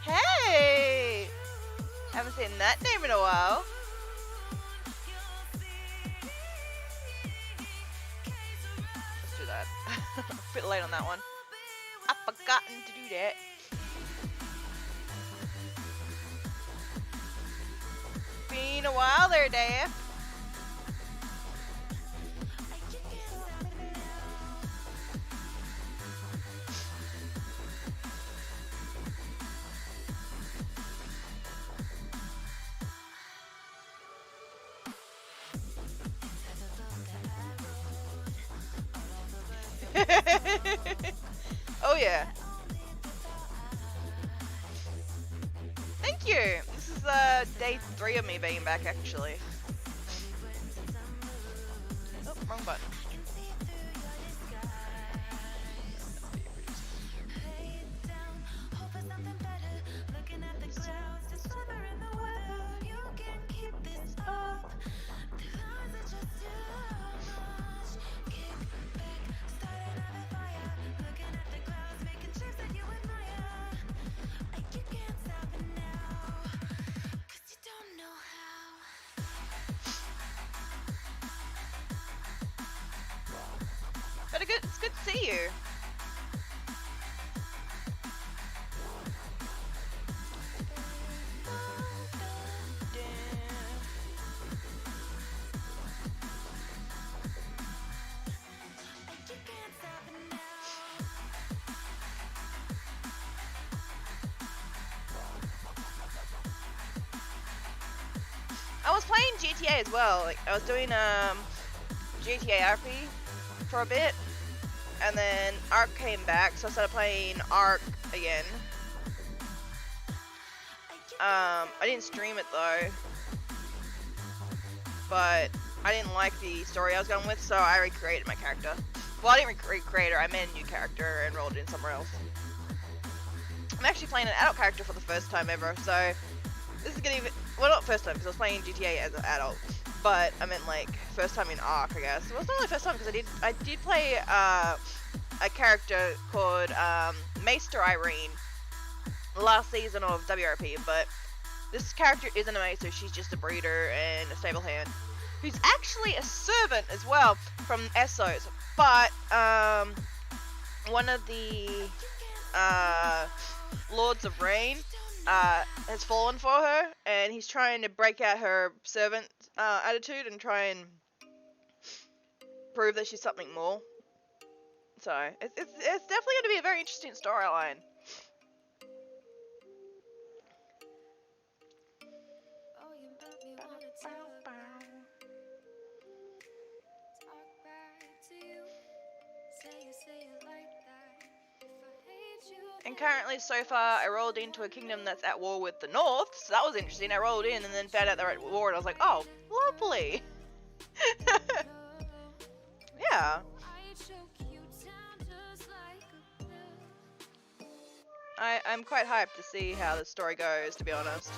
Hey! Haven't seen that name in a while. Let's do that. A bit late on that one. I've forgotten to do that. Been a while there, Dave. Oh yeah. Thank you. This is day 3 of me being back actually. Oh, wrong button. But it's good to see you. I was playing GTA as well. Like I was doing GTA RP for a bit, and then Ark came back, so I started playing Ark again. I didn't stream it though, but I didn't like the story I was going with, so I recreated my character. Well, I didn't recreate her, I made a new character and rolled it in somewhere else. I'm actually playing an adult character for the first time ever, so this is gonna be, well, not first time, because I was playing GTA as an adult, but I meant like first time in Ark, I guess. Well, it's not really first time, because I did play a character called Maester Ireene last season of WRP, but this character isn't a maester, she's just a breeder and a stable hand, who's actually a servant as well from Essos, but one of the Lords of Rain has fallen for her, and he's trying to break out her servant attitude and try and prove that she's something more. So it's definitely going to be a very interesting storyline. And currently, so far, I rolled into a kingdom that's at war with the north, so that was interesting. I rolled in and then found out they're at war, and I was like, oh, lovely. Yeah. I'm quite hyped to see how the story goes, to be honest.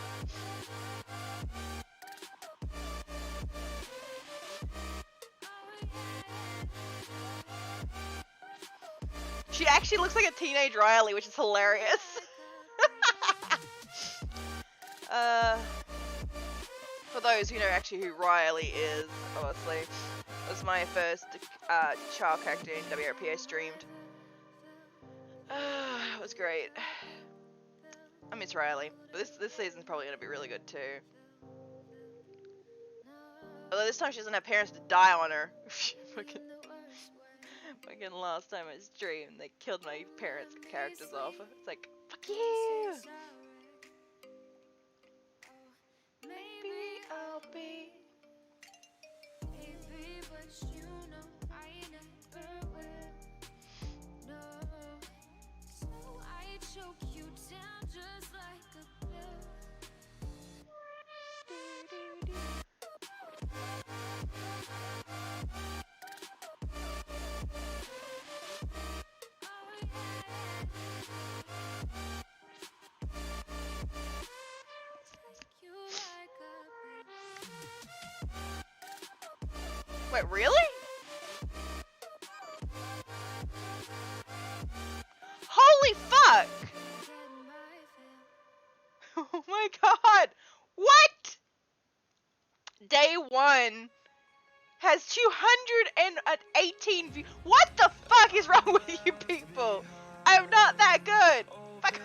She actually looks like a teenage Riley, which is hilarious. For those who know actually who Riley is, obviously, it was my first child character in WRP I streamed. It was great. I miss Riley, but this season's probably going to be really good too. Although this time she doesn't have parents to die on her. Fucking last time I streamed, they killed my parents' characters off. It's like, fuck you! Maybe I'll be. But you know I never will. No. So I choke you down just like a pill. Wait, really? fuck? Oh my god! What? Day 1 has 218 views. What the fuck is wrong with you people? I'm not that good. Fuck.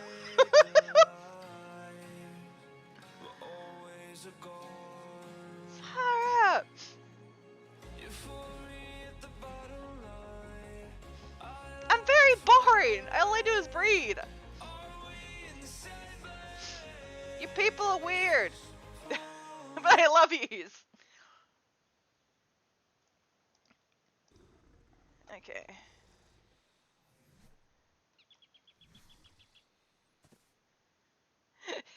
Far up. I'm very boring. All I do is breed. You people are weird. But I love yous. Okay.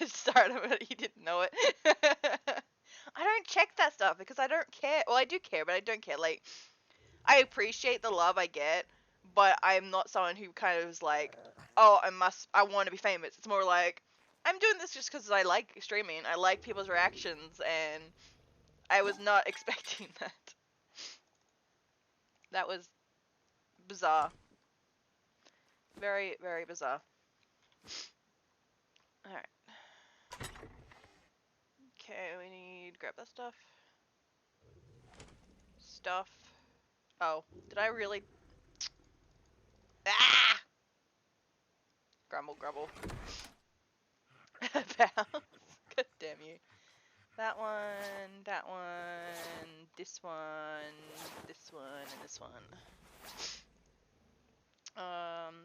Start but you didn't know it. I don't check that stuff because I don't care. Well, I do care, but I don't care. Like, I appreciate the love I get, but I'm not someone who kind of is like, oh, I want to be famous. It's more like, I'm doing this just because I like streaming. I like people's reactions, and I was not expecting that. That was bizarre. Very, very bizarre. Alright. Okay, we need to grab that stuff. Stuff. Oh, did I really? Ah! Grumble, grumble. Bounce. God damn you. That one, this one, this one, and this one.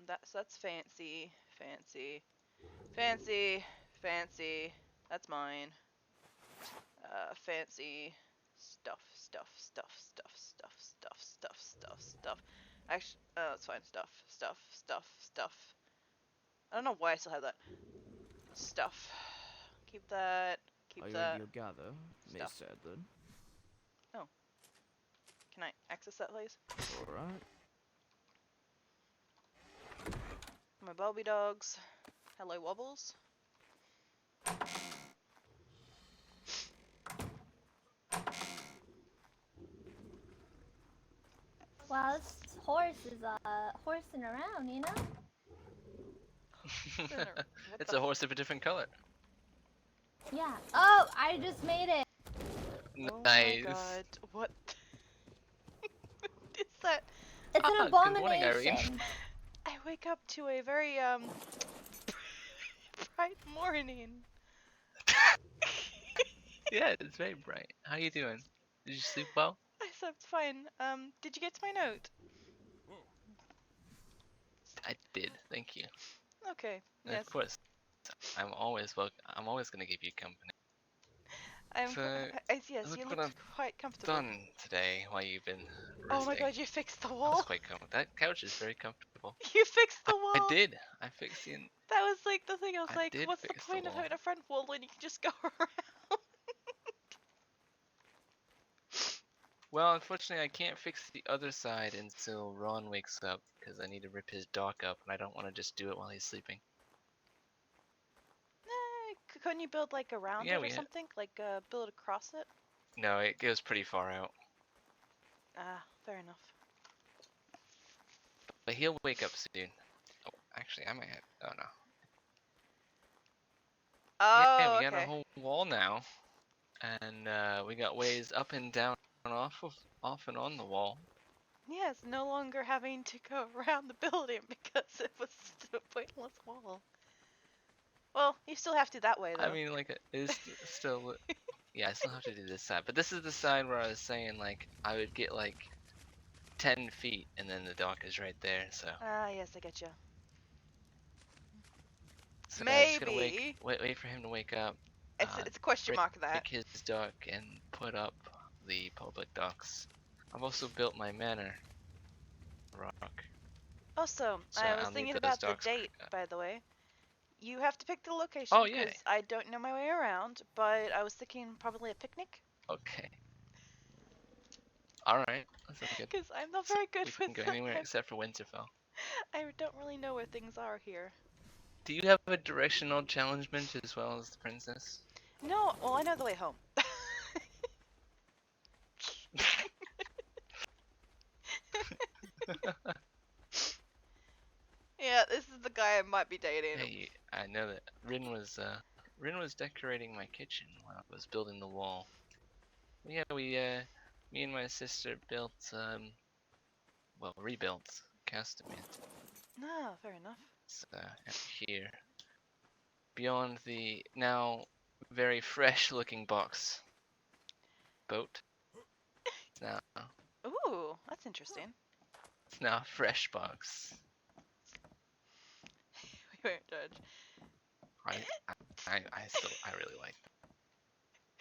That's fancy, fancy, fancy, fancy. That's mine. Fancy stuff. Actually, that's fine. Stuff. I don't know why I still have that. Stuff. Keep that. Keep that. You gather, Stuff. Miss Edlin. Oh. Can I access that, please? Alright. My Bobby dogs. Hello, Wobbles. Wow, this horse is horsing around, you know? It's a horse of a different color. Yeah. Oh, I just made it. Oh Nice. my god, what is that? It's an Good morning, abomination. Ireene. I wake up to a very bright morning. Yeah, it's very bright. How you doing? Did you sleep well? I slept fine. Did you get my note? I did, thank you. Okay. And Yes. of course, I'm always gonna give you company. So, Yes, you look what look I've quite comfortable. done today while you've been resting. Oh my god, you fixed the I was wall. quite comfortable. That couch is very comfortable. You fixed the wall. I did. I fixed the. That was like the thing. I was I like, did what's the fix the point of wall. having a front wall when you can just go around? Well, unfortunately, I can't fix the other side until Ron wakes up because I need to rip his dock up, and I don't want to just do it while he's sleeping. Couldn't you build like around Yeah, it or something? Like build across it? No, it goes pretty far out. Ah, fair enough. But he'll wake up soon. Oh, actually, I might have. Oh no. Oh, Yeah, we got okay. a whole wall now, and we got ways up and down, and off and on the wall. Yes, no longer having to go around the building because it was a pointless wall. Well, you still have to that way though. I mean, like it is still. Yeah, I still have to do this side, but this is the side where I was saying like I would get like 10 feet, and then the dock is right there. So. Ah, yes, I get you. So Maybe. I'm just gonna wait for him to wake up. It's a question mark of that. Break his dock and put up the public docks. I've also built my manor rock. Also, So I was I'll need thinking those about the docks date, by the way. You have to pick the location Oh, yeah. because I don't know my way around, but I was thinking probably a picnic. Okay. All right. That sounds good. Because I'm not very good We with can go anywhere except for Winterfell. I don't really know where things are here. Do you have a directional challengement as well as the princess? No, well, I know the way home. Yeah, This is the guy I might be dating. Hey, I know that Rin was decorating my kitchen when I was building the wall. Yeah, me and my sister built well, rebuilt Casterly. No, fair enough. So out here, beyond the now very fresh looking box boat. Now Ooh, that's interesting. it's now a fresh box. We won't judge. I I really like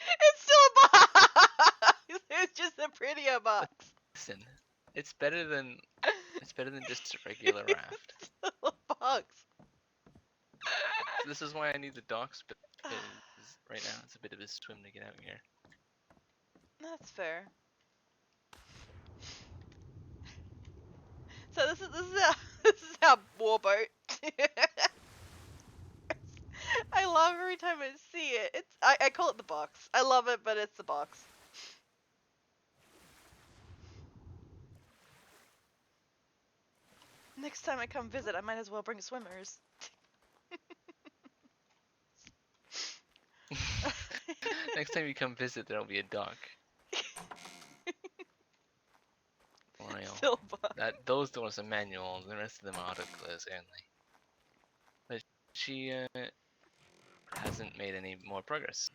It's still a box! It's just a prettier box. Listen, it's better than just a regular raft. It's still a box. So this is why I need the docks because right now it's a bit of a swim to get out here. That's fair. So this is our warboat. I love every time I see it. I call it the box. I love it, but it's the box. Next time I come visit, I might as well bring swimmers. Next time you come visit, there'll be a dock. Well, Still a box. those doors are manual. The rest of them are auto close only. But she hasn't made any more progress.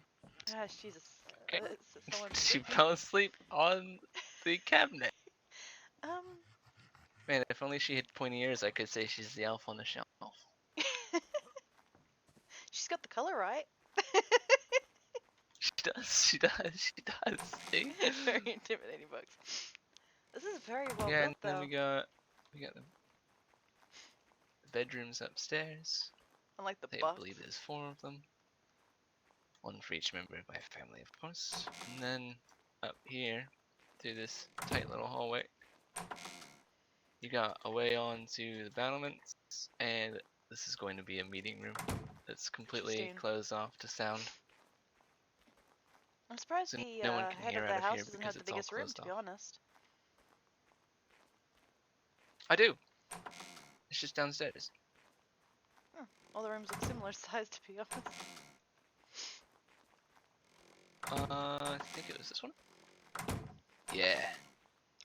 Ah, she's Okay. someone's She sleeping. fell asleep on the cabinet. Um, Man, if only she had pointy ears, I could say she's the elf on the shelf. she's got the color right. She does. She does. She does. See? Very intimidating books. This is very well Yeah, built, and then though. we got the bedrooms upstairs. Unlike the I box. believe there's 4 of them. 1 for each member of my family, of course. And then up here, through this tight little hallway, you got a way onto the battlements, and this is going to be a meeting room that's completely Interesting. closed off to sound. I'm surprised So the no one can head hear of the out of house here doesn't because have the it's all biggest room, closed to be off. honest. I do. It's just downstairs. All the rooms look similar size, to be honest. I think it was this one. Yeah.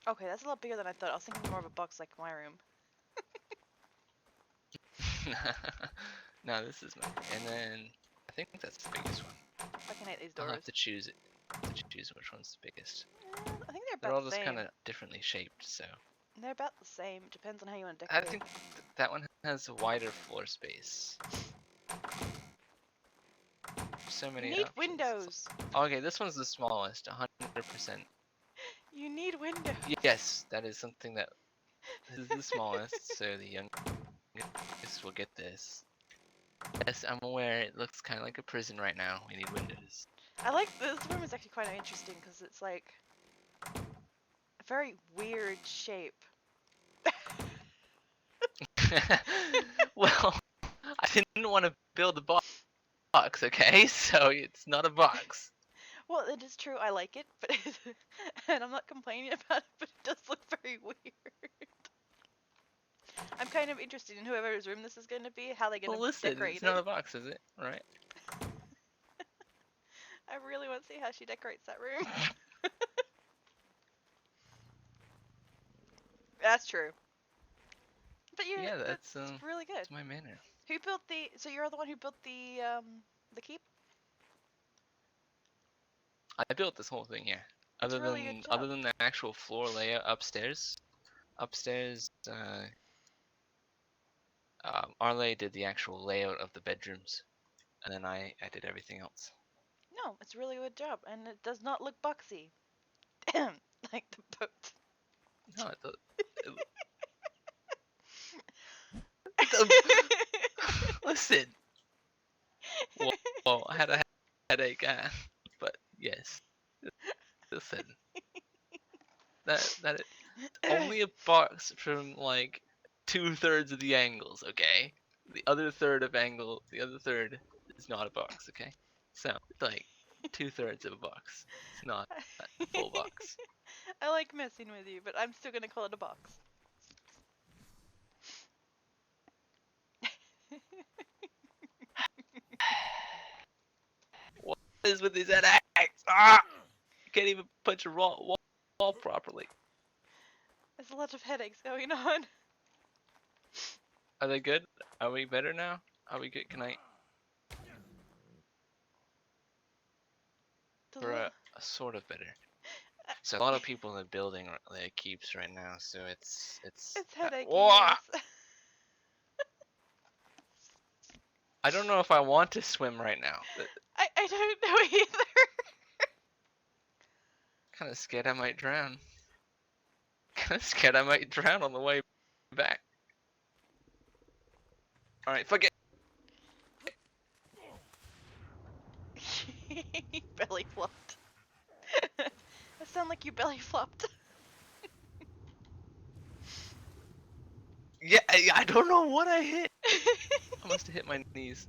Okay, that's a lot bigger than I thought. I was thinking more of a box like my room. No, this is my. And then I think that's the biggest one. Fucking hate these I'll doors. have to choose it. To choose which one's the biggest. I think they're They're about all the just same. kind of differently shaped, so. They're about the same. Depends on how you want to I decorate. think that one has a wider floor space. So many You need options. windows. Okay, this one's the smallest, 100%. You need windows. Yes, that is something that. This is the smallest, so the youngest will get this. Yes, I'm aware it looks kind of like a prison right now. We need windows. I like this room is actually quite interesting because it's like a very weird shape. Well, I didn't want to build a box, okay? So it's not a box. Well, it is true. I like it, but and I'm not complaining about it, but it does look very weird. I'm kind of interested in whoever's room this is going to be, how they're going Well, to listen, decorate it's it. not a box, is it? All right. I really want to see how she decorates that room. That's true. But Yeah, that's really good. that's my manner. Who built the? So you're the one who built the keep? I built this whole thing here. That's a really good job. Other than the actual floor layout upstairs, Arle did the actual layout of the bedrooms, and then I did everything else. No, it's a really good job, and it does not look boxy. Like the boat. No, listen. Well, I had a headache, but yes. Listen, that only a box from like 2/3 of the angles, okay? The other third is not a box, okay? So it's like 2/3 of a box. It's not a full box. I like messing with you, but I'm still gonna call it a box. is with his headaches. Ah! You can't even punch a wall properly. There's a lot of headaches going on. Are they good? Are we better now? Are we good? Can I? We're sort of better. So a lot of people in the building are like keeps right now, so it's headache. Whoa! I don't know if I want to swim right now. I don't know either. Kind of scared I might drown. Kind of scared I might drown on the way back. All right, fuck it. Belly flopped. That sound like you belly flopped. Yeah, I don't know what I hit. I must have hit my knees.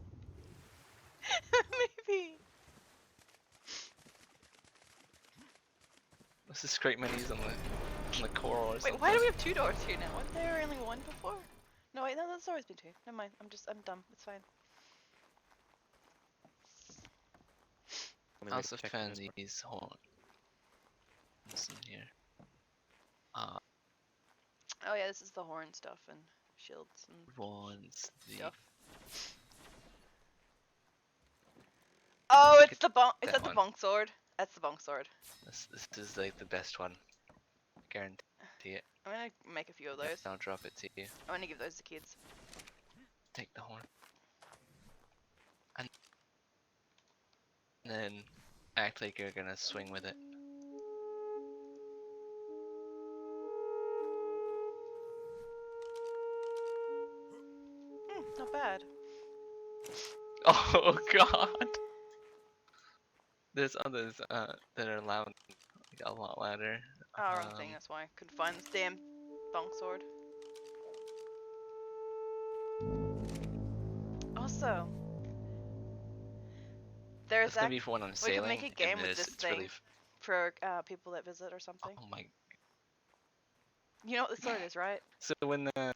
Maybe. Must have scraped my knees on the coral or something. Wait, why do we have 2 doors here now? Wasn't there only 1 before? No, wait, no, that's always been 2. Never mind. I'm dumb. It's fine. I also found these horns in here. Oh yeah, this is the horn stuff and shields and stuff. Oh, it's the bonk. Is that the bonk sword? That's the bonk sword. This is like the best one. I guarantee it. I'm gonna make a few of those. I'll drop it to you. I'm gonna give those to kids. Take the horn. And then act like you're gonna swing with it. Not bad. Oh god! There's others that are loud, like a lot louder. Oh, wrong thing, that's why I couldn't find this damn bonk sword. Also, there's That's gonna be for when I'm sailing. We can make a game with this thing really for people that visit or something. Oh my. You know what the sword is, right? So when the...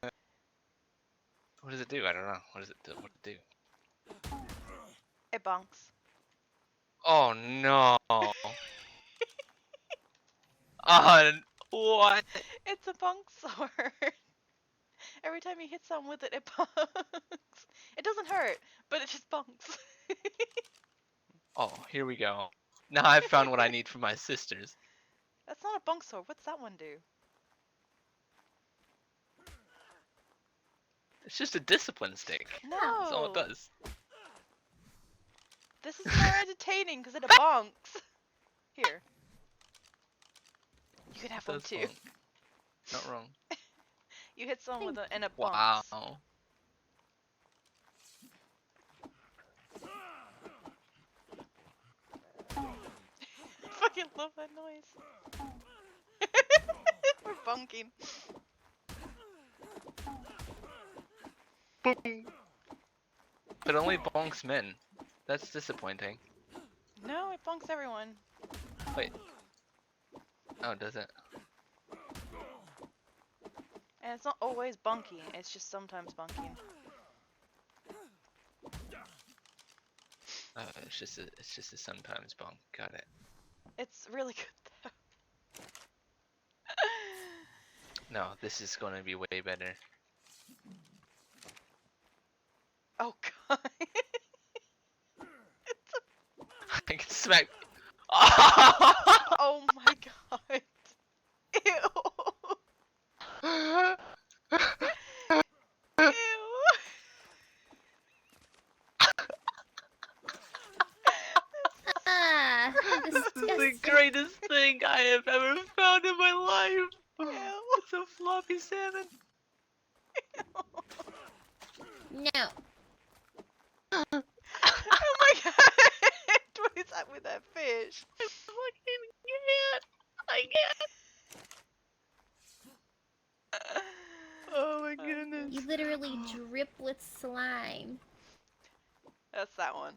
What does it do? I don't know. What does it do? What does it do? It bonks. Oh no! What? It's a bonk sword. Every time you hit someone with it, it bonks. It doesn't hurt, but it just bonks. Oh, here we go. Now I've found what I need for my sisters. That's not a bonk sword. What's that one do? It's just a discipline stick. No. That's all it does. This is more entertaining because it bonks. Here. You can have one too. Bonk. Not wrong. You hit someone with it and it bonks. Wow. I fucking love that noise. We're bonking. Boom. It only bonks men. That's disappointing. No, it bonks everyone. Wait. Oh, does it? And it's not always bonking, it's just sometimes bonking. It's just a sometimes bonk. Got it. It's really good though. No, this is gonna be way better. Oh god. I can smack. Oh my god. Ew. Ew. This is the greatest thing I have ever found in my life. Ew. It's a floppy salmon. No. Oh my god. What is that with that fish? I fucking can't. I can't. Oh my goodness. You literally drip with slime. That's that one.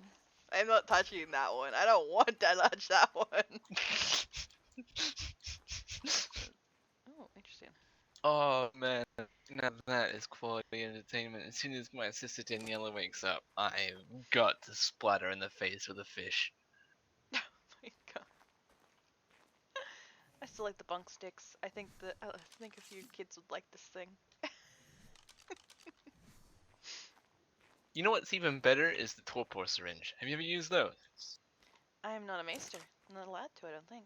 I'm not touching that one. I don't want to touch that one. Oh, interesting. Oh man, now that is quality entertainment. As soon as my sister Daniela wakes up, I've got to splatter in the face with a fish. to like the bunk sticks. I think I think a few kids would like this thing. You know what's even better is the torpor syringe. Have you ever used those? I am not a maester. I'm not allowed to, I don't think.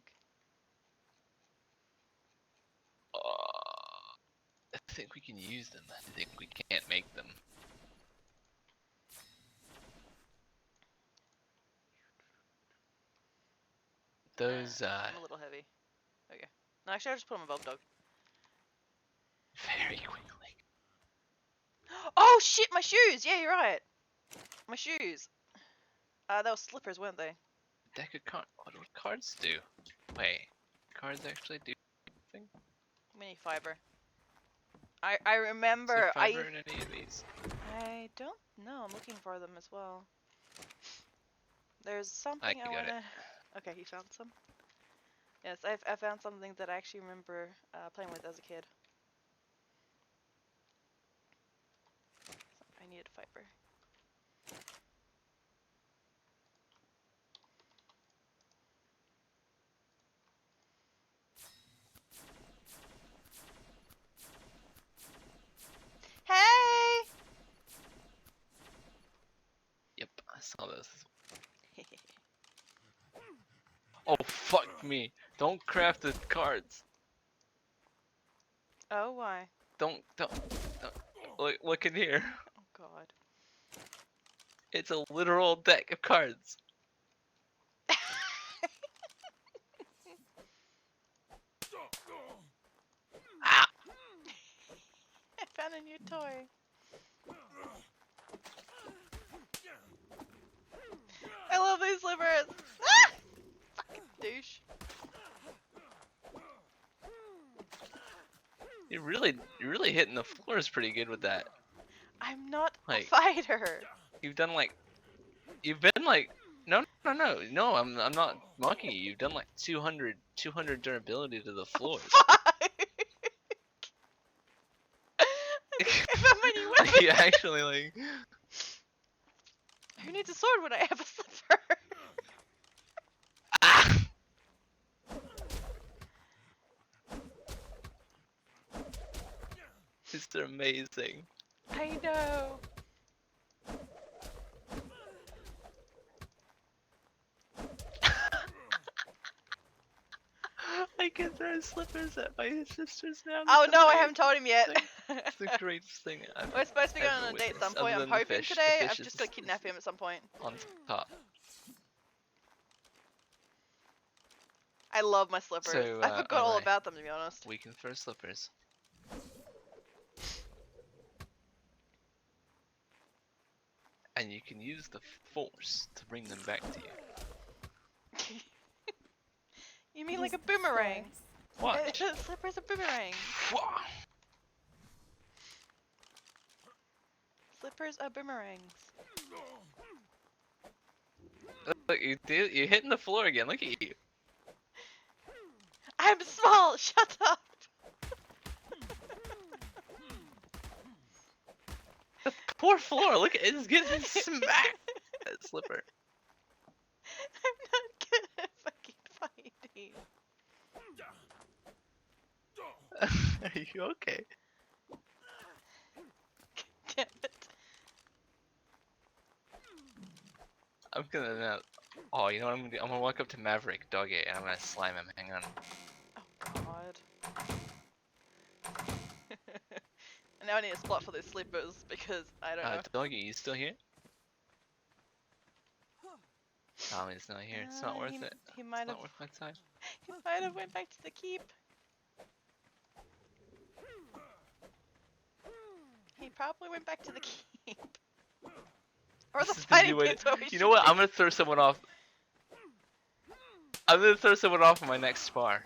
I think we can use them. I think we can't make them. Those, I'm a little heavy. Okay. No, actually, I'll just put them above dog. very quickly. Oh shit, my shoes! Yeah, you're right. My shoes. They were slippers, weren't they? Deck of cards. What do cards do? Wait, cards actually do anything? Mini fiber. I Is remember. there fiber in any of these? I don't know. I'm looking for them as well. There's something I got wanna. Okay, you found some. Yes, I found something that I actually remember playing with as a kid. I needed fiber. Hey! Yep, I saw this. Oh fuck me! Don't craft the cards. Oh, why? Don't. Look in here. Oh god. It's a literal deck of cards. Ah! I found a new toy. I love these slippers. Ah! Fucking douche. You're really hitting the floors pretty good with that. I'm not a Like- fighter. You've been like, no, I'm not mocking you. You've done like 200 durability to the floors. Fuck! I think I found my new weapon. You actually like. Who needs a sword when I have a slipper? Ah! It's amazing. I know. I can throw slippers at my sisters now. Oh That's no, I amazing. haven't told him yet. It's the greatest thing I've We're supposed to be going ever on a date at witnessed, some point. other I'm than the hoping fish. The today. fish I'm is just gonna kidnap him at some point. on top. I love my slippers. So, I forgot all alright. about them, to be honest. We can throw slippers. And you can use the force to bring them back to you. You mean like a boomerang? Watch. Slippers are boomerangs. Slippers are boomerangs. Look, you're hitting the floor again. Look at you. I'm small. Shut up. The poor floor. Look, it's getting smacked. That slipper. I'm not good at fucking fighting. Are you okay? Damn it. I'm gonna now. Oh, you know what I'm gonna do? I'm gonna walk up to Maverick, doggy, and I'm gonna slime him. Hang on. Oh god. And now I need a spot for those slippers because I don't know. Doggy, you still here? Oh, he's not here. It's not worth it. He might It's have. not worth my time. He might have went back to the keep. He probably went back to the keep. Or the This is the fighting new way pits. Where we You know what? I'm gonna throw someone off. I'm gonna throw someone off in my next spar.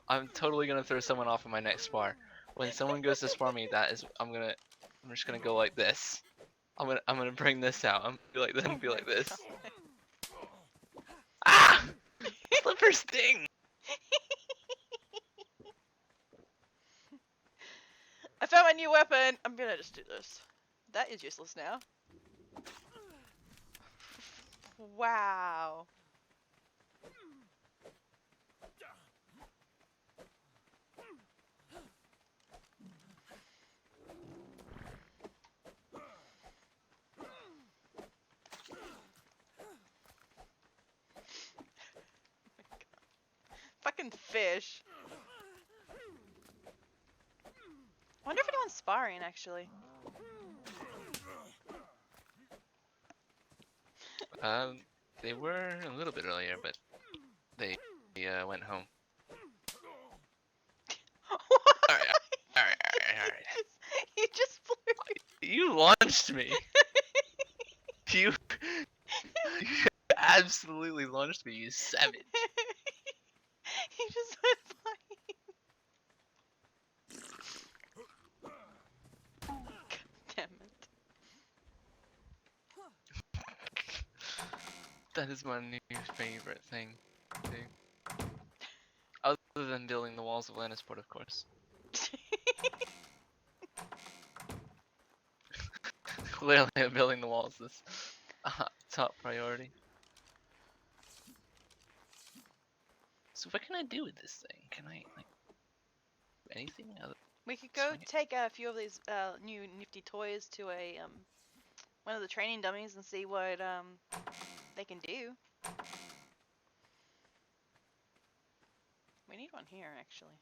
I'm totally gonna throw someone off in my next spar. When someone goes to spar me, I'm just gonna go like this. I'm gonna bring this out. I'm gonna be like this and be like this. Ah! Slipper sting! I found my new weapon. I'm gonna just do this. That is useless now. Wow. fish. I wonder if anyone's sparring, actually. They were a little bit earlier, but they went home. Alright, alright. You just flew. You launched me. You absolutely launched me, you savage. He just went flying. God damn it. That is my new favorite thing to do. Other than building the walls of Lannisport, of course. Clearly, building the walls is top priority. So what can I do with this thing? Can I, like, do anything other? We could go Swing it. take a few of these new nifty toys to a one of the training dummies and see what they can do. We need one here, actually.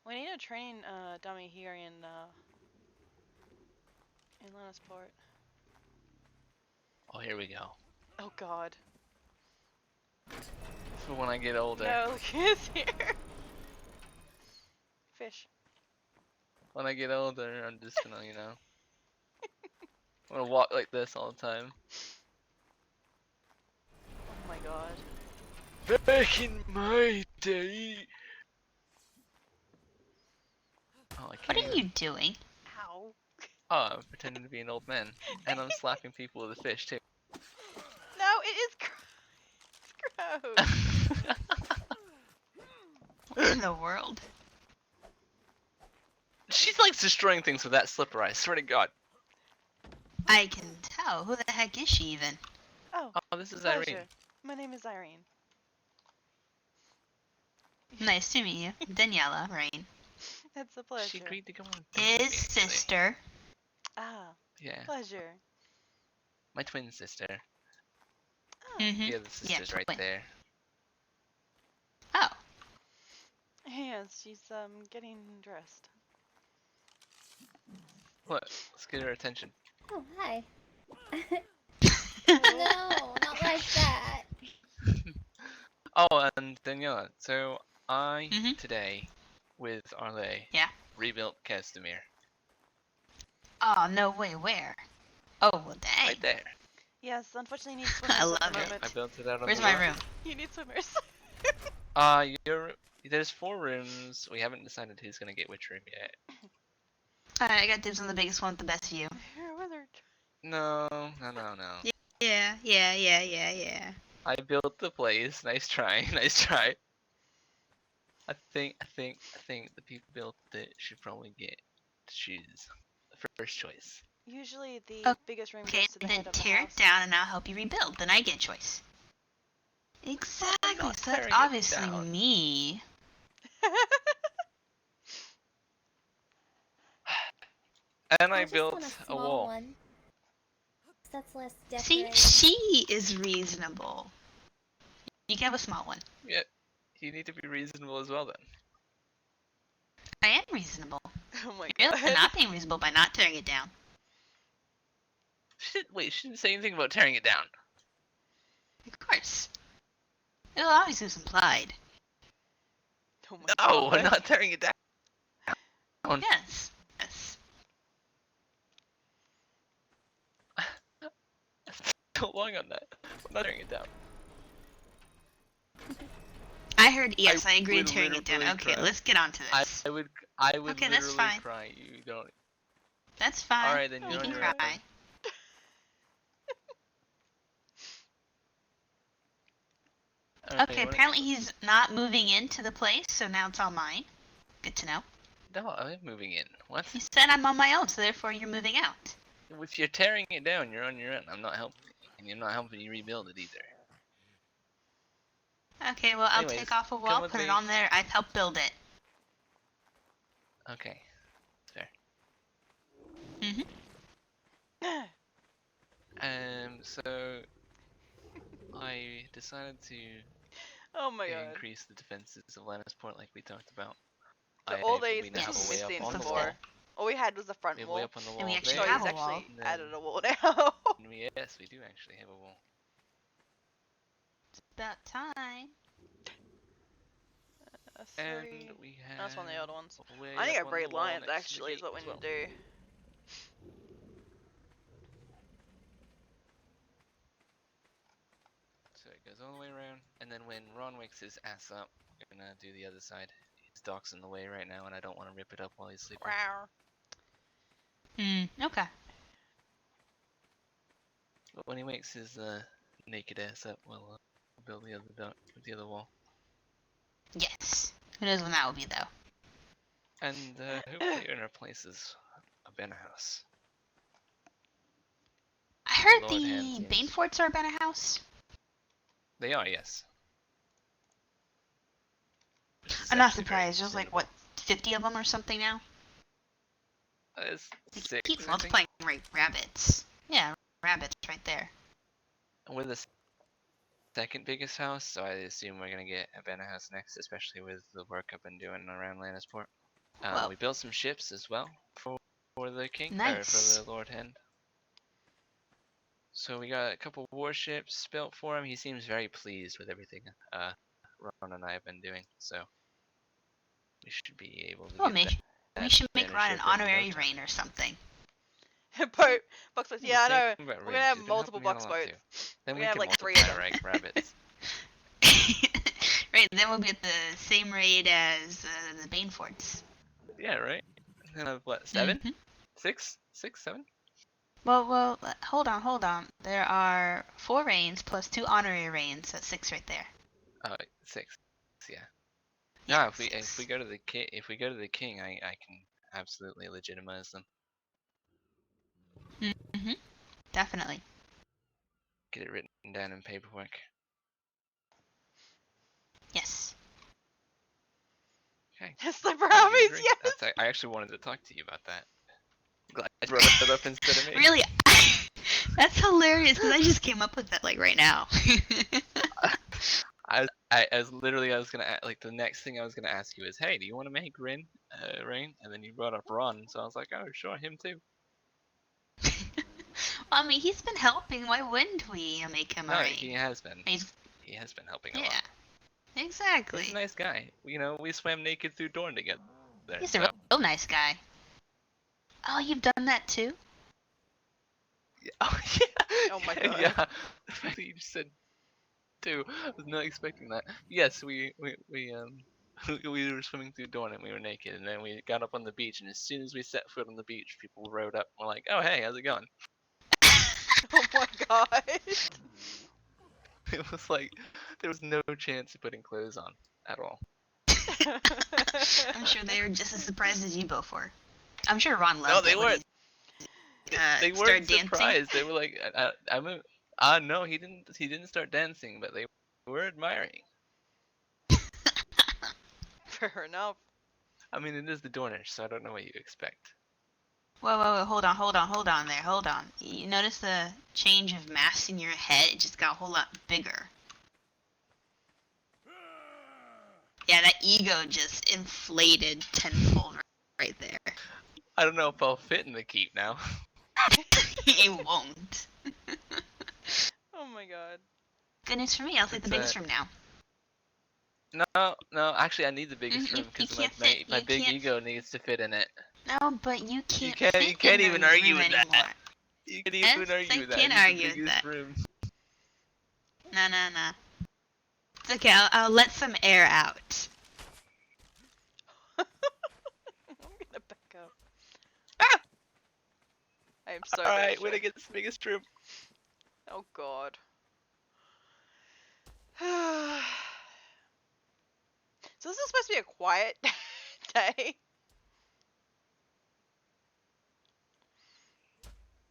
We need a training dummy here in Lannisport. Oh, here we go. Oh God. For when I get older. No, look who's here. Fish. When I get older, I'm just gonna, you know. I'm gonna walk like this all the time. Oh my God. Back in my day. Oh, I What can't are even. you doing? Ow. Oh, I'm pretending to be an old man, and I'm slapping people with a fish too. No, it is gross. What in the world? She likes destroying things with that slipper. I swear to God. I can tell. Who the heck is she even? Oh, Oh, this is pleasure. Ireene. My name is Ireene. Nice to meet you. Daniela, Rain. It's a pleasure. She agreed to come on. His sister. Ah, Yeah, pleasure. my twin sister. Ah, Mm-hmm. The other sister's right twin. there. Oh. yes, she's getting dressed. What? Let's get her attention. Oh, hi. No, not like that. Oh, and Daniela. So I Mhm. today with Arle. Yeah. Rebuilt Castamere. Oh, no way, where? Oh, well, dang. Right there. Yes, unfortunately, you need swimmers I at love the it. Yeah, moment. I built it out on Where's the my lot. room? You need swimmers. There's 4 rooms. We haven't decided who's gonna get which room yet. Alright, I got dibs on the biggest one with the best view. You're a wizard. No. Yeah. I built the place. Nice try. Nice try. I think the people built it should probably get to choose the first choice. Usually, the Okay, biggest room Okay, goes to the then head of the tear house. it down and I'll help you rebuild. Then I get choice. Exactly, not so that's tearing it obviously down. me. And I just built want a a small wall. one. That's less See, decorating. she is reasonable. You can have a small one. Yeah, you need to be reasonable as well then. I am reasonable. Oh my You're God. not being reasonable by not tearing it down. She didn't say anything about tearing it down. Of course. It'll always be implied. Oh my No, God. we're not tearing it down. Yes. So long on that. We're not tearing it down. I heard yes, I agree would to tearing it down. literally Okay, cry. let's get on to this. I would Okay, that's literally fine. cry. You don't. That's fine. Alright, then Oh You you're on can your own. cry. Alright, Okay, you wanna- apparently he's not moving into the place, so now it's all mine. Good to know. No, I'm moving in. What? You said I'm on my own, so therefore you're moving out. If you're tearing it down, you're on your own. I'm not helping you. And you're not helping you rebuild it either. Okay, well, I'll Anyways, take off a come wall, with put it me. on there. I've helped build it. Okay. Fair. Mm-hmm. So I decided to Oh my It god. increased the defenses of Lannisport like we talked about. So all these We now have things a way up missing on the before. wall. All we had was the front We have a wall. way up on the And we wall actually So there. he's have a wall. actually and then- added a wall now. Yes, we do actually have a wall. About time. And Three. we have That's one of the other ones. a way I need up to on the breed wall lions next to the actually is gate what we as need well. to do. So it goes all the way around, and then when Ron wakes his ass up, we're gonna do the other side. His dock's in the way right now, and I don't want to rip it up while he's sleeping. Wow. Okay. But when he wakes his naked ass up, we'll build the other dock, the other wall, Yes. Who knows when that will be, though. and hopefully in our places a banner house. I heard Lord the Hand seems- Baneforts are a banner house. They are, yes. I'm not surprised. There's like, what, 50 of them or something now? It's They 6. keep I think. multiplying rabbits. Yeah, rabbits right there. We're the second biggest house, so I assume we're gonna get a banner house next, especially with the work I've been doing around Lannisport. Well- We built some ships as well for the king, or Nice. for the Lord Hand. So we got a couple warships built for him. He seems very pleased with everything Ron and I have been doing, so we should be able to Well, get maybe we should make banner Ron an ship in no honorary time. reign or something. Box boats. Yeah, I know. We're We're gonna have multiple box boats. Then We're we gonna have can like 3 multiply of them. our rabbits. Right, then we'll be at the same rate as the Baneforts. Yeah, right? And have what, 7? Mhm. 6? 6, 7? Well, hold on. There are 4 reigns plus 2 honorary reigns, so 6 right there. 6. Yeah. Yeah, No, if we 6. go to the king, I can absolutely legitimize them. Definitely. Get it written down in paperwork. Yes. Okay. It's the Glad you Brahmins, agree. yes! I actually wanted to talk to you about that. Glad you brought it up instead of me. Really? That's hilarious because I just came up with that like right now. I was gonna like the next thing I was gonna ask you is, hey, do you want to make Rain? And then you brought up Ron, so I was like, oh, sure, him too. Well, I mean, he's been helping. Why wouldn't we make him a No, reign? he has been. He's- He has been helping a Yeah. lot. Exactly. He's a nice guy. You know, we swam naked through Dorne together. He's a real nice guy. Oh, you've done that too? Oh yeah. Oh my god. Yeah. The fact that you just said 2, I was not expecting that. Yes, we we were swimming through Dorne and we were naked, and then we got up on the beach, and as soon as we set foot on the beach, people rode up and were like, "Oh hey, how's it going?" Oh my god. It was like there was no chance of putting clothes on at all. I'm sure they were just as surprised as you both were. I'm sure Ron loved No, it they when weren't. he, They started weren't dancing. surprised. They were like, no, he didn't. He didn't start dancing, but they were admiring. Fair enough. I mean, it is the Dornish, so I don't know what you expect. Whoa, hold on there, hold on. You notice the change of mass in your head? It just got a whole lot bigger. Yeah, that ego just inflated tenfold right there. I don't know if I'll fit in the keep now. It won't. Oh my god. Good news for me, I'll take the It's, biggest room now. No, actually, I need the biggest You- room you because can't my fit- you big can't- ego needs to fit in it. No, but you can't can't- fit you can't in even the argue room with that. anymore. You can Yes, even argue I that. can It's argue the with biggest that. room. No. It's okay, I'll let some air out. I'm gonna back up. Ah! I am so All right, bad, we're gonna Chef. get the biggest room. Oh god. So this is supposed to be a quiet day.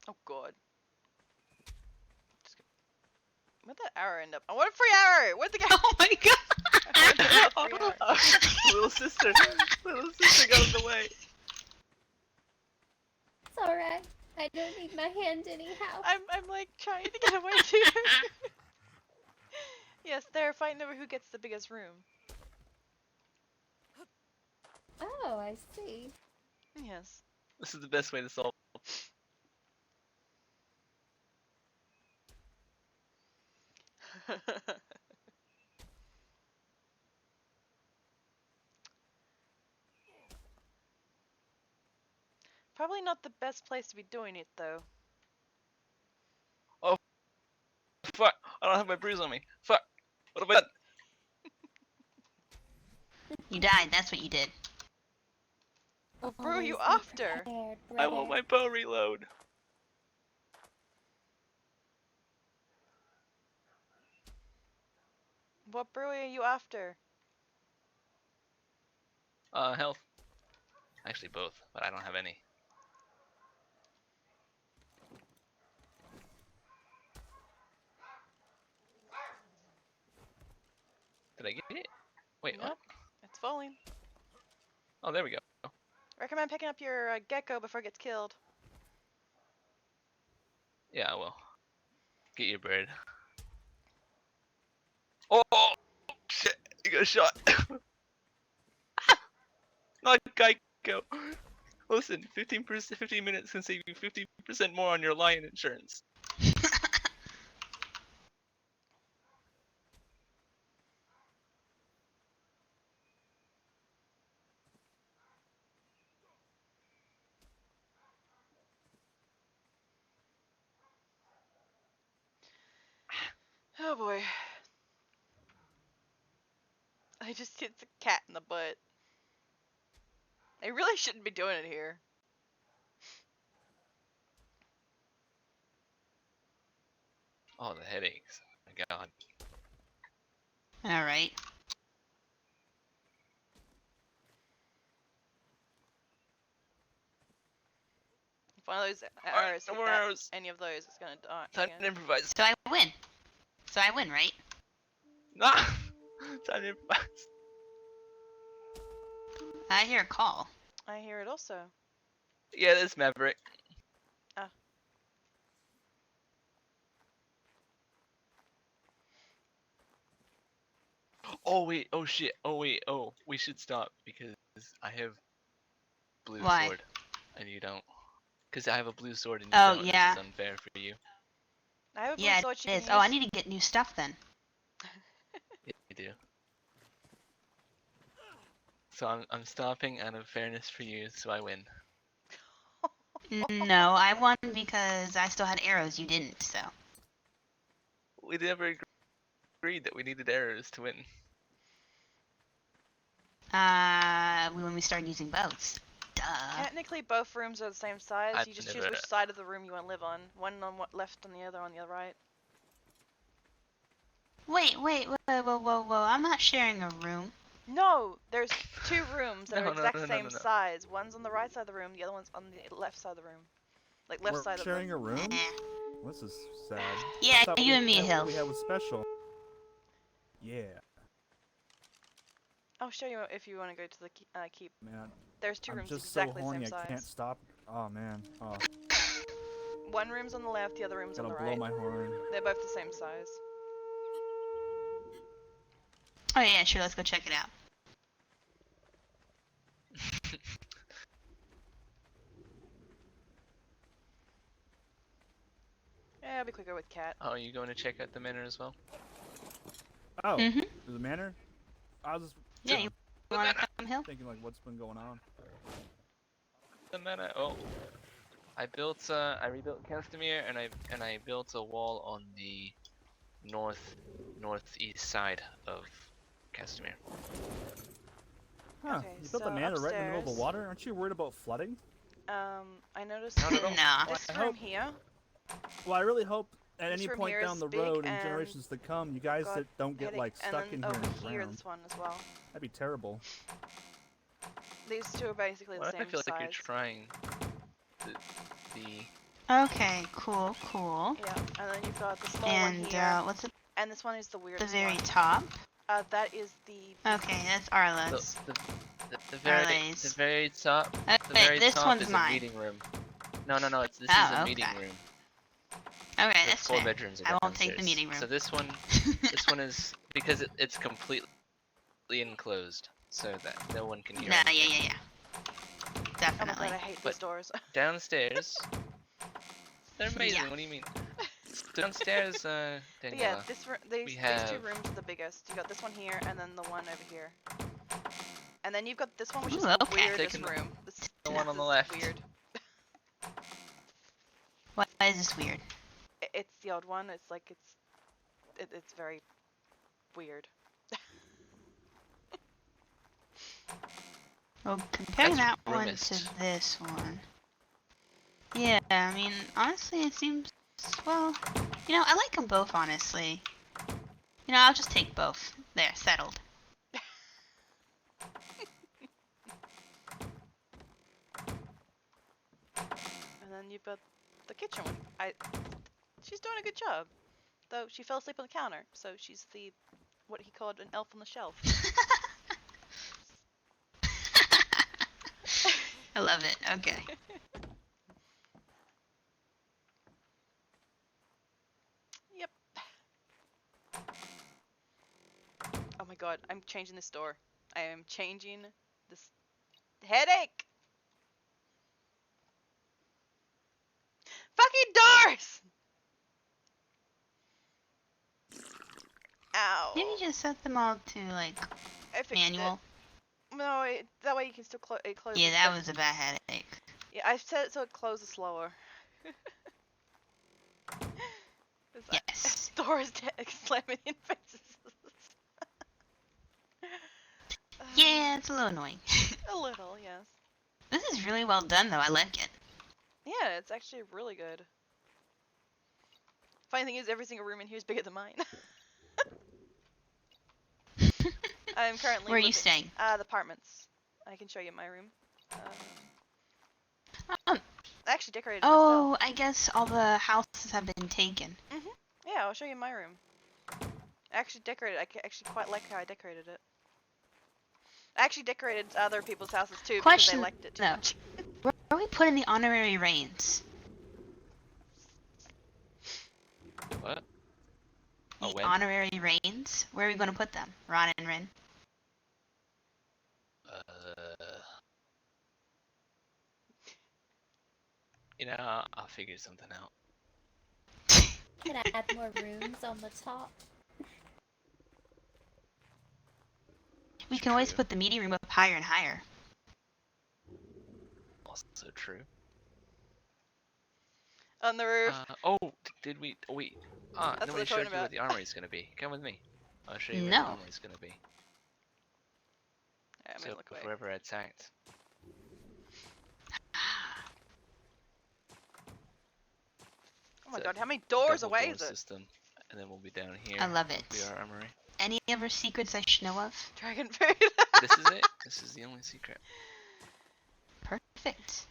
Oh god. Where'd that arrow end up? I want a free arrow! Where'd the go? Oh my god! I want a free arrow. Little sister got in the way. It's alright. I don't need my hand anyhow. I'm like trying to get away too. Yes, they're fighting over who gets the biggest room. Oh, I see. Yes. This is the best way to solve. Probably not the best place to be doing it, though. Fuck! I don't have my bruise on me. Fuck! What have I done? You died, that's what you did. What brew are you Always be after? prepared, I want brother. my bow reload. What brew are you after? Health. Actually, both, but I don't have any. Did I get it? Wait, Nope. what? It's falling. Oh, there we go. Recommend picking up your gecko before it gets killed. Yeah, I will. Get your bird. Oh, shit! You got shot. Not Geico. Listen, 15%, 15 minutes can save you 50% more on your lion insurance. Oh boy. I just hit the cat in the butt. I really shouldn't be doing it here. Oh, the headaches. Oh my god. Alright. If one of those Alright, arrows no hit more that, arrows. any of those, it's gonna die. Time to improvise. So I win. So I win, right? Nah! Time to improvise. I hear a call. I hear it also. Yeah, that's Maverick. Ah. Oh wait, oh shit, oh wait, oh, we should stop because I have blue Why? sword and you don't. Because I have a blue sword and you Oh, don't. yeah. This is unfair for you. I have a blue Yeah, sword it you can is. use. Oh, I need to get new stuff then. Yeah, you do. So I'm stopping out of fairness for you, so I win. No, I won because I still had arrows, you didn't, so. We never agreed that we needed arrows to win. When we started using bows. Duh. Technically, both rooms are the same size. I You just choose never- which side of the room you want to live on. One on what left, on the other right. Wait, whoa. I'm not sharing a room. No, there's two rooms that No, are no, exact no, no, same no, no. size. One's on the right side of the room, the other one's on the left side of the room. Like left We're side of the sharing room. a room? Eh. This is sad. Yeah, I thought you and me, what Hill. we had was special. Yeah, I'll show you if you want to go to the keep. man. There's two I'm rooms just so exactly the horny same I size. can't stop. Oh man. Oh, One room's on the left, the other room's on gotta the blow right. my horn. They're both the same size. Oh yeah, sure, let's go check it out. Yeah, I'll be quicker with cat. Oh, you going to check out the manor as well? Oh, Mm-hmm. there's a manor? I was just Yeah, you wanna come, Hill? thinking like what's been going on. The manor. Oh, I rebuilt Castamere and I built a wall on the northeast side of Castamere. Huh, Okay, you built so a manor right in the middle of the upstairs- water? Aren't you worried about flooding? I noticed Not at all. Nah. this I room hope- here. Well, I really hope at This any room point here down is the big road in and generations to come, you guys got that don't get headache, like and stuck then in here over in the here, ground. this one as well. That'd be terrible. These two are basically What the if I same feel size. like you're trying the Okay, cool. Yeah, and then you've got the small one And, here, what's at and this one is the the weirdest very one. top? That is the Okay, that's the, Arla's. the very Arlays. the very top the Wait, very this top one's is mine. a meeting room. No, this Oh, is a meeting okay. room. Okay, The that's 4 fair. bedrooms are I won't downstairs. take the meeting room. So this one is because it's completely enclosed, so that no one can hear Nah, anything. yeah. Oh my Definitely. god, I hate But these doors. downstairs, they're amazing. Yeah. What do you mean? So downstairs, But yeah, Daniela, these have- two rooms are the biggest. You got this one here, and then the one over here. And then you've got this one, which is Ooh, the okay. weirdest Taking the- room. This the one on the is left. weird. Why is this weird? It's the odd one. It's like it's very weird. Well, compare That's that one roomist. to this one. Yeah, I mean, honestly, it seems. Well, you know, I like them both, honestly. You know, I'll just take both. There, settled. And then you've got the kitchen one. She's doing a good job, though she fell asleep on the counter, so she's the what he called an elf on the shelf. I love it. Okay. Yep. Oh my god, I'm changing this door. I am changing this headache. Fucking doors! Ow. Maybe just set them all to, like, I fixed manual. it. No, that way you can still it closes. Yeah, that was a bad headache. Yeah, I set it so it closes slower. Yes. Doors slamming in faces. Yeah, it's a little annoying. A little, yes. This is really well done, though. I like it. Yeah, it's actually really good. Funny thing is, every single room in here is bigger than mine. I'm currently Where are you living- staying? The apartments. I can show you my room. Um, I actually decorated oh, I guess all the houses have been taken. myself. Yeah, I'll show you my room. I actually decorated. I actually quite like how I decorated it. I actually decorated other people's houses too because Question, they liked it too though. much. Where are we putting the honorary reigns? What? The Oh, when? honorary reigns? Where are we going to put them? Ron and Rin? You know, I'll figure something out. Can I add more rooms on the top? We can always True. put the meeting room up higher and higher. Also true. On the roof. Did we? Oh, wait. That's what Nobody they're showed talking you where about. the armory's gonna be. Come with me. I'll show you where No. the armory's gonna be. Yeah, I'm So gonna look away. if we're ever attacked. Oh my It's a god, how many doors double away door is it? system. And then we'll be down here. I love Will it. be our armory. Any other secrets I should know of? Dragon food. This is it. This is the only secret. Perfect.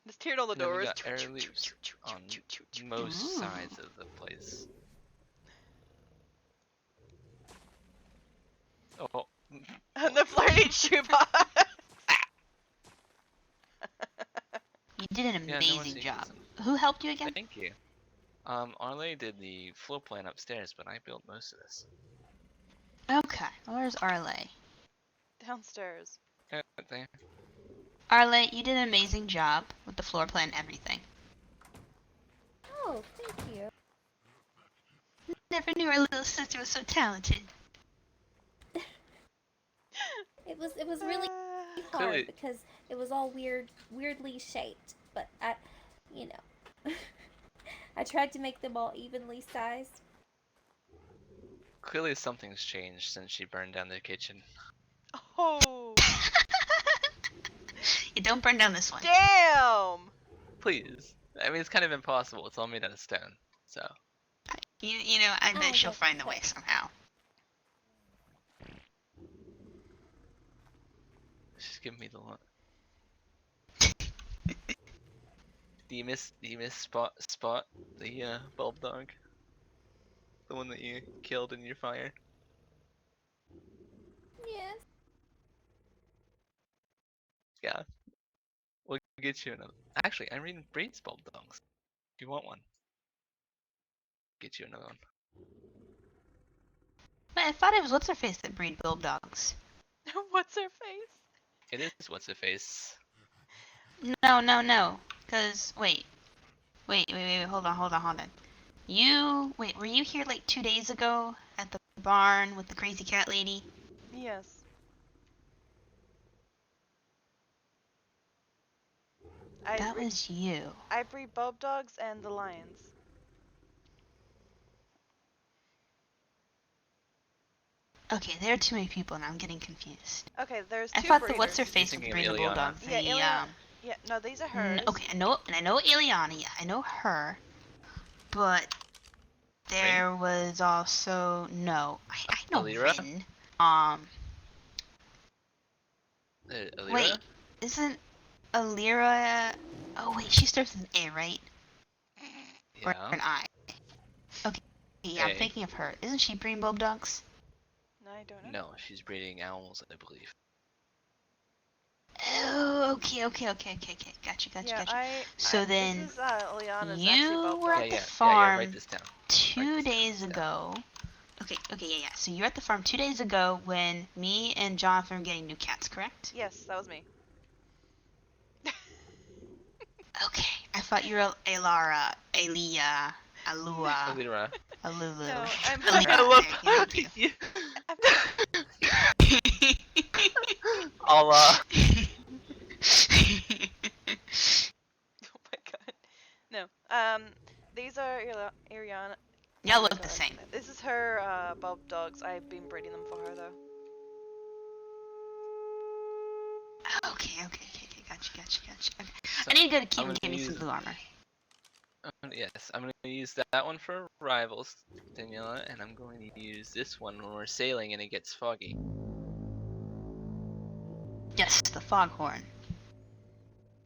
Just teared all the And then we doors. got air loops on most Ooh. sides of the place. Oh, And the floating shoebox. You did an Yeah, no amazing one's job. seen Who helped you again? thank you. Arley did the floor plan upstairs, but I built most of this. Okay, where's Arle? Downstairs. Right there. Arle, you did an amazing job with the floor plan and everything. Oh, thank you. Never knew our little sister was so talented. It was really hard Clearly- because it was all weirdly shaped, but you know, I tried to make them all evenly sized. Clearly something's changed since she burned down the kitchen. Oh, You don't burn down this one. damn! Please. I mean, it's kind of impossible. It's all made out of stone. So, You know, I bet Oh, she'll that's find a way okay. somehow. she's giving me the look. Do you miss Spot the bulb dog? The one that you killed in your fire? Yes. Yeah. We'll get you another. Actually, Irene breeds bulb dogs. Do you want one? get you another one. But I thought it was what's her face that breed bulldogs. What's her face? It is what's her face. No. Cause wait, hold on. Were you here like 2 days ago at the barn with the crazy cat lady? Yes. That was you. I breed bulb dogs and the lions. Okay, there are too many people and I'm getting confused. Okay, there's I two thought breeders. the what's her face thinking would of breed the Ileana. bulldogs. Yeah, The, Ileana. Yeah, no, these are hers. okay, I know Ileana. Yeah, I know her. But there was also no. I know Alira? Rin. Alira? Wait, isn't Alira? Oh wait, she starts with an A, right? Or Yeah. an I. Okay, yeah, I'm A. thinking of her. Isn't she breeding bulb dogs? No, I don't know. No, she's breeding owls, I believe. Oh, okay. Gotcha. So then, this is Ileana's you actually bulb were dog. at the Yeah, farm write this down. 2 this down, days write this ago. Okay, yeah. So you're at the farm 2 days ago when me and Jonathan were getting new cats, correct? Yes, that was me. Okay, I thought you were Alara, Alua, Alira. Alulu. No, I'm Alira. There you Allah. Oh my god. No. These are Ileana. Y'all Oh my look the God. same. This is her bulb dogs. I've been breeding them for her though. Okay. Gotcha. Okay. So, I need to go to I'm Keaton gonna and get me some use- blue armor. Yes, I'm going to use that one for rivals, Daniela, and I'm going to use this one when we're sailing and it gets foggy. Yes, the foghorn.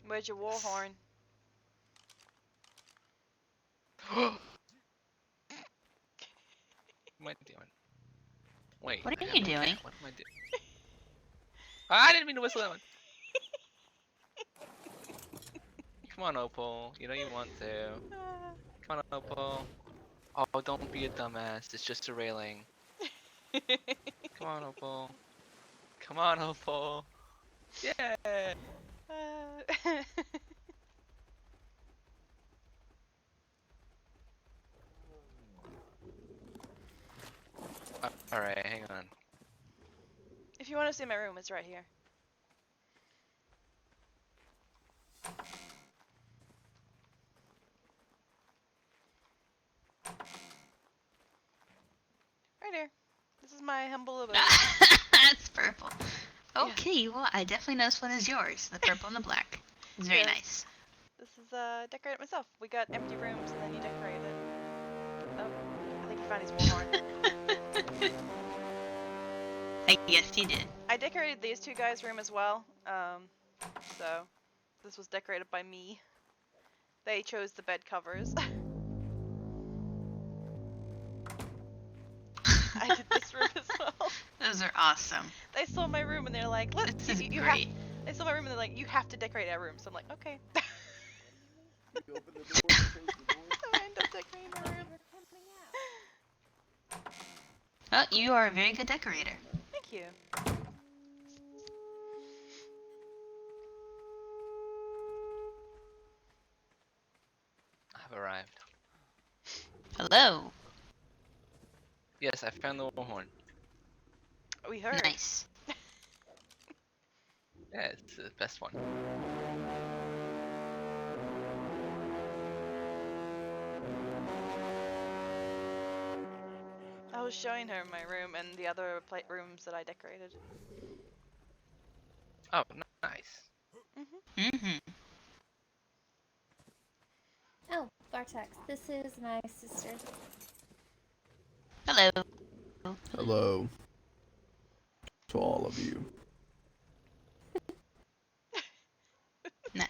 Where's your war horn? What am I doing? Wait. What are I you got my doing? cat. What am I doing? I didn't mean to whistle that one. Come on, Opal. You know you want to. Come on, Opal. Oh, don't be a dumbass. It's just a railing. Come on, Opal. Come on, Opal. Yeah. Alright, hang on. If you want to see my room, it's right here. Right here. This is my humble abode. That's purple. Okay, well, I definitely know this one is yours. The purple and the black. It's very Yes. nice. This is decorated myself. We got empty rooms and then you decorate it. Oh, I think he found his war horn. I guess you did. I decorated these two guys' room as well. So this was decorated by me. They chose the bed covers. I did this room as well. Those are awesome. They saw my room and they're like, "Look, This is you great. They saw my room and they're like, "You have to decorate our room." So I'm like, "Okay." You open the door, close the door. So I end up decorating my room. Oh, you are a very good decorator. Thank you. I've arrived. Hello. Yes, I found the war horn. We heard. Nice. Yeah, it's the best one. I was showing her my room and the other rooms that I decorated. Oh, nice. Mm-hmm. Oh, Bartex, this is my sister. Hello. Hello to all of you.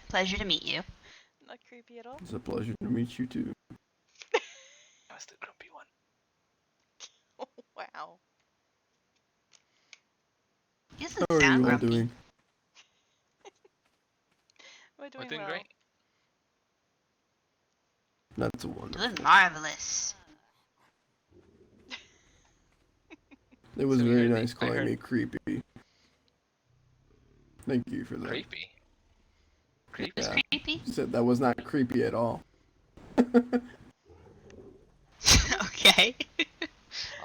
Pleasure to meet you. Not creepy at all. It's a pleasure to meet you too. That was the grumpy one. Wow. He doesn't How are sound you all grumpy. doing? We're doing, We're doing well. great. That's wonderful. Doing marvelous. It was So we very heard the- nice I calling heard- me creepy. Thank you for that. Creepy. Creepy. It's Yeah. creepy. You said that was not creepy at all. Okay.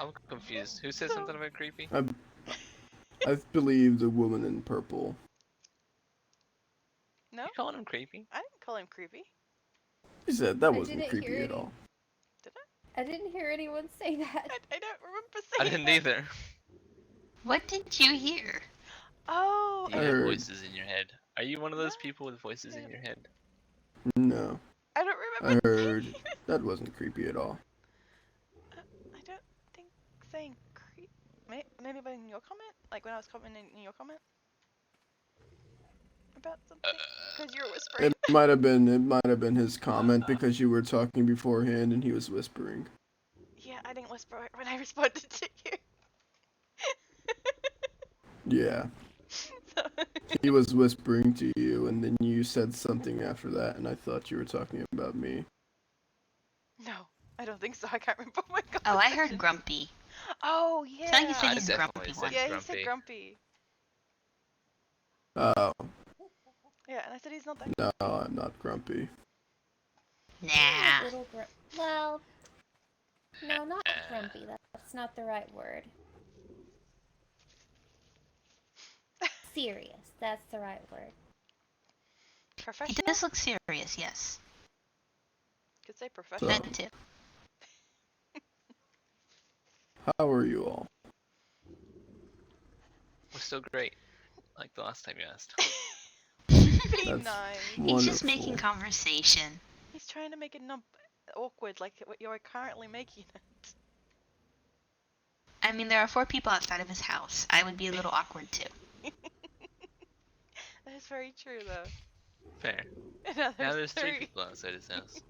I'm confused. Who said something about creepy? I believe the woman in purple. No, You calling him creepy? I didn't call him creepy. She said that I wasn't didn't creepy hear at any- all. Did I? I didn't hear anyone say that. I don't remember I saying didn't that. either. What did you hear? Oh, You I have heard- voices in your head. Are you one of those No. people with voices in your head? No, I don't I remember. heard that wasn't creepy at all. I don't think saying creep. Maybe in your comment, like when I was commenting in your comment about something, because you were whispering. It might have been his comment because you were talking beforehand and he was whispering. Yeah, I didn't whisper when I responded to you. Yeah, So, he was whispering to you and then you said something after that and I thought you were talking about me. no, I don't think so. I can't remember my god. Oh, I heard grumpy. Oh yeah. Sounded like you said I he's definitely grumpy said one. Yeah, he grumpy. said grumpy. Oh, Yeah, and I said he's not that. no, I'm not grumpy. Nah. Little well, no, not grumpy. That's not the right word. Serious. That's the right word. He Professional. does look serious, yes. Could say professional. That too. How are you all? We're still great. Like the last time you asked. Be That's- nice. He's just making Wonderful. conversation. He's trying to make it not awkward like what you're currently making it. I mean, there are 4 people outside of his house. I would be a little awkward too. That is very true though. Fair. Now Now there's 3 three. people outside his house.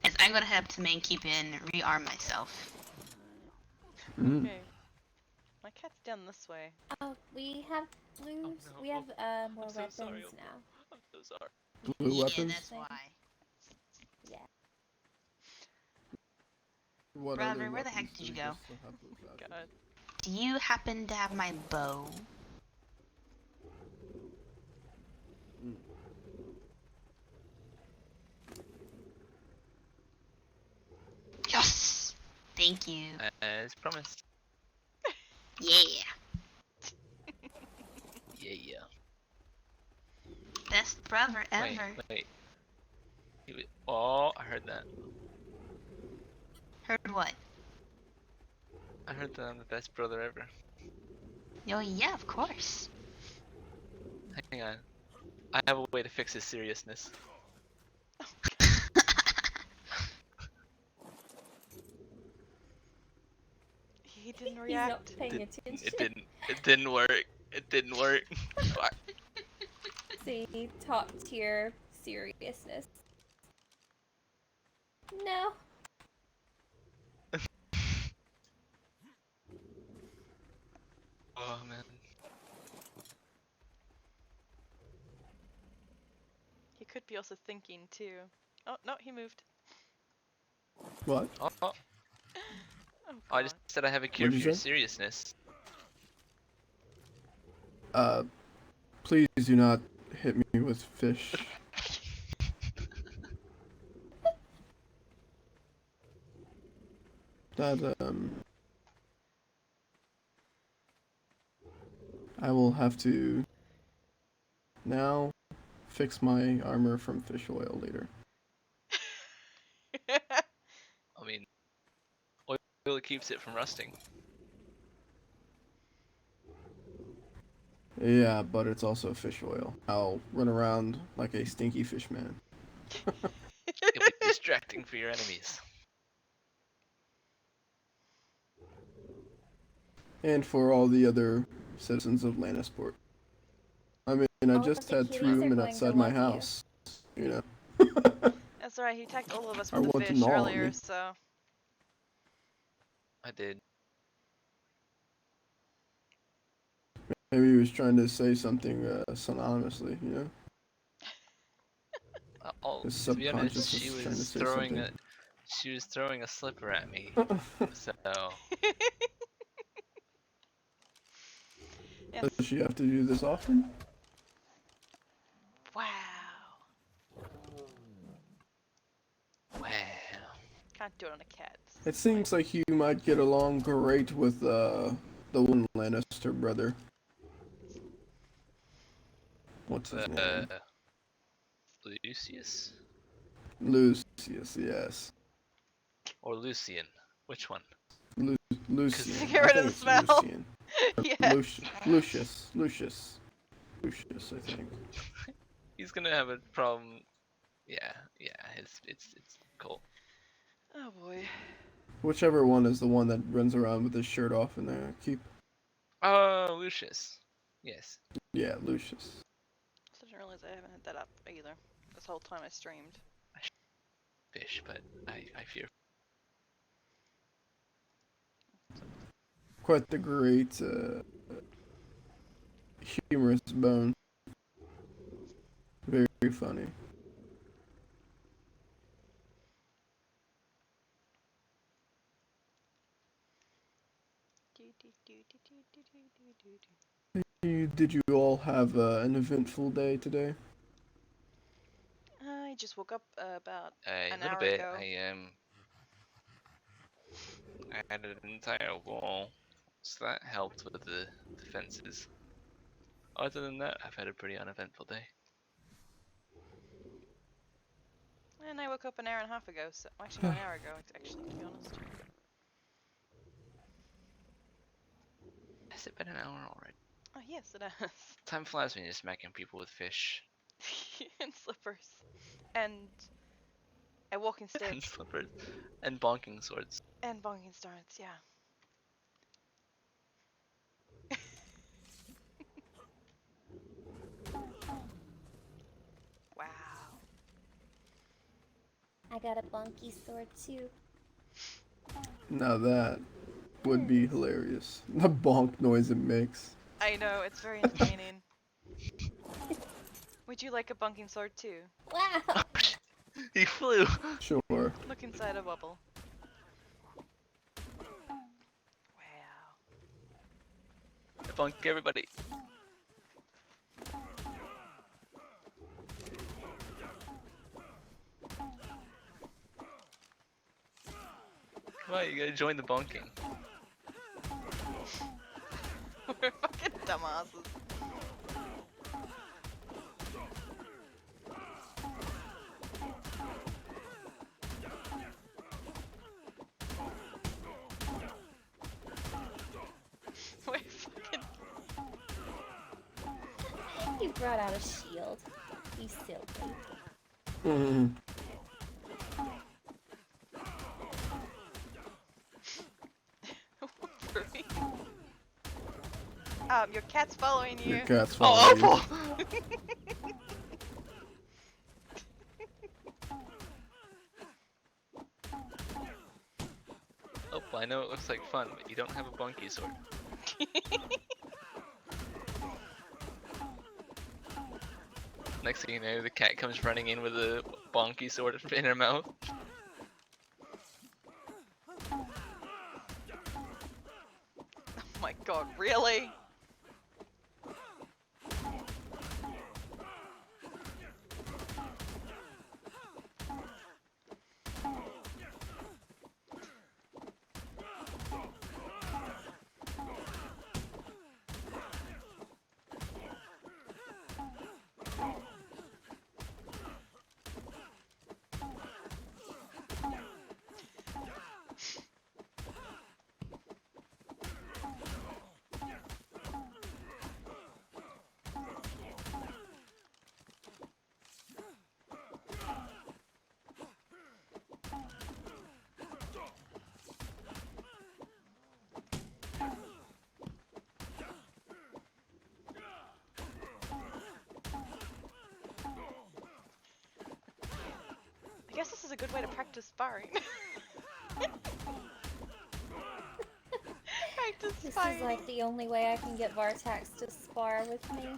As I'm gonna head up to the main keep and rearm myself. Mm. Okay. My cat's down this way. Oh, we have blues. no, We have more I'm so weapons sorry, now. I'm so sorry. Blue Yeah, weapons? that's why. Yeah. What Brother, other where the heck weapons did do you we go? just have those weapons? God. Do you happen to have my bow? Mm. Yes! Thank you. As promised. Yeah. Yeah. Best brother ever. Wait. Oh, I heard that. Heard what? I heard that I'm the best brother ever. Oh, yeah, of course. Hang on. I have a way to fix his seriousness. He didn't He's not react. paying Did- attention. It didn't work. It didn't work. Fuck. See, top tier seriousness. No. Oh man. He could be also thinking too. Oh no, he moved. What? Oh, Oh, I just God. said I have a cure for What'd your you say? seriousness. Please do not hit me with fish. That, I will have to now fix my armor from fish oil later. I mean, oil keeps it from rusting. Yeah, but it's also fish oil. I'll run around like a stinky fish man. It'll be distracting for your enemies. And for all the other citizens of Lannisport. I mean, I All of just the had kitties 3 are women going to outside my love you. house. You know. That's right. He attacked all of us I with the want to fish gnaw on earlier, me. so I did. Maybe he was trying to say something synonymously, you know? His To be honest, subconscious was she trying to was say throwing something. it. She was throwing a slipper at me, so Yes. Does she have to do this often? Wow. wow. Can't do it on a cat. It seems like you might get along great with the one Lannister brother. What's his name? Lucius Lucius, yes. or Lucian? Which one? Lucian. Get I rid of think the it's smell. Lucian. Yeah. Lucius, I think. He's gonna have a problem. Yeah, it's cool. Oh boy. Whichever one is the one that runs around with his shirt off in the keep. Oh, Lucius. Yes. Yeah, Lucius. I didn't realize I haven't had that up either. This whole time I streamed. Fish, but I fear. Quite the great humorous bone. Very funny. Did you all have an eventful day today? I just woke up about A an little hour bit. ago. I added an entire wall, so that helped with the defenses. Other than that, I've had a pretty uneventful day. And I woke up an hour and a half ago, so actually no, an hour ago, actually, to be honest. Has it been an hour already? Oh yes, it has. Time flies when you're smacking people with fish And slippers. And a walking stick. and slippers and bonking swords. And bonging starts, yeah. Wow. I got a bunky sword too. Now that would be hilarious. The bonk noise it makes. I know, it's very entertaining. Would you like a bunking sword too? Wow! He flew. Sure. Look inside a bubble. Wow. Bonk everybody. Come on, you gotta join the bonking. We're fucking dumbasses. We're fucking... You brought out a shield. You silly. Mm. Your cat's following you. Your cat's Oh, following you. Opal! Opal, I know it looks like fun, but you don't have a bonky sword. Next thing you know, the cat comes running in with a bonky sword in her mouth. Oh my god, really? I guess this is a good way to practice sparring. Practice This sparring. is like the only way I can get Vartax to spar with me.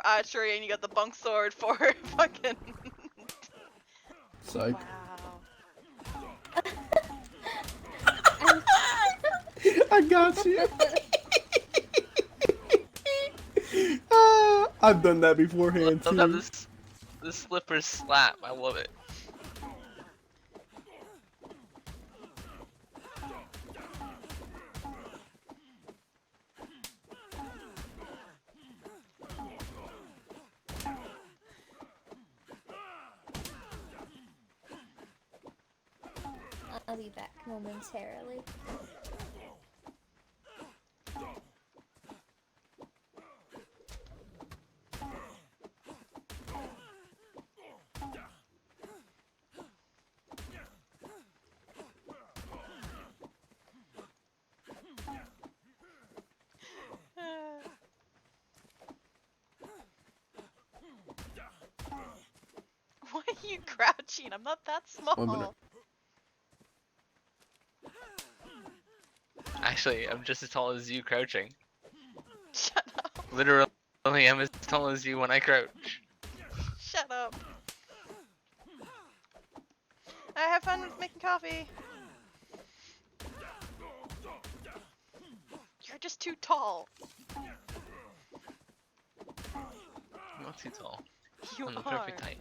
archery and you got the bunk sword for fucking. Psych. Wow. I got you. I've done that beforehand Love how too. this slipper slap. I love it. I'll be back momentarily. Why are you crouching? I'm not that small. 1 minute. Actually, I'm just as tall as you crouching. Shut up. Literally, I'm as tall as you when I crouch. Shut up. I have fun with making coffee. You're just too tall. I'm not too tall. You I'm the are. perfect height.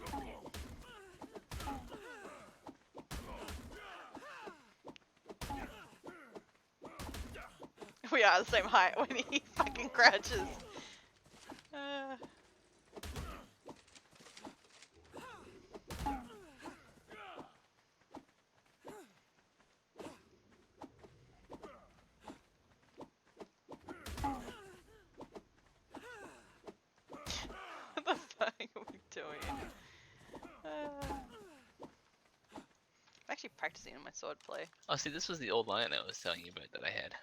We are the same height when he fucking crouches. Uh. What the fuck are we doing? I'm actually practicing my sword play. Oh, see, this was the old lion I was telling you about that I had.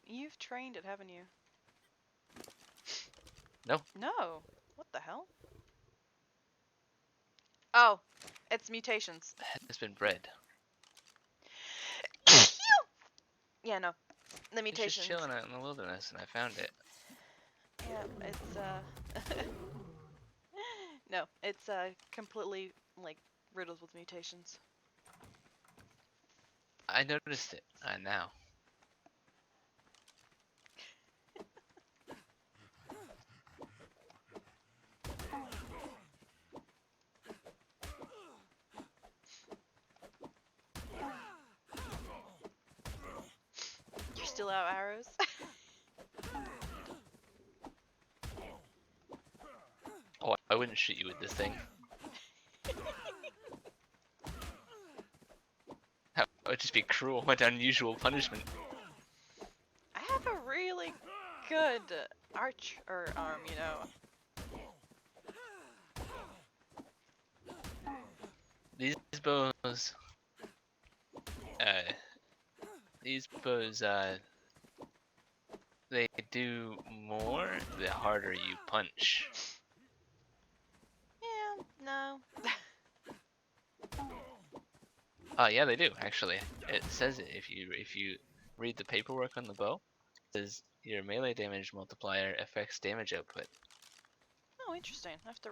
You've trained it, haven't you? No. No. What the hell? Oh, it's mutations. It's been bred. Yeah, no. The It's just mutations. chilling out in the wilderness, and I found it. Yeah, it's no, it's completely like riddled with mutations. I noticed it. Now. You're still out arrows. Oh, I wouldn't shoot you with this thing. That would just be cruel and unusual punishment. I have a really good arch or arm, you know. These bows, these bows, they do more the harder you punch. Yeah, no. Yeah, they do actually. It says it if you read the paperwork on the bow. It says your melee damage multiplier affects damage output. Oh, interesting. I have to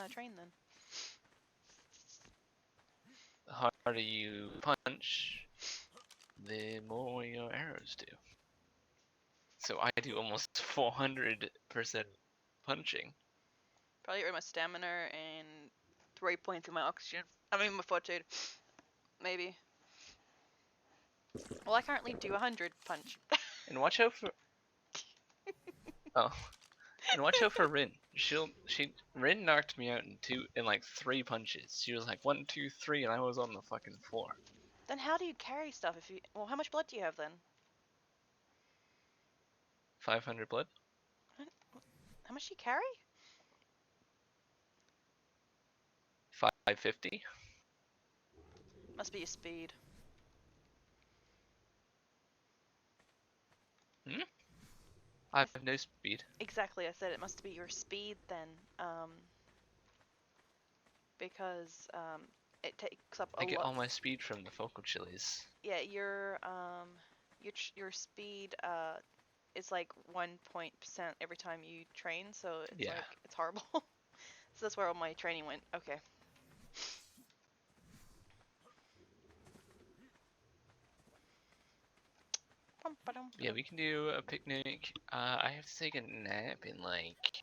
train then. The harder you punch, the more your arrows do. So I do almost 400% punching. Probably get my stamina and 3 points in my oxygen. I mean my fortitude. Maybe. Well, I currently do 100 punch. And watch out for and watch out for Rin. Rin knocked me out in like 3 punches. She was like 1, 2, 3, and I was on the fucking floor. Then how do you carry stuff if you? Well, how much blood do you have then? 500 blood. How much do you carry? 550. Must be your speed. I have no speed. Exactly, I said it must be your speed then. Because it takes up a I get lot. all my speed from the focal chilies. Yeah, your speed it's like 1% every time you train, so it's Yeah. like it's horrible. So that's where all my training went. Okay. Yeah, we can do a picnic. I have to take a nap in like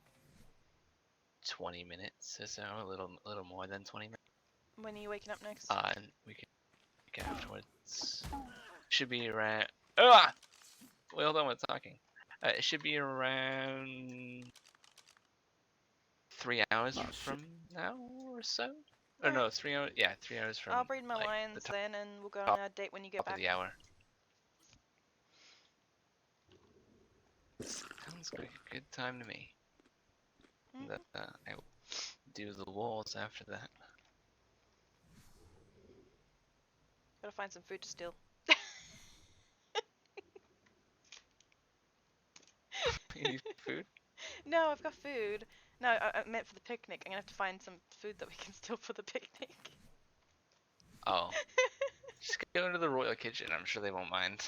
20 minutes or so, a little more than 20 minutes. When are you waking up next? And we can get afterwards. Should be around. Ah! Well done with talking. It should be around 3 hours Oh, shit. from now or so. Or no, Alright. 3 hours. Yeah, 3 hours from. I'll breed my like, lions the then, and we'll go on top our date when you get top back. of the hour. Sounds like a good time to me. Mhm. I will do the walls after that. Gotta find some food to steal. You need food? No, I've got food. No, I meant for the picnic. I'm gonna have to find some food that we can steal for the picnic. Oh. Just go into the royal kitchen. I'm sure they won't mind.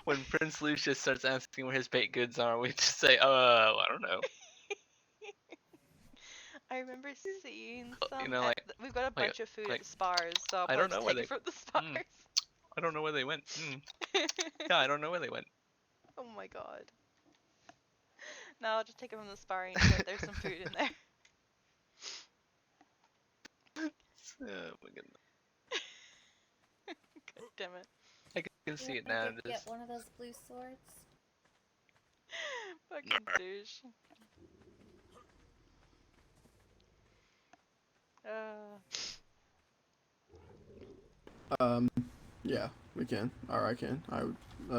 When Prince Lucius starts asking where his baked goods are, we just say, I don't know. I remember seeing You some. know, like, We've got a bunch of food at like, the spars, so I'll I probably don't know just where take it they- from the spars. I don't know where they went. Yeah, I don't know where they went. Oh my god. No, I'll just take it from the spar and so there's some food in there. Oh my goodness. God damn it. I can see You it want now. me to get one of those blue swords? Fucking douche. Yeah, we can. Or I can. I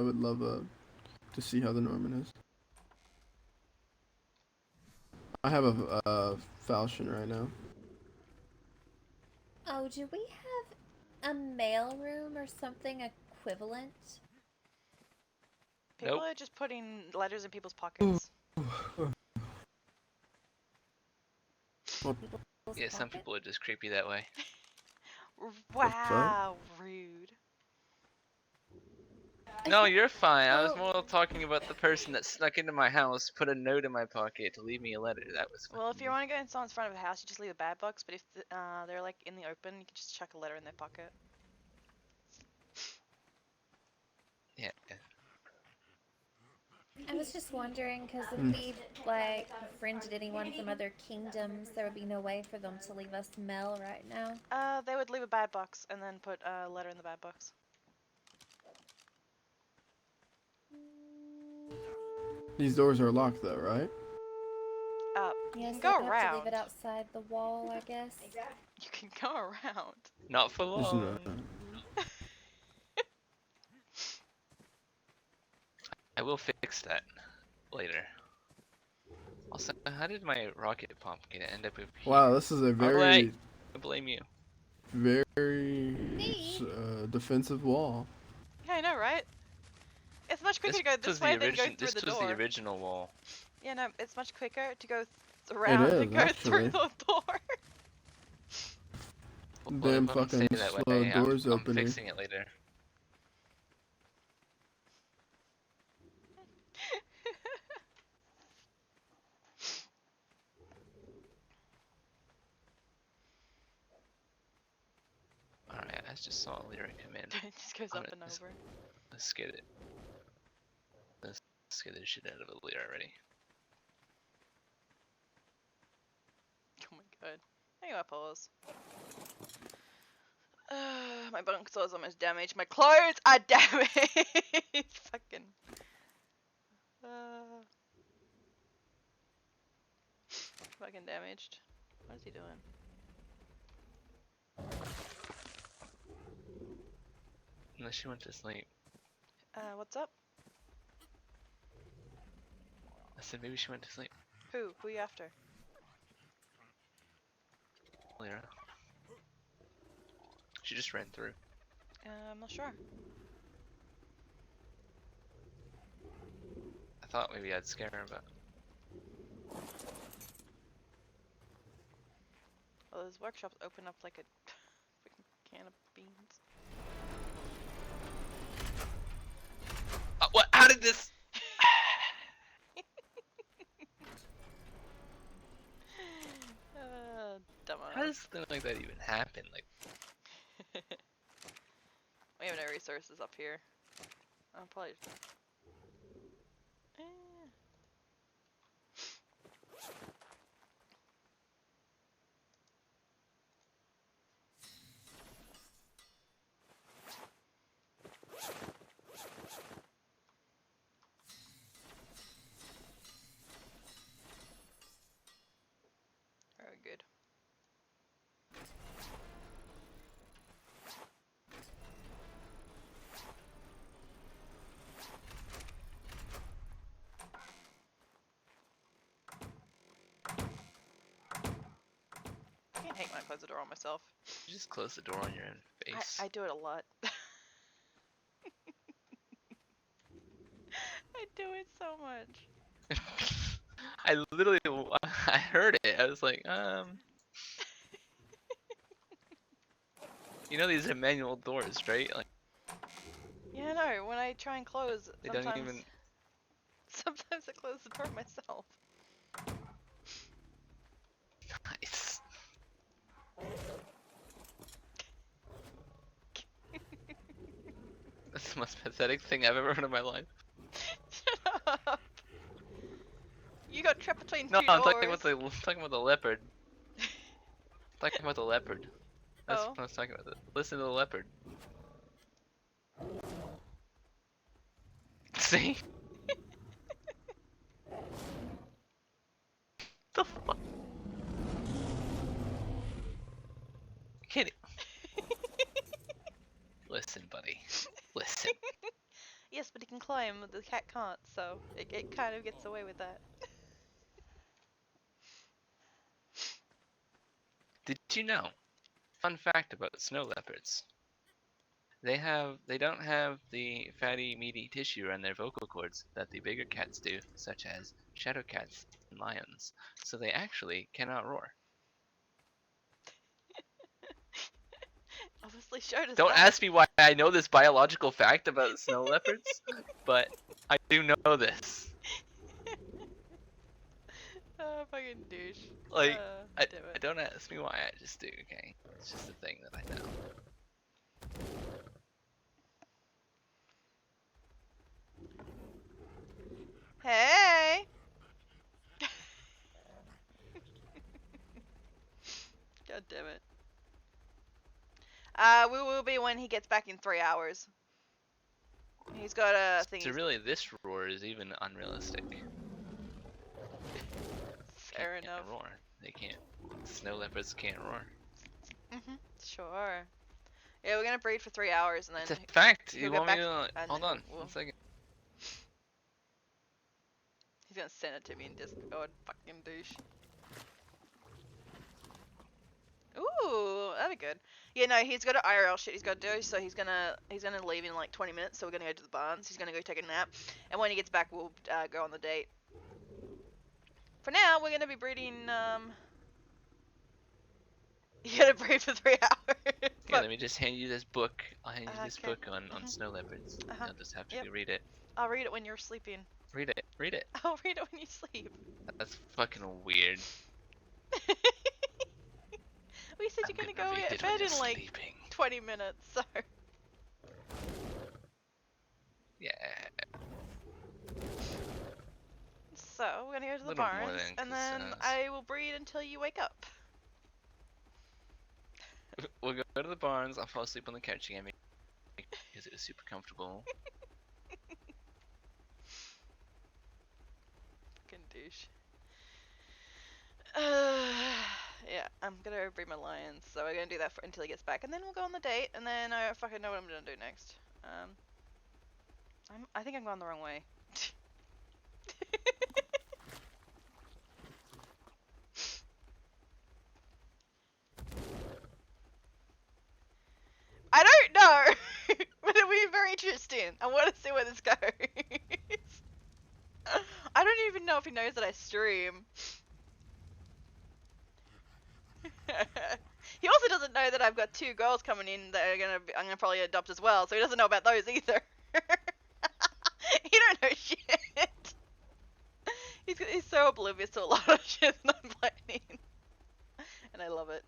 would love to see how the Norman is. I have a falchion right now. Oh, do we have a mail room or something equivalent? People Nope. are just putting letters in people's pockets. People's Yeah, some pocket? people are just creepy that way. Wow, rude. No, you're fine. I was Well- more talking about the person that snuck into my house, put a note in my pocket to leave me a letter. That was Well, if fucking you want to go in someone's front of the house, you just leave a bad box. But if they're like in the open, you can just chuck a letter in their pocket. yeah. I was just wondering, because if we, like, befriended anyone from other kingdoms, there would be no way for them to leave us mail right now. They would leave a bad box and then put a letter in the bad box. These doors are locked though, right? You Yes, can they'd go have to around. leave it outside the wall, I guess. You can go around. Not for There's long. no. I will fix that later. Also, how did my rocket pumpkin end up over here? Wow, this is a very, I blame you. very Me? defensive wall. Yeah, I know, right? It's much quicker to go this way than go through This the was door. the original wall. Yeah, no, it's much quicker to go around is, than go through actually. the door. Well, Damn if I'm saying fucking that slow way, doors I'm opening. fixing it later. Alright, I just saw a lyric come in. It just goes up and over. Let's get it. Let's get this shit out of the lyric already. Oh my god. Hang on, pause. My bunk is almost damaged. My clothes are damaged. Fucking. Fucking damaged. What is he doing? Unless she went to sleep. What's up? I said maybe she went to sleep. Who? Who are you after? Lyra. She just ran through. I'm not sure. I thought maybe I'd scare her, but Well, those workshops open up like a freaking can of beans. What? How did this? Dumbass. How does something like that even happen? Like, We have no resources up here. I'll probably. Eh. Very good. I can't hate when I close the door on myself. you just close the door on your own face. I do it a lot. I do it so much. I literally, I heard it. I was like, you know these are manual doors, right? Like, Yeah, no, when I try and close, they sometimes, don't even. sometimes I close the door myself. Nice. That's the most pathetic thing I've ever heard in my life. Shut up. You got trapped between No, two I'm doors. talking about the leopard. Talking about the leopard. That's Oh. what I was talking about. Listen to the leopard. See? The fuck? Can't Listen, buddy. Listen. Yes, but he can climb, the cat can't, so it kind of gets away with that. Did you know? Fun fact about snow leopards. They don't have the fatty, meaty tissue around their vocal cords that the bigger cats do, such as shadow cats and lions. So they actually cannot roar. Obviously showed us Don't that. ask me why I know this biological fact about snow leopards, but I do know this. Oh, fucking douche. Like, I Damn it. don't ask me why, I just do, okay? It's just a thing that I know. Hey! God damn it. We will be when he gets back in 3 hours. He's got a thing. So really, this roar is even unrealistic. Fair Can't enough. roar. They can't. Snow leopards can't roar. Sure. Yeah, we're gonna breed for 3 hours and then. It's a fact. he'll You get want me back to? and Hold then on. we'll- 1 second. He's gonna send it to me in Discord. Fucking douche. Ooh, that'd be good. Yeah, no, he's got an IRL shit he's got to do, so he's gonna leave in like 20 minutes. So we're gonna go to the barns. He's gonna go take a nap, and when he gets back, we'll go on the date. For now, we're gonna be breeding. You gotta breed for 3 hours. Yeah, let me just hand you this book. I'll hand you this Okay. book on snow leopards. You'll just have to read it. I'll read it when you're sleeping. Read it. Read it. I'll read it when you sleep. That's fucking weird. We said you're gonna go read get it when bed in you're like sleeping. 20 minutes, so. Yeah. So, we're gonna go to the Little more barns, than and then concerns. I will breed until you wake up. We'll go to the barns. I'll fall asleep on the couch again because it was super comfortable. Fucking douche. Yeah, I'm gonna breed my lions, so we're gonna do that until he gets back, and then we'll go on the date, and then I don't fucking know what I'm gonna do next. I think I'm going the wrong way. I don't know, but it'll be very interesting. I want to see where this goes. I don't even know if he knows that I stream. He also doesn't know that I've got 2 girls coming in that I'm gonna probably adopt as well, so he doesn't know about those either. no shit. He's so oblivious to a lot of shit that I'm planning. And I love it.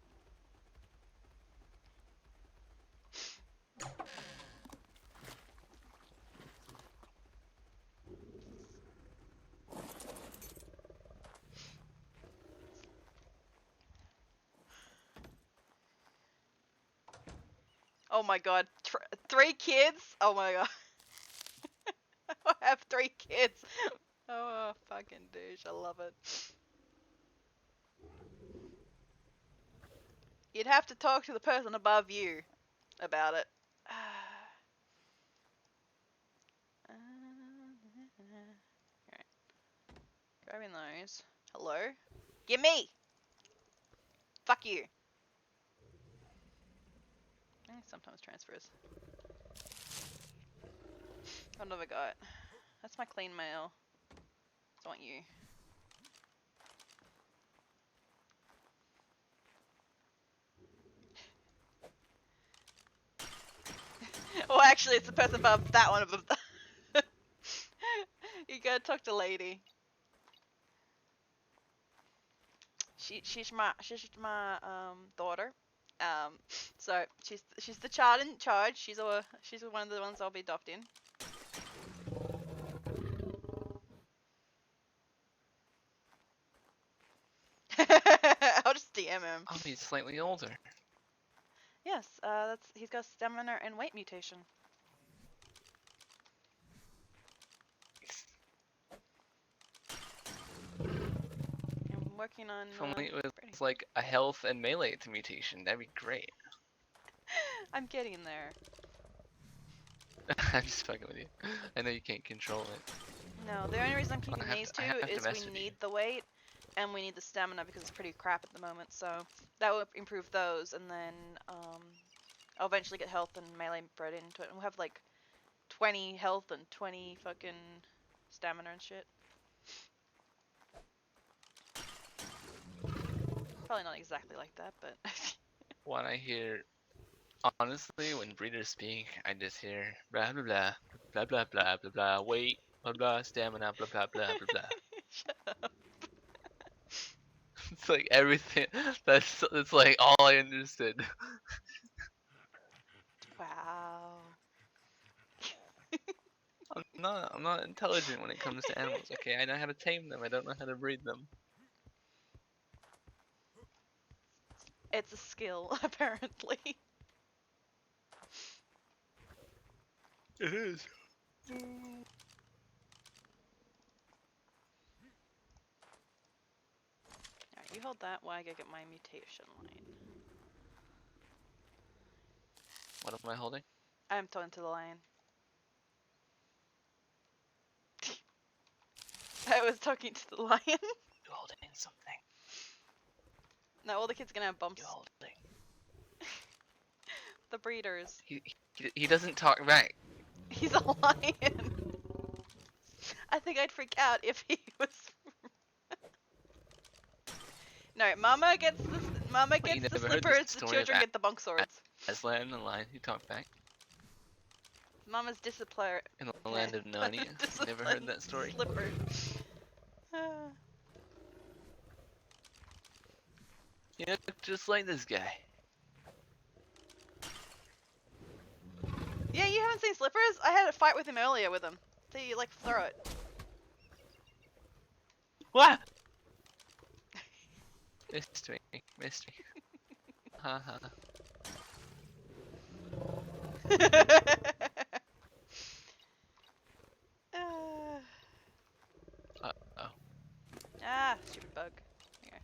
Oh my god, 3 kids? Oh my god. I have 3 kids. Oh, fucking douche, I love it. You'd have to talk to the person above you about it. Alright. Grabbing those. Hello? Gimme! Fuck you. Sometimes transfers. Another guy. That's my clean mail. I want you. Well, actually, it's the person above that one above that. You gotta talk to lady. She's my daughter. So she's the child in charge. She's one of the ones I'll be adopting. I'll just DM him. Oh, he's slightly older. Yes, he's got stamina and weight mutation. I'm working on. If only it was like a health and melee mutation, that'd be great. I'm getting there. I'm just fucking with you. I know you can't control it. No, the only reason I'm keeping these two is we you. need the weight and we need the stamina because it's pretty crap at the moment. So that will improve those, and then I'll eventually get health and melee bred into it, and we'll have like 20 health and 20 fucking stamina and shit. Probably not exactly like that, but. When I hear, honestly, when breeders speak, I just hear blah blah blah blah blah blah blah blah. Wait, blah blah stamina, blah blah blah blah blah. Shut up. It's like everything. That's like all I understood. Wow. I'm not intelligent when it comes to animals. Okay, I know how to tame them. I don't know how to breed them. It's a skill, apparently. It is. Alright, you hold that while I go get my mutation line. What am I holding? I'm talking to the lion. I was talking to the lion. You're holding something. No, all the kids are gonna have bumps. You're holding. The breeders. He doesn't talk back. He's a lion. I think I'd freak out if he was. No, Mama gets the slippers. The children get the bunk swords. Aslan and the lion who talk back. Mama's discipline. In the land of Narnia. You never heard that story? Slipper. You look just like this guy. Yeah, you haven't seen Slippers? I had a fight with him earlier with him. So you like throw it. What? Mystery. Haha. Uh-oh. Ah, stupid bug. Okay.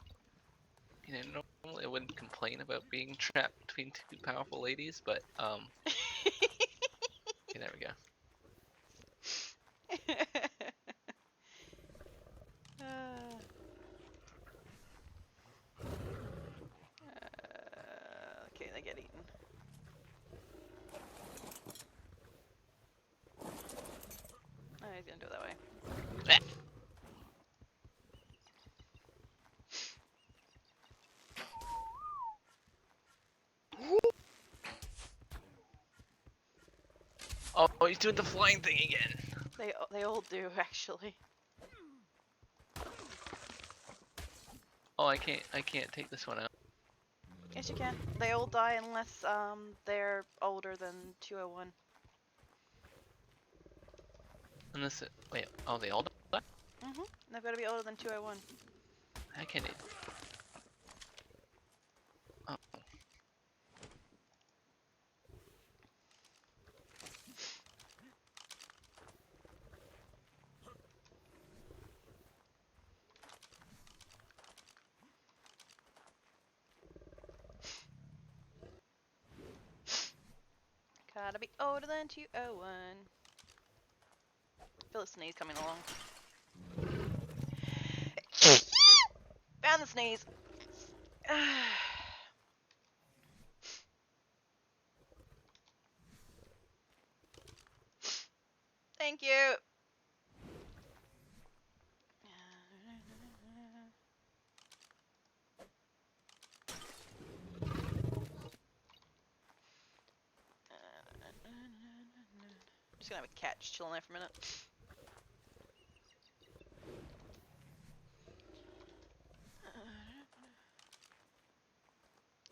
You know, normally I wouldn't complain about being trapped between two powerful ladies, but, okay, there we go. Okay, they get eaten. Oh, he's gonna do it that way. Oh, he's doing the flying thing again. They all do actually. Oh, I can't take this one out. Yes, you can. They all die unless they're older than 201. Unless it, wait, oh, they all die? Mhm. They've got to be older than 201. How can it? Oh, Gotta be older than 201. Feel the sneeze coming along. Found the sneeze. Thank you. Just gonna have a cat just chilling there for a minute.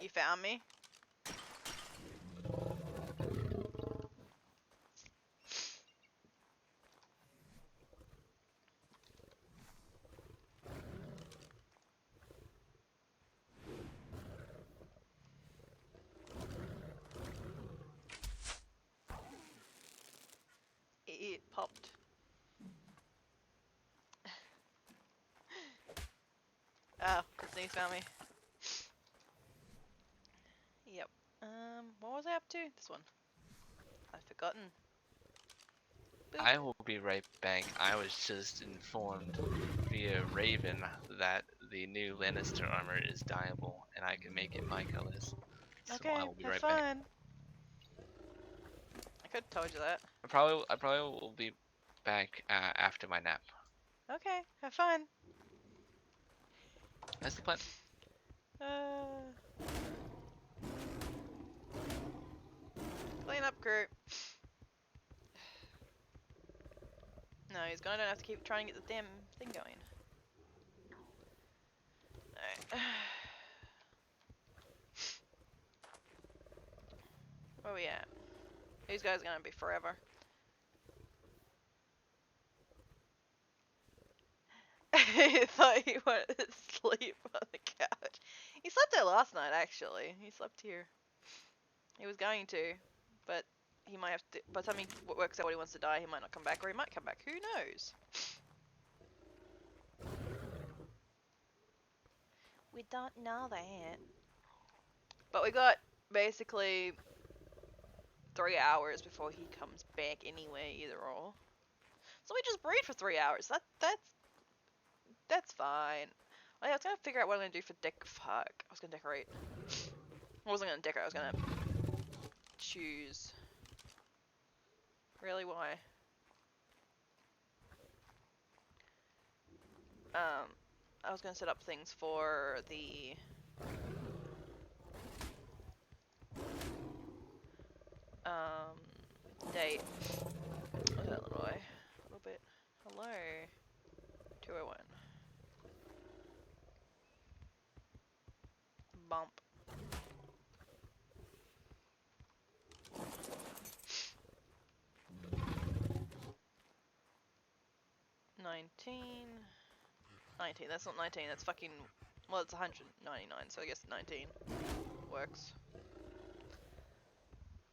You found me? It popped. Oh, the sneeze found me. Yep. What was I up to? This one. I've forgotten. Boop. I will be right back. I was just informed via Raven that the new Lannister armor is dyeable, and I can make it my colors. So Okay, I will be have right fun. back. I could have told you that. I probably will be back after my nap. Okay, have fun. That's the plan. Clean up, crew. No, he's gonna have to keep trying to get the damn thing going. Alright. Where we at? These guys are gonna be forever. He thought he wanted to sleep on the couch. He slept there last night, actually. He slept here. He was going to, but he might have to. By the time he works out what he wants to die, he might not come back, or he might come back. Who knows? We don't know that. But we got basically 3 hours before he comes back anyway, either or. So we just breed for 3 hours. That's fine. Oh, yeah, I was gonna figure out what I'm gonna do for fuck. I was gonna decorate. I wasn't gonna decorate, I was gonna choose. Really, why? I was gonna set up things for the date. What's that little way? A little bit. Hello. 201. Bump. $19. That's not 19, that's fucking, well, it's 199, so I guess 19 works.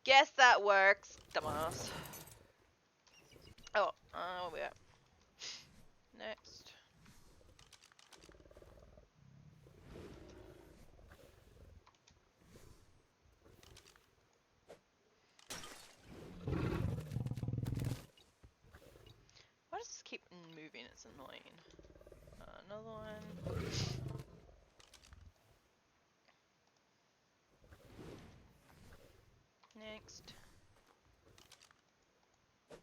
Guess that works, dumbass. Oh, where we at? Next. Why does this keep moving? It's annoying. Another one. Next. Okay.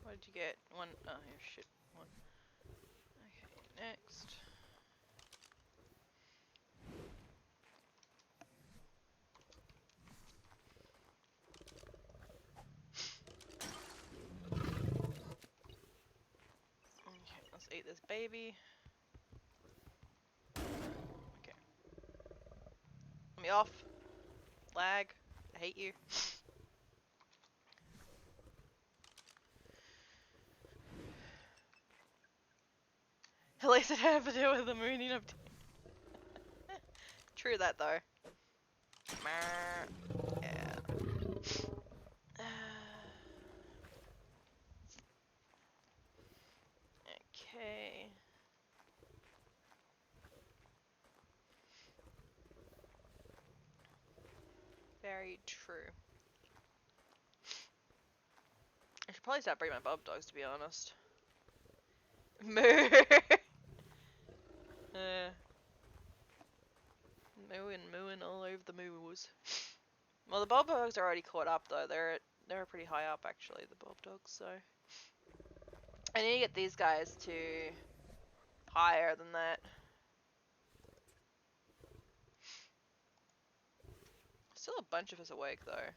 What did you get? One. Oh, here, shit. One. Okay, next. Delete this baby. Okay. Let me off. Lag. I hate you. At least it had to do with the mooning of. True that though. Yeah. Okay. Very true. I should probably start bringing my bob dogs, to be honest. Moo! Mooing all over the moos. Well, the bob dogs are already caught up though. They're pretty high up actually, the bob dogs. So I need to get these guys to higher than that. Still a bunch of us awake though.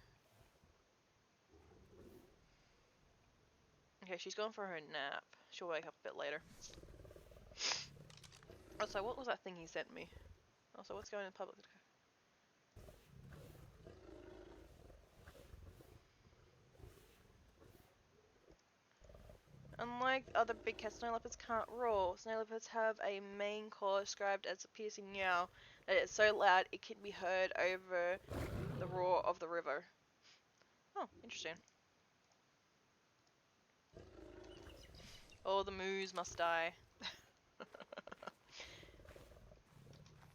Okay, she's going for her nap. She'll wake up a bit later. Also, what was that thing he sent me? Also, what's going in public? Unlike other big cats, snow leopards can't roar. Snow leopards have a main call described as a piercing meow that is so loud it can be heard over the roar of the river. Oh, interesting. All the moos must die.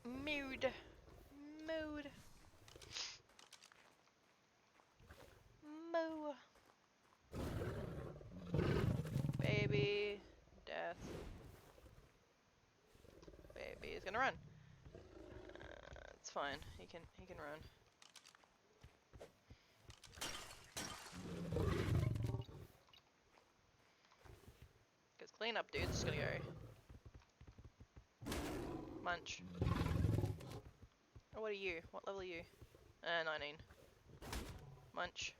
Mood. Mood. Moo. Baby. Death. Baby is gonna run. It's fine. He can run. Cause clean up, dude's just gonna go. Munch. Oh, what are you? What level are you? 19. Munch.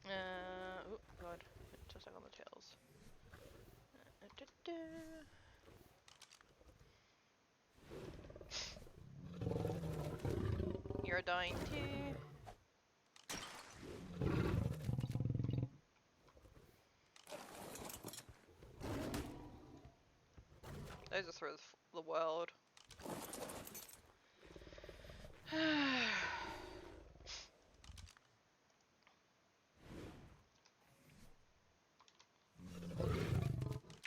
Oh god. Just like on the tails. You're dying too. Those are through the world.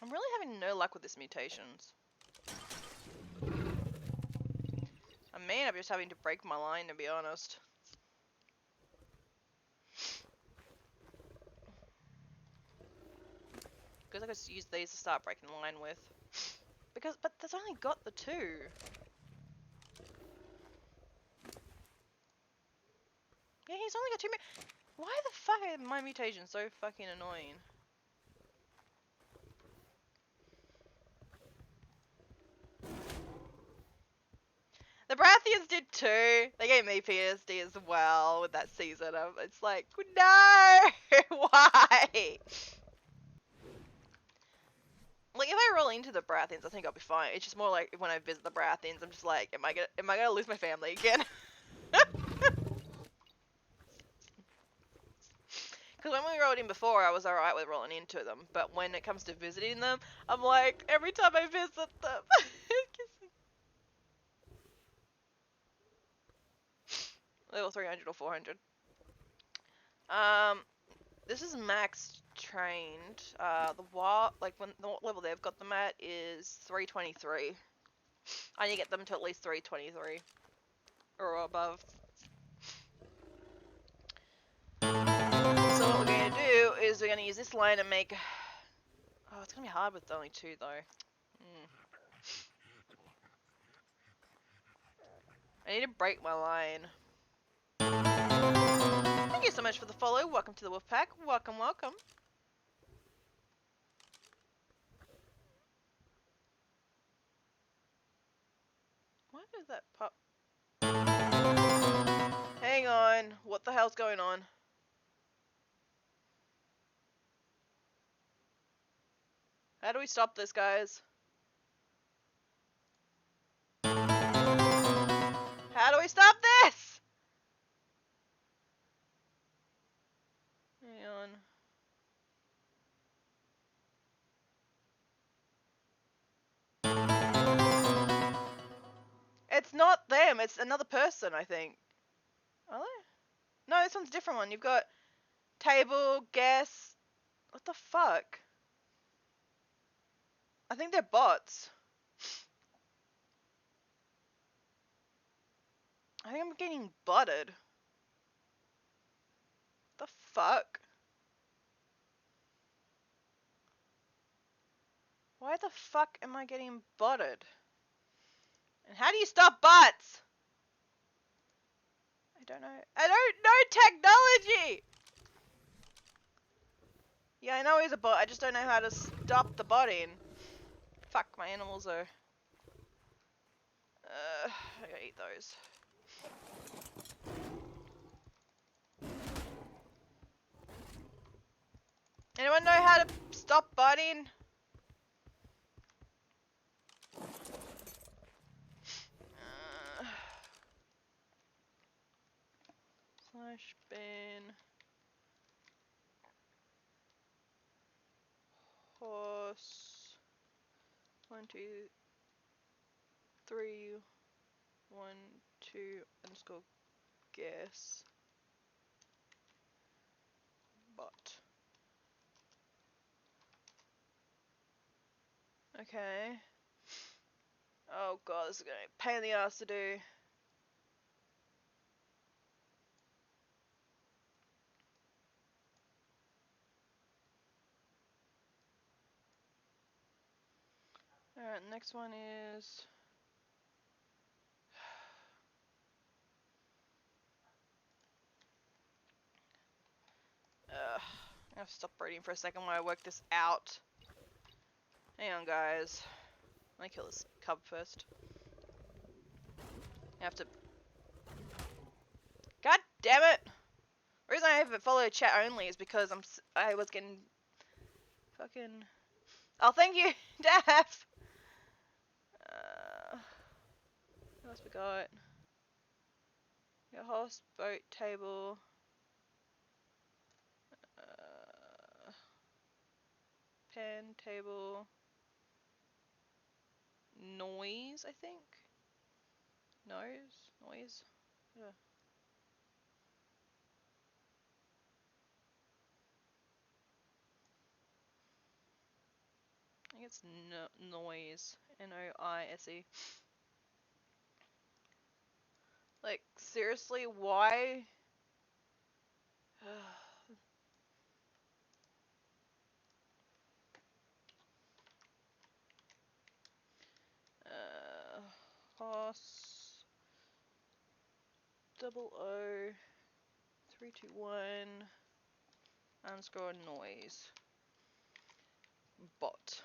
I'm really having no luck with this mutations. I mean, I'm just having to break my line, to be honest. Because I could use these to start breaking the line with. But there's only got the 2. Yeah, he's only got 2. Why the fuck are my mutations so fucking annoying? The Baratheons did too. They gave me PTSD as well with that season. It's like, no! Why? Like, if I roll into the Baratheons, I think I'll be fine. It's just more like when I visit the Baratheons, I'm just like, am I gonna lose my family again? Because when we rolled in before, I was alright with rolling into them. But when it comes to visiting them, I'm like, every time I visit them, level 300 or 400. This is max trained. The level they've got them at is 323. I need to get them to at least 323 or above. So what we're gonna do is we're gonna use this line and make. Oh, it's gonna be hard with only 2 though. I need to break my line. Thank you so much for the follow. Welcome to the Wolfpack. Welcome, welcome. Why does that pop? Hang on. What the hell's going on? How do we stop this, guys? How do we stop this? Hang on. It's not them, it's another person, I think. Are they? No, this one's a different one. You've got table, guest. What the fuck? I think they're bots. I think I'm getting butted. The fuck? Why the fuck am I getting butted? And how do you stop bots? I don't know. I don't know technology! Yeah, I know he's a bot. I just don't know how to stop the botting. Fuck, my animals are... I gotta eat those. Anyone know how to stop botting? Slash bin horse 12312 underscore guess bot. Okay. Oh god, this is gonna be a pain in the ass to do. Alright, next one is... I'm gonna stop reading for a second while I work this out. Hang on, guys. Let me kill this cub first. I have to... God damn it! The reason I haven't followed chat only is because I was getting... fucking... Oh, thank you, Daff! What else we got? Your horse, boat, table... pen, table... Noise, I think? Noise? Yeah. I think it's noise. Noise. Like, seriously, why? Horse 00321 underscore noise bot.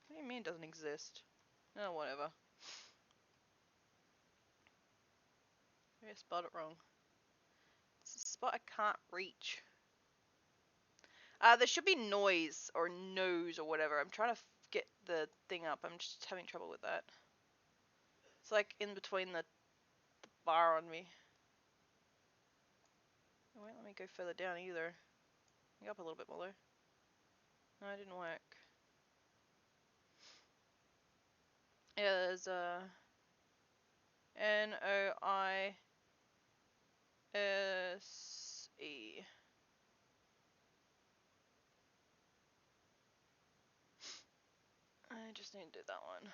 What do you mean it doesn't exist? Oh, whatever. Maybe I spelled it wrong. It's a spot I can't reach. There should be noise or nose or whatever. I'm trying to get the thing up. I'm just having trouble with that. It's like in between the bar on me. It won't let me go further down either. Go up a little bit more though. No, it didn't work. Yeah, there's Noise. I just need to do that one.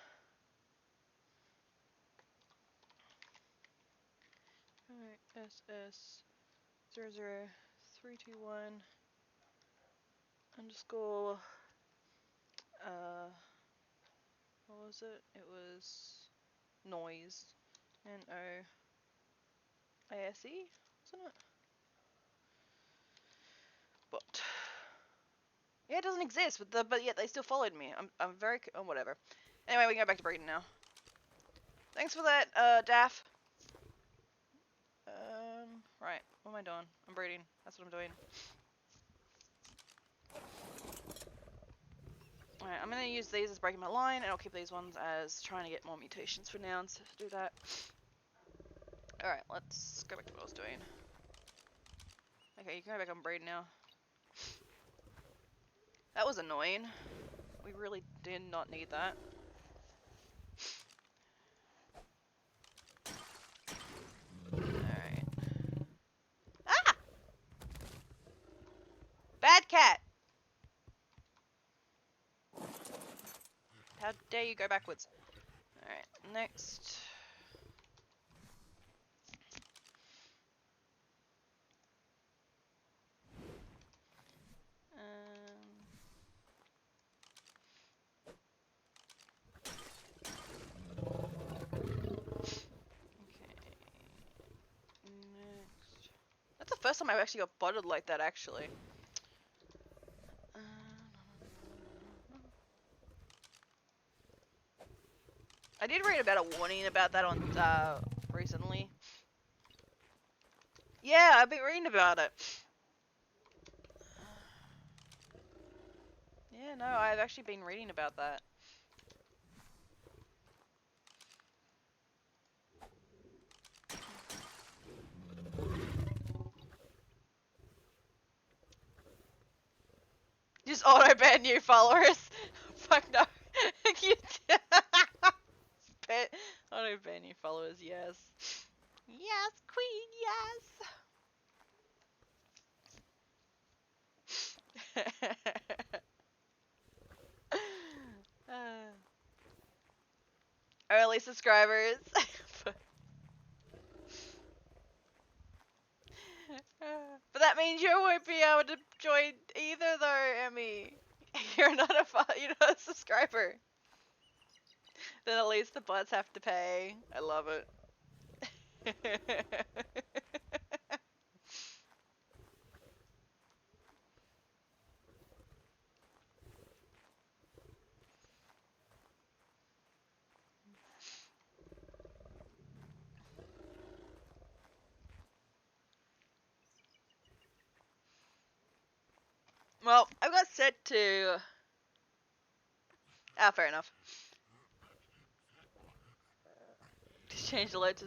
ISS00321 underscore what was it? It was noise. Noise, wasn't it? But yeah, it doesn't exist, but yet they still followed me. I'm very oh whatever. Anyway, we can go back to breeding now. Thanks for that, Daff. Right, what am I doing? I'm breeding. That's what I'm doing. Alright, I'm gonna use these as breaking my line, and I'll keep these ones as trying to get more mutations for now and do that. Alright, let's go back to what I was doing. Okay, you can go back on breed now. That was annoying. We really did not need that. Alright. Ah! Bad cat! How dare you go backwards? Alright, next. Next. That's the first time I've actually got botted like that, actually. I did read about a warning about that on recently. Yeah, I've been reading about it. Yeah, no, I've actually been reading about that. Just auto ban new followers. Fuck no. Auto ban new followers, yes. Yes, queen, yes. Early subscribers. But that means you won't be able to join either, though, Emmy. You're not a subscriber. Then at least the bots have to pay. I love it. Well, I've got set to. Ah, fair enough. Just change the alert to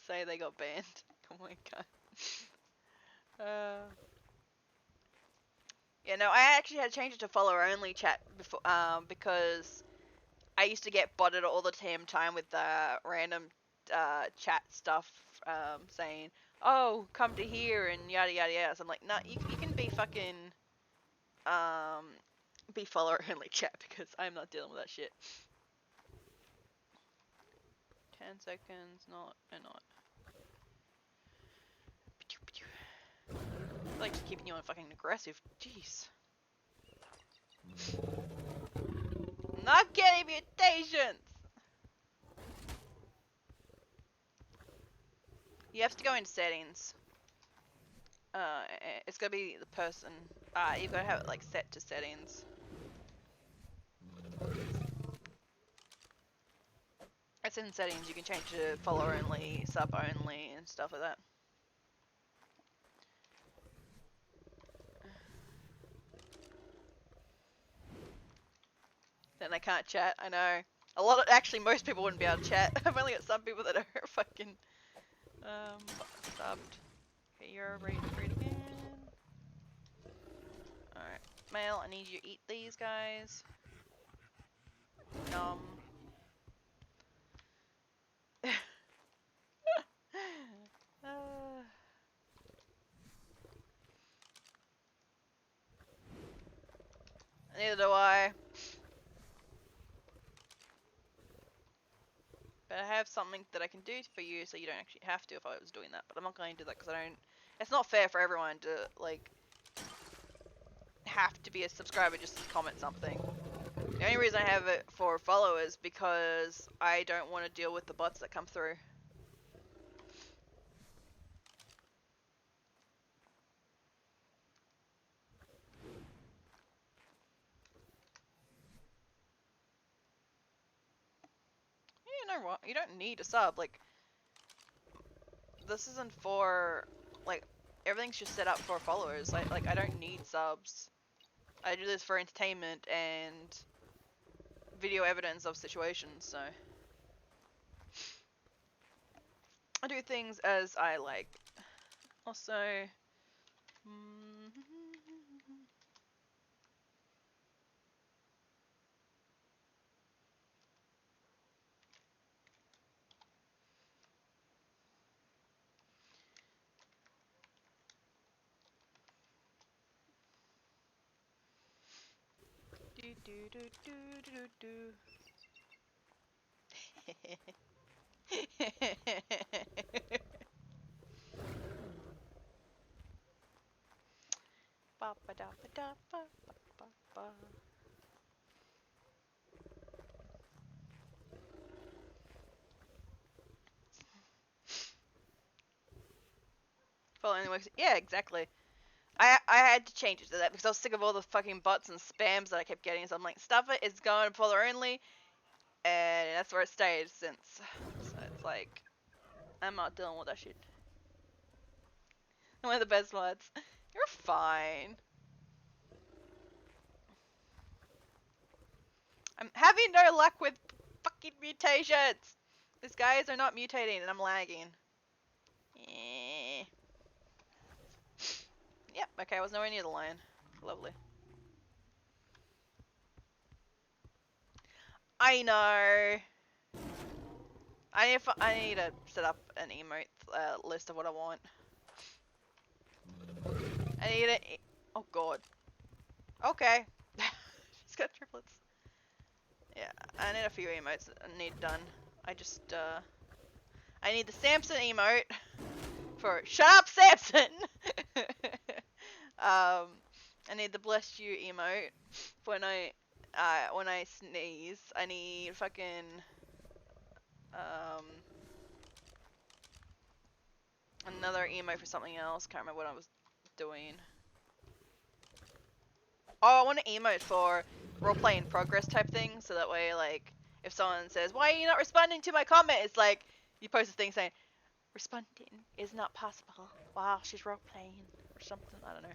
say they got banned. Oh my god. Yeah, no, I actually had to change it to follower only chat before, because I used to get botted all the damn time with random chat stuff, saying, "Oh, come to here," and yada yada yada. So I'm like, "No, you can be fucking, be follower only chat because I'm not dealing with that shit." 10 seconds, not a not. I like just keeping you on fucking aggressive. Jeez. Not getting mutations! You have to go into settings. It's gonna be the person. You've gotta have it like set to settings. It's in settings, you can change to follower only, sub only, and stuff like that. Then they can't chat, I know. Actually most people wouldn't be able to chat. I've only got some people that are fucking, subbed. Okay, you're ready to breed again. Alright. Male, I need you to eat these guys. Nom. Neither do I. But I have something that I can do for you so you don't actually have to if I was doing that. But I'm not going to do that because I don't... It's not fair for everyone to, like, have to be a subscriber just to comment something. The only reason I have it for followers because I don't want to deal with the bots that come through. You know what? You don't need a sub. Like, this isn't for, like, everything's just set up for followers. Like I don't need subs. I do this for entertainment and video evidence of situations, so I do things as I like. Also, do do do do do do. Ba ba da ba da ba ba ba ba. Follow anyway. Yeah, exactly. I had to change it to that because I was sick of all the fucking bots and spams that I kept getting. So I'm like, stuff it. It's going to follower only, and that's where it stayed since. So it's like, I'm not dealing with that shit. One of the best mods. You're fine. I'm having no luck with fucking mutations. These guys are not mutating, and I'm lagging. Yep. Okay, I was nowhere near the lion. Lovely. I know. I need to set up an emote list of what I want. I need it. Oh god. Okay. She's got triplets. Yeah, I need a few emotes that I need done. I need the Samson emote for shut up, Samson. I need the bless you emote for when I sneeze. I need fucking another emote for something else. Can't remember what I was doing. Oh, I want an emote for roleplay in progress type thing, so that way, like, if someone says, "Why are you not responding to my comment?" It's like you post a thing saying, "Responding is not possible while she's roleplaying," or something. I don't know.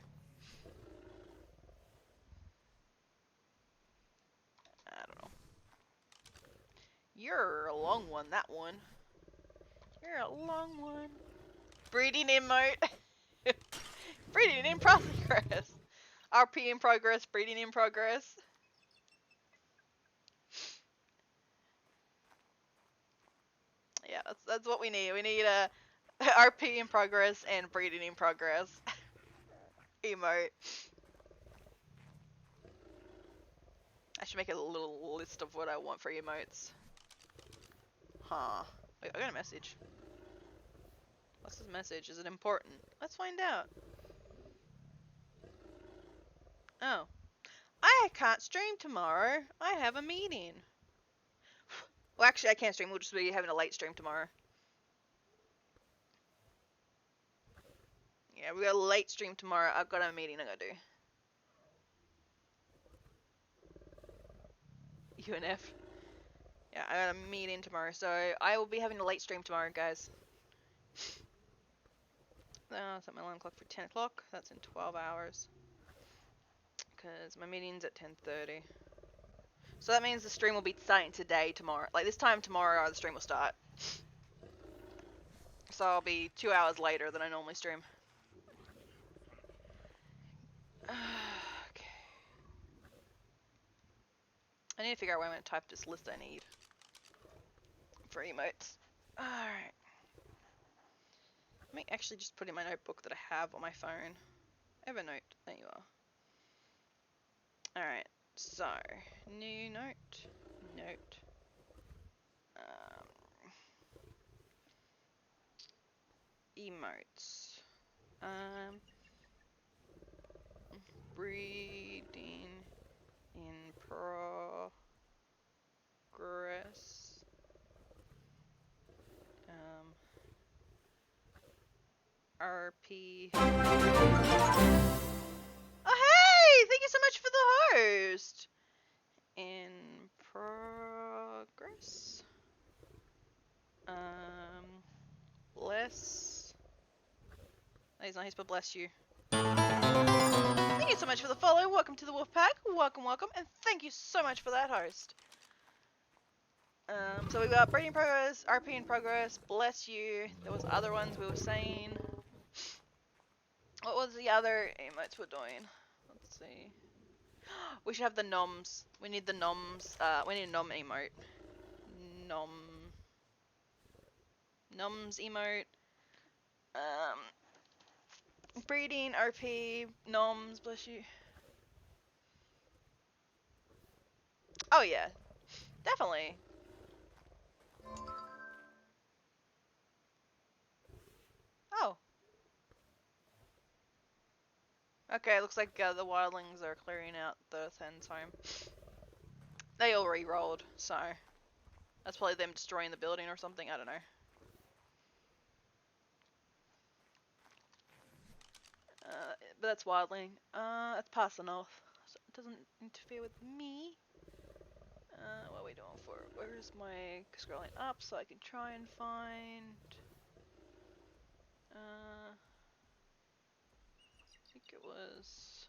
I don't know. You're a long one, that one. You're a long one. Breeding emote. Breeding in progress. RP in progress, breeding in progress. Yeah, that's what we need. We need a RP in progress and breeding in progress. Emote. I should make a little list of what I want for emotes. Huh. Wait, I got a message. What's this message? Is it important? Let's find out. Oh. I can't stream tomorrow. I have a meeting. Well, actually, I can't stream. We'll just be having a late stream tomorrow. Yeah, we got a late stream tomorrow. I've got a meeting I gotta do. UNF. Yeah, I got a meeting tomorrow, so I will be having a late stream tomorrow, guys. Set my alarm clock for 10 o'clock. That's in 12 hours. Because my meeting's at 10:30. So that means the stream will be starting today, tomorrow. Like, this time tomorrow, the stream will start. So I'll be 2 hours later than I normally stream. Okay. I need to figure out where I'm going to type this list I need for emotes. Alright. Let me actually just put in my notebook that I have on my phone. Evernote. There you are. Alright. So, new note. Note. Emotes. Breeding in progress. RP. Oh, hey! Thank you so much for the host. In progress. Bless. No, he's not. He's but bless you. Thank you so much for the follow. Welcome to the Wolfpack. Welcome, welcome, and thank you so much for that host. So we got breeding progress, RP in progress, bless you. There was other ones we were saying. What was the other emotes we're doing? Let's see. We should have the noms. We need the noms. We need a nom emote. Nom. Noms emote. Breeding, RP, noms, bless you. Oh yeah, definitely. Oh. Okay, looks like the wildlings are clearing out the Then's home. They all re-rolled, so that's probably them destroying the building or something, I don't know. But that's wildling. That's passing off, so it doesn't interfere with me. What are we doing for? Where's my scrolling up so I can try and find... I think it was...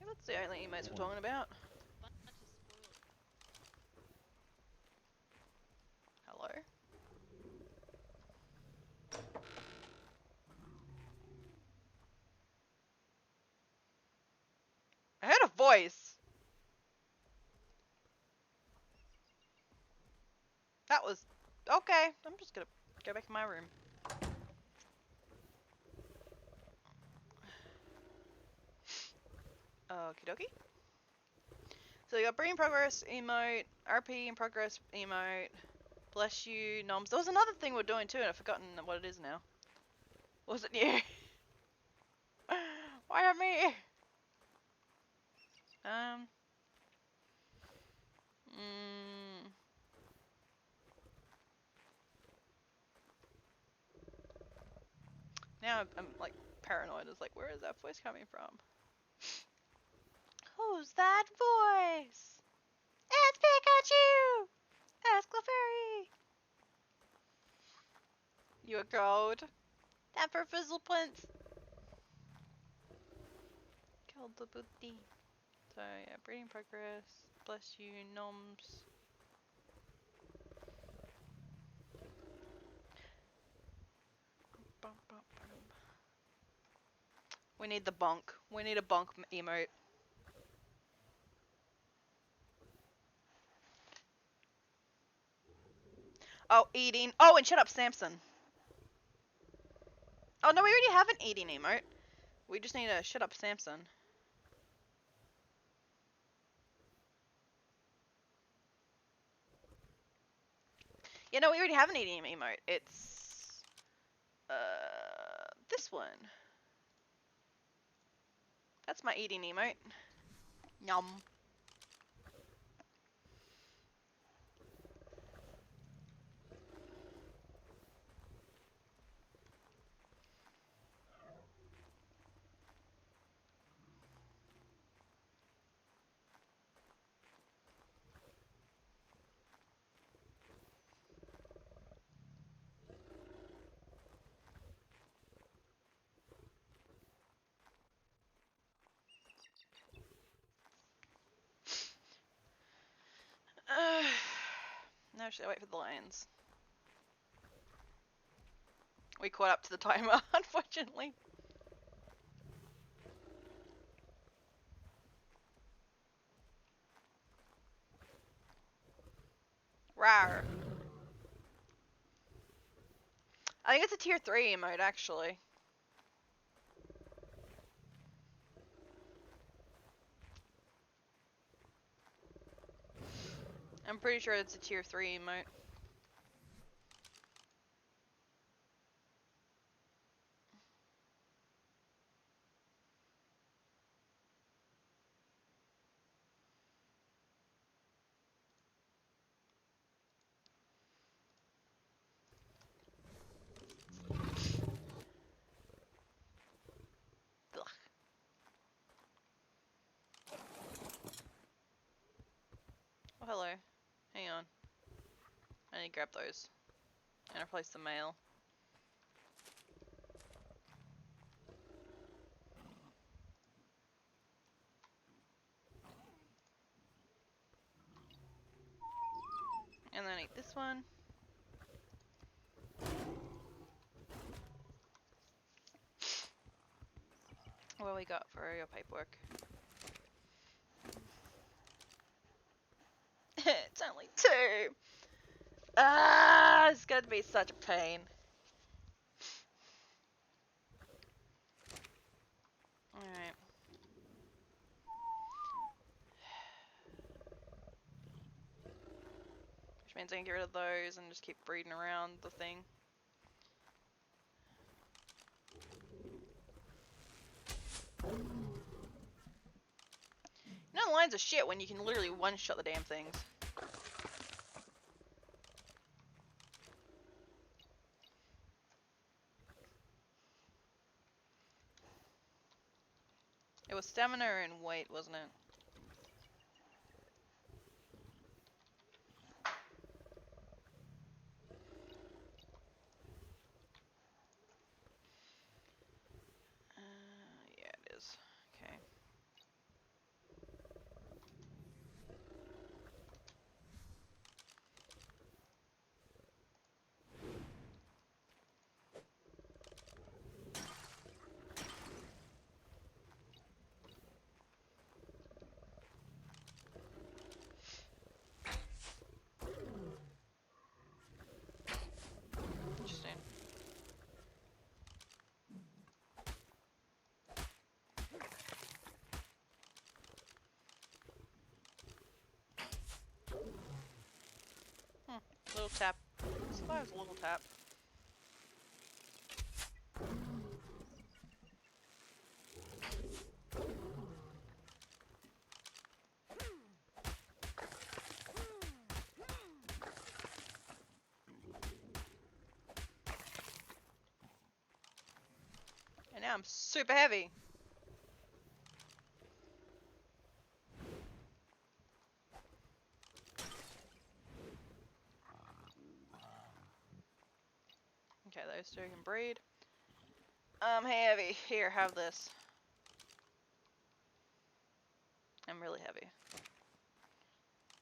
that's the only emails we're talking about. Hello? I heard a voice! That was... Okay, I'm just gonna go back in my room. Okie dokie. So we got Breeding Progress emote, RP in Progress emote, Bless You, noms. There was another thing we're doing too and I've forgotten what it is now. Was it you? Why not me? Now I'm like paranoid. It's like, where is that voice coming from? Who's that voice? It's Pikachu! Ask Clefairy! You a gold? That for Fizzleprince. Killed the booty. So yeah, breeding progress. Bless you, noms. Bum, bum, bum. We need the bonk. We need a bonk emote. Oh, eating. Oh, and shut up, Samson. Oh no, we already have an eating emote. We just need a shut up, Samson. Yeah, no, we already have an eating emote. It's this one. That's my eating emote. Yum. No, should I wait for the lions? We caught up to the timer, unfortunately. Rawr. I think it's a tier 3 emote, actually. I'm pretty sure it's a tier 3 emote. Ugh. Oh, hello. Hang on. I need to grab those and replace the mail. And then I need this one. What we got for your paperwork? It's only 2. Ah, it's going to be such a pain. Alright. Which means I can get rid of those and just keep breeding around the thing. You know, lines are shit when you can literally one-shot the damn things. It was stamina and weight, wasn't it? Yeah, it is. Okay. Interesting. Little tap. Survives a little tap. And now I'm super heavy. Okay, those 2 can breed. I'm heavy. Here, have this. I'm really heavy.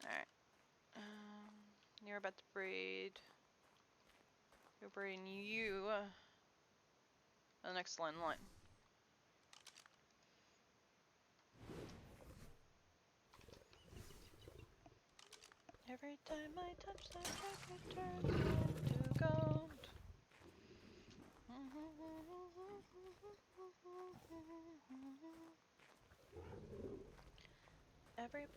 Alright. You're about to breed. You're breeding you. The next line. Every time I touch that record turns into gold. Everybody.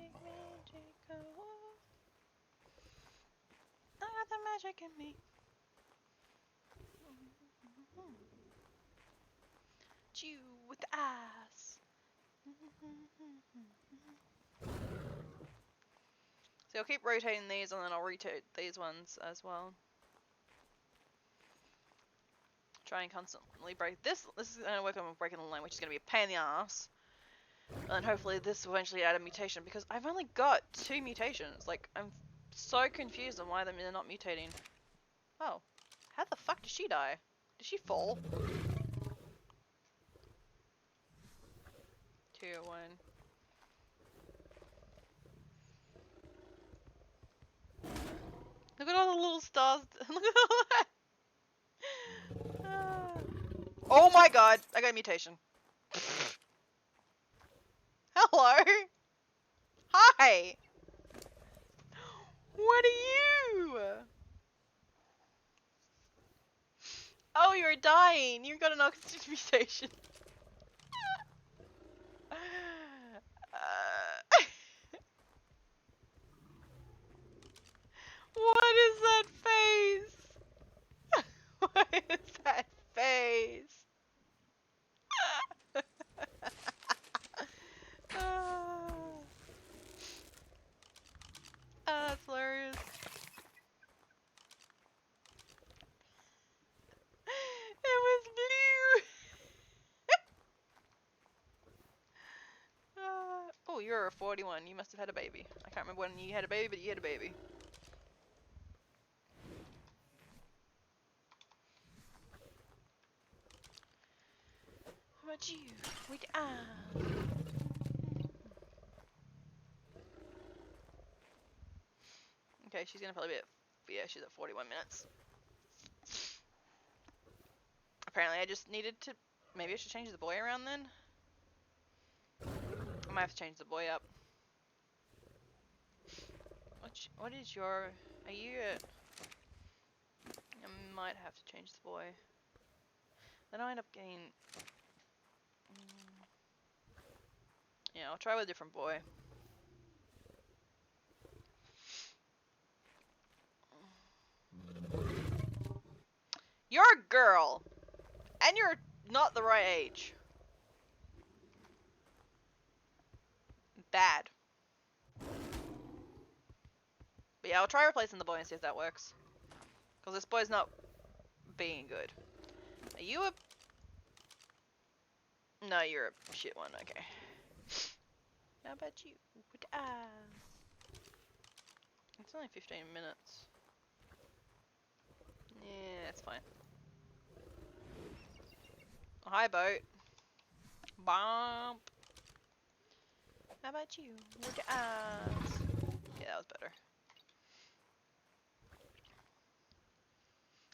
Magic, oh. I got the magic in me. Chew with the eyes. So I'll keep rotating these and then I'll rotate these ones as well. Try and constantly break this. This is going to work on breaking the line, which is going to be a pain in the ass. And hopefully this will eventually add a mutation because I've only got 2 mutations. Like, I'm so confused on why they're not mutating. Oh. How the fuck did she die? Did she fall? 2, 1. Look at all the little stars. Look at all that. Oh my god, I got a mutation. Hello. Hi. What are you? Oh, you're dying. You got an oxygen mutation. What is that face? What is that face? That's hilarious. It was blue. a 41. You must have had a baby. I can't remember when you had a baby, but you had a baby. How about you? Okay, she's gonna probably be at, yeah, she's at 41 minutes. Apparently I just needed to, maybe I should change the boy around then? I might have to change the boy up. What is your, are you at, I might have to change the boy. Then I'll end up getting, yeah, I'll try with a different boy. You're a girl! And you're not the right age. Bad. But yeah, I'll try replacing the boy and see if that works. Because this boy's not being good. Are you a... No, you're a shit one, okay. How about you? It's only 15 minutes. Yeah, it's fine. Oh, hi, boat. Bump. How about you? Yeah, that was better.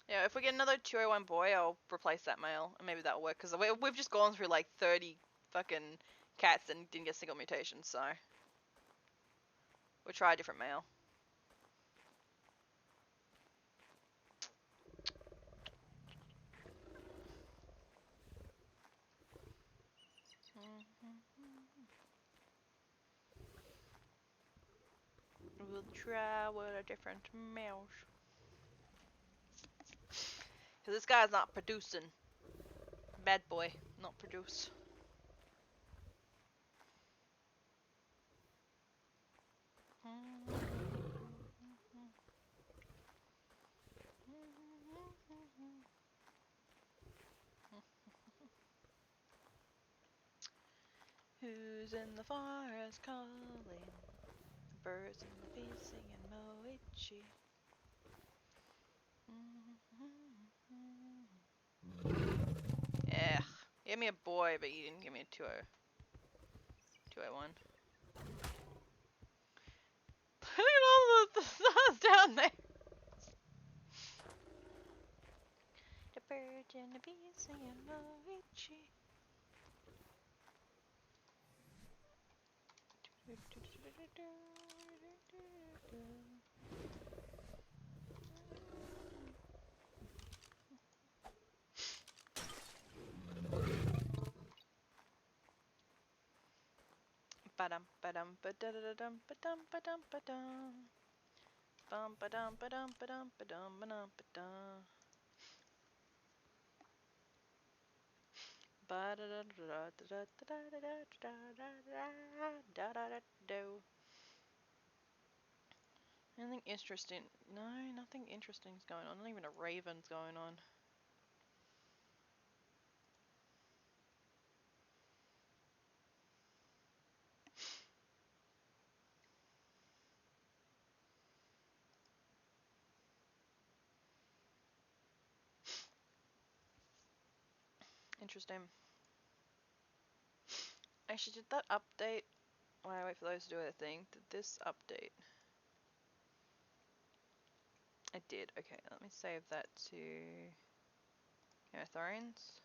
Yeah, if we get another 201 boy, I'll replace that male, and maybe that'll work, because we've just gone through like 30 fucking cats and didn't get a single mutation, so... We'll try a different male. We'll try with a different male. Because this guy's not producing. Bad boy, not produce. Who's in the forest calling? The birds and the bees singing Moichi. Yeah, you gave me a boy, but you didn't give me a 201. Look at all the stars down there. The birds and the bees singing Moichi. Ba-dum ba-dum ba-da-da-dum ba-dum ba-dum ba-dum. Bum ba-dum ba-dum ba-dum ba-dum ba-dum ba-dum. Ba-da-da-da-da-da-da-da-da-da-da-da-da-do. Anything interesting? No, nothing interesting's going on. Not even a raven's going on. Interesting. Actually, did that update? While I wait for those to do their thing, did this update? I did. Okay, let me save that to Game of Thrones.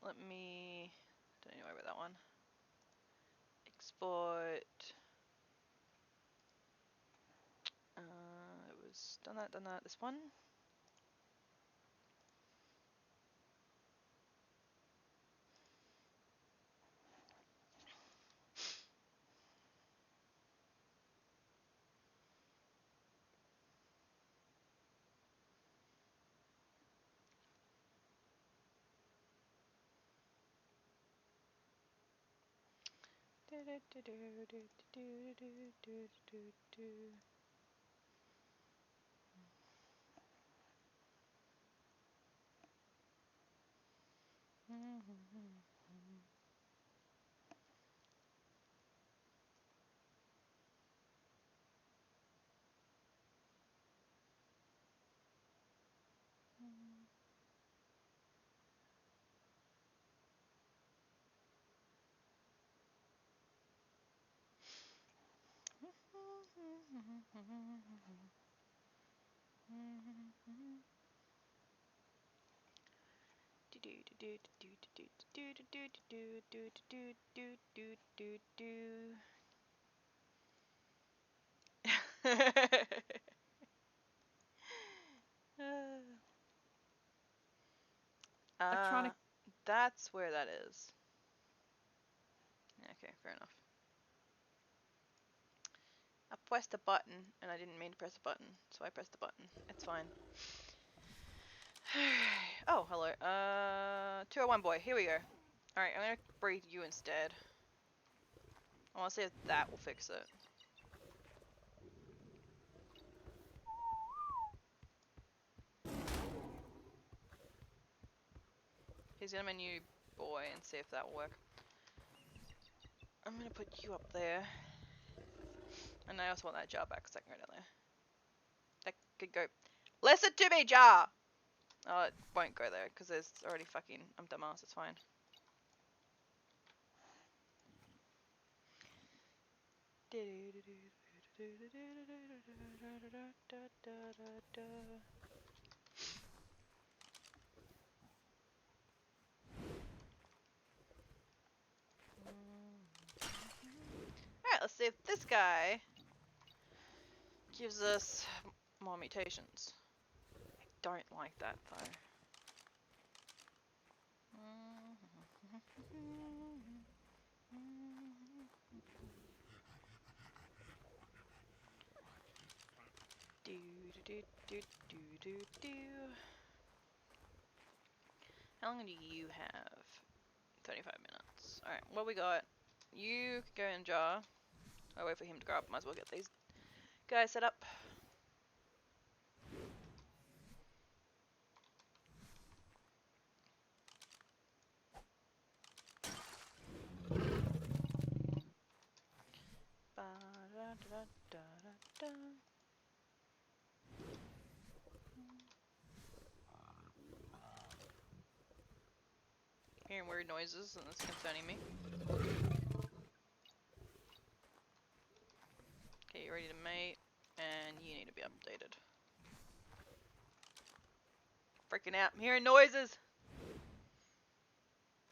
Let me. Don't know about that one. Export. It was done that. This one. Electronic. That's where that is. Okay, fair enough. I pressed a button and I didn't mean to press a button, so I pressed the button. It's fine. Oh, hello. 201 boy, here we go. Alright, I'm gonna breed you instead. I wanna see if that will fix it. He's gonna menu boy and see if that will work. I'm gonna put you up there. And I also want that jar back because I can go down there. That could go. Listen to me, jar! Oh, it won't go there because there's already fucking. I'm dumbass, it's fine. Alright, let's see if this guy gives us more mutations. I don't like that though. How long do you have? 35 minutes. Alright, what we got? You can go in jar. I'll wait for him to grow up. Might as well get these guys set up. Hearing weird noises and it's concerning me. Okay, you ready to mate, and you need to be updated. Freaking out, I'm hearing noises!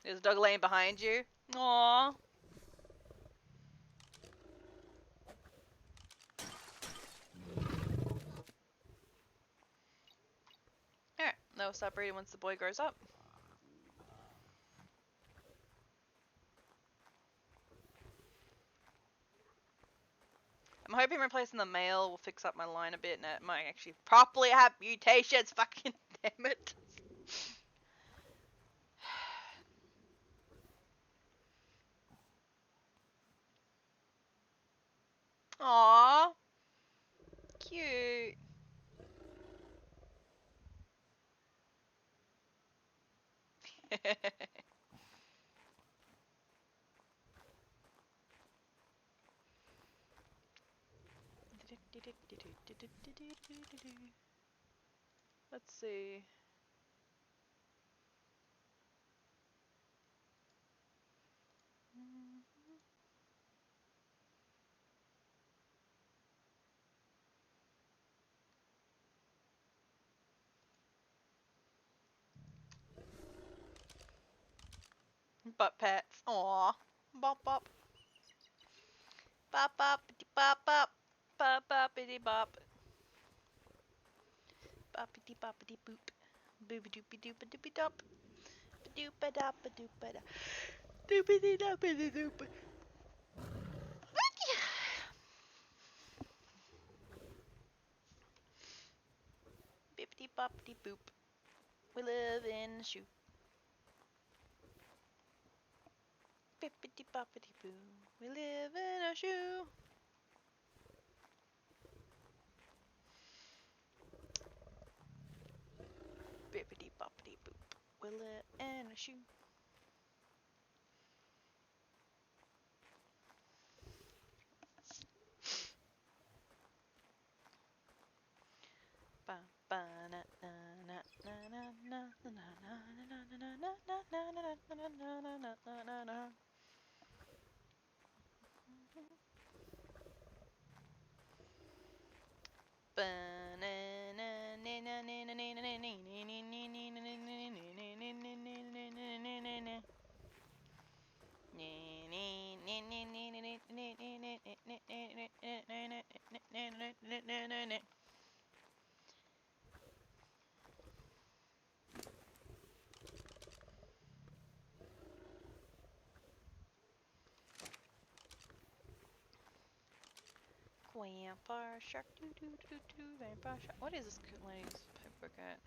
There's a dog laying behind you. Aww. Alright, they'll start breeding once the boy grows up. I'm hoping replacing the male will fix up my line a bit and it might actually properly have mutations. Fucking damn it. Aww. Cute. Let's see. Butt pats. Aww. Bop bop. Bop bop bop bop. Bop boppity bop. Boppity boppity boop. Boopy doopy doopa doopy dop. Doopa doppa doopa da. Doopity doopity doop. Bippity boppity boop. We live in a shoe. Bippity boppity boo. We live in a shoe. Bippity boppity boop. We live in a shoe. Ba ba na na na na na na na na na na na na na. Vampire shark, doo doo doo doo, vampire shark. What is this lady's paperwork at?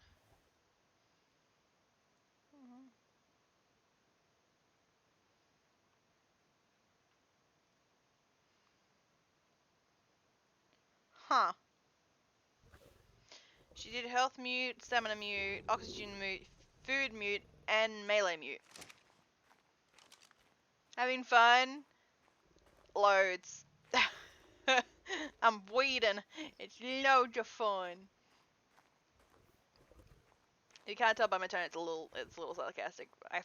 Huh. She did health mute, stamina mute, oxygen mute, food mute, and melee mute. Having fun? Loads. I'm weeding. It's loads of fun. You can't tell by my tone. It's a little sarcastic. I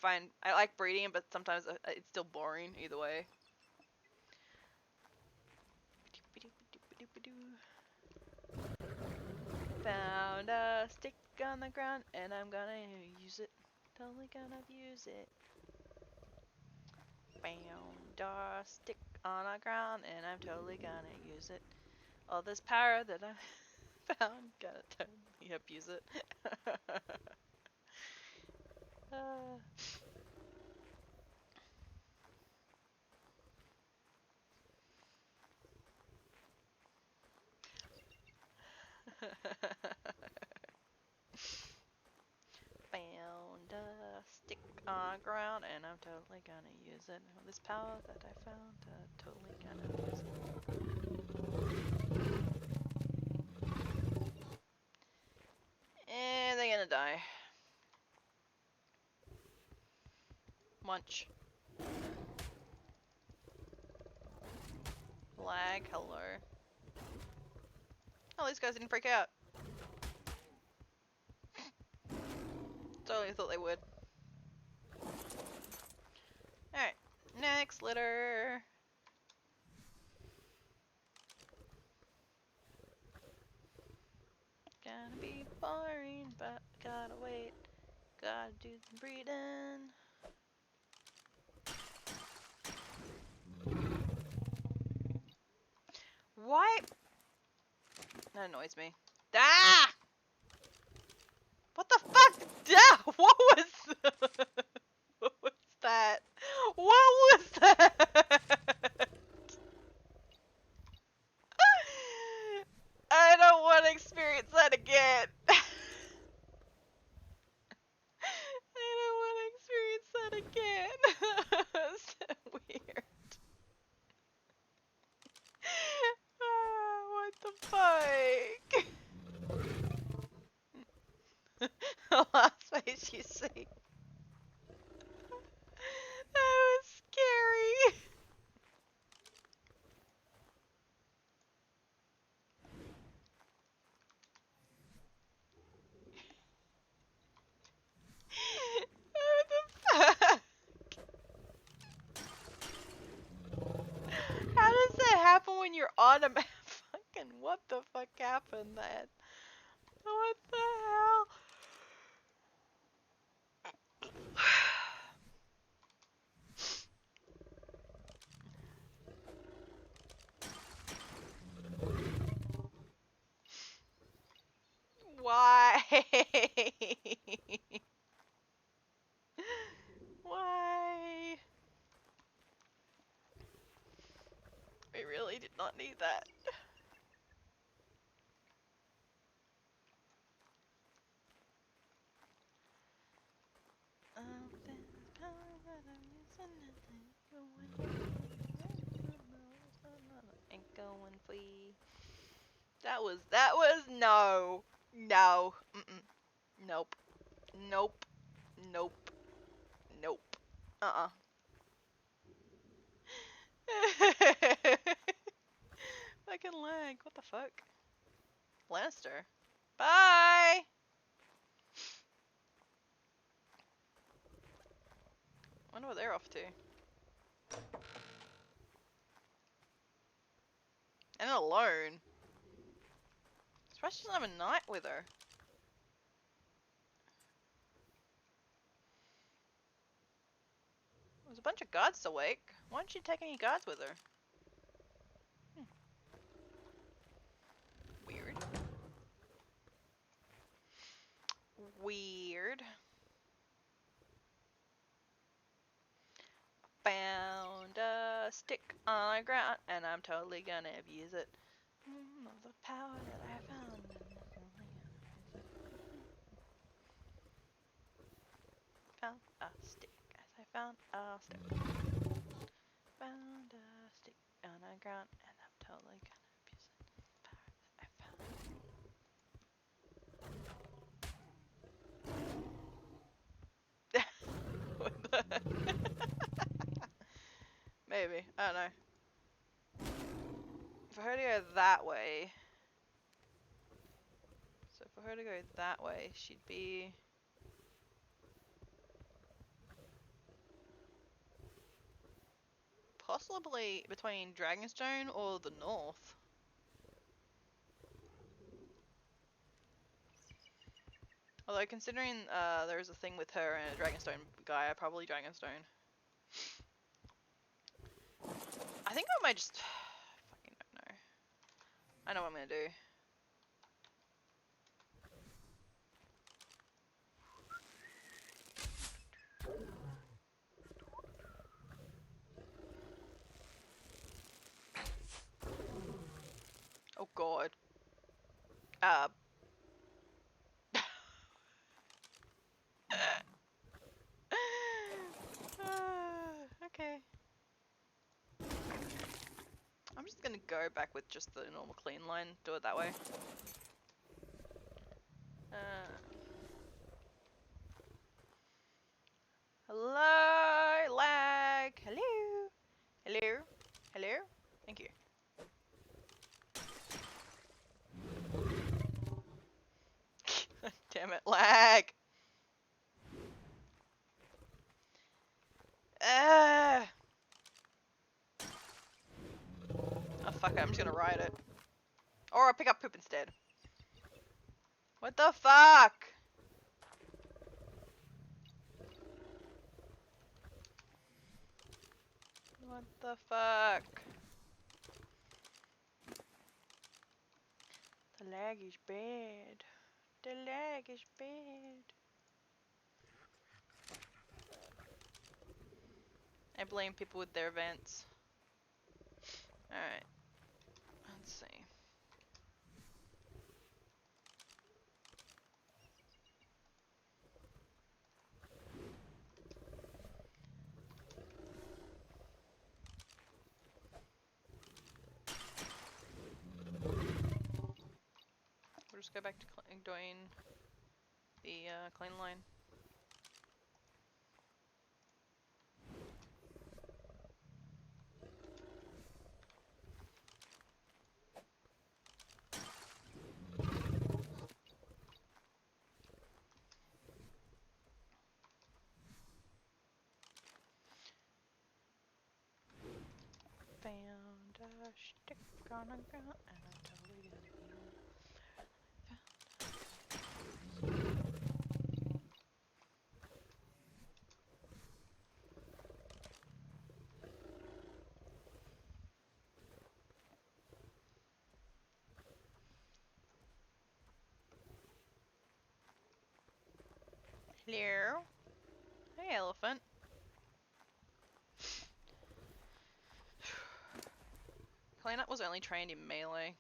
like breeding, but sometimes it's still boring either way. Found a stick on the ground, and I'm gonna use it. Totally gonna use it. Found a stick on the ground, and I'm totally gonna use it. All this power that I found, gonna totally abuse it. Found a stick on the ground, and I'm totally gonna use it. All this power that I found, totally gonna use it. And they're gonna die. Munch. Lag, hello. Oh, these guys didn't freak out. Totally thought they would. Alright, next litter. Gonna be boring, but gotta wait. Gotta do the breeding. Why? That annoys me. Ah! What the fuck? Ah! What was what was that? What was that? I don't want to experience that again. I don't want to experience that again. So weird. What the fuck? The last face you see. That was scary. What the fuck? How does that happen when you're on a map? Fucking what the fuck happened then? What the hell? Why? Why? We really did not need that. Ain't going free. That was no. No. Nope. Nope. Nope. Nope. Fucking lag. What the fuck? Lannister. Bye! Wonder what they're off to. And alone. Surprised she doesn't have a knight with her. There's a bunch of guards awake. Why don't she take any guards with her? Weird. Weird. Found a stick on the ground and I'm totally gonna abuse it. The power that I found. Found a stick as I found a stick. Found a stick on the ground and I'm totally gonna abuse it. Power that I found. What the? Maybe. I don't know. For her to go that way. So for her to go that way, she'd be... possibly between Dragonstone or the north. Although considering there's a thing with her and a Dragonstone guy, probably Dragonstone. I think I might just... fucking don't know. I know what I'm gonna do. Oh god. Okay. I'm just gonna go back with just the normal clean line, do it that way. Hello, lag. Hello. Hello. Hello. Thank you. Damn it, lag. Oh fuck it, I'm just gonna ride it. Or I'll pick up poop instead. What the fuck? What the fuck? The lag is bad. The lag is bad. I blame people with their events. Alright. Let's see. We'll just go back to doing the clean line. Found a stick on the ground and I'm totally gonna Hello. Hey, elephant. Cleanup was only trained in melee.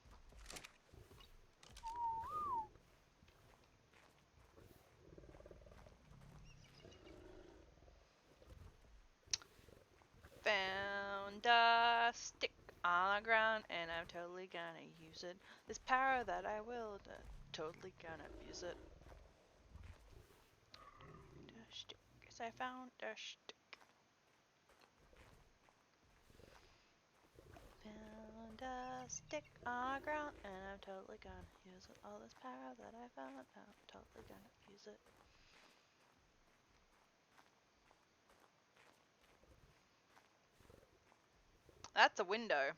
Found a stick on the ground and I'm totally gonna use it. This power that I will, totally gonna abuse it. The stick, yes I found a stick. Found a stick on the ground and I'm totally gonna use it. All this power that I found, I'm totally gonna use it. That's a window.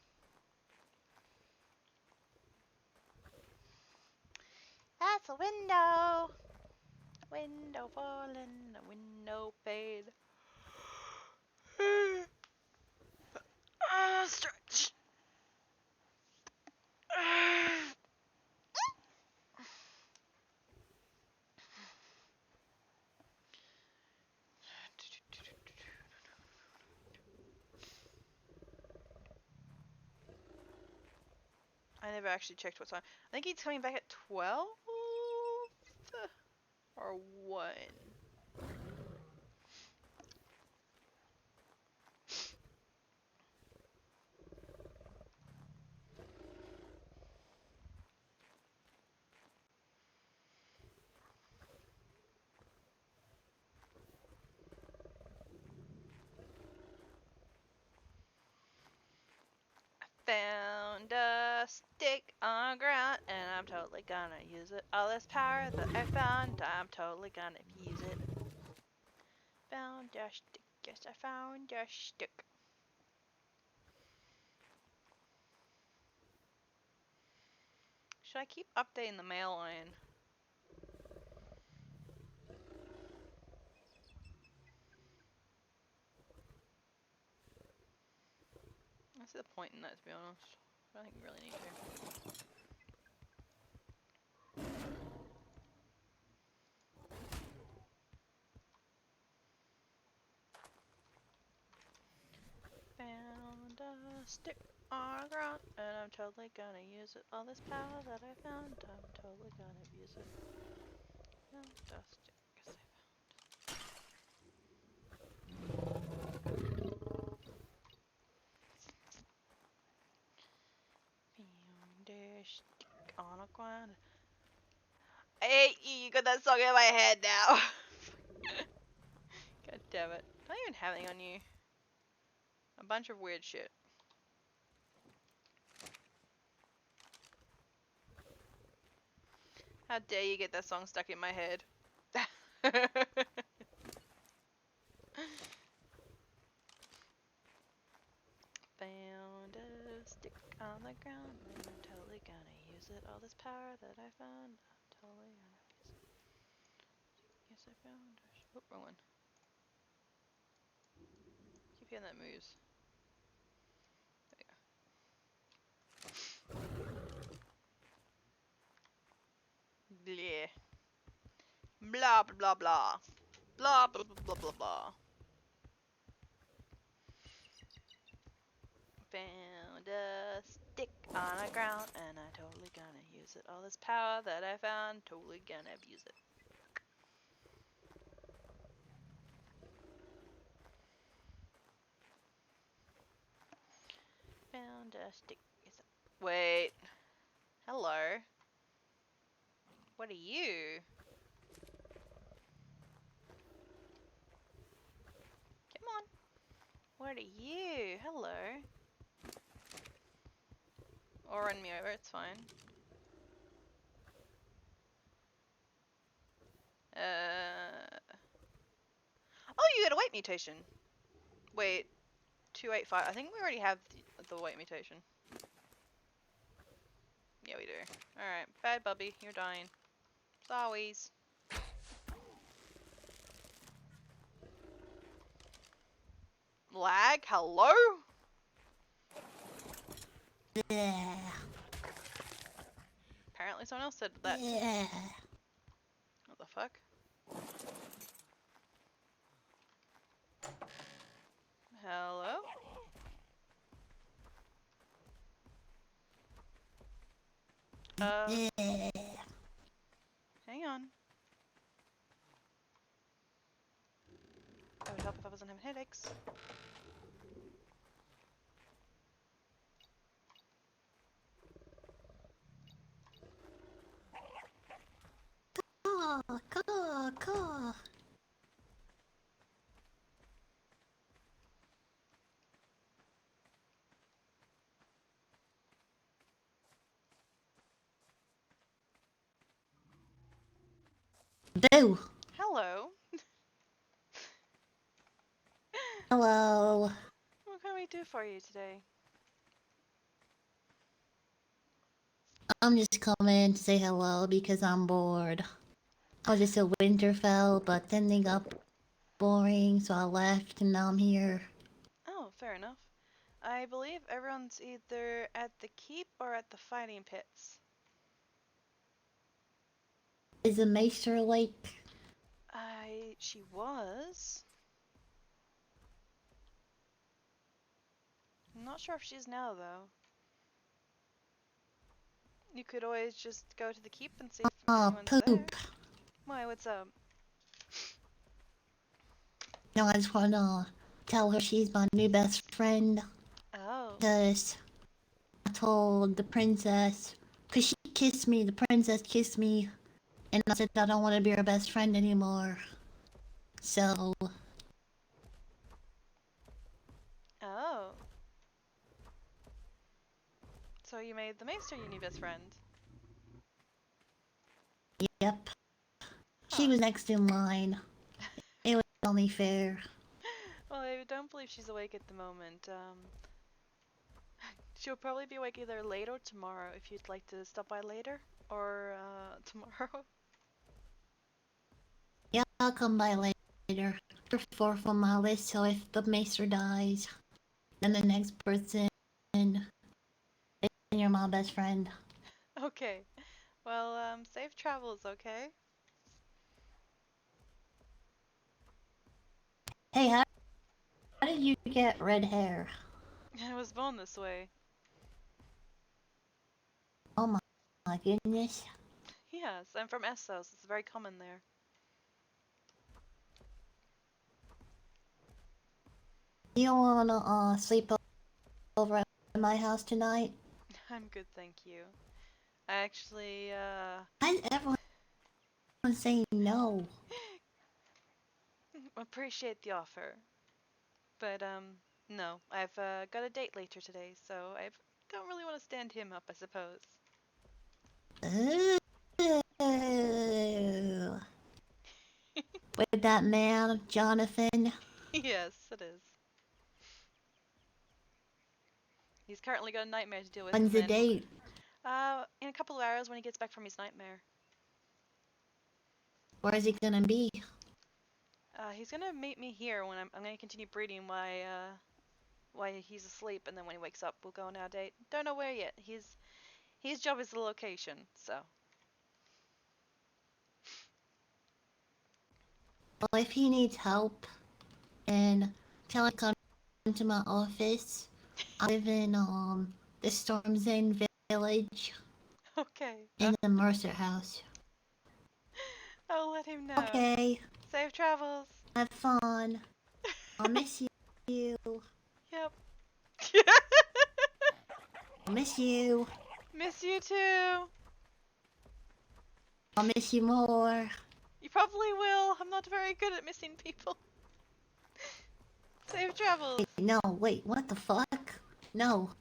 That's a window. Window falling, a window paid. Stretch. I never actually checked what time. I think he's coming back at 12 or 1. Found a stick on the ground and I'm totally gonna use it. All this power that I found, I'm totally gonna use it. Found a stick, yes I found a stick. Should I keep updating the mail line? I see the point in that, to be honest. I don't think we really need to. Found a stick on the ground and I'm totally gonna use it. All this power that I found, I'm totally gonna use it. Found a stick, yes I found. Found a stick on the ground. I hate you, you got that song in my head now. God damn it. I don't even have anything on you. A bunch of weird shit. How dare you get that song stuck in my head? Found a stick on the ground and I'm totally gonna use it. All this power that I found, I'm totally gonna use it. Yes, I found a oh, wrong one. Keep hearing that moves. There we go. Bleh. Blah blah blah blah. Blah blah blah blah blah blah. Found a stick on the ground and I'm totally gonna use it. All this power that I found, totally gonna abuse it. Found a stick. Wait. Hello. What are you? Come on. What are you? Hello. Or run me over, it's fine. Oh, you got a weight mutation. Wait. 285. I think we already have the weight mutation. Yeah, we do. Alright. Bad Bubby. You're dying. Sorries. Lag? Hello? Yeah. Apparently someone else said that. Yeah. What the fuck? Hello? Yeah. Hang on. That would help if I wasn't having headaches. Caw. Boo. Hello. Hello. What can we do for you today? I'm just coming to say hello because I'm bored. I was just at Winterfell, but then they got boring, so I left and now I'm here. Oh, fair enough. I believe everyone's either at the keep or at the fighting pits. Is the Maester Lake? She was. I'm not sure if she's now, though. You could always just go to the keep and see if anyone's there. Poop. Why, what's up? No, I just wanna tell her she's my new best friend. Oh. Because I told the princess, because she kissed me, the princess kissed me, and I said I don't want to be her best friend anymore. So, Oh. So you made the Maester your new best friend? yep. She Huh. was next in line. It was only fair. Well, I don't believe she's awake at the moment. She'll probably be awake either later or tomorrow if you'd like to stop by later. Or, tomorrow. Yeah, I'll come by later. You're fourth on my list, so if the Maester dies, then the next person, then you're my best friend. Okay. Well, safe travels, okay? Hey, how did you get red hair? I was born this way. Oh my goodness. Yes, I'm from Essos. It's very common there. You wanna sleep over at my house tonight? I'm good, thank you. I actually, Why is everyone saying no? appreciate the offer. But, no. I've, got a date later today, so I don't really want to stand him up, I suppose. Ooh. With that man, Jonathan. Yes, it is. He's currently got a nightmare to deal with. When's the and then, date? in a couple of hours when he gets back from his nightmare. Where is he gonna be? He's gonna meet me here when I'm gonna continue breeding while he's asleep, and then when he wakes up, we'll go on our date. Don't know where yet. His job is the location, so. Well, if he needs help, then tell him to come to my office. I live in the Storm's End village Okay. in the Mercer house. I'll let him know. Okay, Safe travels. have fun. I'll miss you. Yep. I'll miss you. Miss you too. I'll miss you more. You probably will. I'm not very good at missing people. Safe travels. Wait, no, wait, what the fuck? No.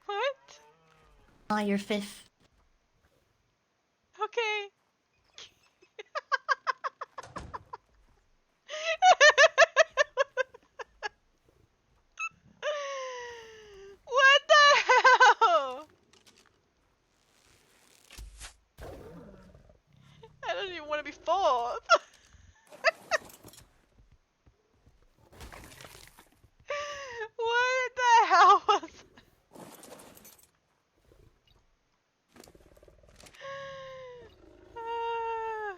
What? You're fifth. Okay. What the hell? I don't even want to be fourth. What the hell was that?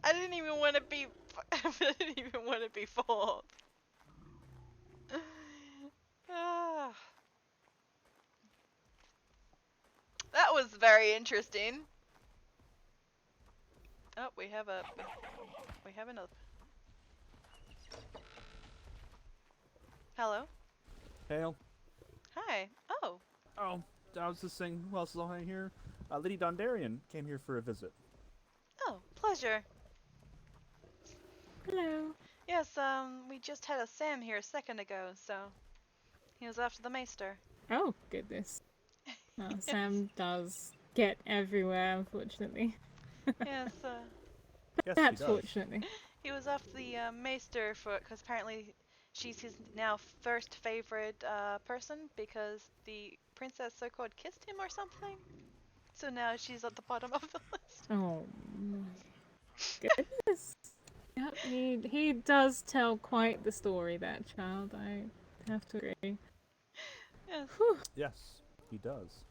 I didn't even want to be. I didn't even want to be fourth. That was very interesting. Oh, we have another. Hello. Hail. Hi. Oh. Oh, I was just saying, who else is on here? Lady Dondarian came here for a visit. Oh, pleasure. Hello. Yes, we just had a Sam here a second ago, so he was after the Maester. Oh, goodness. Oh, Sam does get everywhere, unfortunately. Yes, Yes, Perhaps he does. fortunately. he was after the Maester because apparently she's his now first favorite person because the princess so-called kissed him or something. So now she's at the bottom of the list. Oh my goodness. Yep, he does tell quite the story, that child. I have to agree. Yes. Whew. Yes, he does.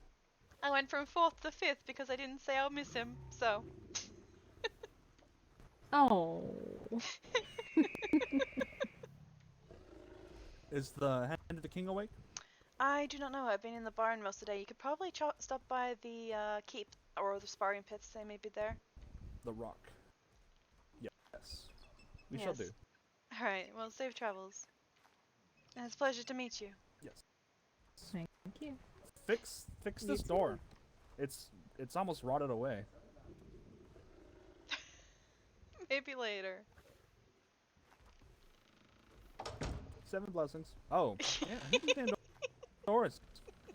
I went from 4th to 5th because I didn't say I'll miss him, so. Oh. Is the Hand of the King awake? I do not know. I've been in the barn most of the day. You could probably stop by the keep or the sparring pits. They may be there. The Rock. Yes. We shall Yes. do. Alright, well, safe travels. And it's a pleasure to meet you. Yes. Thank you. Fix You this too. door. It's almost rotted away. Maybe later. 7 blessings. Oh, yeah, these damn doors.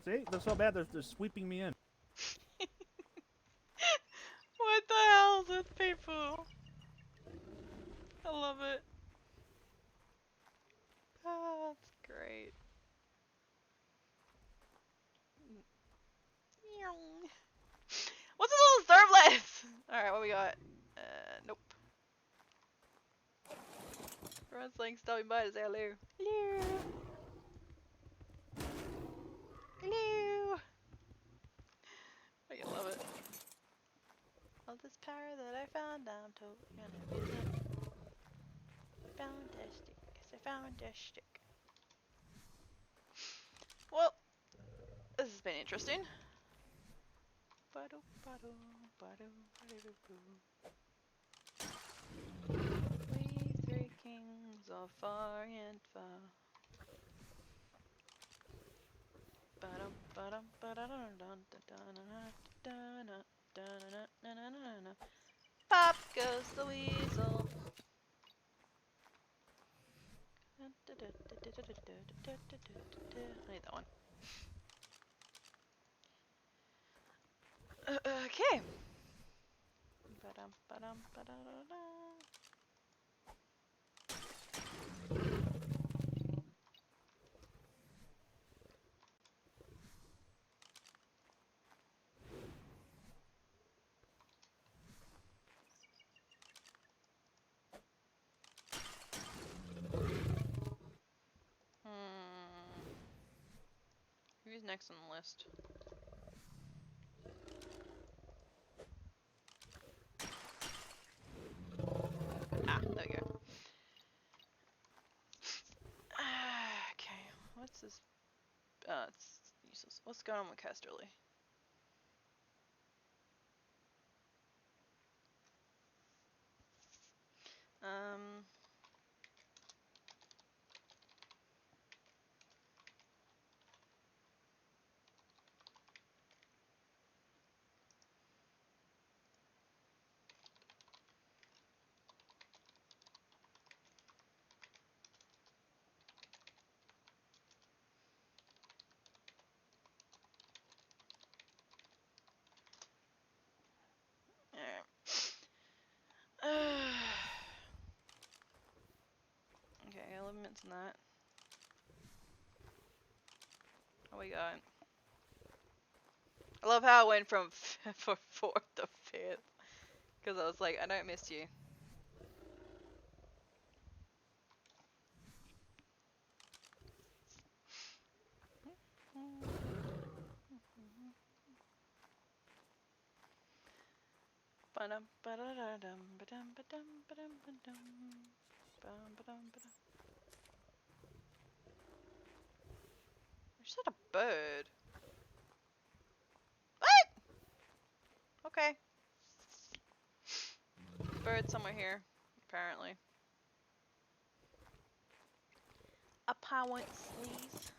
See, they're so bad. They're sweeping me in. What the hell is with people? I love it. Ah, that's great. What's this little servlet? Alright, what we got? Nope. Everyone's like stopping by to say hello. Hello. Hello. I love it. All this power that I found, I'm totally gonna use it. Fantastic. Yes, I found a stick. Well, this has been interesting. We three kings of far and far. Pop goes the weasel. I need that one. Okay. Who's next on the list? Ah, there we go. Okay, what's this? It's useless. What's going on with Casterly? Um. Okay, 11 minutes on that. Oh, we got. I love how I went from 4th to 5th. Because I was like, I don't miss you. There's just a bird. What? Okay. Bird somewhere here, apparently. Up I went sneeze.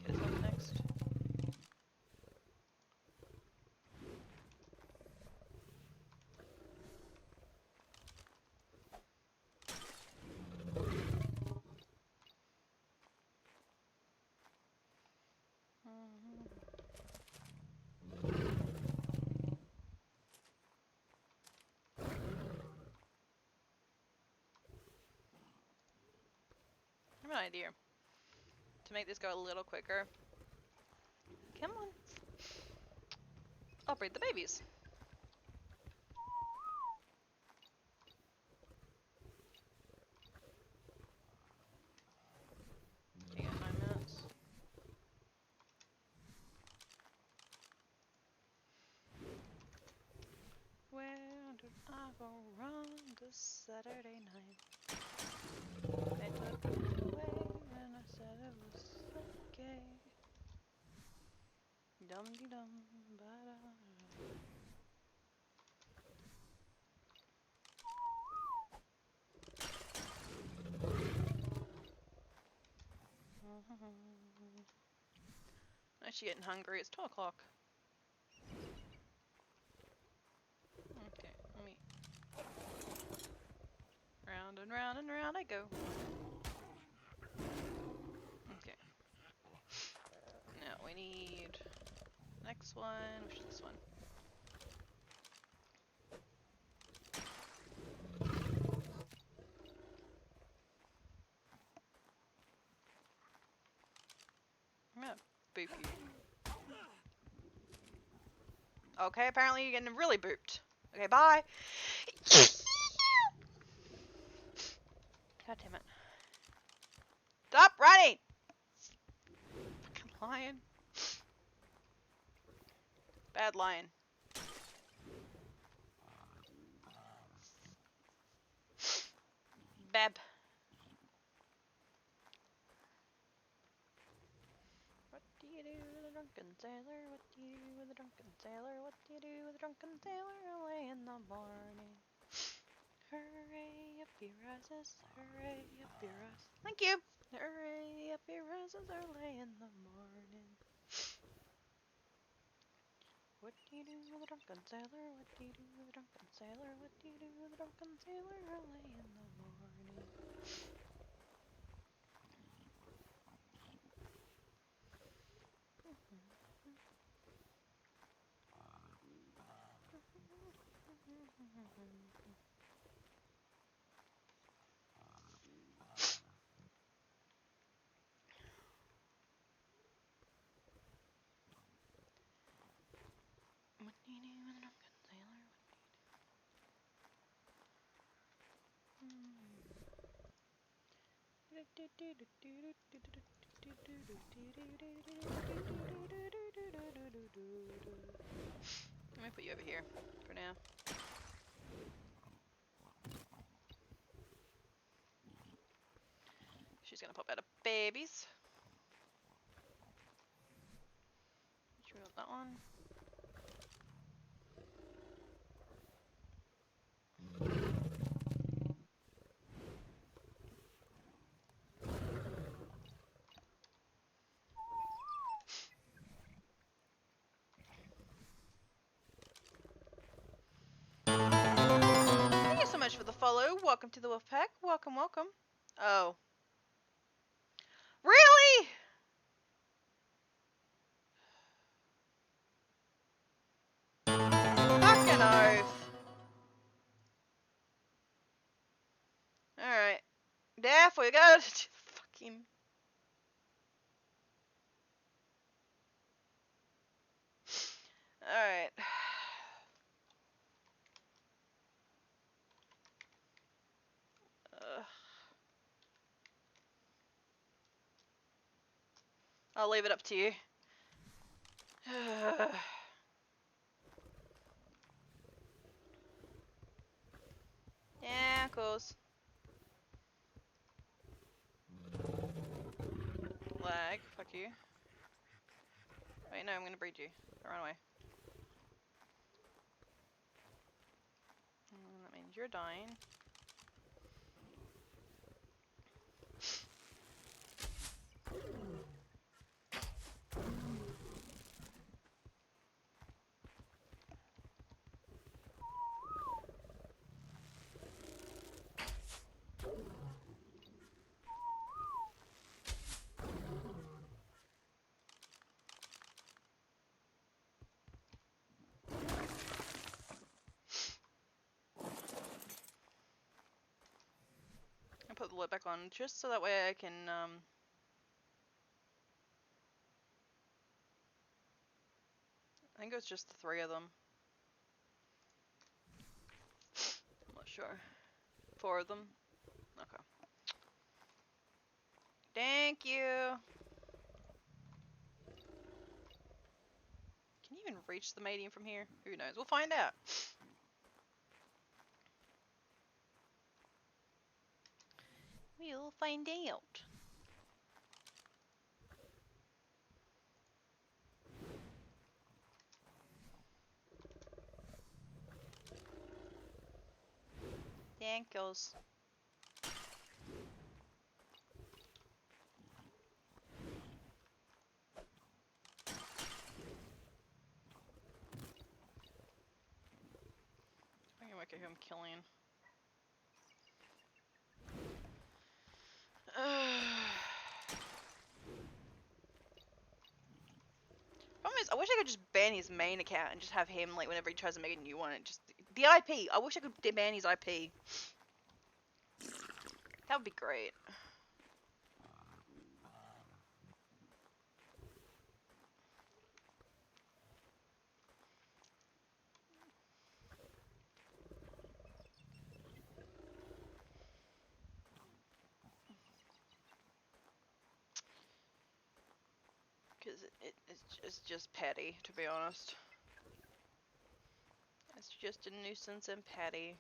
Okay, what's next? idea. To make this go a little quicker. Come on. I'll breed the babies. You got 9 minutes. Where did I go wrong this Saturday night? They took it away when I said it was okay. Dum de dum ba da da. I'm actually getting hungry. It's 12 o'clock. Okay, let me. Round and round and round I go. Okay. Now we need next one, which is this one. I'm gonna boop you. Okay, apparently you're getting really booped. Okay, bye. God damn it. Stop running! Fucking lion. Bad lion. Beb. What do you do with a drunken sailor? What do you do with a drunken sailor? What do you do with a drunken sailor early in the morning? Hooray, up he rises. Hooray, up he rises. Thank you. Hooray, up he rises early in the morning. What do you do with a drunken sailor? What do you do with a drunken sailor? What do you do with a drunken sailor early in the morning? What do you do with a drunken sailor? Let me put you over here for now. She's gonna pop out of babies. Should we want that one? Thank you so much for the follow. Welcome to the Wolfpack. Welcome, welcome. Oh. Really? Fucking oath. Alright. There we go. Fucking. Alright. I'll leave it up to you. Yeah, of course. Lag, fuck you. Wait, no, I'm gonna breed you. Don't run away. That means you're dying. I put the lid back back on, just so that way I can, I think it was just the 3 of them. I'm not sure. 4 of them? Okay. Thank you! Can you even reach the medium from here? Who knows? We'll find out. We'll find out. Thank yous. I can work at who I'm killing. Problem is, I wish I could just ban his main account and just have him, like, whenever he tries to make a new one, and just... The IP! I wish I could ban his IP. That would be great. Because it's just petty, to be honest. It's just a nuisance and petty.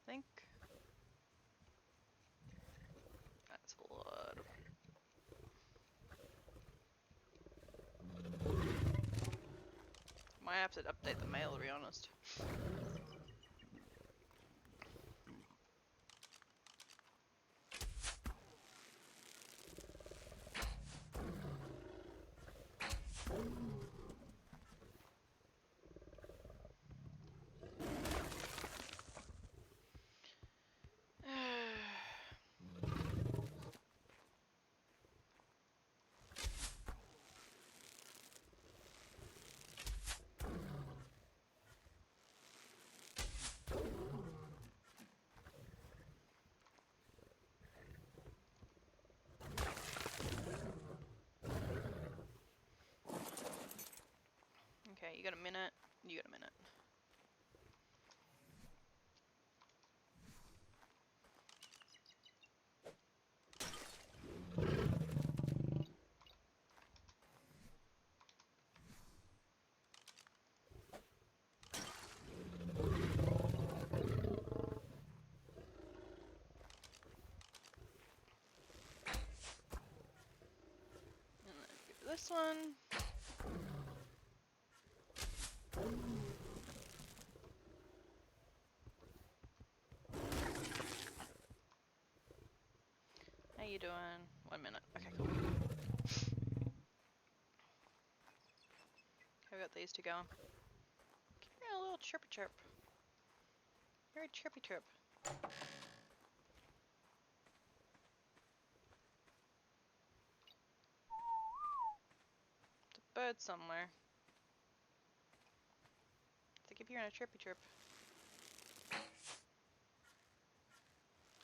Think that's a lot. Might have to update the mail, to be honest. Okay, you got a minute. You got a minute. And then do this one. How you doing? 1 minute. Okay, cool. Okay, we got these two going. Give me a little chirpy chirp. Very chirpy chirp. It's a bird somewhere. I keep hearing a chirpy chirp.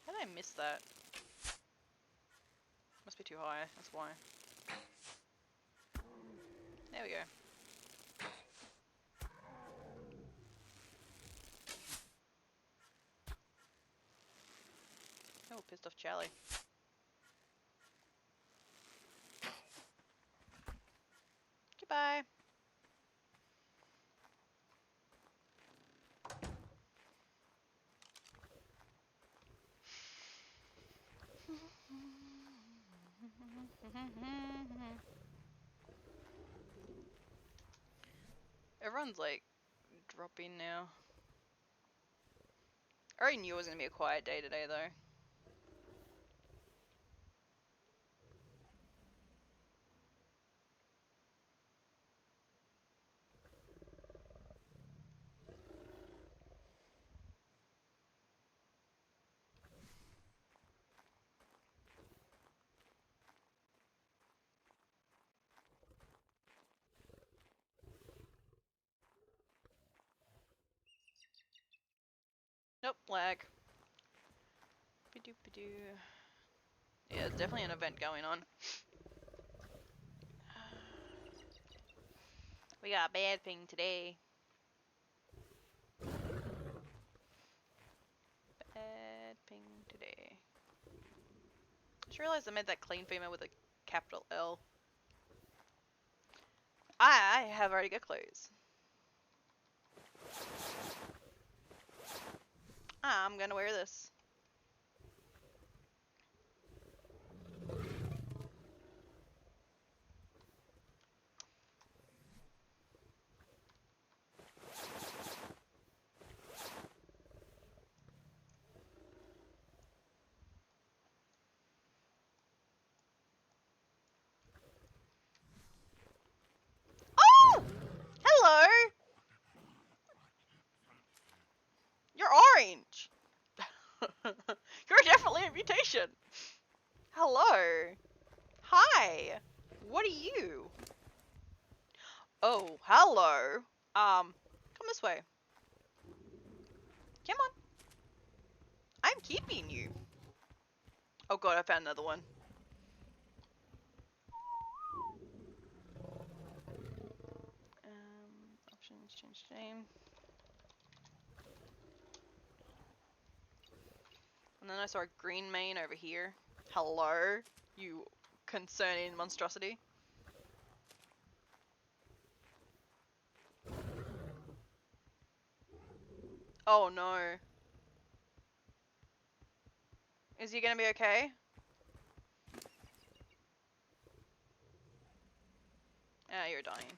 How did I miss that? Must be too high, that's why. There we go. Oh, pissed off Charlie. Goodbye. Everyone's like dropping now. I already knew it was gonna be a quiet day today though. Nope, lag. Ba-doo. Yeah, there's definitely an event going on. We got a bad ping today. Bad ping today. Just realized I made that clean female with a capital L. I have already got clothes. I'm gonna wear this. Oh! Hello! You're orange! You're definitely a mutation! Hello! Hi! What are you? Oh, hello! Come this way. Come on. I'm keeping you. Oh god, I found another one. Options, change name. And then I saw a green mane over here. Hello, you concerning monstrosity. Oh no. Is he gonna be okay? Ah, you're dying.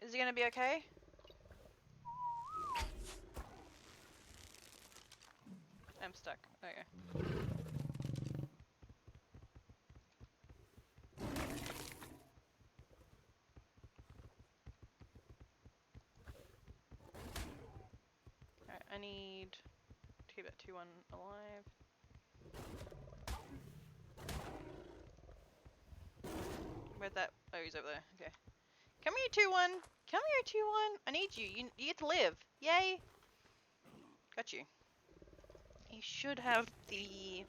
Is he gonna be okay? I'm stuck. Okay. Alright, I need to keep that 2-1 alive. Where'd that? Oh, he's over there. Okay. Come here, 2-1. Come here, 2-1. I need you. You get to live. Yay. Got you. He should have the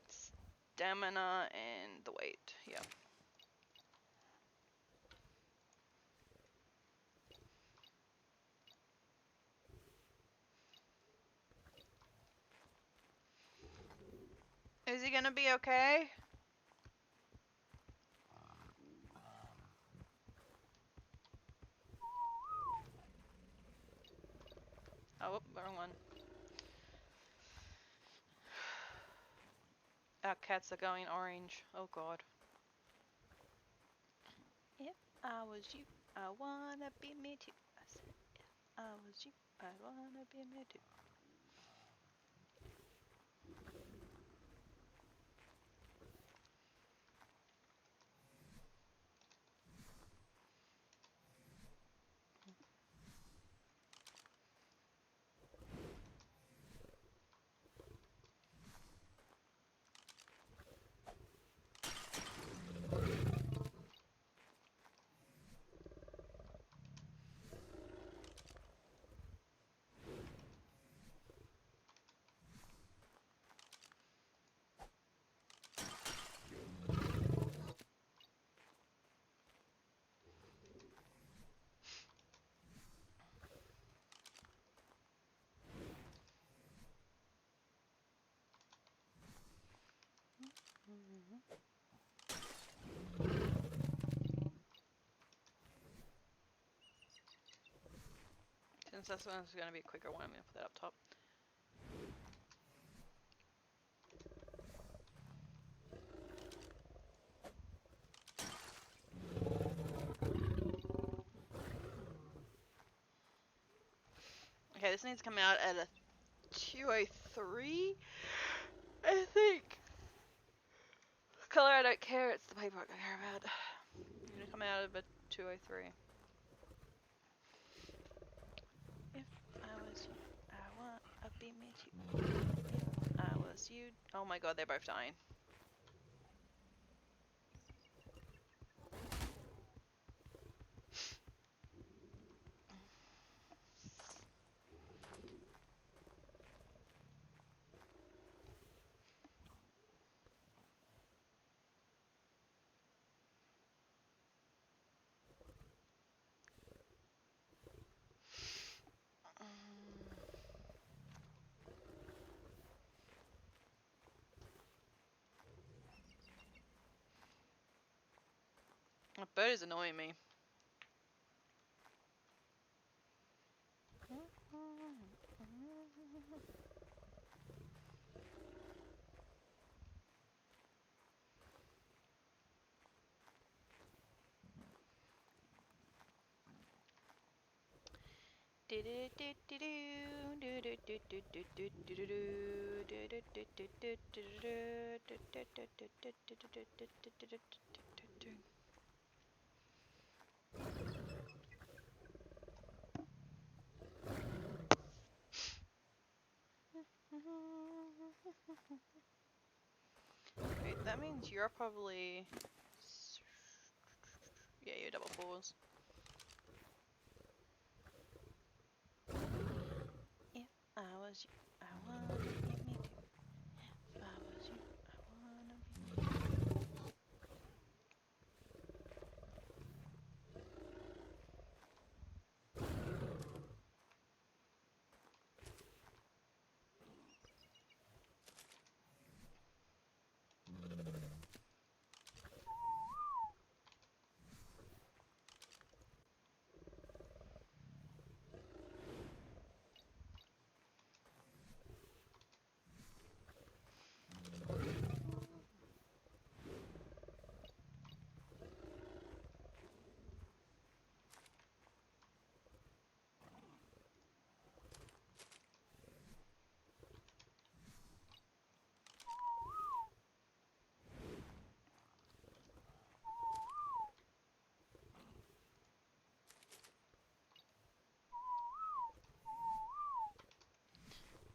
stamina and the weight. Yeah. Is he gonna be okay? Oh, wrong one. Our cats are going orange. Oh god. If I was you, I wanna be me too. I said, if I was you, I wanna be me too. Since this one's gonna be a quicker one, I'm gonna put that up top. Okay, this needs to come out at a 203, I think. Color, I don't care. It's the paperwork I care about. I'm gonna come out of a 203. If I was you, I want a beat me too. If I was you. Oh my god, they're both dying. That bird is annoying me. Wait, that means you're probably... Yeah, you're double fours. If I was you, I wanna be me too. If I was you, I wanna be me too.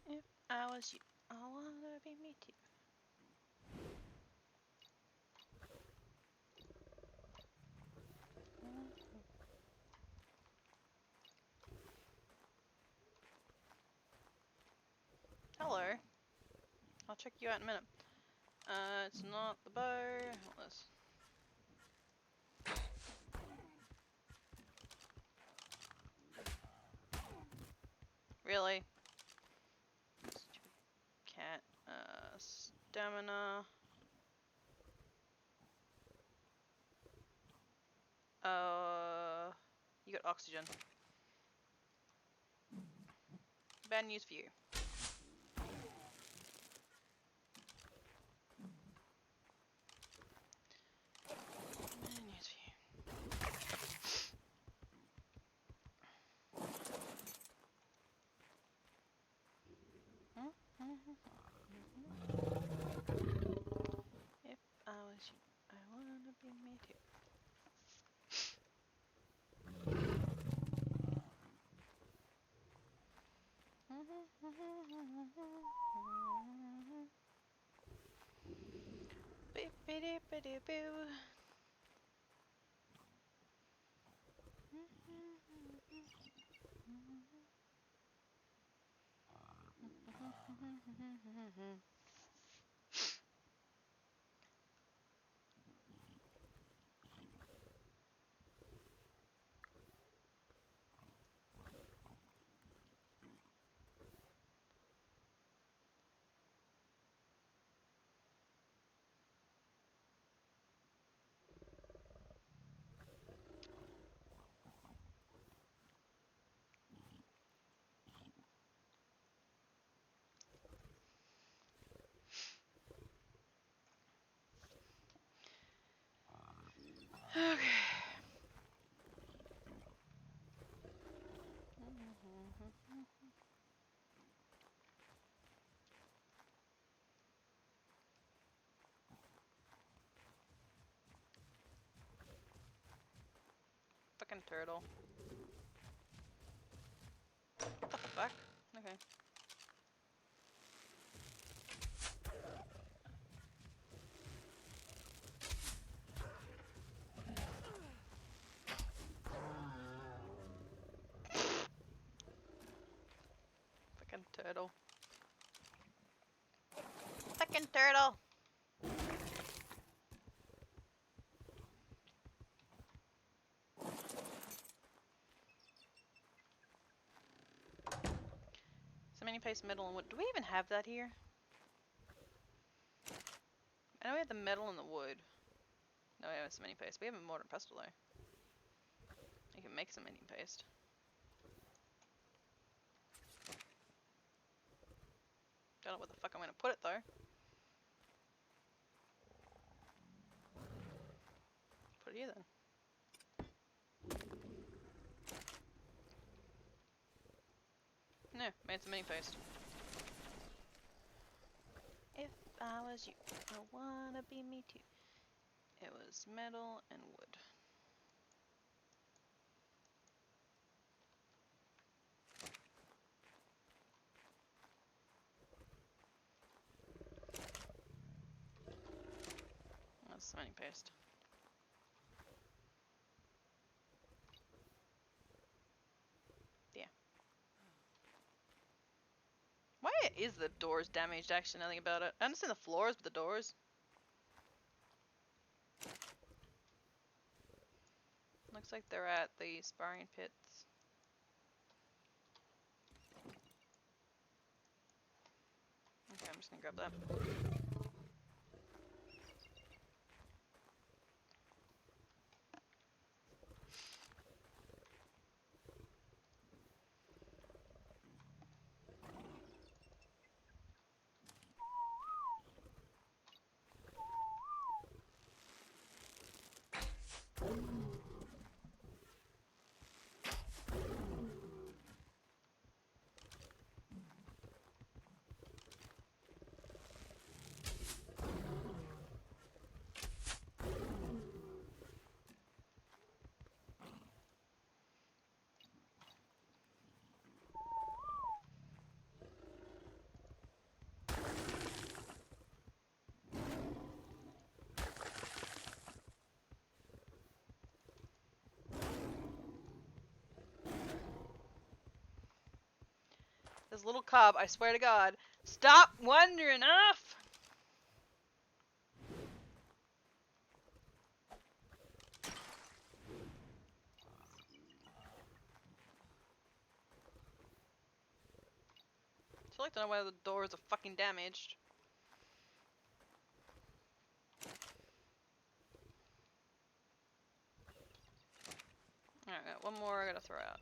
If I was you, I wanna be me too. Hello. I'll check you out in a minute. It's not the bow. Let's... Really? Stupid cat. Stamina. You got oxygen. Bad news for you. Bad news for you. If I was you, I wanna be me too. Beep-a-dee-ba-dee-boo. turtle. What the fuck? Okay. Fucking turtle. Fucking turtle! So many paste metal and wood. Do we even have that here? I know we have the metal and the wood. No, we have some mini paste. We have a mortar and pestle though. You can make some mini paste. Don't know where the fuck I'm gonna put it though. Put it here then. No, made some mini paste. If I was you, I wanna be me too. It was metal and wood. That's some mini paste. Yeah. Why is the doors damaged? Actually, nothing about it. I understand the floors, but the doors. Looks like they're at the sparring pits. Okay, I'm just gonna grab that. This little cub, I swear to God, stop wandering off! I'd like to know why the doors are fucking damaged. Alright, got one more I gotta throw out.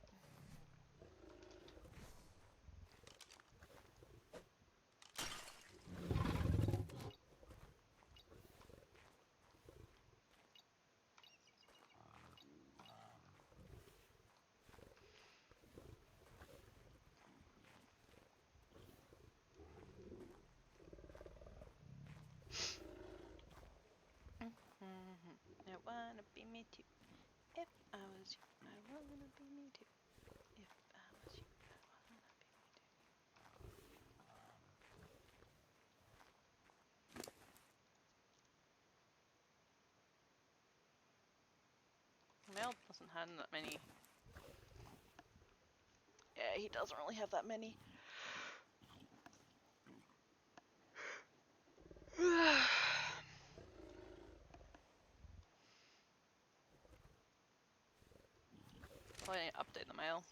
I wanna be me too. If I was you, I wanna be me too. If I was you, I wanna be me too. Mel doesn't have that many. Yeah, he doesn't really have that many. Probably need to update the mail.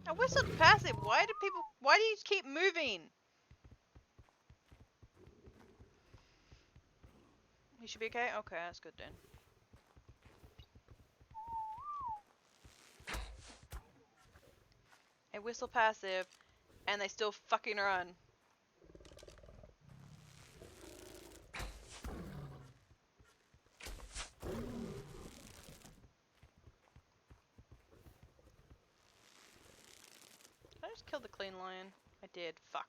I whistled passive. Why do you keep moving? He should be okay? Okay, that's good then. I whistle passive, and they still fucking run. I just killed the clean lion. I did. Fuck.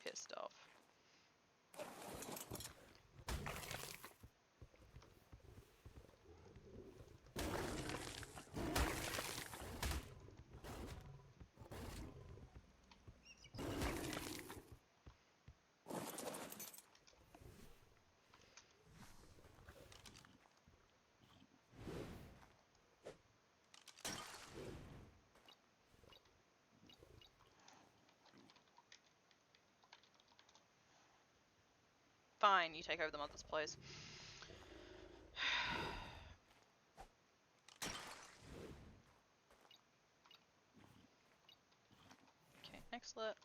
Pissed off. Fine, you take over the mother's place. Okay, excellent.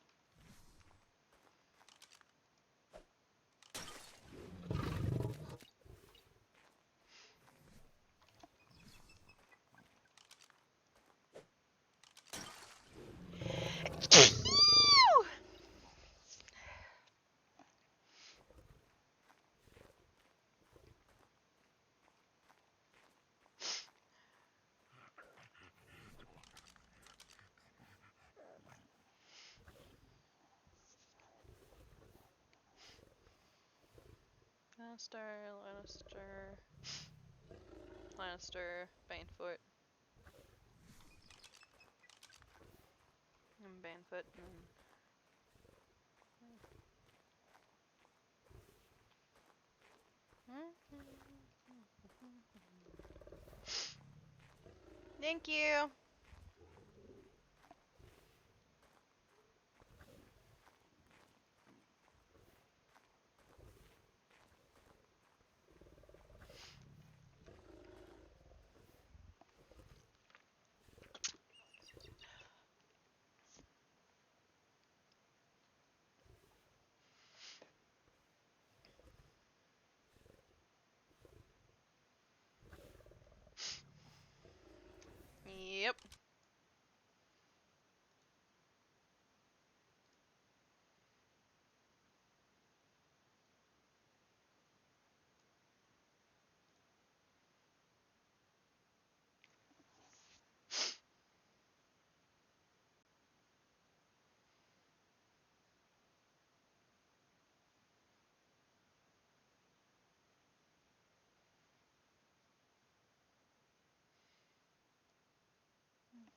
Lannister, Banefoot, and Banefoot, and thank you. Yep.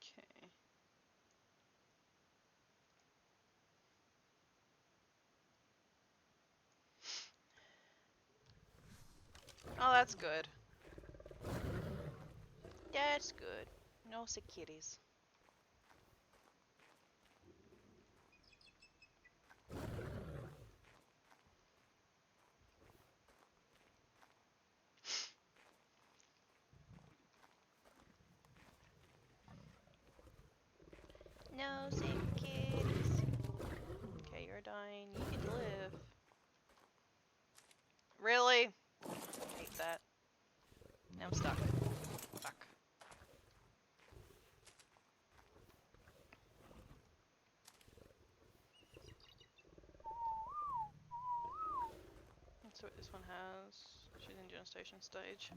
Okay. Oh, that's good. That's good. No securities. No securities. Okay, you're dying. You get to live. Really? Hate that. Now I'm stuck. Fuck. Let's see what this one has. She's in gestation stage.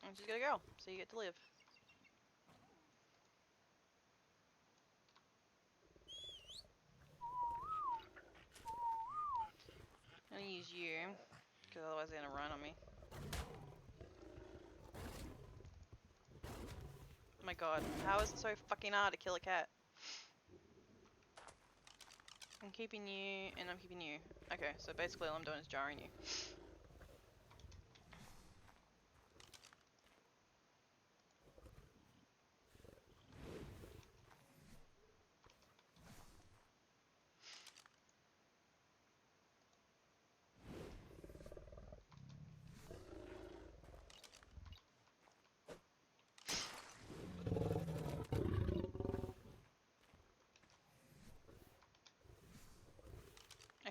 And she's gotta go, so you get to live. I'm gonna use you, because otherwise they're gonna run on me. Oh my god, how is it so fucking hard to kill a cat? I'm keeping you, and I'm keeping you. Okay, so basically all I'm doing is jarring you.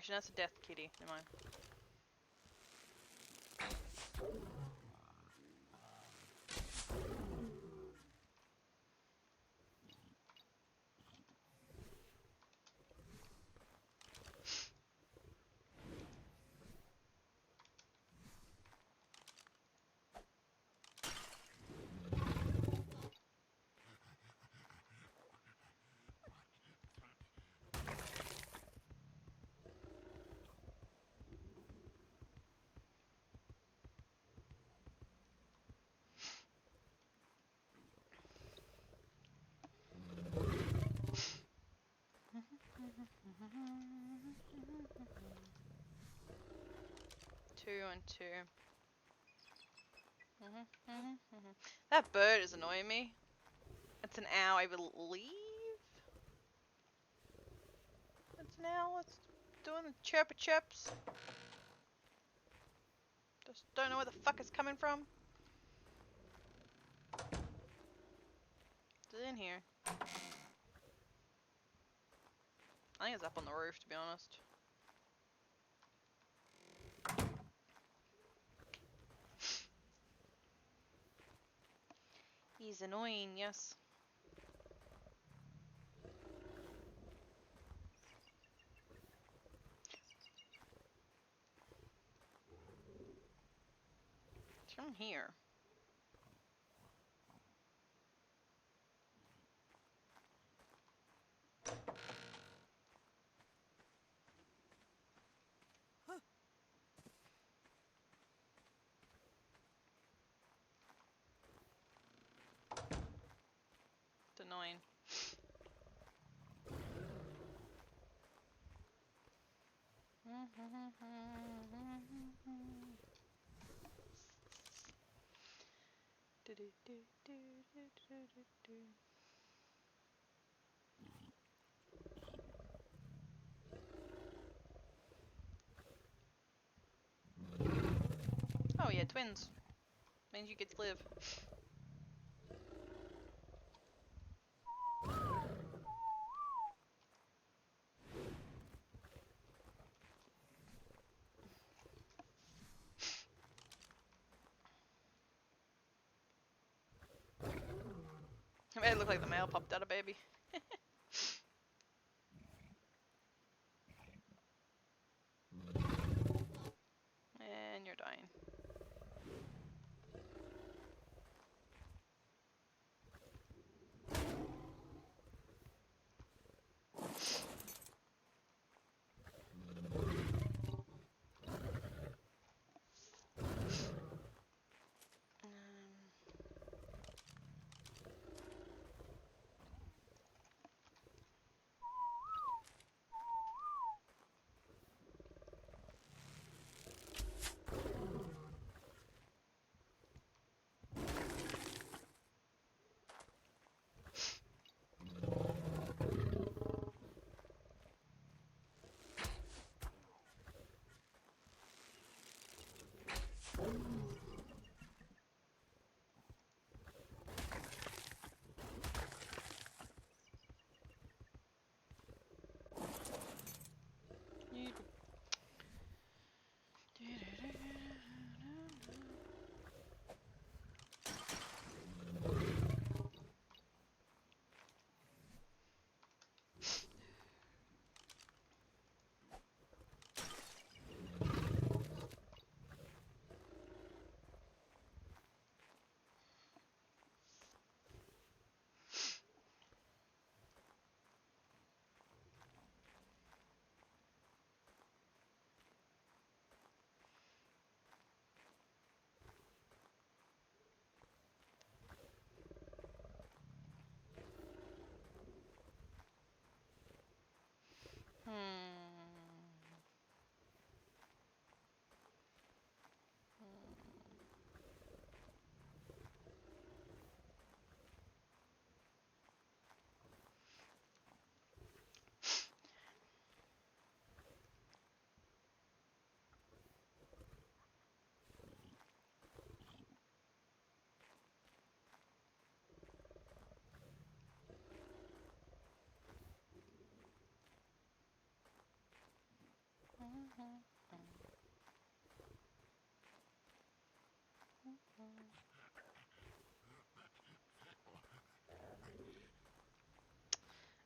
Actually, that's a death kitty. Never mind. Two and two. That bird is annoying me. It's an owl, I believe. It's an owl. It's doing the chirpa chirps. Just don't know where the fuck it's coming from. It's in here. I think it's up on the roof, to be honest. He's annoying, yes. It's from here. It's annoying. Oh yeah, twins. Means you get to live. It made it look like the male popped out a baby. And you're dying.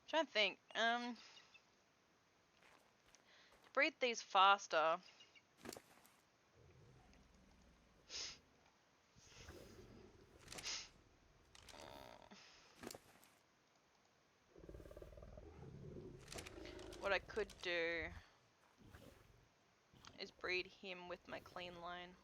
Trying to think. To breed these faster. What I could do is breed him with my clean line.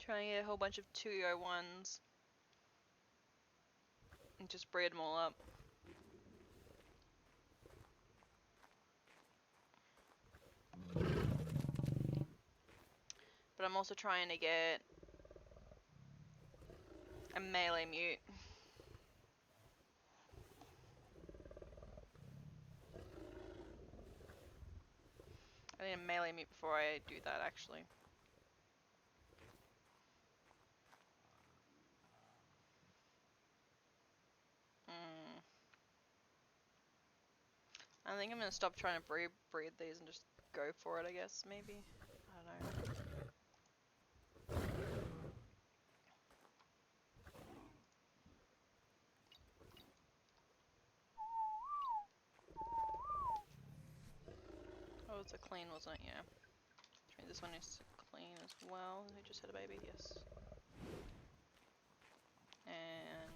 Trying to get a whole bunch of 201s and just breed them all up. But I'm also trying to get a melee mute. I need a melee mute before I do that, actually. I think I'm gonna stop trying to breed these and just go for it, I guess, maybe. I don't know. Oh, it's a clean, wasn't it? Yeah. Which means this one is clean as well. Who just had a baby? Yes. And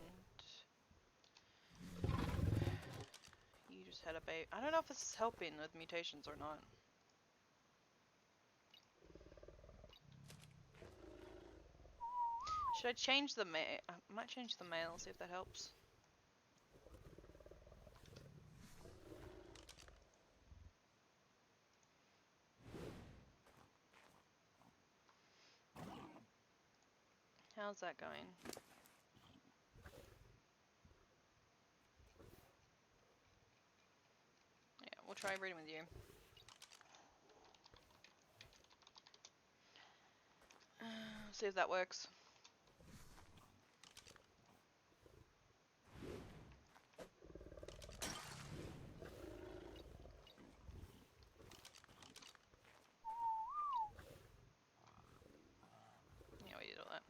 you just had a baby. I don't know if this is helping with mutations or not. Should I change the male? I might change the male, see if that helps. How's that going? Yeah, we'll try breeding with you. See if that works. Yeah, we did all that.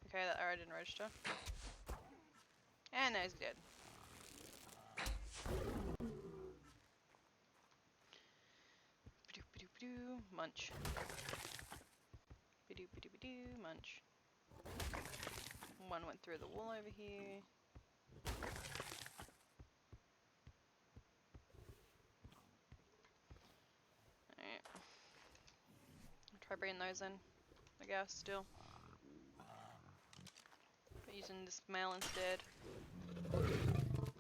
Okay, that arrow didn't register. And now he's dead. Munch. Munch. One went through the wall over here. Alright. Try bringing those in, I guess, still. But using this male instead.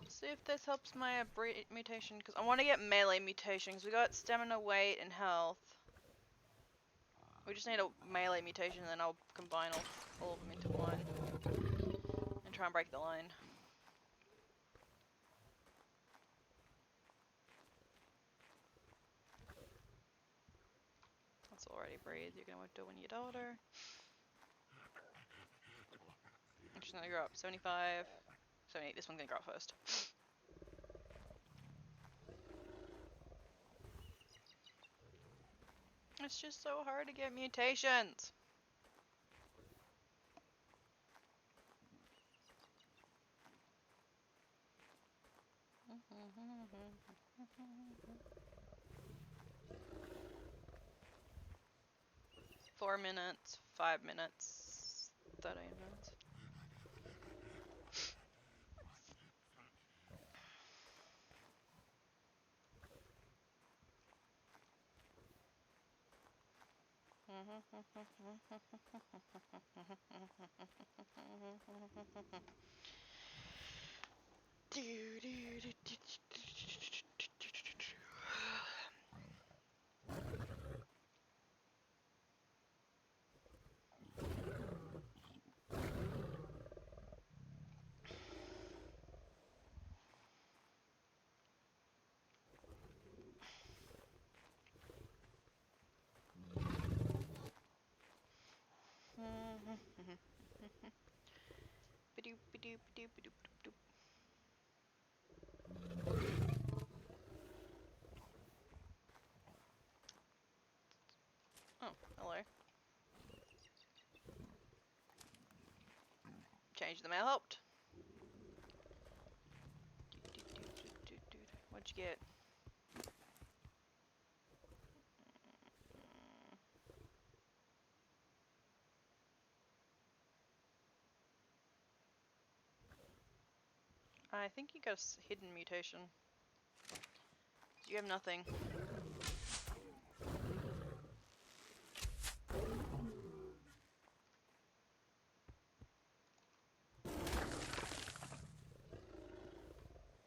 See if this helps my breed mutation, because I want to get melee mutations. We got stamina, weight, and health. We just need a melee mutation, and then I'll combine all of them into one. And try and break the line. That's already breed. You're going to do it when you get older. I'm just going to grow up 75, 78. This one's going to grow up first. It's just so hard to get mutations. Four minutes, 5 minutes, 13 minutes. Oh, hello. Change the mail helped. What'd you get? I think you got a hidden mutation. You have nothing.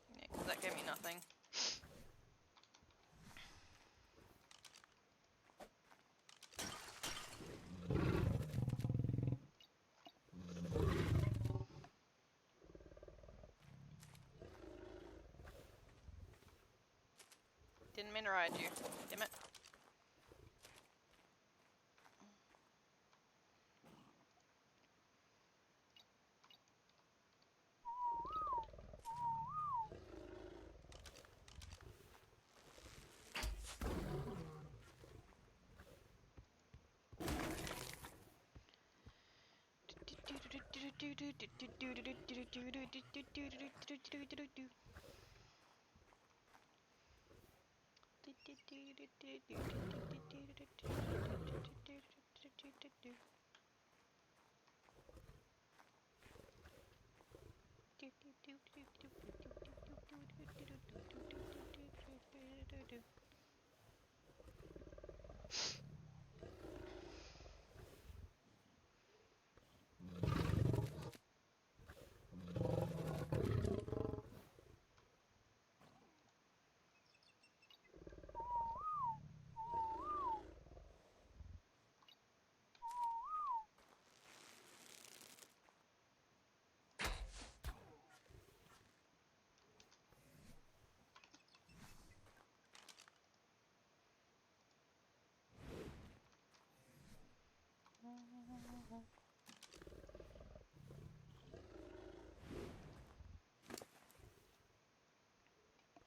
Yeah, 'cause that gave me nothing. Didn't mean to ride you. Damn it.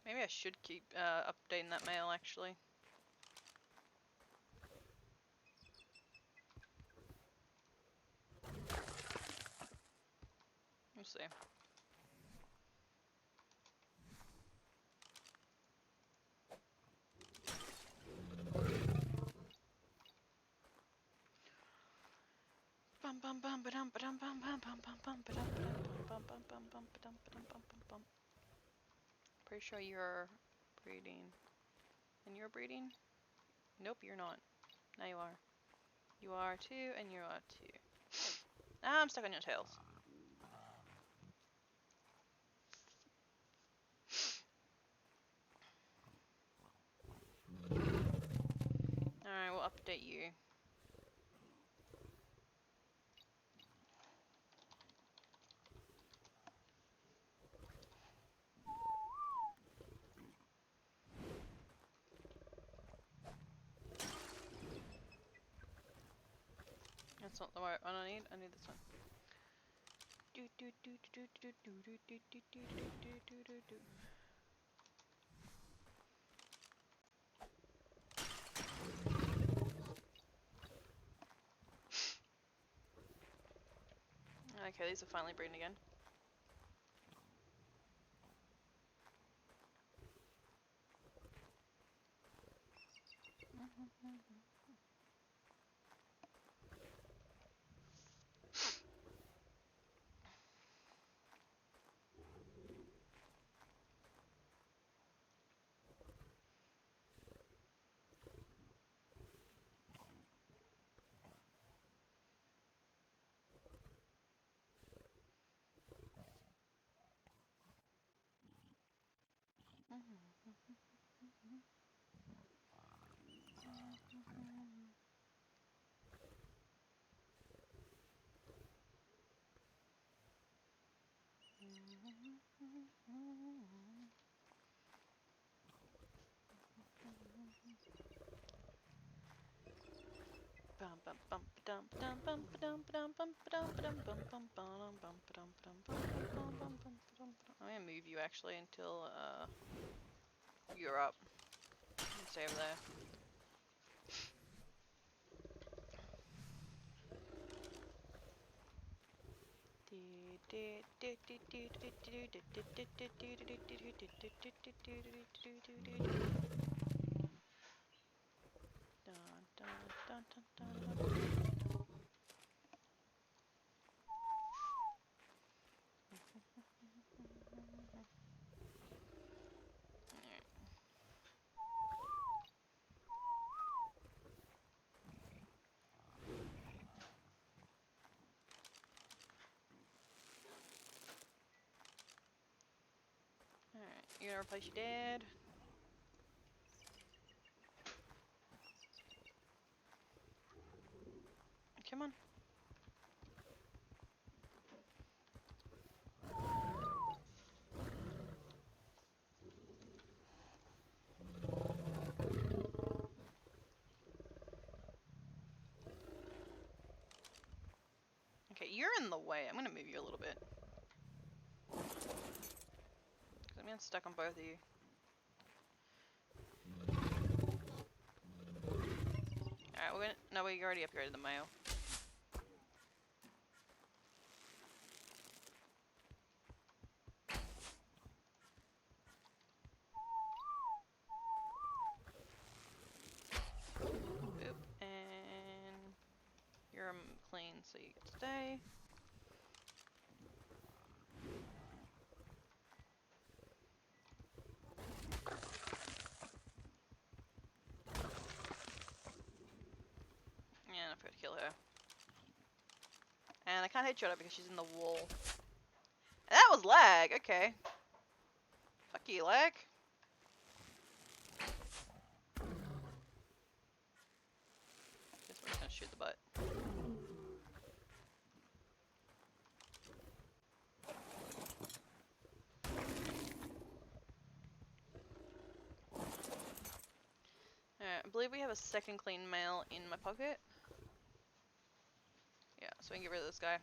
Maybe I should keep updating that mail actually. We'll see. Bum bum bum ba-dum ba-dum bum bum bum bum bum ba-dum ba-dum bum bum bum bum ba-dum ba-dum bum bum bum. Pretty sure you're breeding. And you're breeding? Nope, you're not. Now you are. You are too, and you are too. Ah, I'm stuck on your tails. Alright, we'll update you. That's not the right one I need. I need this one. Okay, these are finally breeding again. I'm gonna move you actually until you're up. Stay over there. Alright, you're gonna replace your dad. Come on. Okay, you're in the way. I'm gonna move you a little bit. Cause I'm getting stuck on both of you. Alright, we're gonna. No, we already upgraded the mail. Oop, and you're clean, so you can stay. And I forgot to kill her. And I can't headshot her because she's in the wall. And that was lag, okay. Fuck you, lag. Guess we're just gonna shoot the butt. Alright, I believe we have a second clean mail in my pocket. Yeah, so we can get rid of this guy.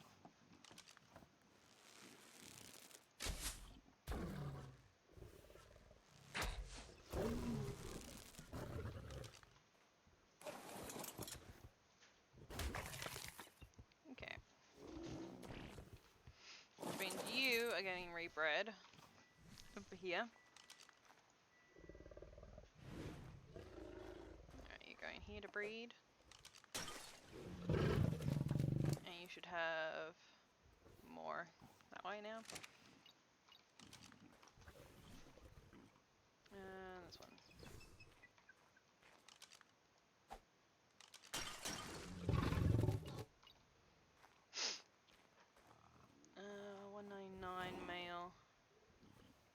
Okay. Which means you are getting rebred over here. Alright, you're going here to breed. And you should have more that way now. And this one. 199 male.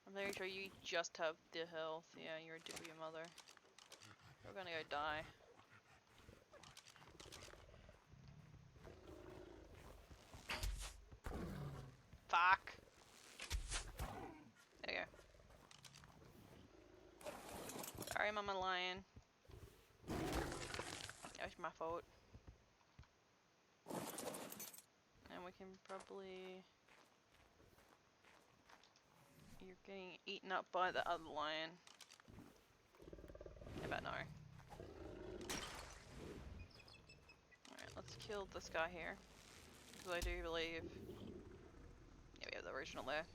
I'm very sure you just have the health. Yeah, you're a dip of your mother. We're gonna go die. Fuck. There you go. Sorry, Mama Lion. That was my fault. And we can probably... You're getting eaten up by the other lion. How about no? Alright, let's kill this guy here. Because I do believe... Yeah, we have the original there.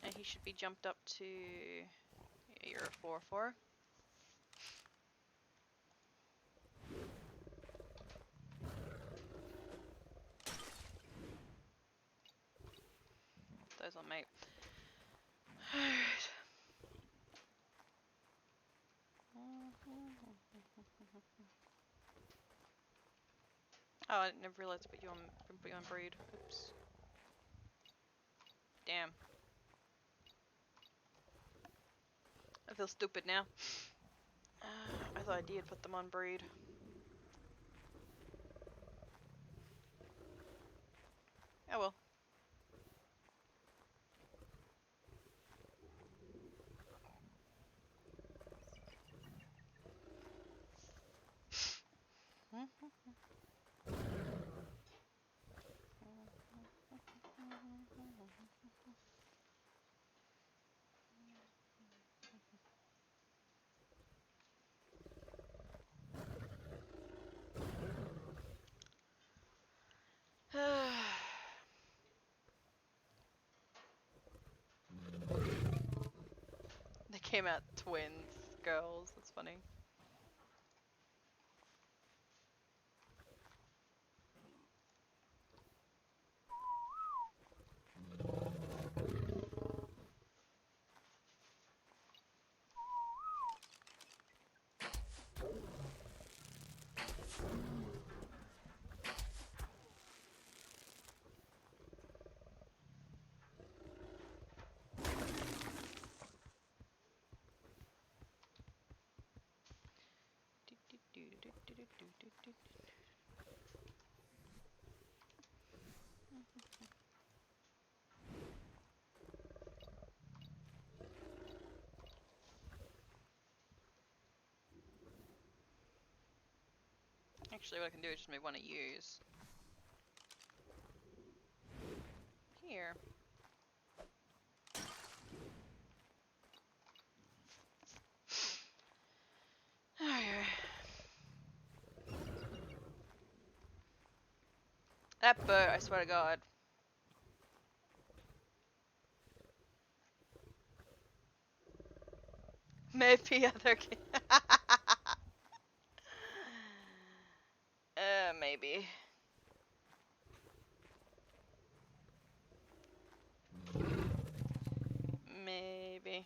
And he should be jumped up to... Yeah, you're a 4-4. Those one, mate. Oh, I never realized to put you on breed. Oops. Damn. I feel stupid now. I thought I did put them on breed. Oh well. They came out twins, girls. That's funny. Actually, what I can do is just move one of use. Here. Okay. That bird, I swear to God. Maybe other maybe. Maybe.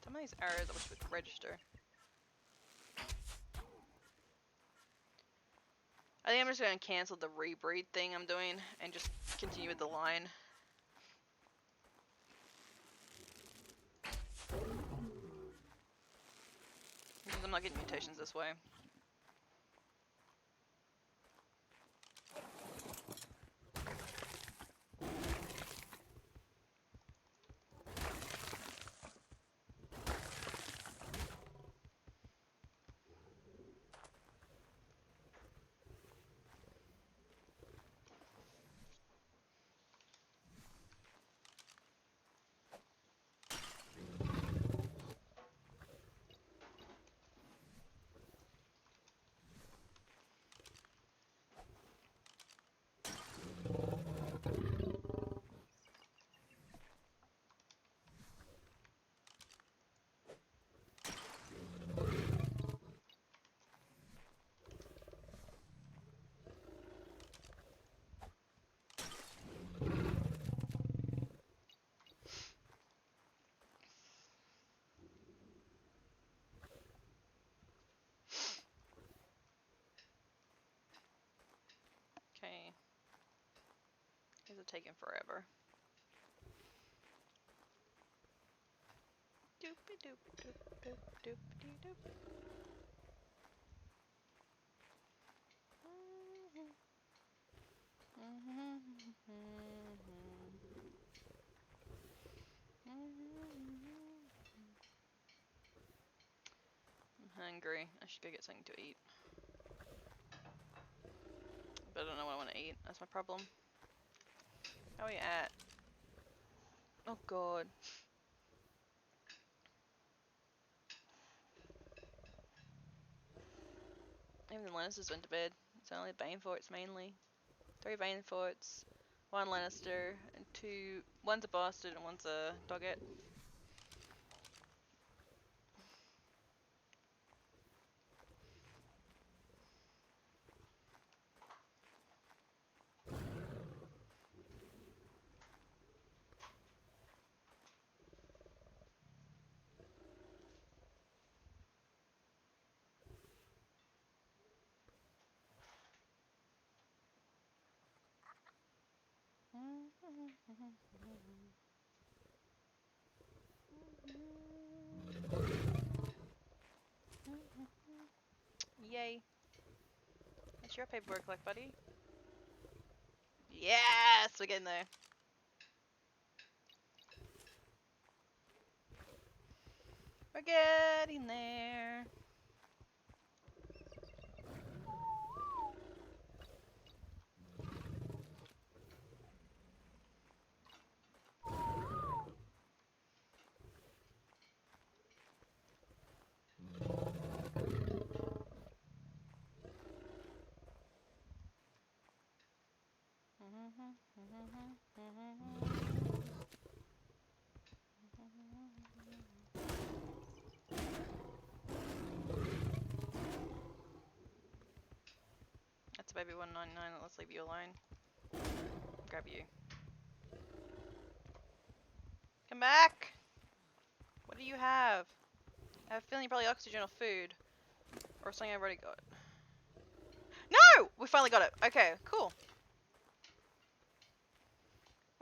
Some of these errors I wish would register. I think I'm just gonna cancel the rebreed thing I'm doing and just continue with the line. Because I'm not getting mutations this way. Okay. These are taking forever. Doopy doop doop doop doop dee doop. I'm hungry. I should go get something to eat. But I don't know what I want to eat. That's my problem. How are we at? Oh god. Even the Lannisters went to bed. It's only Baneforts mainly. 3 Baneforts, 1 Lannister, and 2. One's a bastard and one's a doggett. Yay. What's your paperwork like, buddy? Yes! We're getting there. We're getting there. That's baby 199. Let's leave you alone. Grab you. Come back! What do you have? I have a feeling probably oxygen or food. Or something I've already got. No! We finally got it. Okay, cool.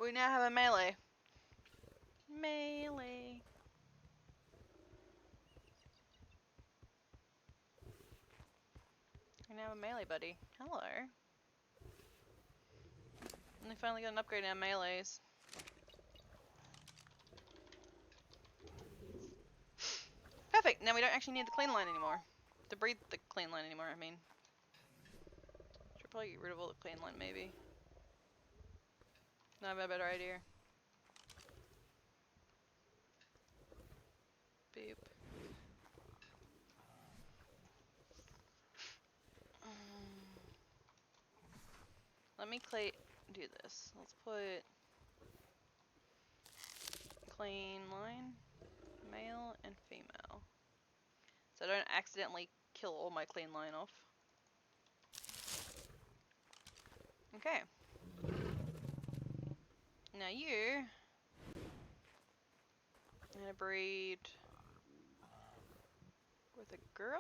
We now have a melee. Melee. We now have a melee buddy. Hello. And we finally got an upgrade in our melees. Perfect. Now we don't actually need the clean line anymore. To breed the clean line anymore, I mean. Should probably get rid of all the clean line, maybe. No, I have a better idea. Beep. Let me do this. Let's put clean line, male and female. So I don't accidentally kill all my clean line off. Okay. Now you I'm gonna breed with a girl?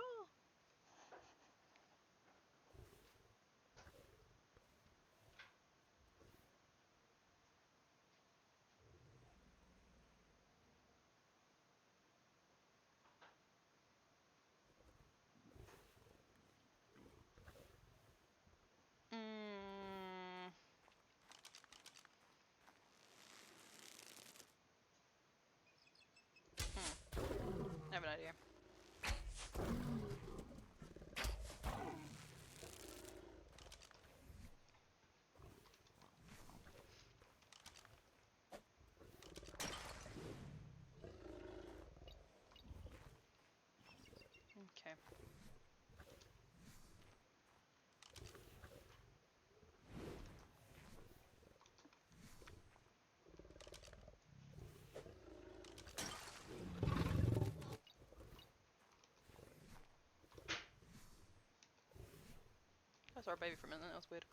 I have an idea. Okay. I saw a baby for a minute, that was weird.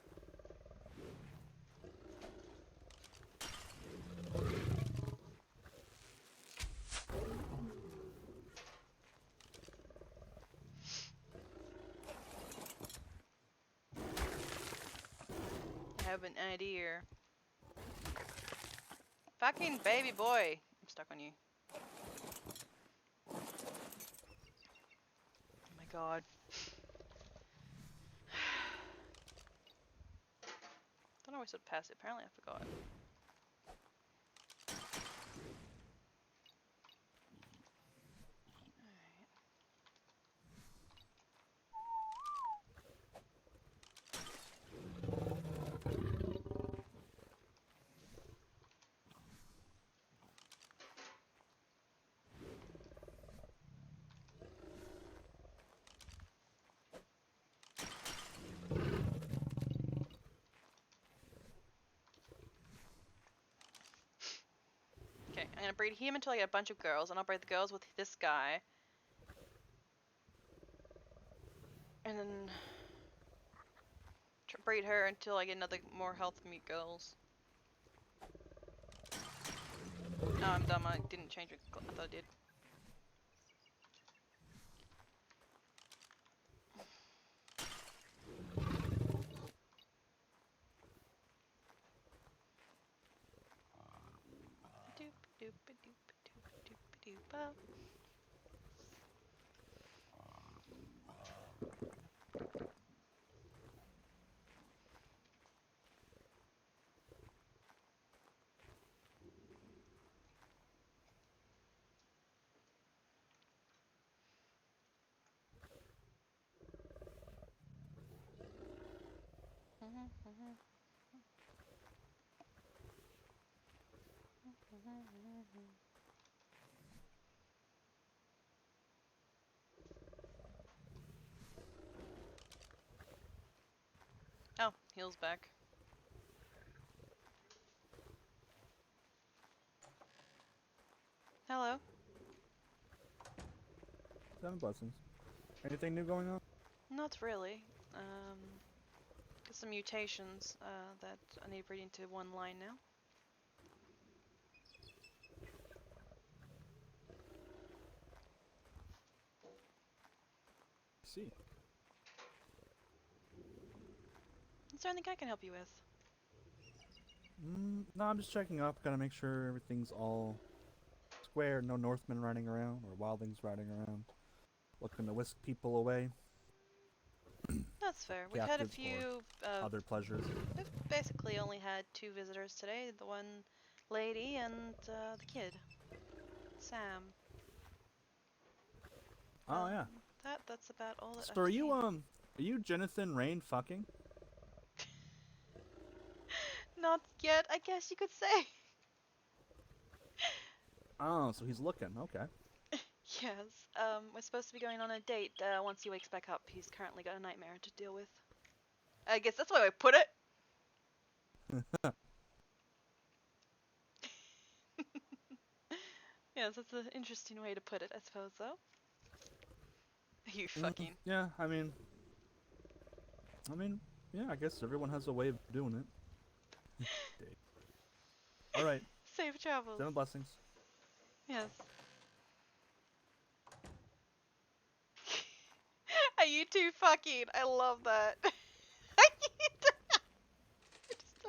I have an idea. Fucking baby boy! I'm stuck on you. Oh my god. Don't know why I said pass it. Apparently I forgot. Okay, I'm gonna breed him until I get a bunch of girls, and I'll breed the girls with this guy. And then breed her until I get another more health mute girls. No, I'm dumb. I didn't change it. I thought I did. Oh, heal's back. Hello. 7 blessings. Anything new going on? Not really. Got some mutations that I need to read into one line now. See. Is there anything I can help you with? No, I'm just checking up. Gotta make sure everything's all square. No Northmen riding around or wildlings riding around, looking to whisk people away. That's fair. We've had a Captives few. Other pleasures. We've basically only had 2 visitors today. The one lady and the kid, Sam. Oh yeah. That's about all that So I've are seen. you Jonathan Rain fucking? Not yet, I guess you could say. Oh, so he's looking. Okay. Yes. We're supposed to be going on a date once he wakes back up. He's currently got a nightmare to deal with. I guess that's the way I put it. Yes, that's an interesting way to put it, I suppose, though. You fucking. Yeah, I mean, yeah, I guess everyone has a way of doing it. All right. Safe travels. 7 blessings. Yes. Are you two fucking? I love that. I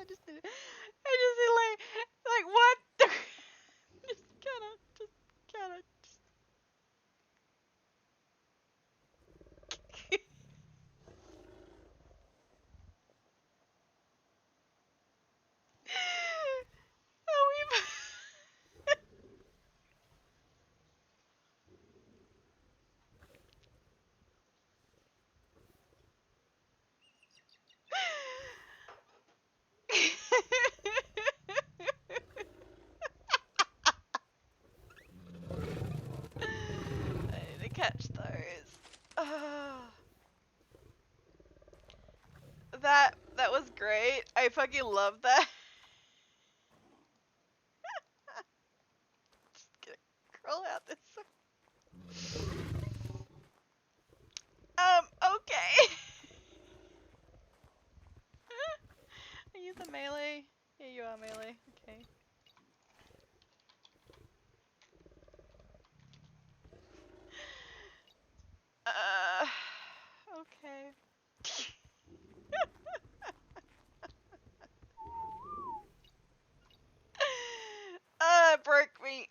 just did like what? just kinda. Oh, we. I need to catch those. That was great. I fucking love that. Just gonna crawl out this. Okay. Are you the melee? Yeah, you are melee. Okay. Okay. It broke me.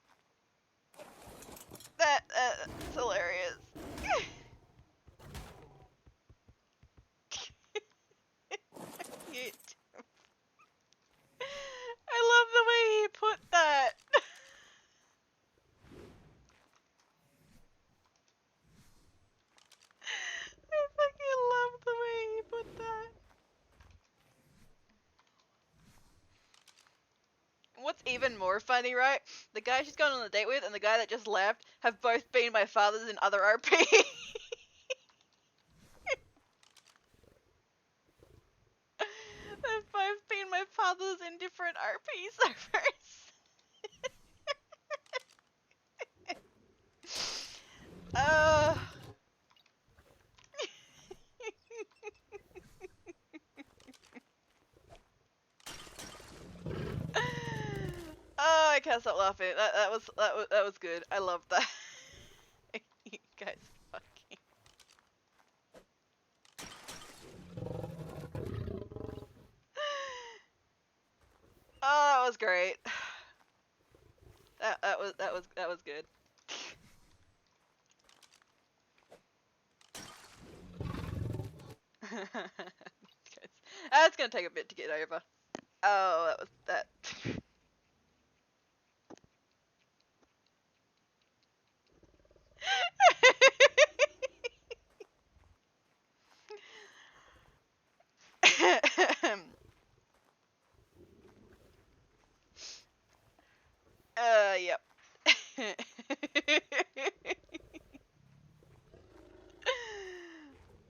That's hilarious. I love the way he put that. I fucking love the way he put that. What's even more funny, right? The guy she's gone on a date with and the guy that just left have both been my fathers in other RP. They've both been my fathers in different RP servers. Oh, I can't stop laughing. That was good. I love that. You guys fucking. Oh, that was great. That was good. That's gonna take a bit to get over. Oh, that was that. Yep.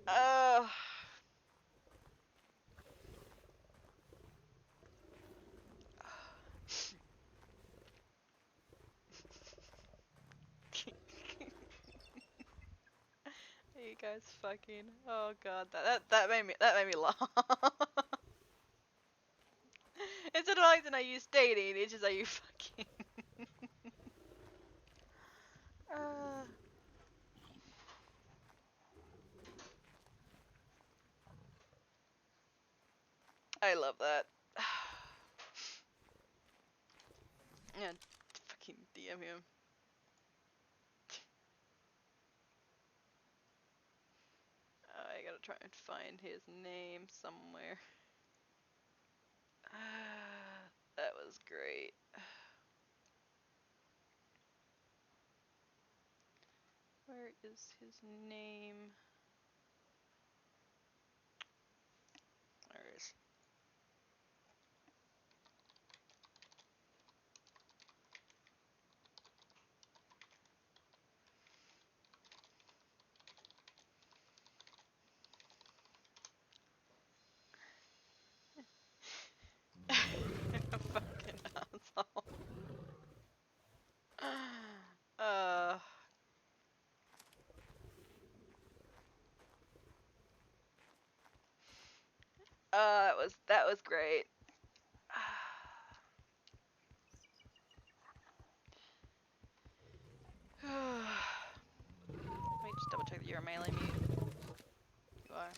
Oh. You guys fucking. Oh god, that made me laugh. Instead of like, then I use dating, it's just are you fucking. uh, I love that. Yeah, fucking DM him. I gotta try and find his name somewhere. That was great. Where is his name? There it is. Fucking asshole. Uh. That was great. Let me just double check that you're a melee mute. You are.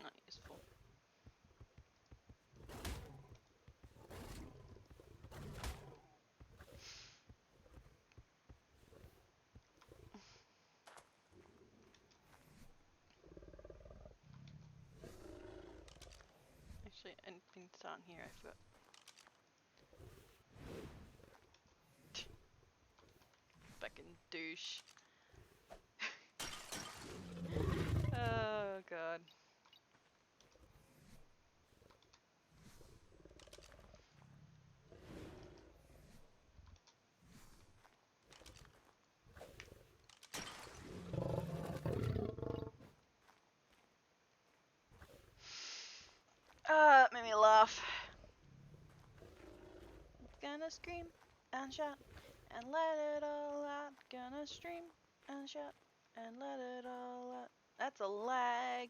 Not useful. Actually, anything that's on here, I forgot. Fucking douche. Oh god. It made me laugh. Gonna scream and shout and let it all out. Gonna scream and shout and let it all out. That's a lag.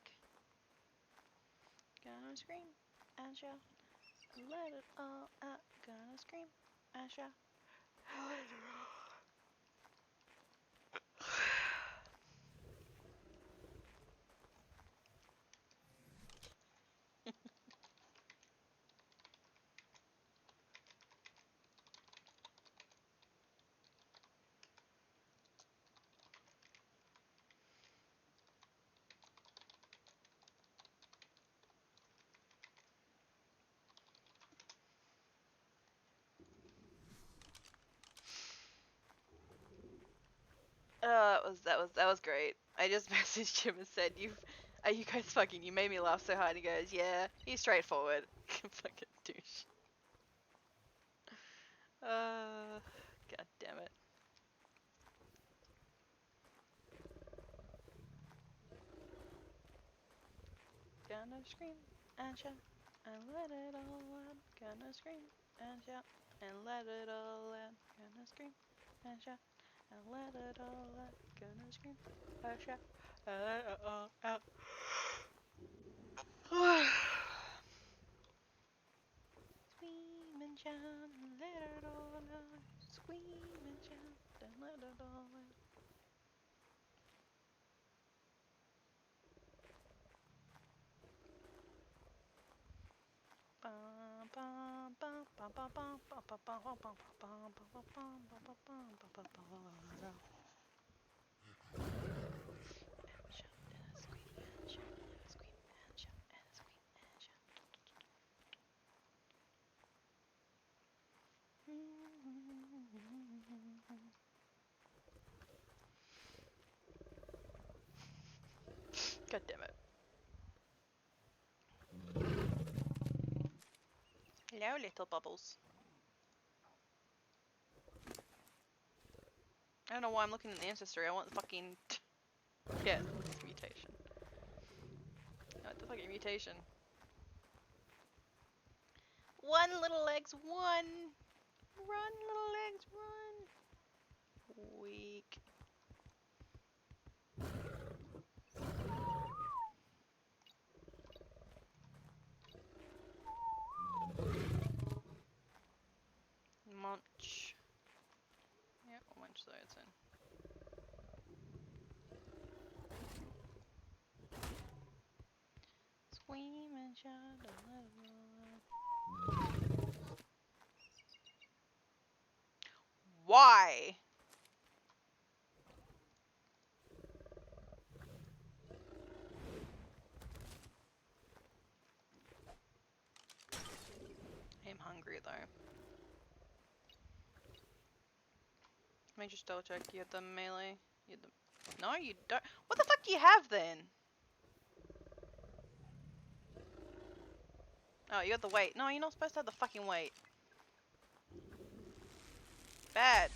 Gonna scream and shout and let it all out. Gonna scream and shout. That was great. I just messaged him and said, you guys fucking, you made me laugh so hard." He goes, "Yeah, he's straightforward." Fucking douche. God damn it. Gonna scream and shout and let it all out. Gonna scream and shout and let it all out. Gonna scream and shout and let it all out. Gonna scream and shout and let it all out. Scream and shout and let it all out. Scream and shout and let it all God damn it. Hello, little bubbles. I don't know why I'm looking at the ancestry. I want the fucking... yeah, it's mutation. I want the fucking mutation. One little legs, one! Run, little legs, run! Weak. Munch. Yeah, I'll munch those in. Scream and shout aloud. Why? I'm hungry though. Let me just double check. You have the melee. You have the... No, you don't. What the fuck do you have then? Oh, you got the weight. No, you're not supposed to have the fucking weight. Bad.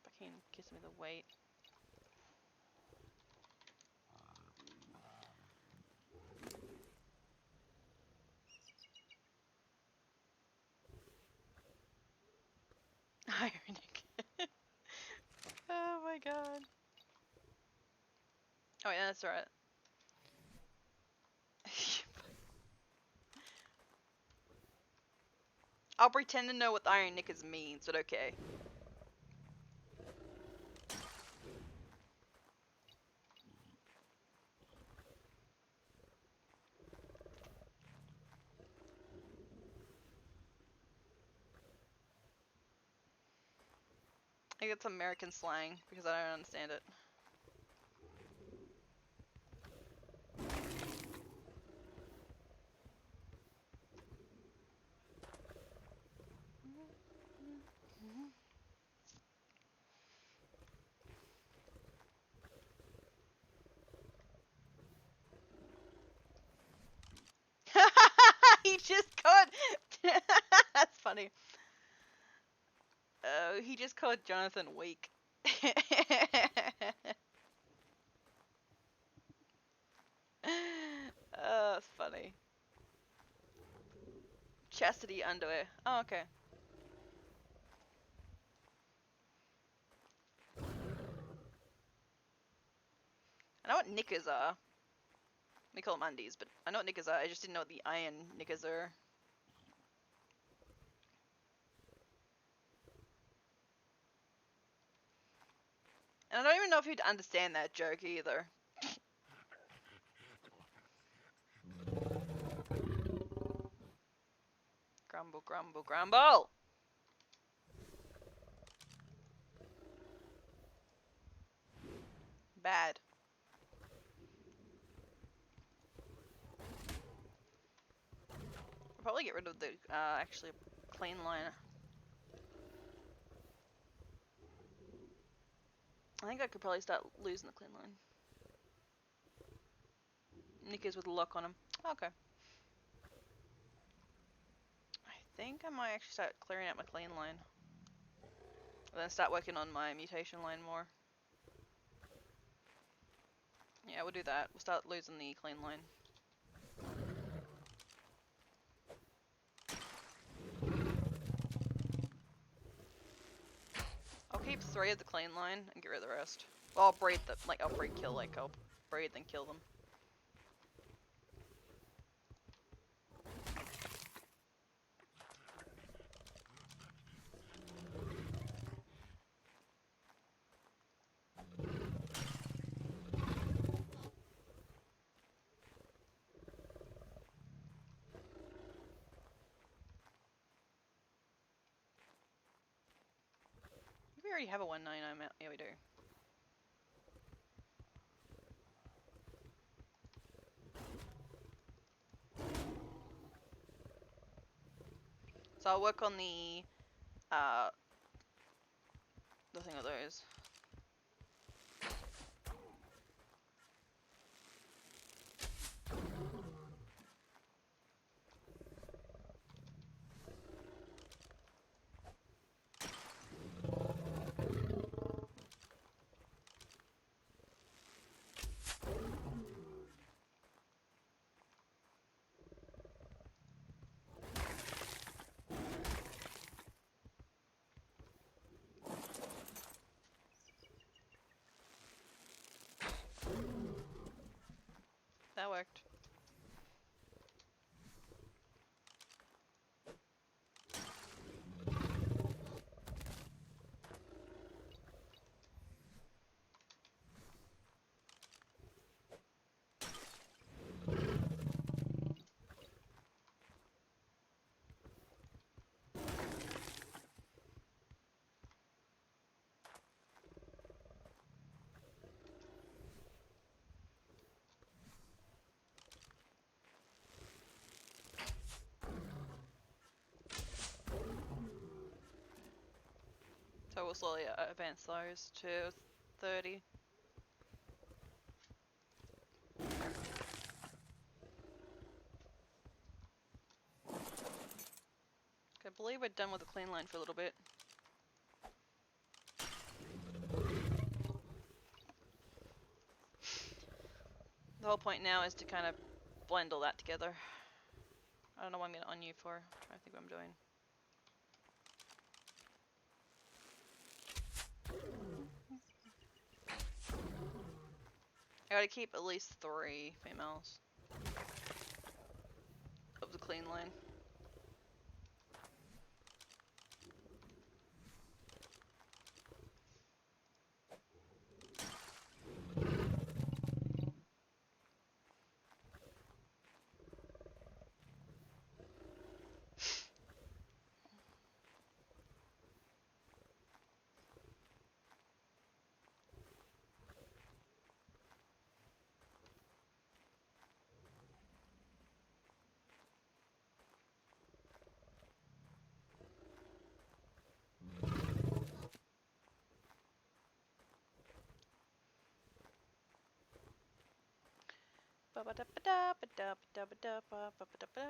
Fucking kiss me the weight. Ironic. Oh my god. Oh yeah, that's right. I'll pretend to know what the iron knickers means, but okay. I think it's American slang because I don't understand it. He just called. That's funny. Oh, he just called Jonathan weak. Oh, that's funny. Chastity underwear. Oh, okay. I know what knickers are. We call them undies, but I know what knickers are. I just didn't know what the iron knickers are. And I don't even know if you'd understand that joke either. Grumble, grumble, grumble! Bad. I'll probably get rid of the, actually, clean line. I think I could probably start losing the clean line. Knickers with a lock on them. Okay. I think I might actually start clearing out my clean line. And then start working on my mutation line more. Yeah, we'll do that. We'll start losing the clean line. I'll keep 3 of the clean line and get rid of the rest. Well, I'll breed them. Like, I'll breed kill. Like, I'll breed then kill them. already have a 199 mount. Yeah, we do. So I'll work on the thing of those. That worked. So we'll slowly advance those to 30. I believe we're done with the clean line for a little bit. The whole point now is to kind of blend all that together. I don't know what I'm going to on you for. I'm trying to think what I'm doing. I gotta keep at least 3 females of the clean line. Ba ba da ba da ba da ba da ba da ba ba da ba.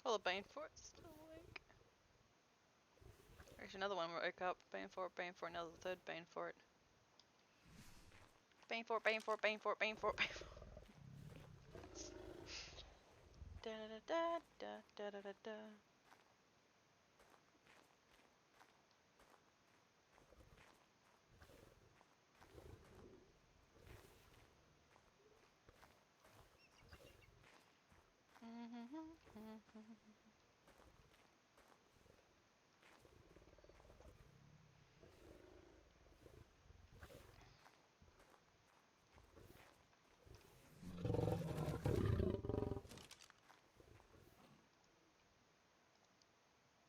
Oh, the Banefort's still awake. There's another one woke up. Banefort, Banefort, another third Banefort. Banefort, Banefort, Banefort, Banefort, Banefort. Da da da da da da da da.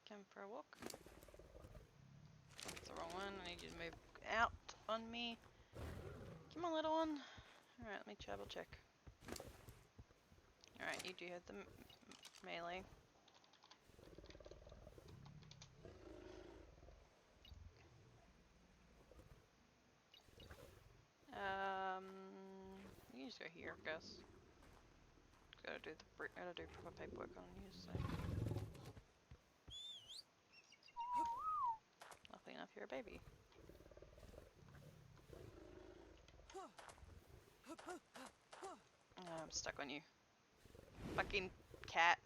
Come for a walk. That's the wrong one. I need you to move out on me. Come on, little one. Alright, let me double check. Alright, you do have the melee. You can just go here, I guess. Gotta do proper paperwork on you, so. Luckily enough, you're a baby. I'm stuck on you. Fucking cat.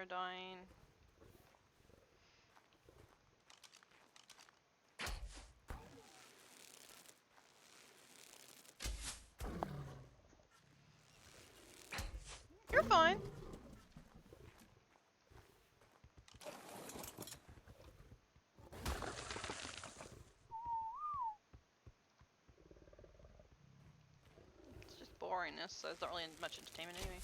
You're dying. You're fine. It's just boringness, so it's not really much entertainment anyway.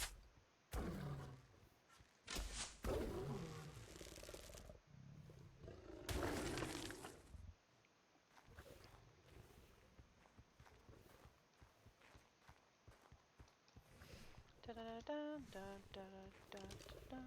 Da da da da da da da da.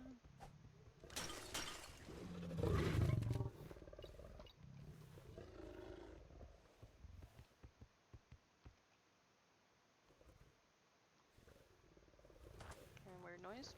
And weird noise.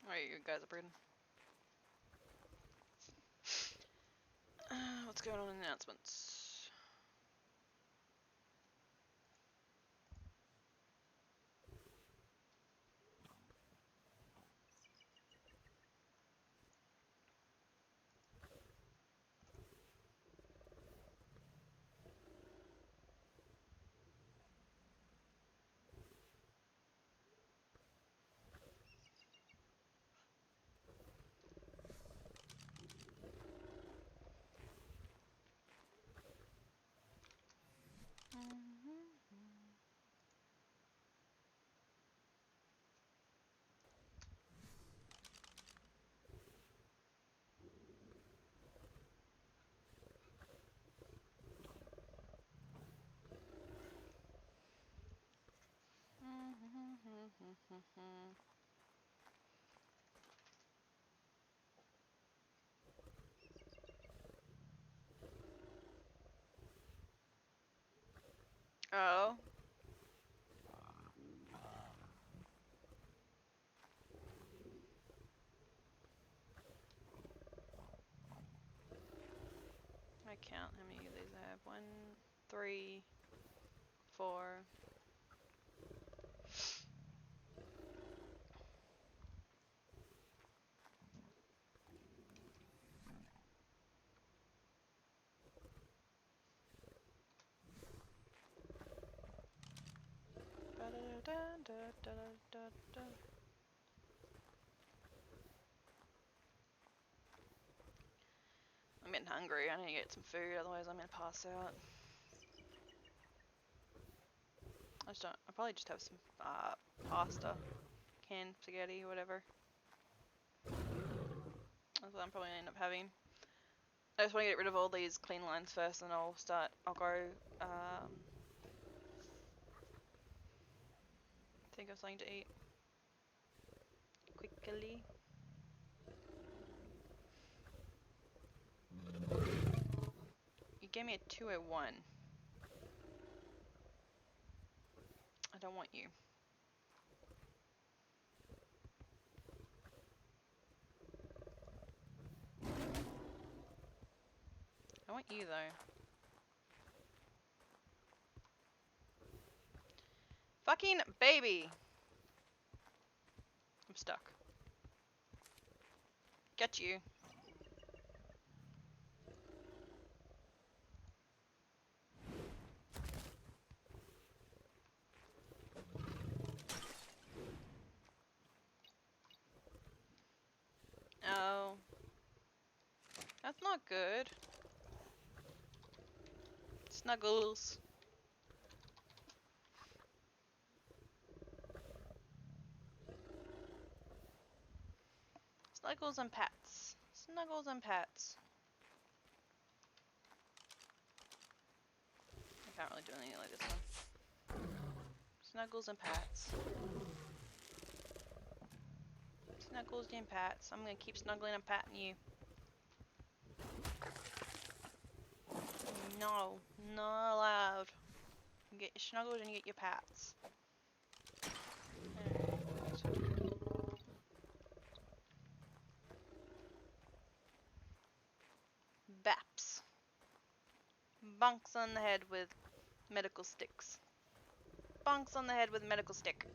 Alright, you guys are breeding. What's going on in the announcements? Oh. I count how many of these I have. 1, 3, 4. Da da da da da da da. I'm getting hungry. I need to get some food, otherwise I'm gonna pass out. I probably just have some pasta, canned spaghetti, whatever. That's what I'm probably gonna end up having. I just want to get rid of all these clean lines first, and I'll go. Think of something to eat quickly. You gave me a 201. I don't want you. I want you though. Fucking baby! I'm stuck. Get you. Oh. That's not good. Snuggles. Snuggles and pats. Snuggles and pats. I can't really do anything like this one. Snuggles and pats. Snuggles and pats. I'm gonna keep snuggling and patting you. No, not allowed. You get your snuggles and you get your pats. Baps. Bunks on the head with medical sticks. Bunks on the head with medical stick.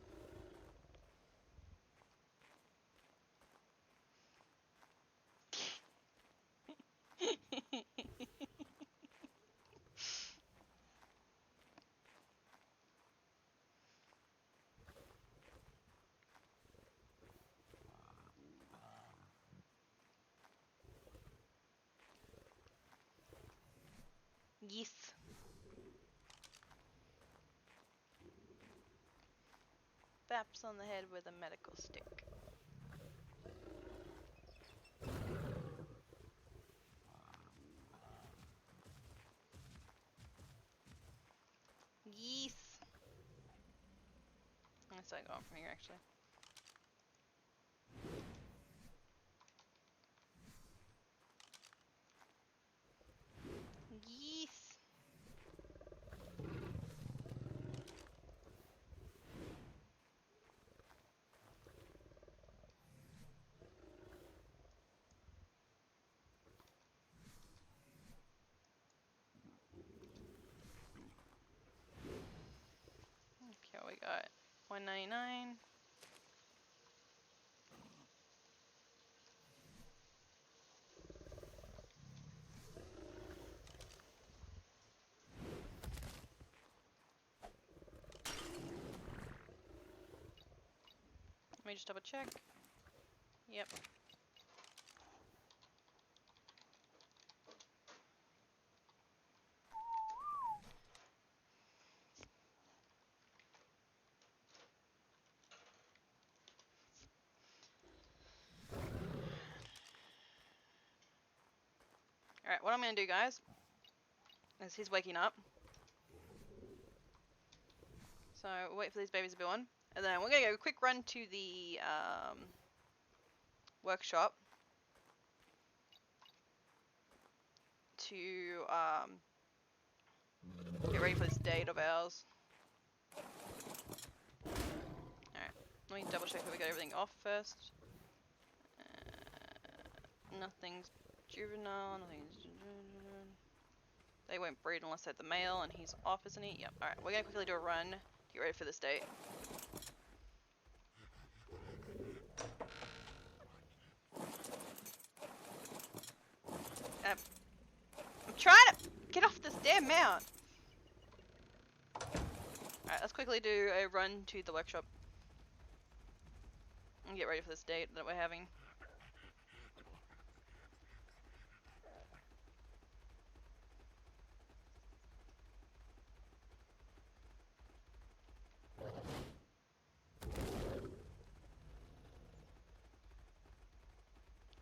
Yes. Baps on the head with a medical stick. Yes. I'm gonna start going from here actually. Yes. Okay, we got 199. Let me just double check. Yep. Alright, what I'm gonna do, guys, is he's waking up. So we'll wait for these babies to be on. And then we're gonna go a quick run to the workshop to get ready for this date of ours. Alright, let me double check that we got everything off first. Nothing's juvenile, nothing's... They won't breed unless they're the male, and he's off, isn't he? Yep, alright, we're gonna quickly do a run to get ready for this date. I'm trying to get off this damn mount! Alright, let's quickly do a run to the workshop. And get ready for this date that we're having.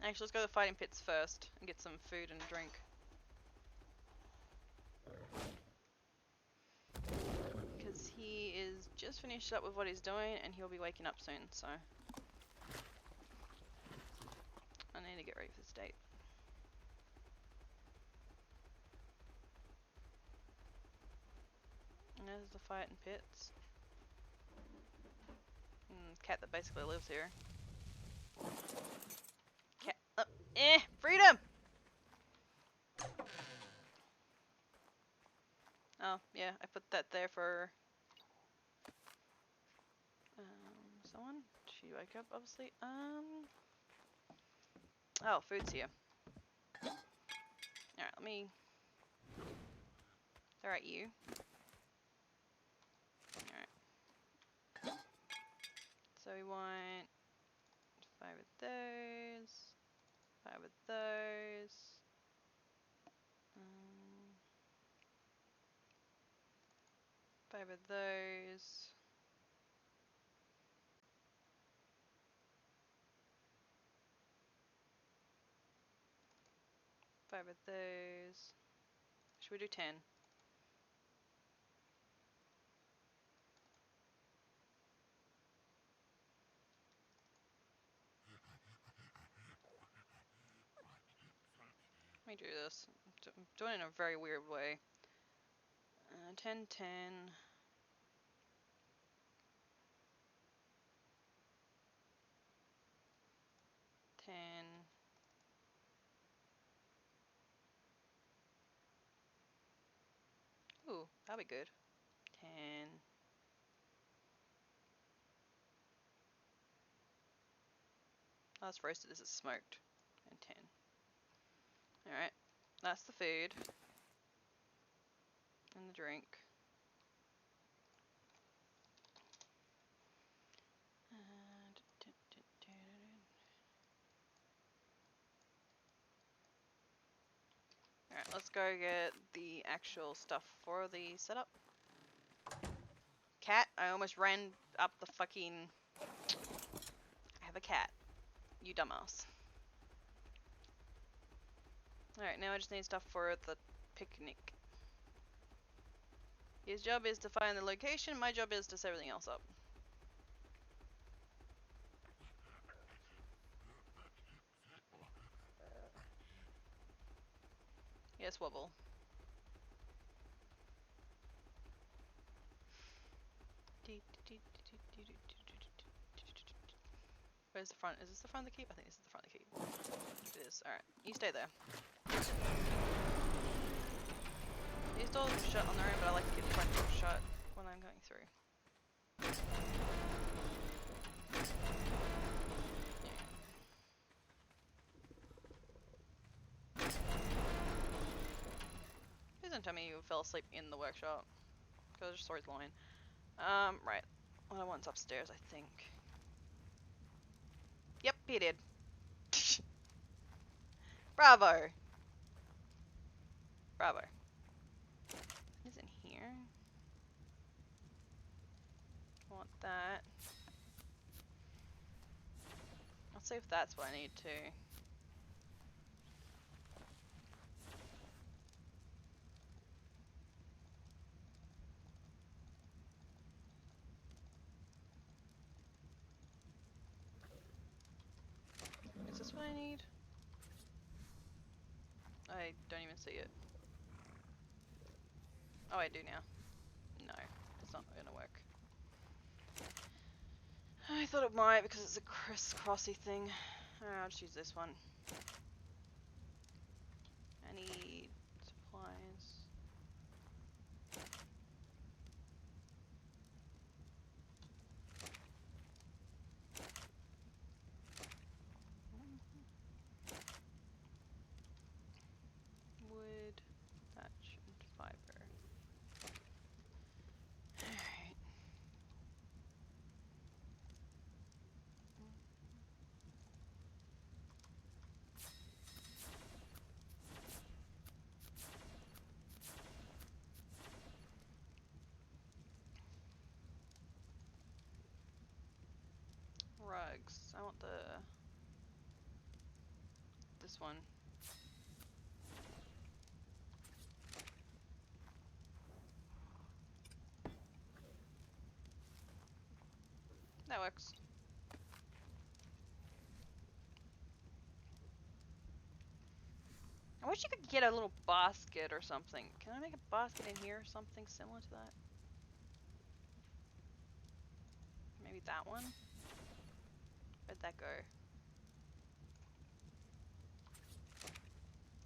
Actually, let's go to the fighting pits first and get some food and drink. Because he is just finished up with what he's doing and he'll be waking up soon, so I need to get ready for this date. And there's the fighting pits. Cat that basically lives here. Cat. Freedom! Oh, yeah, I put that there for someone. She wake up, obviously. Oh, food's here. Alright, let me... Alright, you. Alright. So we want 5 of those, 5 of those. 5 of those. 5 of those. Should we do 10? Let me do this. I'm doing it in a very weird way. 10, 10. 10. Ooh, that'll be good. 10. Oh, it's roasted. This is smoked. And 10. Alright. That's the food. And the drink. Alright, let's go get the actual stuff for the setup. Cat, I almost ran up the fucking... I have a cat. You dumbass. Alright, now I just need stuff for the picnic. His job is to find the location, my job is to set everything else up. Yes, Wobble. Where's the front? Is this the front of the keep? I think this is the front of the keep. It is. Alright, you stay there. These doors are shut on their own, but I like to keep the front door shut when I'm going through. Please don't tell me you fell asleep in the workshop. Because I just saw his line. Right. What I want's upstairs, I think. Yep, he did. Bravo! Bravo. Is in here? I want that. Let's see if that's what I need to. Is this what I need? I don't even see it. Oh, I do now. No, it's not gonna work. I thought it might because it's a crisscrossy thing. I'll just use this one. I need supplies. Wood, thatch, and fiber. Alright. Rugs. I want this one. That works. I wish you could get a little basket or something. Can I make a basket in here or something similar to that? Maybe that one? Where'd that go?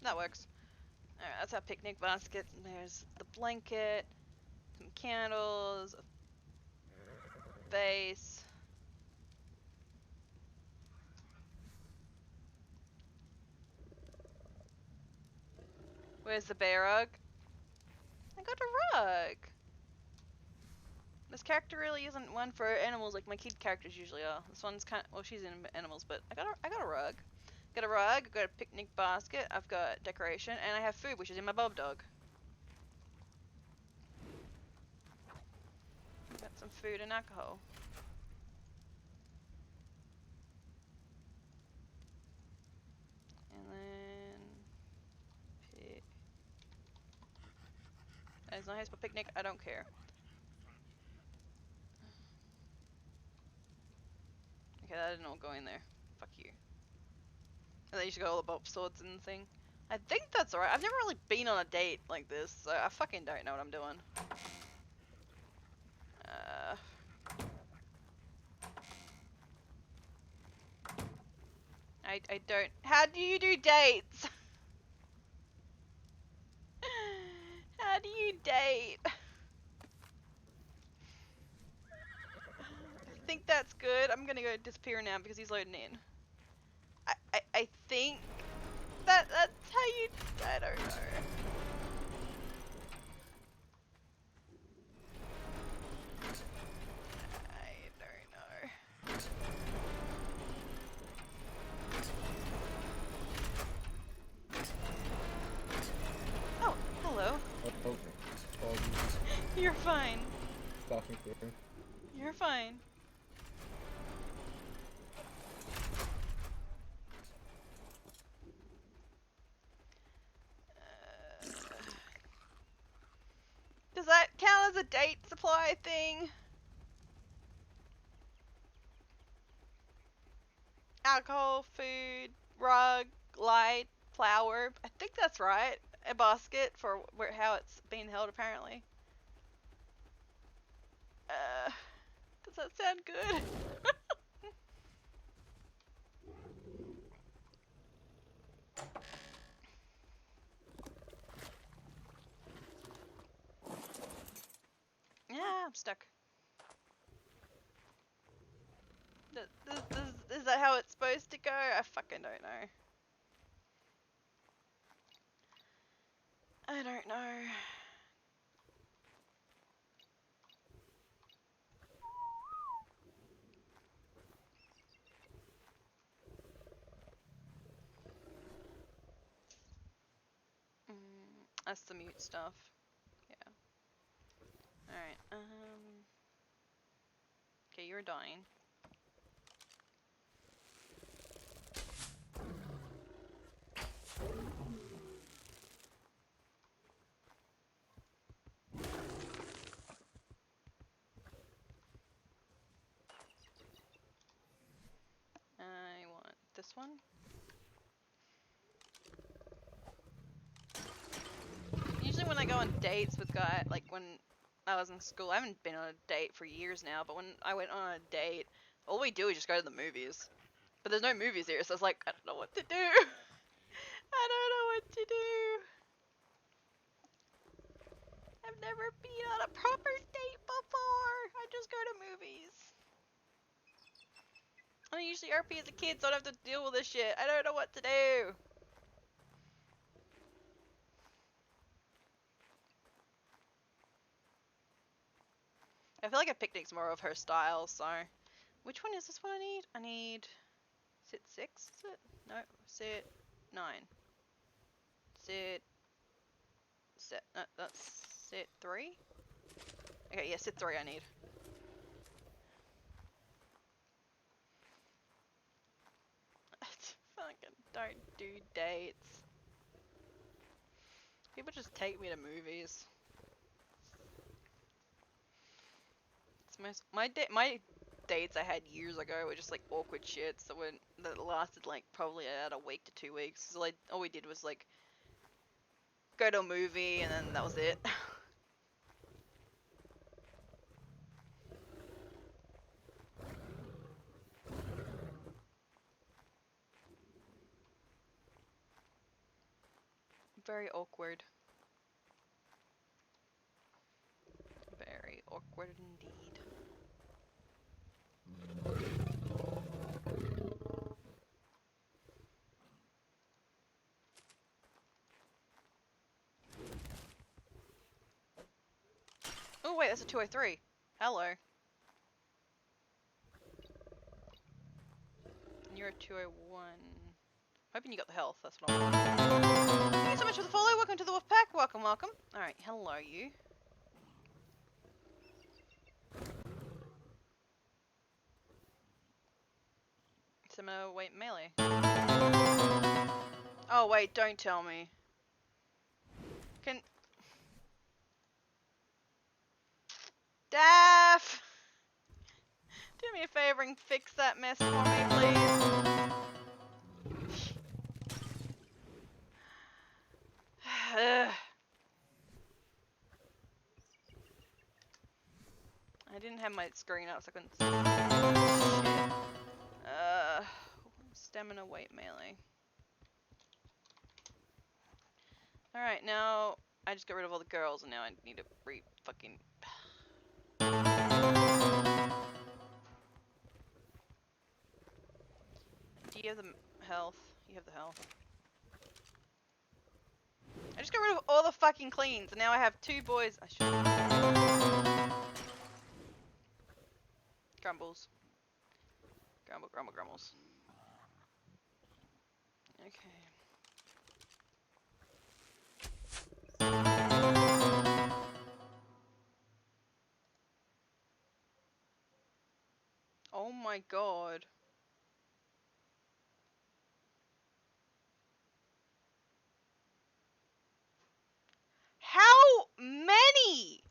That works. Alright, that's our picnic basket. There's the blanket, some candles, a vase. Where's the bear rug? I got a rug! This character really isn't one for animals like my kid characters usually are. This one's kind of, well, she's in animals, but I got a rug. Got a rug, I've got a picnic basket, I've got decoration, and I have food, which is in my bob dog. Got some food and alcohol. And then... as long as for picnic, I don't care. Okay, that didn't all go in there. Fuck you. And then you should go all the bob swords in the thing. I think that's alright. I've never really been on a date like this, so I fucking don't know what I'm doing. I don't. How do you do dates? How do you date? I think that's good. I'm gonna go disappear now because he's loading in. I think that's how you. I don't know. I don't know. Oh, hello. Oh, apologies. You're fine. Stalking through. You're fine. Does that count as a date supply thing? Alcohol, food, rug, light, flour. I think that's right. A basket for how it's being held, apparently. Does that sound good? Yeah, I'm stuck. Is that how it's supposed to go? I fucking don't know. I don't know. That's the mute stuff. Yeah. Alright, okay, you're dying. I want this one. Usually when I go on dates with guys, like when I was in school, I haven't been on a date for years now, but when I went on a date, all we do is just go to the movies. But there's no movies here, so it's like, I don't know what to do. I don't know what to do. I've never been on a proper date before. I just go to movies. I usually RP as a kid, so I don't have to deal with this shit. I don't know what to do. I feel like a picnic's more of her style, so... Which one is this one I need? I need... Sit 6, is it? No, sit 9. Sit... No, that's sit 3? Okay, yeah, sit 3 I need. Fucking don't do dates. People just take me to movies. It's my dates I had years ago were just like awkward shits that lasted like probably about a week to 2 weeks. So like all we did was like go to a movie and then that was it. Very awkward. Very awkward indeed. Oh wait, that's a 203. Hello. And you're a 201. Hoping you got the health, that's what I want. Thank you so much for the follow, welcome to the wolf pack, welcome, welcome. Alright, hello you. So I'm gonna wait melee. Oh wait, don't tell me. Can... Daff! Do me a favor and fix that mess for me, please. I didn't have my screen up, so I couldn't see. Stamina, weight, melee. Alright, now I just got rid of all the girls, and now I need to fucking. Do you have the health? You have the health. I just got rid of all the fucking cleans, and now I have 2 boys. I should. Grumbles. Grumbles. Okay. Oh my god. How many?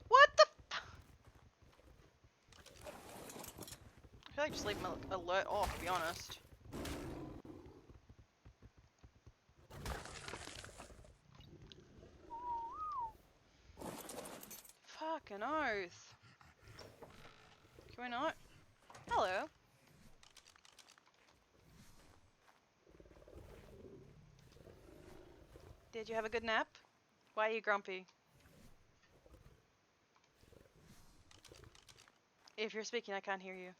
What the f- I feel like just leave my alert off, to be honest. Fucking oath. Can we not? Hello. Did you have a good nap? Why are you grumpy? If you're speaking, I can't hear you.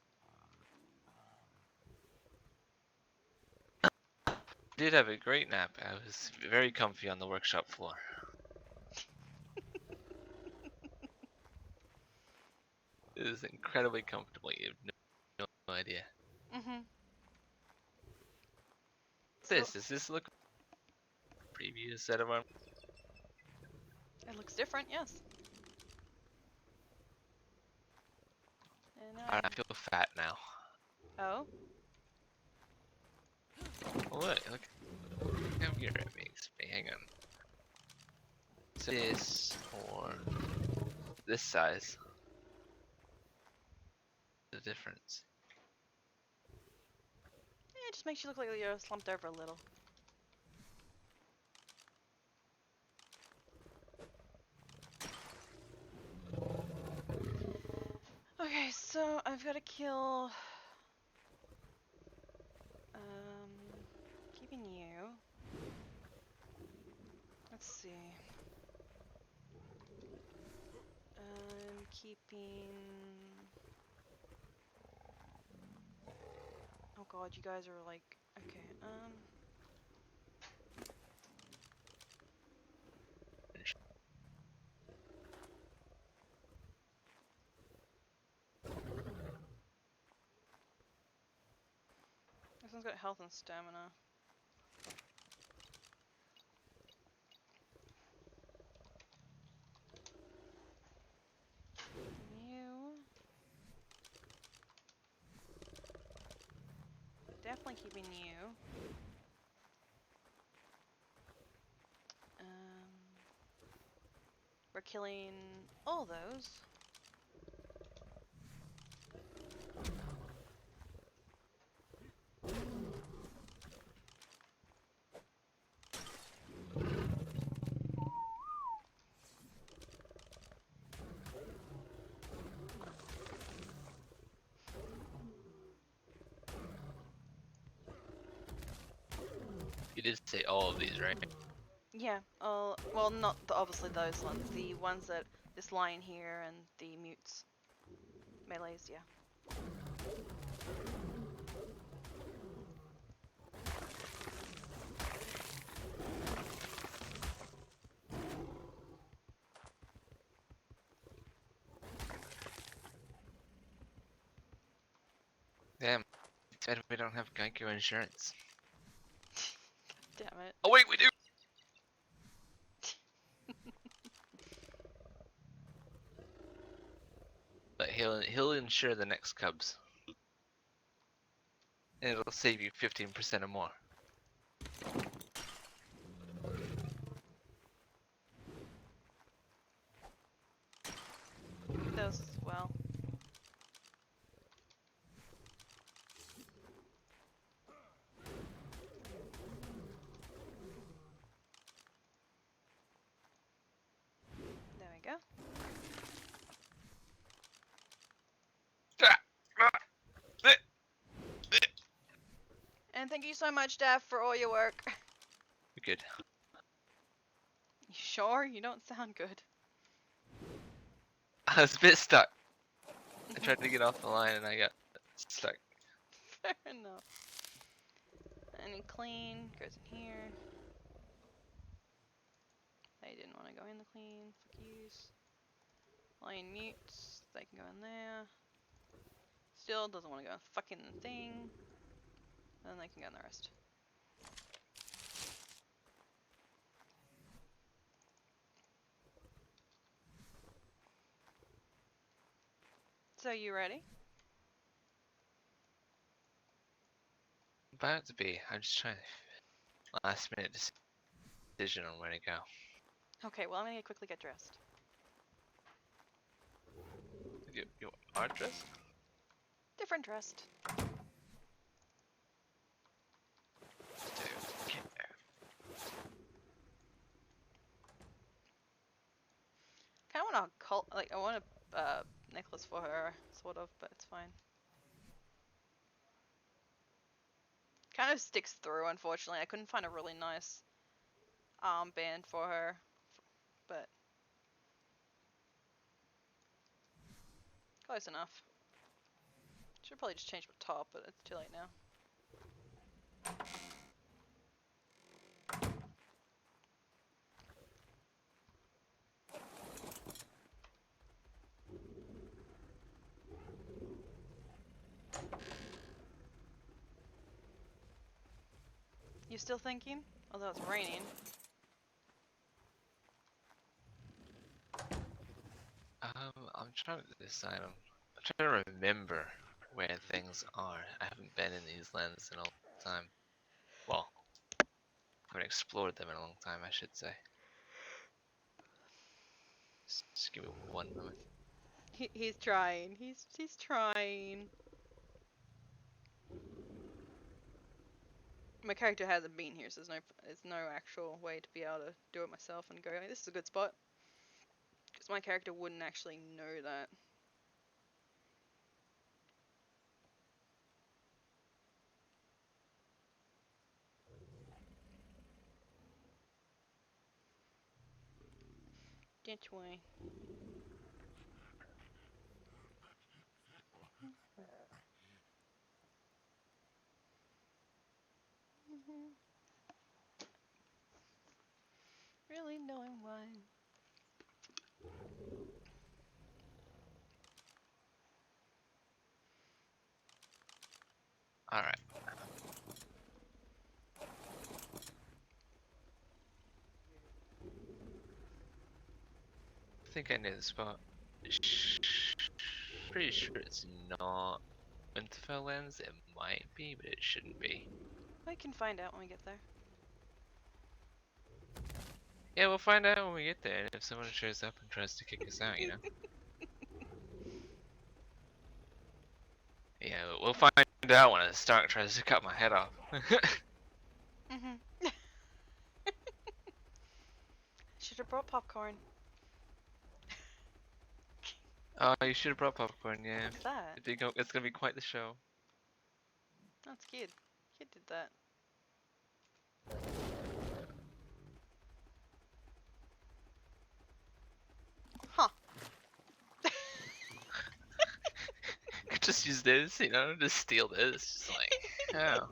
Did have a great nap. I was very comfy on the workshop floor. It was incredibly comfortable. You have no idea. Mm-hmm. Does this look previous set of armor? It looks different, yes. And I feel fat now. Oh? Oh, look how weird it makes me. Hang on. So this or this size. The difference. Yeah, it just makes you look like you're slumped over a little. Okay, so I've got to kill. Keeping you. Let's see. I'm keeping. Oh god, you guys are like. Okay, This one's got health and stamina. You. Definitely keeping you. We're killing all those. You did say all of these, right? Yeah, well, not obviously those ones. The ones that this lion here and the mutes. Melees, yeah. Damn. Said we don't have Geico insurance. Damn it. Oh wait, we do! But he'll insure the next cubs. And it'll save you 15% or more. Thank you so much, Daph, for all your work. You're good. You sure? You don't sound good. I was a bit stuck. I tried to get off the line and I got stuck. Fair enough. Any clean goes in here. They didn't want to go in the clean. Fuck yous. Line mutes. They can go in there. Still doesn't want to go in the fucking thing. Then they can go in the rest. So you ready? About to be. I'm just trying to last minute decision on where to go. Okay, well I'm gonna quickly get dressed. You are dressed? Different dressed. Kinda want a I want a necklace for her, sort of, but it's fine. Kind of sticks through, unfortunately. I couldn't find a really nice armband for her, but close enough. Should probably just change my top, but it's too late now. You still thinking? Although it's raining. I'm trying to decide. I'm trying to remember where things are. I haven't been in these lands in a long time. Well, I haven't explored them in a long time, I should say. Just give me one moment. He's trying. He's trying. My character hasn't been here, so there's no actual way to be able to do it myself and go, this is a good spot. Because my character wouldn't actually know that. Ditch way. Really knowing why. Alright. I think I know the spot. Pretty sure it's not Winterfell lands. It might be, but it shouldn't be. We can find out when we get there. Yeah, we'll find out when we get there. And if someone shows up and tries to kick us out, you know. Yeah, we'll find out when a Stark tries to cut my head off. Should have brought popcorn. Oh, you should have brought popcorn, yeah. What's that? It's gonna be quite the show. That's kid. Kid did that. Huh. Could just use this, you know, just steal this. Just like, oh.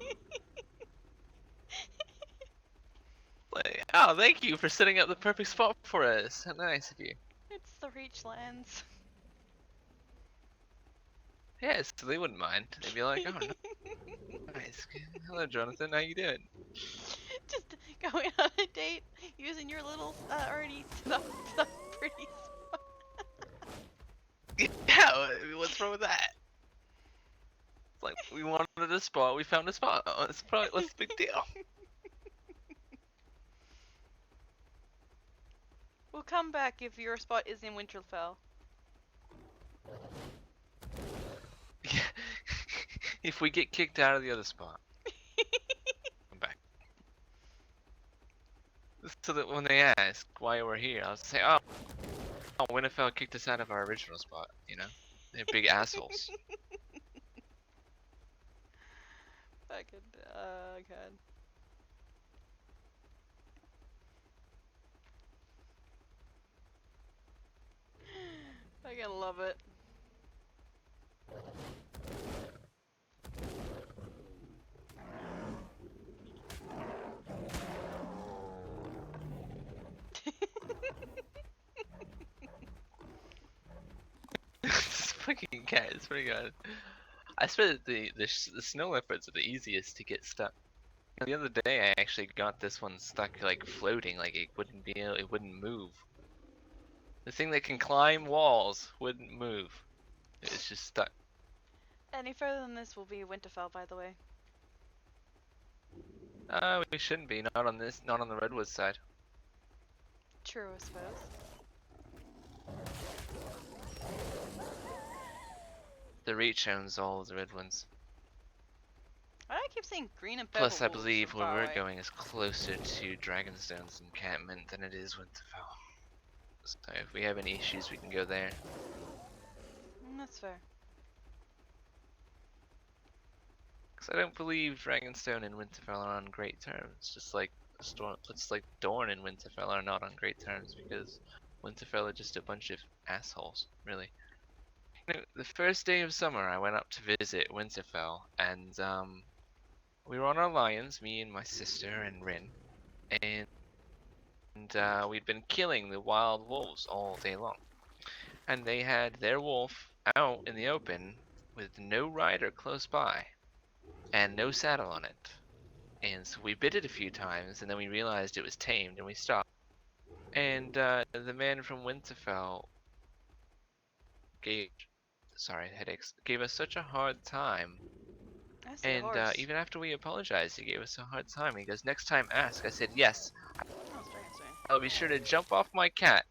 Like, oh, thank you for setting up the perfect spot for us. How nice of you. It's the Reachlands. Yeah, so they wouldn't mind. They'd be like, oh, nice. Hello, Jonathan. How you doing? Just going on a date using your little already stuff pretty spot. Yeah, what's wrong with that? It's like, we wanted a spot, we found a spot. Oh, it's probably, what's the big deal? We'll come back if your spot is in Winterfell. Yeah. If we get kicked out of the other spot, come back. So that when they ask why we're here, I'll say, oh, Winterfell kicked us out of our original spot, you know? They're big assholes. Fucking God. I gotta love it. This fucking cat is pretty good. I swear that the snow leopards are the easiest to get stuck. The other day I actually got this one stuck like floating, like it wouldn't move. The thing that can climb walls wouldn't move. It was just stuck. Any further than this will be Winterfell, by the way. We shouldn't be, not on the redwood side. True, I suppose. The Reach owns all of the red ones. Why do I keep saying green and purple? Plus, I wolves believe so where far we're away? going is closer to Dragonstone's encampment than it is Winterfell. So if we have any issues, we can go there. That's fair. Because I don't believe Dragonstone and Winterfell are on great terms. Just like Dorne and Winterfell are not on great terms because Winterfell are just a bunch of assholes, really. You know, the first day of summer, I went up to visit Winterfell, and we were on our lions, me and my sister and Rin, and we'd been killing the wild wolves all day long. And they had their wolf out in the open with no rider close by and no saddle on it. And so we bit it a few times, and then we realized it was tamed, and we stopped. And the man from Winterfell gave us such a hard time. I see a And horse. even after we apologized, he gave us a hard time. He goes, "Next time, ask." I said, "Yes, Oh, it's Dragonstone. I'll be sure to jump off my cat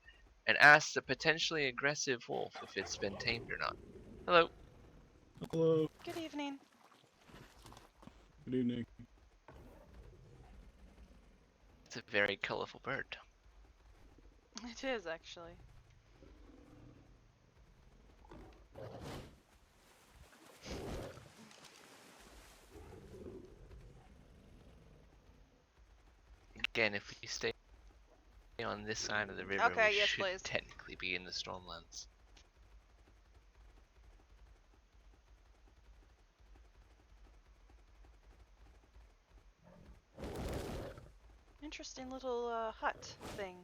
and ask the potentially aggressive wolf if it's been tamed or not." Hello. Hello. Good evening. Good evening. It's a very colorful bird. It is, actually. Again, if we stay on this side of the river, Okay, we yes, should please. technically be in the Stormlands. Interesting little hut thing.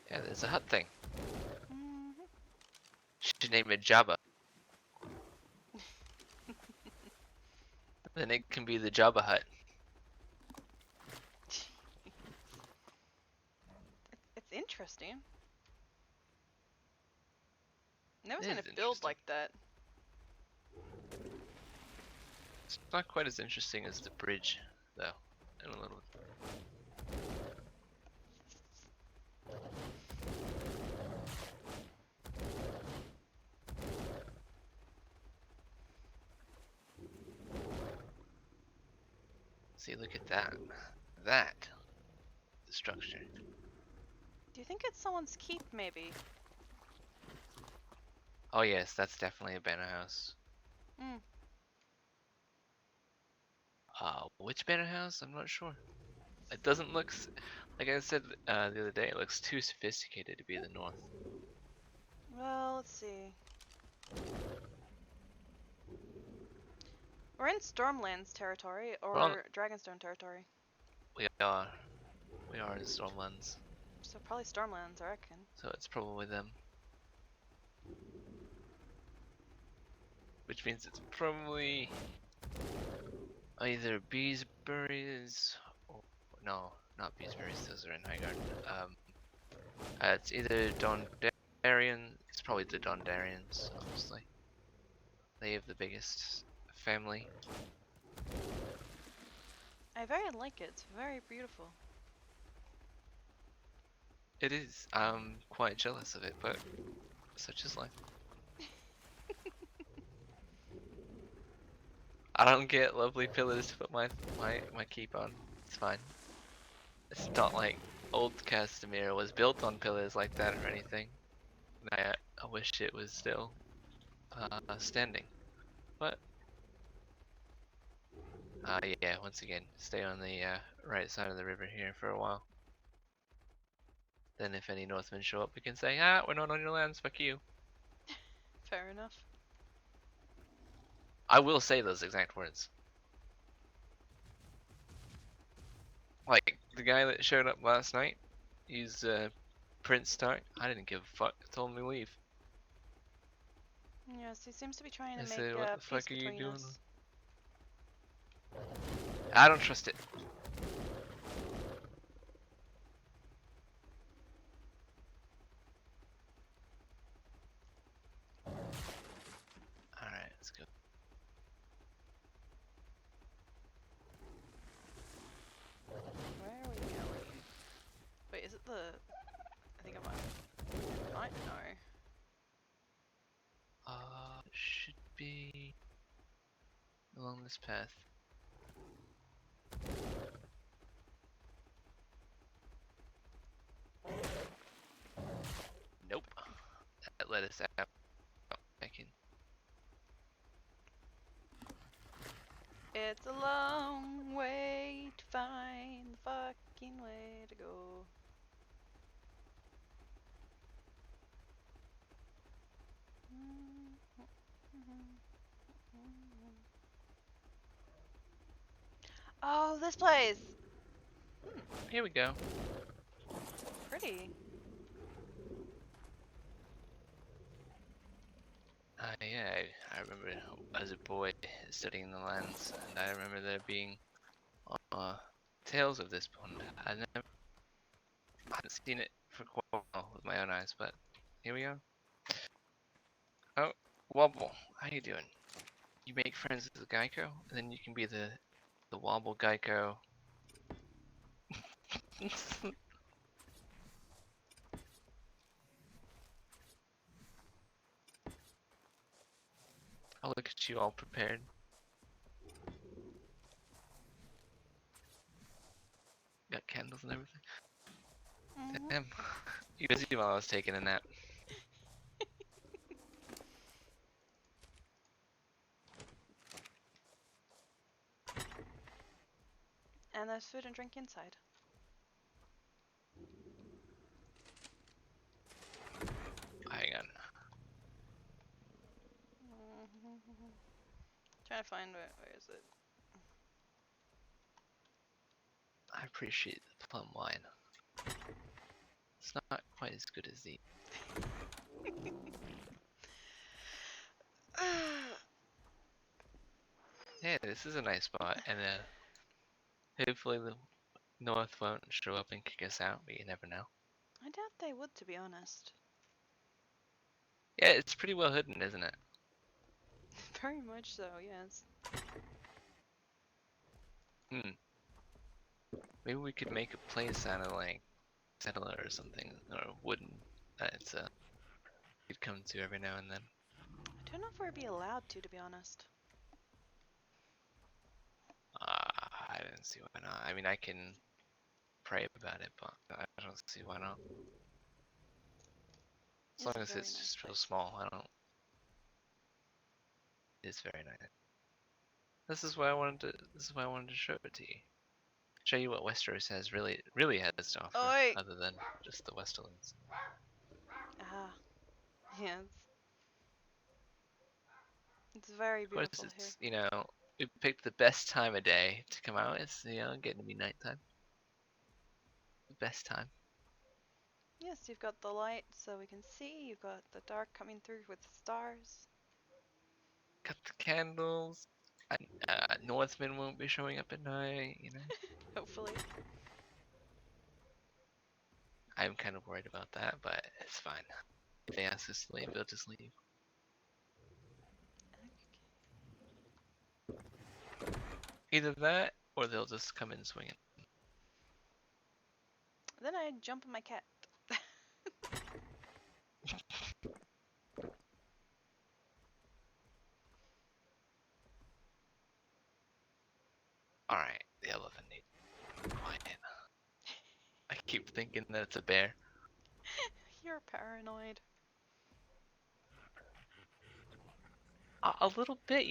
Yeah, there's a hut thing. Mm-hmm. Should name it Jabba. Then it can be the Jabba hut. It's interesting. Never It seen is it build interesting. like that. It's not quite as interesting as the bridge, though. In a little. See, look at that. That. The structure. Do you think it's someone's keep, maybe? Oh yes, that's definitely a banner house. Hmm. Which banner house? I'm not sure. It doesn't look, like I said the other day, it looks too sophisticated to be the north. Well, let's see. We're in Stormlands territory, or We're on- Dragonstone territory. We are in Stormlands, So probably Stormlands, I reckon. so it's probably them. Which means it's probably either Beesbury's or no, not Beesbury's. Those are in Highgarden. It's either Dondarrion. It's probably the Dondarrions, honestly. They have the biggest family. I very like it. It's very beautiful. It is. I'm quite jealous of it, but such is life. I don't get lovely pillars to put my keep on. It's fine. It's not like old Castamere was built on pillars like that or anything. I wish it was still standing, but Yeah, once again, stay on the right side of the river here for a while. Then if any Northmen show up, we can say, ah, we're not on your lands, fuck you. Fair enough. I will say those exact words. Like, the guy that showed up last night, he's Prince Stark. I didn't give a fuck, I told him to leave. Yes, he seems to be trying I to make said, what the peace fuck are you between doing? us. I don't trust it. Alright, let's go. Where are we going? Wait, is it the... I think I might know. It should be along this path. Nope. That led us out. Back in. It's a long way to find the fucking way to go. Oh, this place! Here we go. Pretty. Yeah, I remember as a boy studying the lands, and I remember there being tales of this pond. I hadn't seen it for quite a while with my own eyes, but here we go. Oh, Wobble, how you doing? You make friends with Geico, and then you can be the Wobble Geico. Oh, look at you all prepared. Got candles and everything. Damn. You busy while I was taking a nap. And there's food and drink inside. Hang on. Trying to find where is it? I appreciate the plum wine. It's not quite as good as the. Yeah, this is a nice spot, and hopefully the North won't show up and kick us out, but you never know. I doubt they would, to be honest. Yeah, it's pretty well hidden, isn't it? Very much so, yes. Maybe we could make a place out of like settler or something, or wooden that it's you'd come to every now and then. I don't know if we'd be allowed to be honest. I didn't see why not. I mean, I can pray about it, but I don't see why not. As long as it's just real small, I don't. It's very nice. This is why I wanted to. This is why I wanted to show it to you. Show you what Westeros has really has to offer, Oi! other than just the Westerlands. Ah, yes. It's very Of course, beautiful it's here. we picked the best time of day to come out. It's getting to be nighttime. The best time. Yes, you've got the light so we can see. You've got the dark coming through with the stars. Got the candles. Northmen won't be showing up at night. Hopefully. I'm kind of worried about that, but it's fine. If they ask us to leave, we'll just leave. Either that, or they'll just come in swinging. Then I jump on my cat. Alright, the elephant needs quiet. I keep thinking that it's a bear. You're paranoid. A little bit,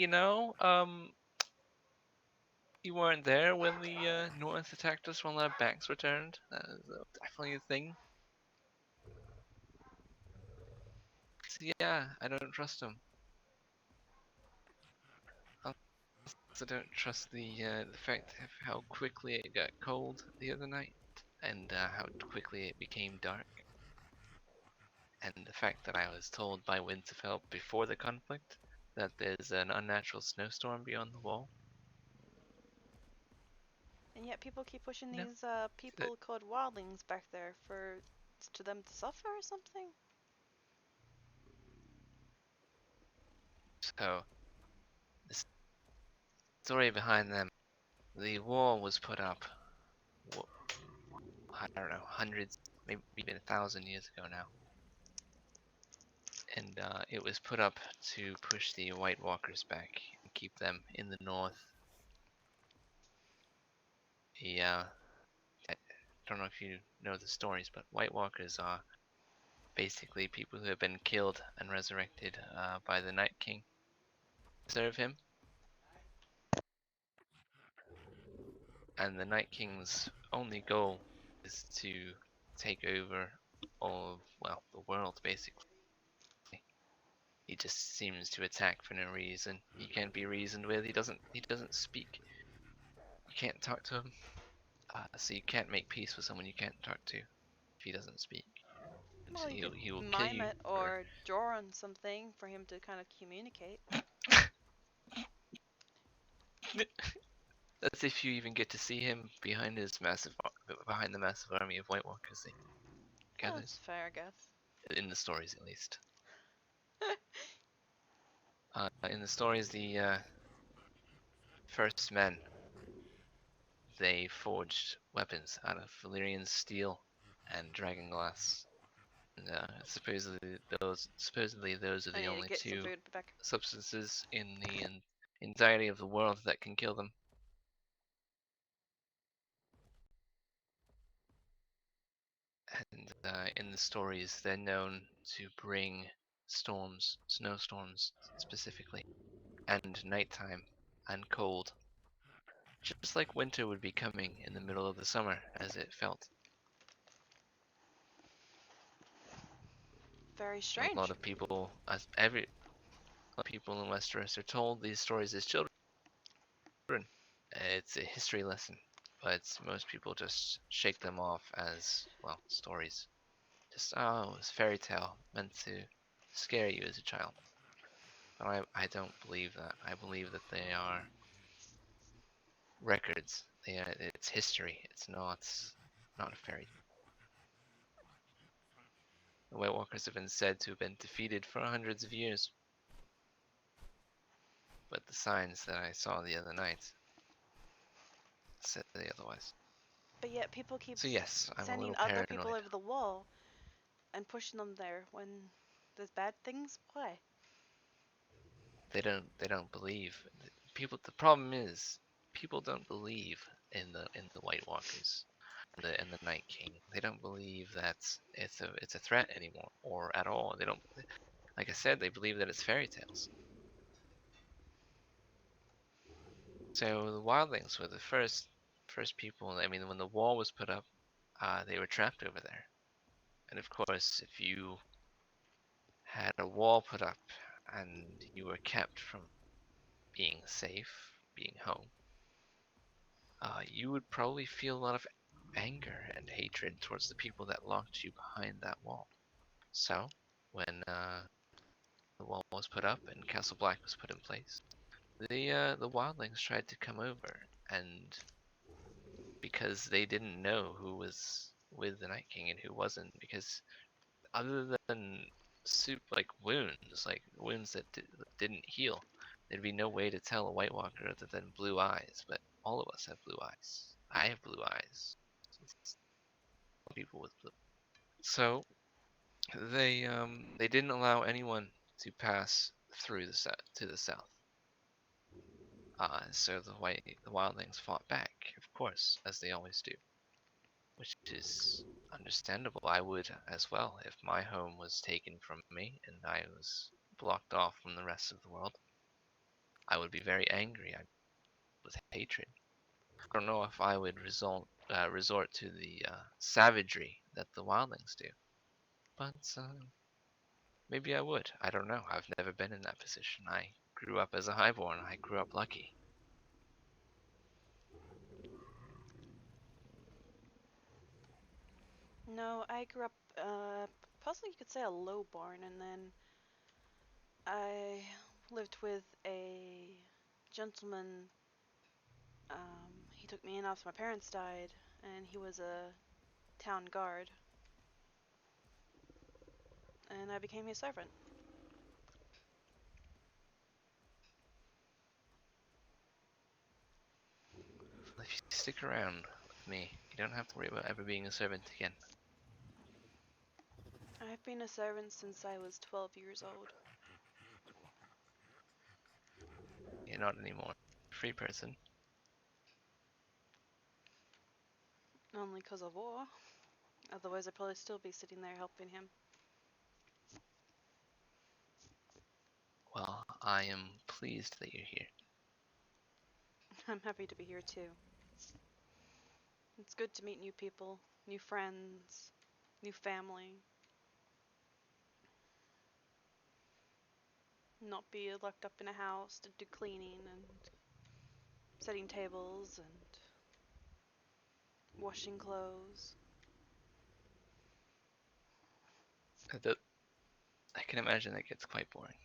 You weren't there when the North attacked us when our backs were turned. That was definitely a thing. So yeah, I don't trust them. I also don't trust the fact of how quickly it got cold the other night, and how quickly it became dark. And the fact that I was told by Winterfell before the conflict that there's an unnatural snowstorm beyond the wall. And yet people keep pushing No. these people called wildlings back there to them to suffer or something. So, the story behind them, the wall was put up, I don't know, hundreds, maybe even 1,000 years ago now. And it was put up to push the White Walkers back and keep them in the north. I don't know if you know the stories, but White Walkers are basically people who have been killed and resurrected by the Night King. Serve him. And the Night King's only goal is to take over all of, well, the world basically. He just seems to attack for no reason. He can't be reasoned with. He doesn't speak. You can't talk to him. So you can't make peace with someone you can't talk to if he doesn't speak. Well, you could He will kill mime you. it or draw on something for him to kind of communicate. That's if you even get to see him behind the massive army of White Walkers he gathers. That's fair, I guess. In the stories, at least. In the stories, the first men, they forged weapons out of Valyrian steel and dragon glass. And supposedly those are I the need to only get some two food back. substances in the entirety of the world that can kill them. And in the stories, they're known to bring storms, snowstorms specifically, and nighttime and cold, just like winter would be coming in the middle of the summer, as it felt. Very A lot strange. of people, a lot of people in Westeros are told these stories as children. It's a history lesson, but most people just shake them off as, well, stories. Just, oh, it's a fairy tale meant to scare you as a child. But I don't believe that. I believe that they are records. It's history. It's not a fairy tale. The White Walkers have been said to have been defeated for hundreds of years. But the signs that I saw the other night said otherwise. But yet people keep So yes, I'm a sending little other people paranoid. over the wall and pushing them there when there's bad things. Why? They don't believe. The problem is people don't believe in the White Walkers and the Night King. They don't believe that it's a threat anymore or at all. They don't, like I said, they believe that it's fairy tales. So the wildlings were the first people. I mean, when the wall was put up, they were trapped over there. And of course, if you had a wall put up and you were kept from being safe, being home, you would probably feel a lot of anger and hatred towards the people that locked you behind that wall. So, when the wall was put up and Castle Black was put in place, the wildlings tried to come over, and because they didn't know who was with the Night King and who wasn't, because other than like wounds that didn't heal, there'd be no way to tell a White Walker other than blue eyes. But all of us have blue eyes. I have blue eyes. People with blue. So they didn't allow anyone to pass through to the south. So the wildlings fought back, of course, as they always do, which is understandable. I would as well if my home was taken from me and I was blocked off from the rest of the world. I would be very angry. With hatred. I don't know if I would resort to the savagery that the wildlings do, but maybe I would. I don't know. I've never been in that position. I grew up as a highborn. I grew up lucky. No, I grew up, possibly you could say a lowborn, and then I lived with a gentleman. He took me in after my parents died, and he was a town guard, and I became his servant. If you stick around with me, you don't have to worry about ever being a servant again. I've been a servant since I was 12 years old. You're not anymore. Free person. Only 'cause of war. Otherwise, I'd probably still be sitting there helping him. Well, I am pleased that you're here. I'm happy to be here too. It's good to meet new people, new friends, new family. Not be locked up in a house to do cleaning and setting tables and washing clothes. I can imagine that gets quite boring.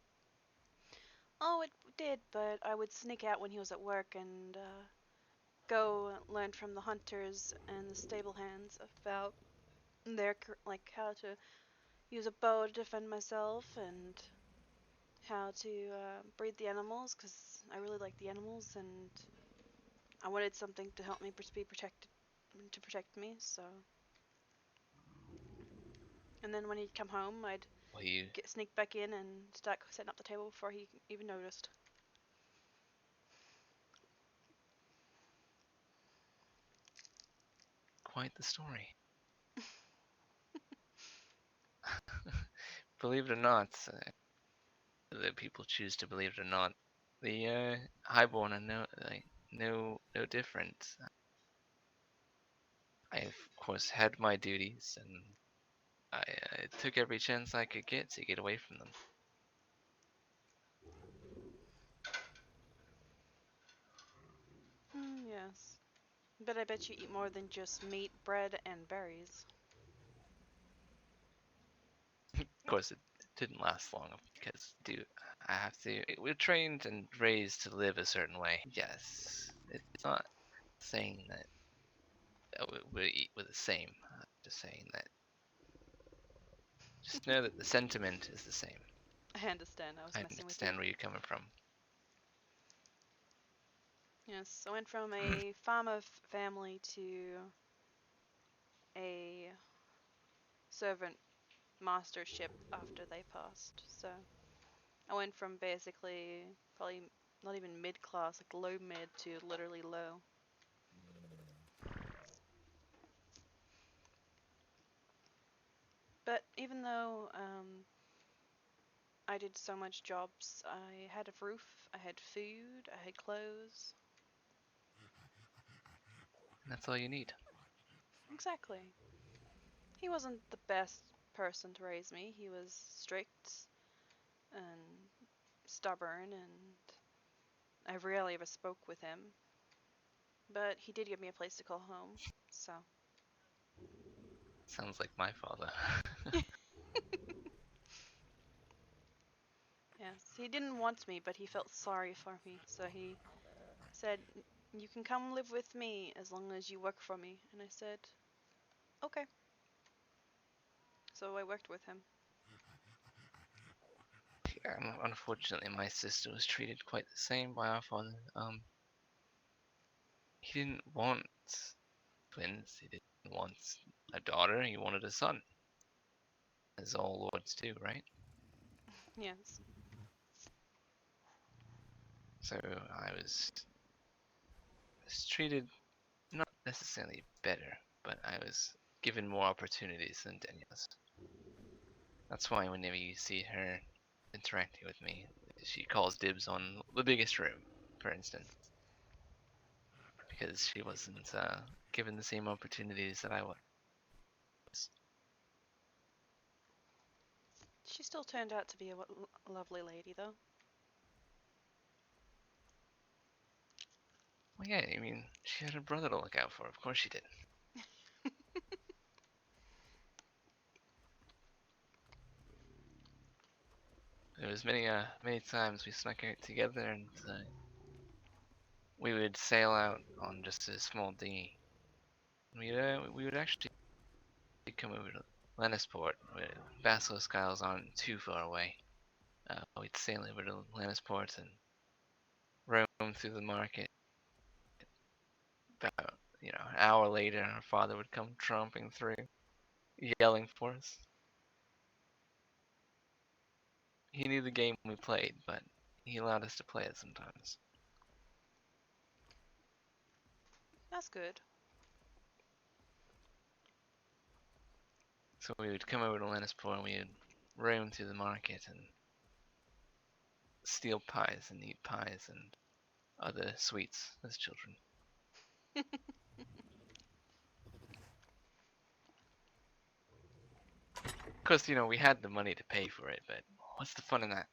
Oh, it did, but I would sneak out when he was at work and go learn from the hunters and the stable hands about their like how to use a bow to defend myself and how to breed the animals, because I really like the animals and I wanted something to help me be protected, to protect me. So, and then when he'd come home, I'd Well, you sneak back in and start setting up the table before he even noticed. quite the story. Believe it or not, that people choose to believe it or not, the highborn are no different. I of course had my duties, and I took every chance I could get to get away from them. Yes. But I bet you eat more than just meat, bread, and berries. Of course, it didn't last long because, I have to. We're trained and raised to live a certain way. Yes, it's not saying that we eat with the same. Just saying that. Just know that the sentiment is the same. I understand. I was I messing with you. understand where you're coming from. Yes, I went from a farmer family to a servant mastership after they passed. So I went from basically probably not even mid class, like low mid, to literally low. But even though I did so much jobs, I had a roof, I had food, I had clothes. And that's all you need. Exactly. He wasn't the best person to raise me. He was strict and stubborn, and I rarely ever spoke with him. But he did give me a place to call home, so. Sounds like my father. Yes, he didn't want me, but he felt sorry for me, so he said, "You can come live with me as long as you work for me." And I said, "Okay." So I worked with him. Yeah, unfortunately, my sister was treated quite the same by our father. He didn't want twins. He didn't want a daughter. He wanted a son, as all lords do, right? Yes. So was treated not necessarily better, but I was given more opportunities than Danielle was. That's why whenever you see her interacting with me, she calls dibs on the biggest room, for instance. because she wasn't given the same opportunities that I was. She still turned out to be a lovely lady, though. Well, yeah, I mean, she had her brother to look out for. Of course she did. There was many times we snuck out together, and we would sail out on just a small dinghy. We would actually come over to Lannisport, where Basilisk Isles aren't too far away. We'd sail over to Lannisport and roam through the market. About an hour later, our father would come tromping through, yelling for us. He knew the game we played, but he allowed us to play it sometimes. That's good. So we would come over to Lannisport and we would roam through the market and steal pies and eat pies and other sweets as children. Of course, we had the money to pay for it, but what's the fun in that?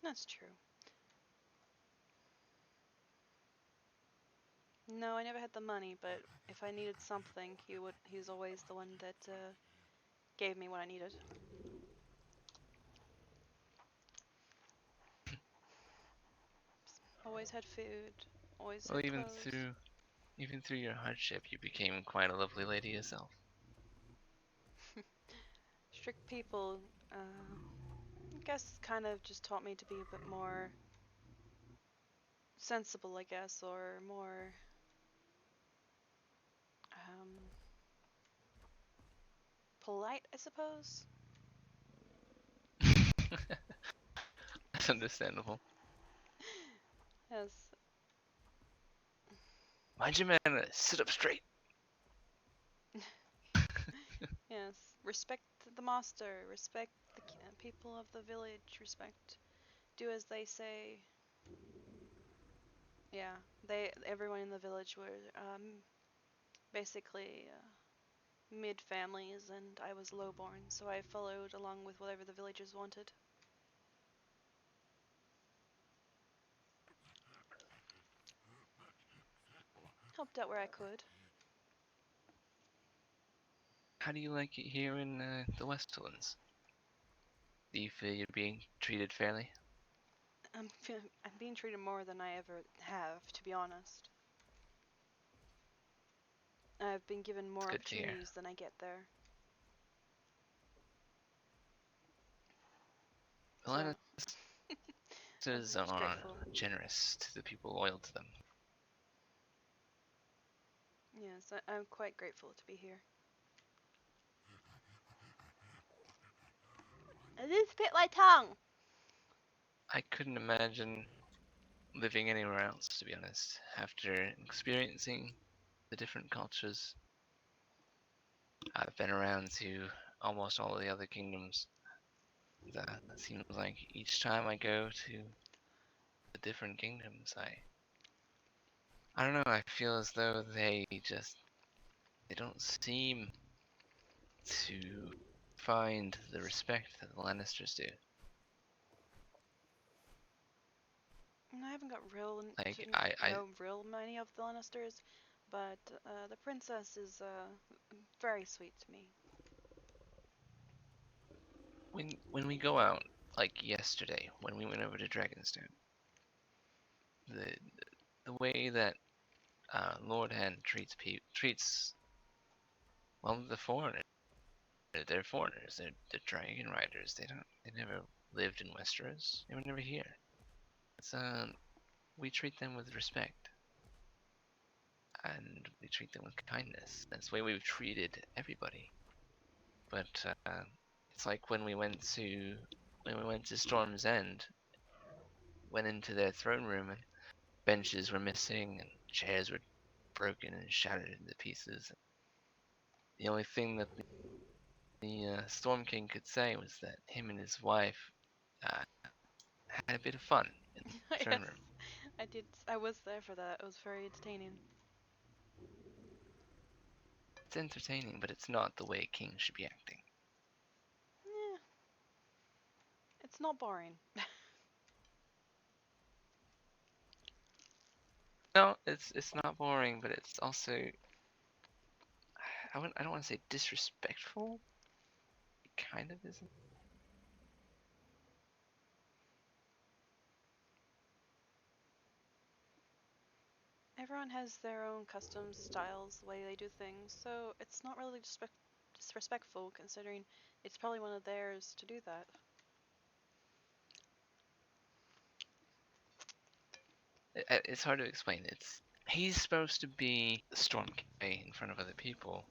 That's true. No, I never had the money, but if I needed something, he's always the one that gave me what I needed. Always had food, always Well, had clothes. even through your hardship, you became quite a lovely lady yourself. Strict people, I guess, kind of just taught me to be a bit more sensible, I guess, or more polite, I suppose. That's understandable. Yes. Mind your manners. Sit up straight. Yes. Respect the master. Respect the people of the village. Respect. Do as they say. Yeah. Everyone in the village were basically mid-families, and I was lowborn, so I followed along with whatever the villagers wanted. Helped out where I could. How do you like it here in the Westlands? Do you feel you're being treated fairly? I'm being treated more than I ever have, to be honest. I've been given more Good to hear. opportunities than I get there. The So, Lannisters I'm just are grateful. generous to the people loyal to them. Yes, I'm quite grateful to be here. I did spit my tongue! I couldn't imagine living anywhere else, to be honest, after experiencing the different cultures. I've been around to almost all of the other kingdoms. That seems like each time I go to the different kingdoms, I don't know, I feel as though they don't seem to find the respect that the Lannisters do. I haven't got Like, to know real many of the Lannisters, but the princess is very sweet to me. when we go out, like yesterday, when we went over to Dragonstone, the the way that Lord Hen treats well the foreigners. They're foreigners. They're dragon riders. They never lived in Westeros. They were never here. It's we treat them with respect, and we treat them with kindness. That's the way we've treated everybody. But it's like when we went to Storm's End, went into their throne room, and benches were missing, and chairs were broken and shattered into pieces. The only thing that the Storm King could say was that him and his wife had a bit of fun in the Yes, throne room. I did. I was there for that. It was very entertaining. It's entertaining, but it's not the way a king should be acting. Yeah, it's not boring. No, it's not boring, but it's also I don't want to say disrespectful. It kind of isn't. Everyone has their own customs, styles, the way they do things, so it's not really disrespectful considering it's probably one of theirs to do that. It's hard to explain. He's supposed to be the Storm King in front of other people.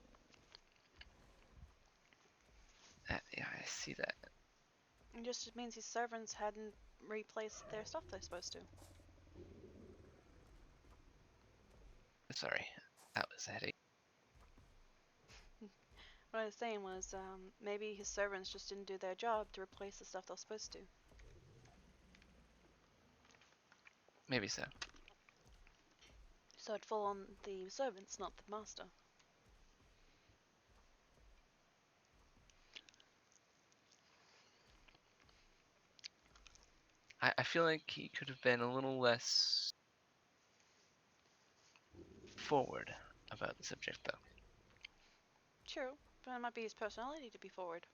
Yeah, I see that. It just means his servants hadn't replaced their stuff they're supposed to. Sorry, that was a headache. What I was saying was, maybe his servants just didn't do their job to replace the stuff they're supposed to. Maybe so. So it'd fall on the servants, not the master. I feel like he could have been a little less forward about the subject, though. True, but it might be his personality to be forward.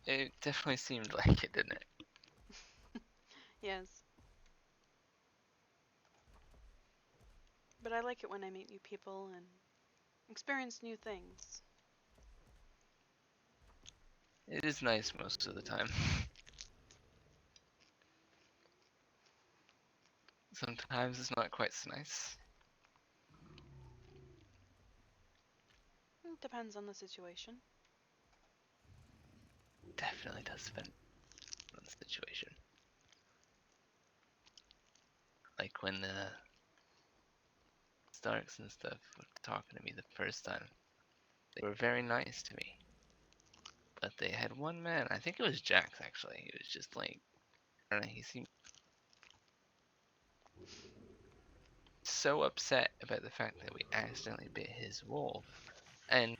It definitely seemed like it, didn't it? Yes. But I like it when I meet new people and experience new things. It is nice most of the time. Sometimes it's not quite so nice. It depends on the situation. Definitely does depend on the situation. Like when the Starks and stuff were talking to me the first time. They were very nice to me. But they had one man, I think it was Jax actually. He was just like, I don't know, he seemed so upset about the fact that we accidentally bit his wolf. And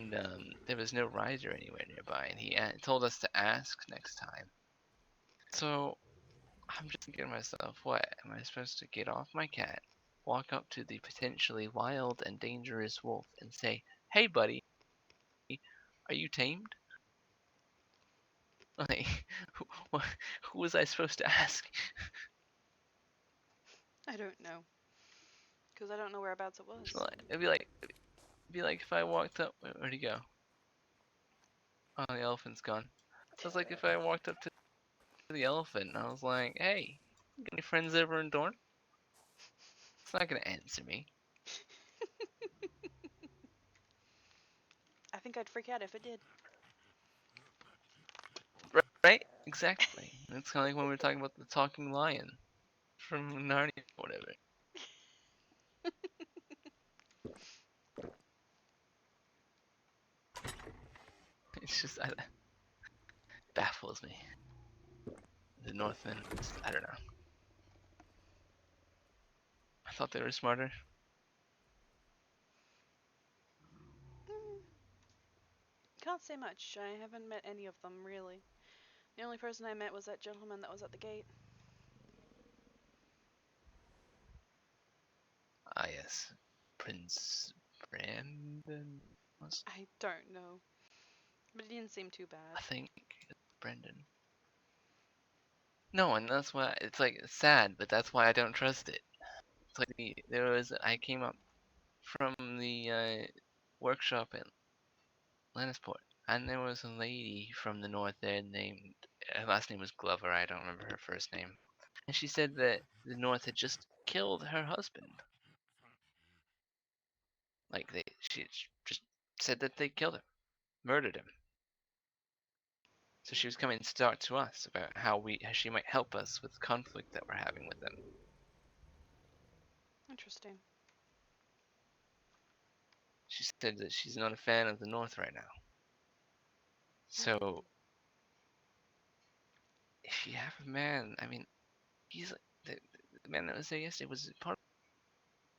there was no rider anywhere nearby, and he told us to ask next time. So I'm just thinking to myself, what? Am I supposed to get off my cat, walk up to the potentially wild and dangerous wolf, and say, hey buddy, are you tamed? Like, who was I supposed to ask? I don't know. Because I don't know whereabouts it was. It'd be like if I walked up, where'd he go? Oh, the elephant's gone. It was like if I walked up to the elephant and I was like, hey, got any friends over in Dorne? It's not gonna answer me. I think I'd freak out if it did. Right? Exactly. It's kind of like when we were talking about the talking lion from Narnia or whatever. It's just, it baffles me. The Northmen, I don't know. I thought they were smarter. Can't say much. I haven't met any of them, really. The only person I met was that gentleman that was at the gate. Ah, yes. Prince Brandon was, I don't know. But it didn't seem too bad. I think, Brendan. No, and that's why it's like sad, but that's why I don't trust it. It's like I came up from the workshop in Lannisport, and there was a lady from the north there named, her last name was Glover, I don't remember her first name. And she said that the north had just killed her husband. Like she just said that they killed him, murdered him. So she was coming to talk to us about how she might help us with the conflict that we're having with them. Interesting. She said that she's not a fan of the north right now. So if you have a man, I mean, he's like the man that was there yesterday was part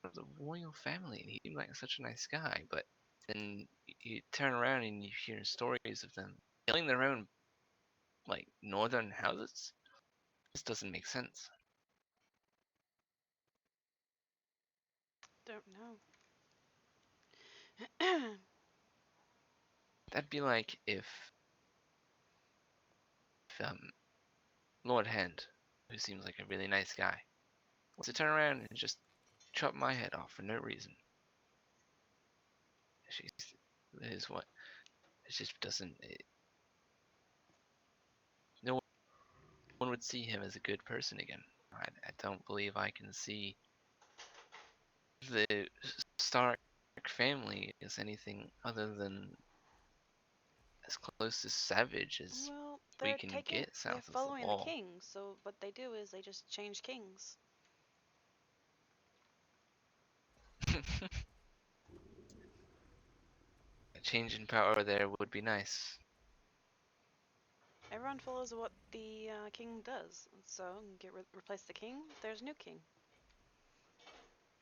of the royal family, and he seemed like such a nice guy. But then you turn around and you hear stories of them killing their own like northern houses. This doesn't make sense. Don't know. That'd be like if Lord Hand, who seems like a really nice guy, was to turn around and just chop my head off for no reason. She's is what it just doesn't. No one would see him as a good person again. I don't believe I can see the Stark family as anything other than as close to savage as Well, we can get they're south of the following the wall. king, so what they do is they just change kings. A change in power there would be nice. Everyone follows what the king does. So, replace the king, there's a new king.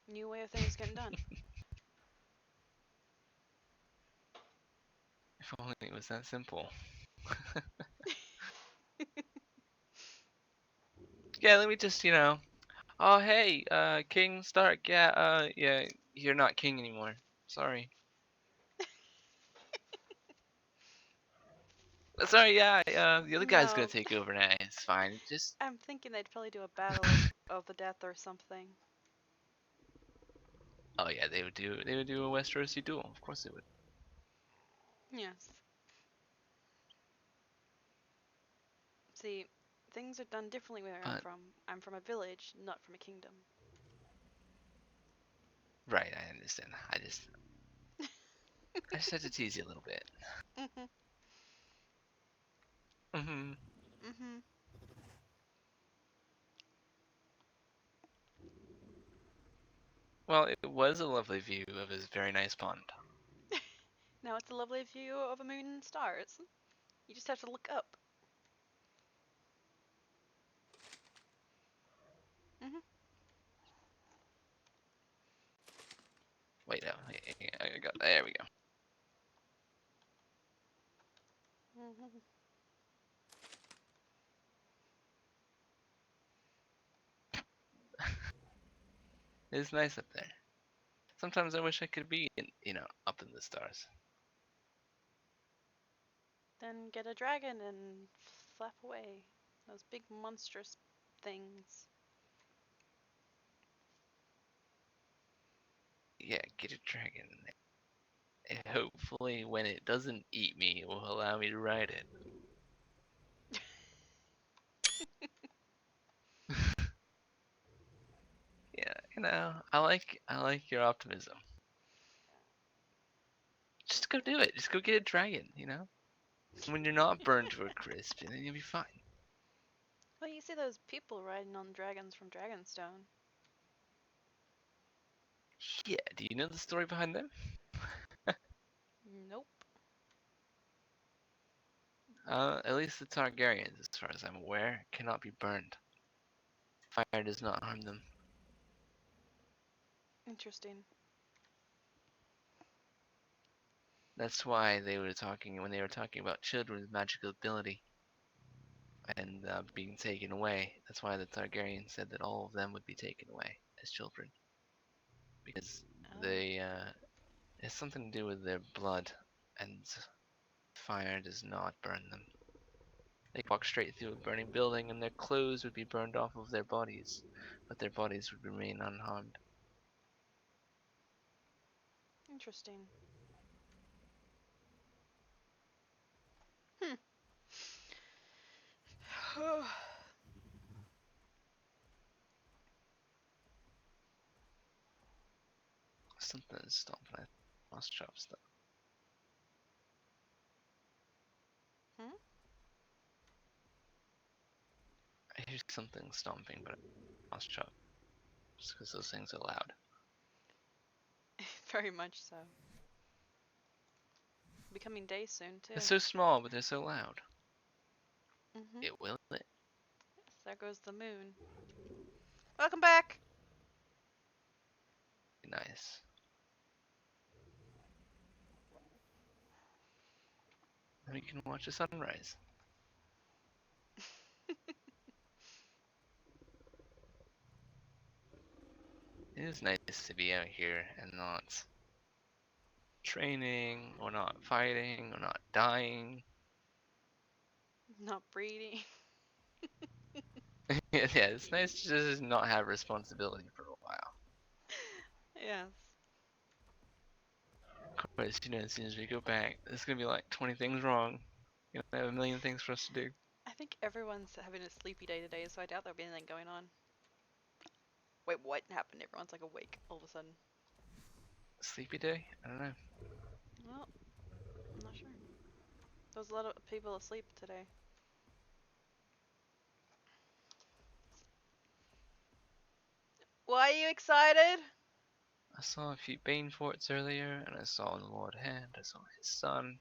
New way of things getting done. If only it was that simple. Yeah, let me just, oh hey, King Stark, yeah, you're not king anymore. Sorry. Sorry, yeah, the other guy's gonna No, take over now. It's fine. Just, I'm thinking they'd probably do a battle of the death or something. oh yeah, they would do a Westerosi duel. Of course they would. Yes. See, things are done differently where I'm But from. I'm from a village, not from a kingdom. right, I understand. I just had to tease you a little bit. Mhm. Hmm. Mhm. Well, it was a lovely view of his very nice pond. Now it's a lovely view of a moon and stars. You just have to look up. Mhm. Wait, no, I got there. We go. Mhm. It's nice up there. Sometimes I wish I could be, up in the stars. Then get a dragon and flap away. Those big monstrous things. Yeah, get a dragon. And hopefully, when it doesn't eat me, it will allow me to ride it. Yeah, I like your optimism. Just go do it. Just go get a dragon. When you're not burned to a crisp, and then you'll be fine. Well, you see those people riding on dragons from Dragonstone. Yeah, do you know the story behind them? Nope. At least the Targaryens, as far as I'm aware, cannot be burned. Fire does not harm them. Interesting. That's why when they were talking about children with magical ability and being taken away. That's why the Targaryens said that all of them would be taken away as children because Oh. they it has something to do with their blood, and fire does not burn them. They could walk straight through a burning building, and their clothes would be burned off of their bodies, but their bodies would remain unharmed. Interesting. Hmm. Something is stomping. I must chop stuff. Hmm? I hear something stomping, but I must chop just because those things are loud. Very much so. Becoming day soon, too. They're so small, but they're so loud. Mhm. It will it. There goes the moon. Welcome back. Nice. Then we can watch the sunrise. It is nice to be out here and not training, or not fighting, or not dying. Not breeding. Yeah, it's nice to just not have responsibility for a while. Yes. Of course, you know, as soon as we go back, there's gonna be like 20 things wrong. You know, I have a million things for us to do. I think everyone's having a sleepy day today, so I doubt there'll be anything going on. Wait, what happened? Everyone's like awake all of a sudden. Sleepy day? I don't know. Well, I'm not sure. There was a lot of people asleep today. Why are you excited? I saw a few Bane forts earlier, and I saw Lord Hand, I saw his son,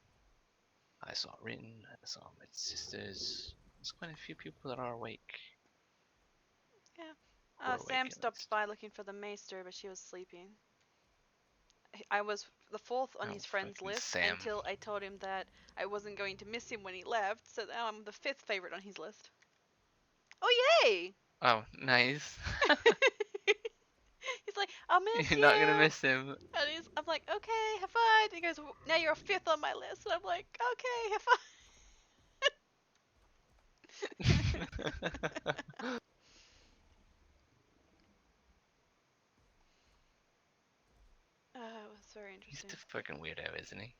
I saw Rin, I saw my sisters. There's quite a few people that are awake. Yeah. Or awake, Sam at stopped least. by looking for the maester, but she was sleeping. I was the fourth on Oh, his friends fucking list Sam. until I told him that I wasn't going to miss him when he left, so now I'm the fifth favorite on his list. Oh, yay! Oh, nice. He's like, I'll miss You're you. not gonna miss him. And I'm like, okay, have fun. And he goes, now you're a fifth on my list. And I'm like, okay, have fun. It was very He's interesting. the fucking weirdo, isn't he?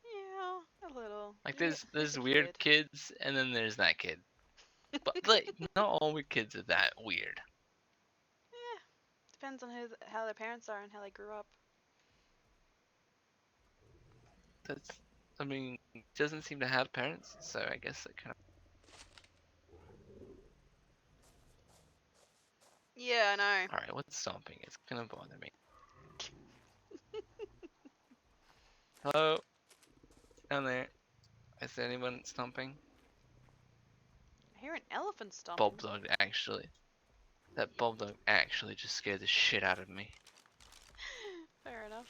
Yeah, a little. Like He's there's a weird kid. kids, and then there's that kid. But like, not all weird kids are that weird. Yeah, depends on how their parents are and how they grew up. That's, I mean, he doesn't seem to have parents, so I guess it kind of. Yeah, I know. All right, what's stomping? It's gonna bother me. Hello, down there. Is there anyone stomping? I hear an elephant stomping. Bulldog, actually. That bulldog actually just scared the shit out of me. Fair enough.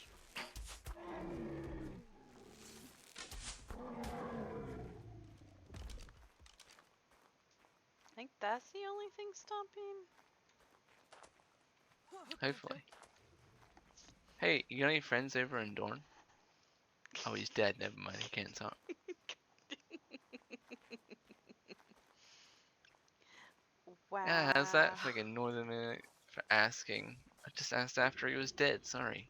I think that's the only thing stomping. Hopefully. Hey, you got any friends over in Dorn? Oh, he's dead. Never mind. He can't talk. Wow. Yeah, how's that freaking Northern minute for asking? I just asked after he was dead. Sorry.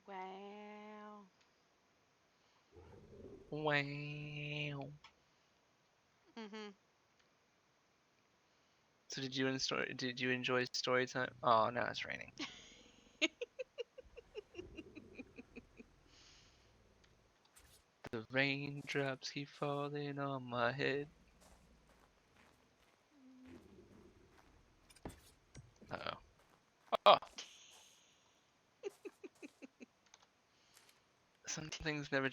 Wow. Wow. Mhm. So did you enjoy story time? Oh, now it's raining. The raindrops keep falling on my head. Uh-oh. Oh! Some things never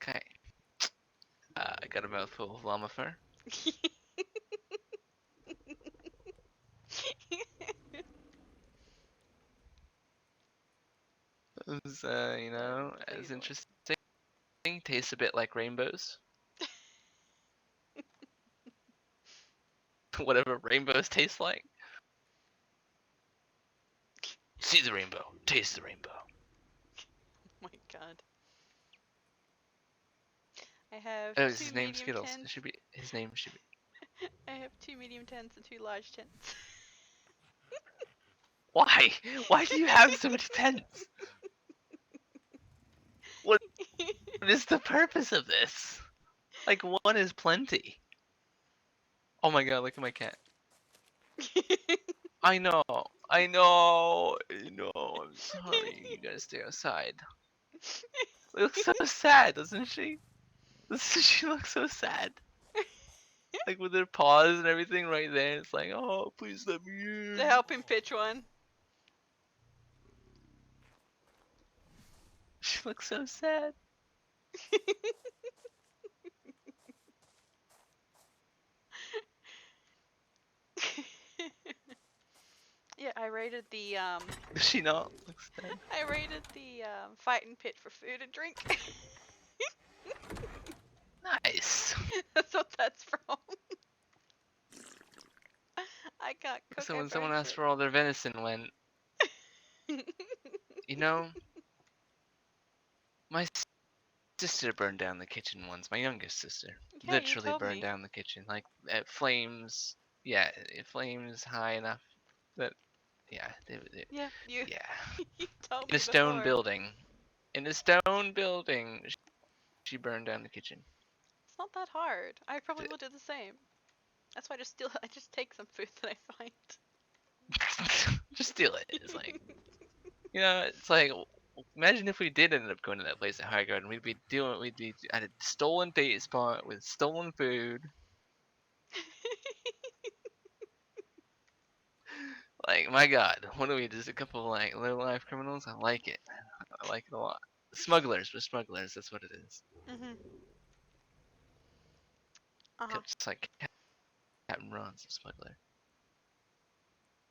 Okay. I got a mouthful of llama fur. It's, you know, as interesting. Tastes a bit like rainbows. Whatever rainbows taste like. See the rainbow. Taste the rainbow. My god. I have Oh, is two his name medium Skittles? tents. His name should be. I have 2 medium tents and 2 large tents. Why? Why do you have so many tents? What is the purpose of this? Like, one is plenty. Oh my god, look at my cat. I know, I'm sorry, you gotta stay outside. She looks so sad, doesn't she? She looks so sad. Like with her paws and everything right there, it's like, oh, please let me in. To help him pitch one. looks so sad. Yeah, I raided the Does she not look sad? I raided the fighting pit for food and drink. Nice. That's what that's from. I can't cook. So I when someone burned asked for all their venison, when it. you know, my sister burned down the kitchen once. My youngest sister Yeah, you literally told burned me. down the kitchen, like at flames. Yeah, it flames high enough that yeah, Yeah, you yeah. you told In me a stone before. building. In a stone building, she burned down the kitchen. It's not that hard. I probably Th- will do the same. That's why I just steal. I just take some food that I find. Just steal it. It's like, it's like, imagine if we did end up going to that place at High Garden. We'd be at a stolen date spot with stolen food. Like, my God, what are we? Just a couple of like low life criminals? I like it. I like it a lot. Smugglers, we're smugglers. That's what it is. Mhm. Uh huh. Just like Captain Ron's a smuggler.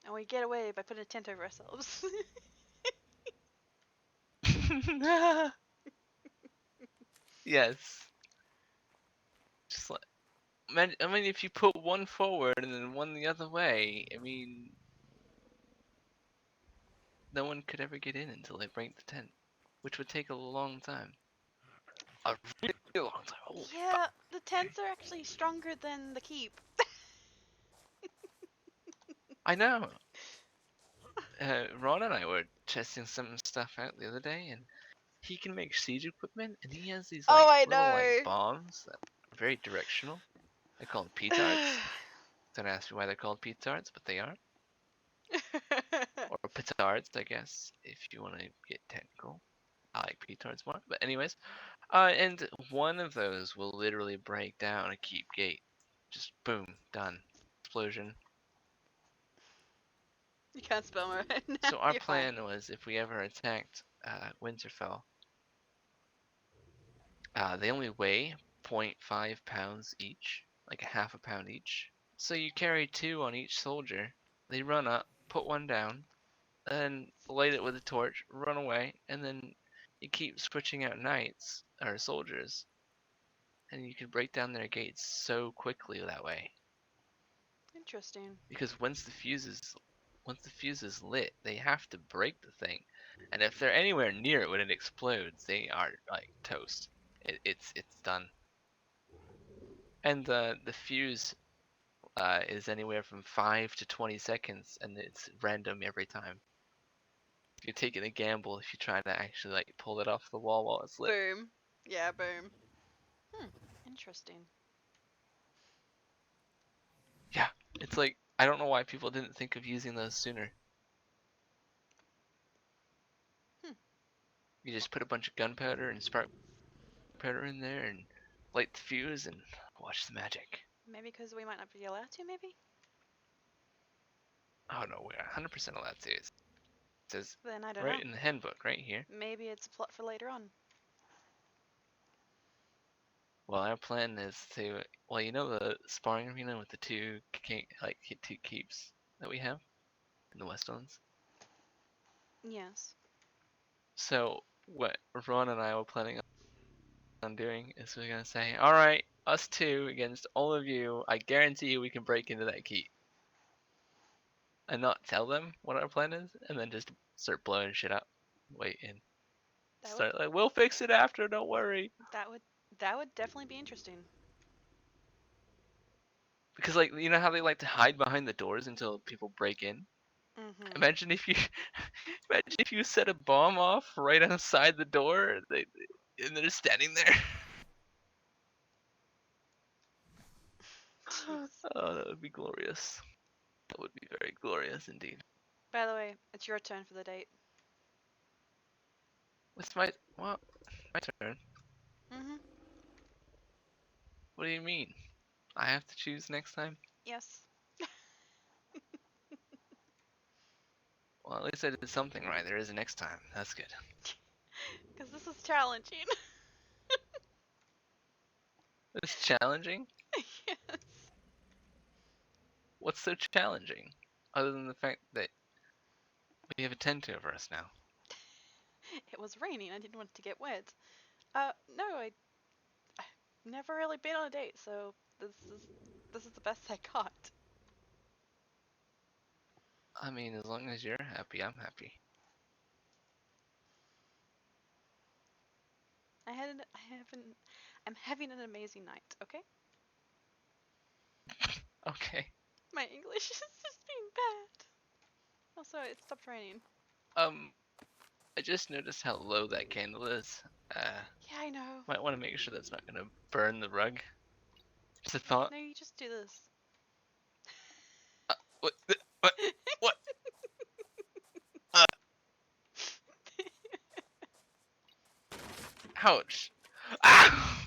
And we get away by putting a tent over ourselves. Yes. Just like, I mean, if you put one forward and then one the other way, I mean, no one could ever get in until they break the tent, which would take a long time. A really long time. Holy fuck. Yeah, the tents are actually stronger than the keep. I know. Ron and I were testing some stuff out the other day, and he can make siege equipment, and he has these Oh, like I little like know. bombs that are very directional. They're called petards. Don't ask me why they're called petards, but they are. Or petards, I guess, if you want to get technical. I like petards more, but anyways. And one of those will literally break down a keep gate. Just boom, done. Explosion. You can't spell me right now. So our You're fine. plan was if we ever attacked Winterfell, they only weigh 0.5 pounds each, like a half a pound each. So you carry 2 on each soldier. They run up, put one down, and light it with a torch, run away, and then you keep switching out knights or soldiers, and you can break down their gates so quickly that way. Interesting. Because once the fuse is lit, they have to break the thing, and if they're anywhere near it when it explodes, they are like toast. It's done. And the fuse is anywhere from 5 to 20 seconds, and it's random every time. You're taking a gamble if you try to actually like pull it off the wall while it's lit. Boom. Yeah, boom. Interesting. Yeah, it's like I don't know why people didn't think of using those sooner. You just put a bunch of gunpowder and spark powder in there and light the fuse and watch the magic. Maybe because we might not be allowed to, maybe? Oh no, we're 100% allowed to. It says Then I don't right know. in the handbook, right here. Maybe it's a plot for later on. Well, our plan is to, well, you know the sparring arena with the two keeps that we have in the Westlands. Yes. So what Ron and I were planning on doing is we're gonna say, all right, us two against all of you. I guarantee you we can break into that keep, and not tell them what our plan is, and then just start blowing shit up. Wait and That would start like, we'll fix it after. Don't worry. that would definitely be interesting. Because like you know how they like to hide behind the doors until people break in. Mhm. Imagine if you imagine if you set a bomb off right outside the door, and they're standing there. Jeez. Oh, that would be glorious. That would be very glorious indeed. By the way, it's your turn for the date. What's my what? My turn. Mhm. What do you mean? I have to choose next time? Yes. Well, at least I did something right. There is a next time. That's good. Because this is It's challenging. It's challenging? Yes. What's so challenging? Other than the fact that we have a tent over us now. It was raining. I didn't want it to get wet. No, I've never really been on a date, so this is the best I got. I mean, as long as you're happy, I'm happy. I'm having an amazing night. Okay. Okay. My English is just being bad. Also, it stopped raining. I just noticed how low that candle is. Yeah, I know. Might want to make sure that's not gonna burn the rug. Just a thought. No, you just do this. What? What? What? Uh, ouch! Ah!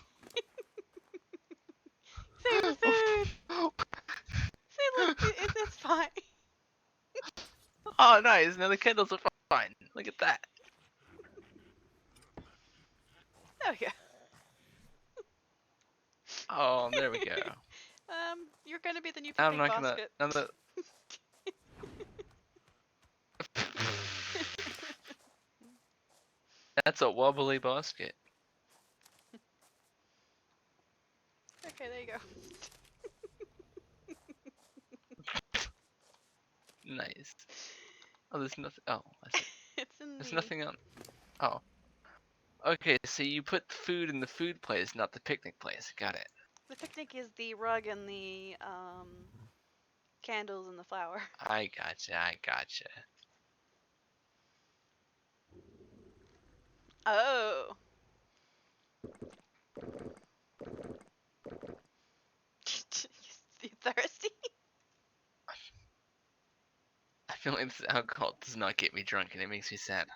Save the food. See, look, it's fine. Oh, nice! Now the candles are fine. Look at that. There we go. Oh, there we go. You're gonna be the new I'm picnic not gonna. basket. I'm not. That's a wobbly basket. Okay, there you go. Nice. Oh, there's nothing. Oh, I see. It's in There's the nothing on. Oh. Okay, so you put food in the food place, not the picnic place. Got it. the picnic is the rug and the candles and the flower. I gotcha. I gotcha. Oh. You thirsty? I feel like this alcohol does not get me drunk, and it makes me sad.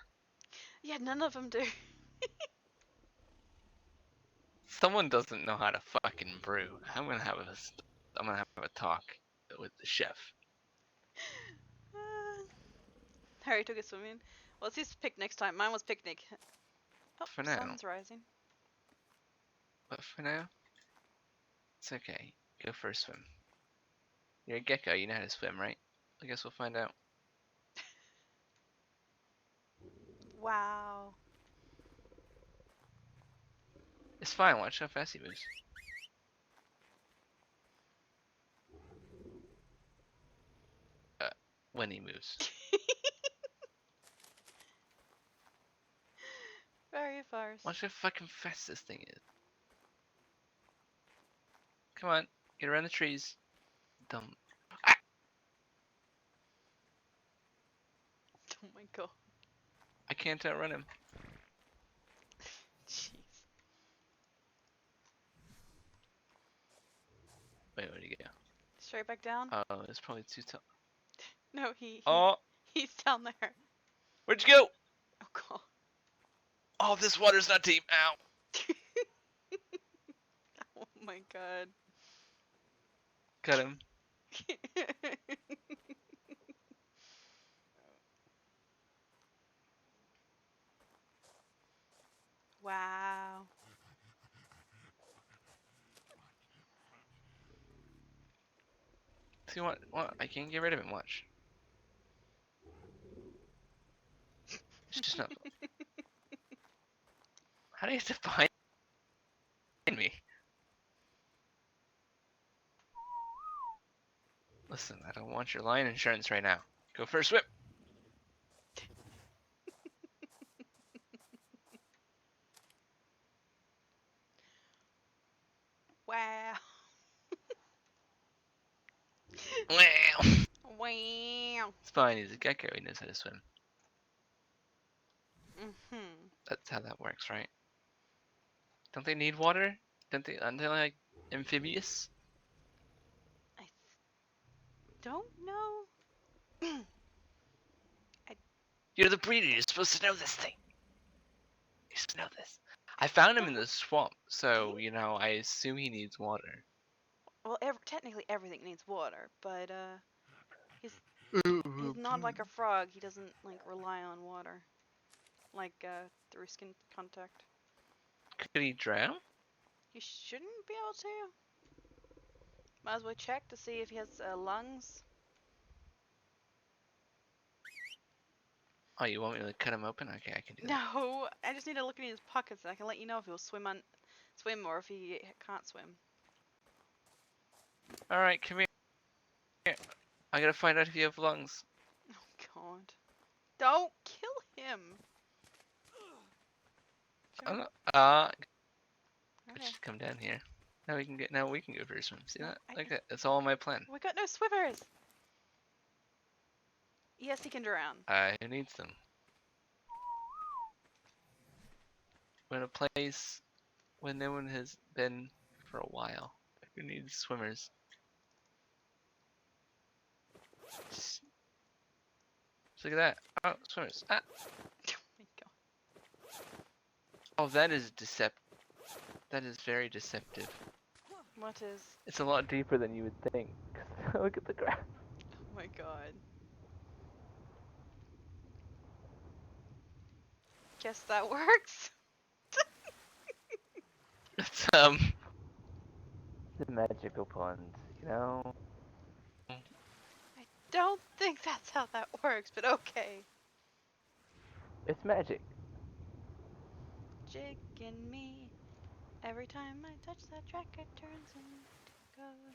Yeah, none of them do. Someone doesn't know how to fucking brew. I'm gonna have a talk with the chef. Harry took a swimming. Well, it's his pick next time. Mine was picnic. Oh, For now. sun's rising. But for now, it's okay. Go for a swim. You're a gecko. You know how to swim, right? I guess we'll find out. Wow. It's fine. Watch how fast he moves. When he moves. Very fast. Watch how fucking fast this thing is. Come on, get around the trees. Dumb. Ah! Oh my god. I can't outrun him. Jeez. Wait, where'd he go? Straight back down? Oh, it's probably too tough. No, Oh, he's down there. where'd you go? Oh god. Oh, this water's not deep. Ow. Oh my god. Got him. Wow. See what? What? I can't get rid of him. Watch. It's just not. How do you have to find me? Listen, I don't want your lion insurance right now. Go for a swim. Wow. Wow. Wow. It's fine. He's a gecko. He knows how to swim. Mhm. That's how that works, right? Don't they need water? Aren't they like amphibious? I don't know. You're the breeder. You're supposed to know this thing. You're supposed to know this. I found him in the swamp, so you know I assume he needs water. Well, technically everything needs water, but he's not like a frog. He doesn't like rely on water. like through skin contact. Could he drown? You shouldn't be able to. Might as well check to see if he has lungs. Oh, you want me to cut him open? Okay, I can do that. No, I just need to look in his pockets and I can let you know if he'll swim or if he can't swim. All right, come here. I gotta find out if you have lungs. Oh God! Don't kill him. Okay. Okay. Just come down here. Now we can go for a swim. See No, that? Like that. That's all my plan. We got no swimmers. Yes, he can drown. Who needs them? We're in a place where no one has been for a while. Who needs swimmers? Just look at that. Oh, swimmers. Ah. Oh my God. Oh, that is That is very deceptive. What is? It's a lot deeper than you would think. Look at the grass. Oh my God. Guess that works. It's the magical pond, you know. I don't think that's how that works, but okay. It's magic. Jig in me. Every time I touch that track, it turns into gold.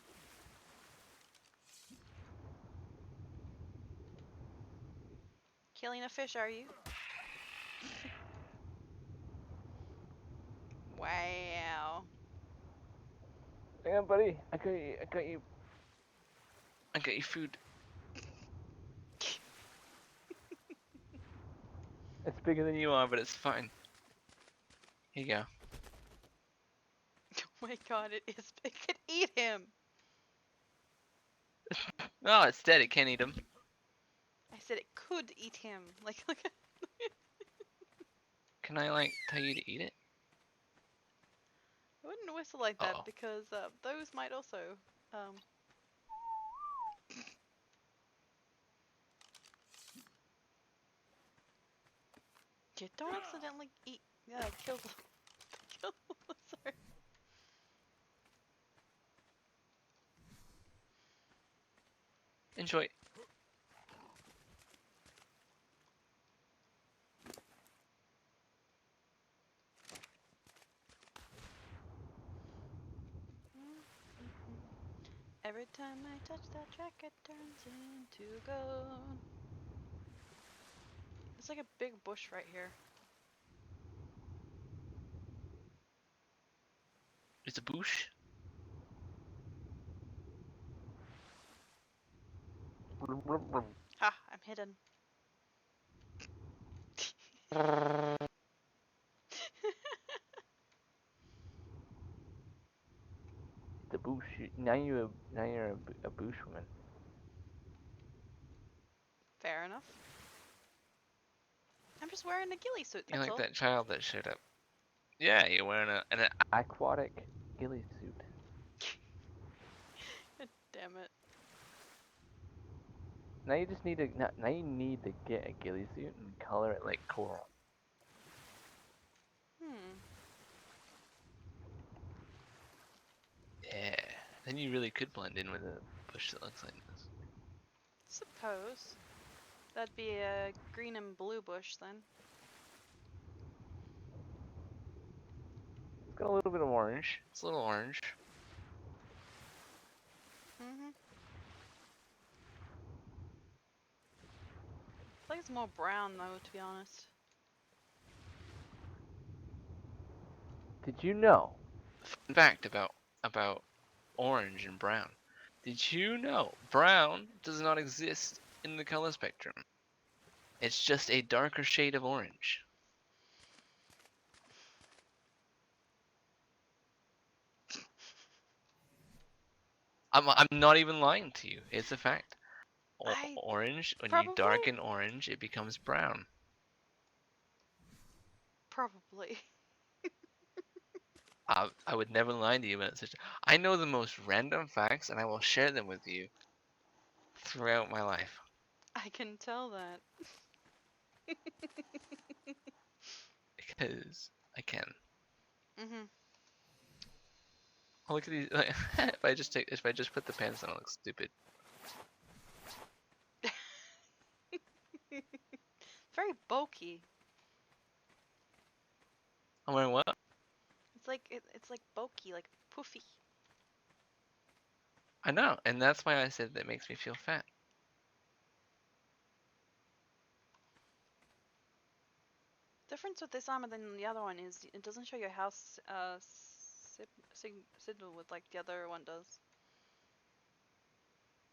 Killing a fish, are you? Wow. Hang on, buddy. I got you food. It's bigger than you are, but it's fine. Here you go. Oh my God, it could eat him. Oh, it's dead. It can't eat him. I said it could eat him. Like, look at. Can I tell you to eat it? I wouldn't whistle like that Uh-oh. because those might also. Yeah, don't accidentally kill the. Sorry. Enjoy. Every time I touch that track, it turns into gold. It's like a big bush right here. It's a bush. Ha! I'm hidden. The bush. Now you're a bushwoman. Fair enough. I'm just wearing a ghillie suit. You're That's like all. that child that showed up. Yeah, you're wearing an aquatic ghillie suit. Damn it. Now you just need to now you need to get a ghillie suit and color it like coral. Yeah. Then you really could blend in with a bush that looks like this. Suppose. That'd be a green and blue bush then. It's got a little bit of orange. It's a little orange. I think it's more brown though, to be honest. Did you know? Fun fact about orange and brown. Did you know brown does not exist in the color spectrum? It's just a darker shade of orange. I'm not even lying to you. It's a fact. Orange, when you darken orange, it becomes brown. Probably. I would never lie to you about such. I know the most random facts, and I will share them with you throughout my life. I can tell that. Because I can. Mhm. Oh, look at these. Like, if I just put the pants on, it looks stupid. Very bulky. I'm wearing what? It's like it's like bulky, like poofy. I know, and that's why I said that makes me feel fat. Difference with this armor than the other one is it doesn't show your house signal with like the other one does.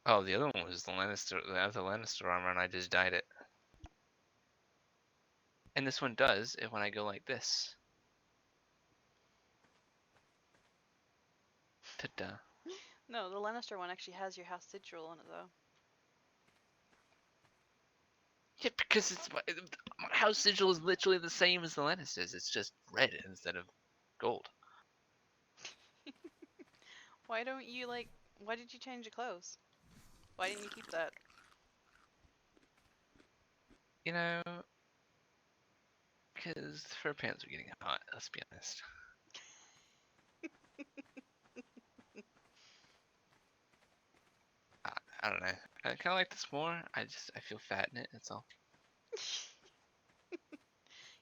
Oh, the other one was the Lannister armor, and I just dyed it. And this one does it when I go like this. Ta-da. No, the Lannister one actually has your house sigil on it though. Yeah, because my house sigil is literally the same as the Lannisters. It's just red instead of gold. Why don't you why did you change your clothes? Why didn't you keep that? You know, because the fur pants are getting hot, let's be honest. I don't know. I kind of like this more. I feel fat in it, that's all.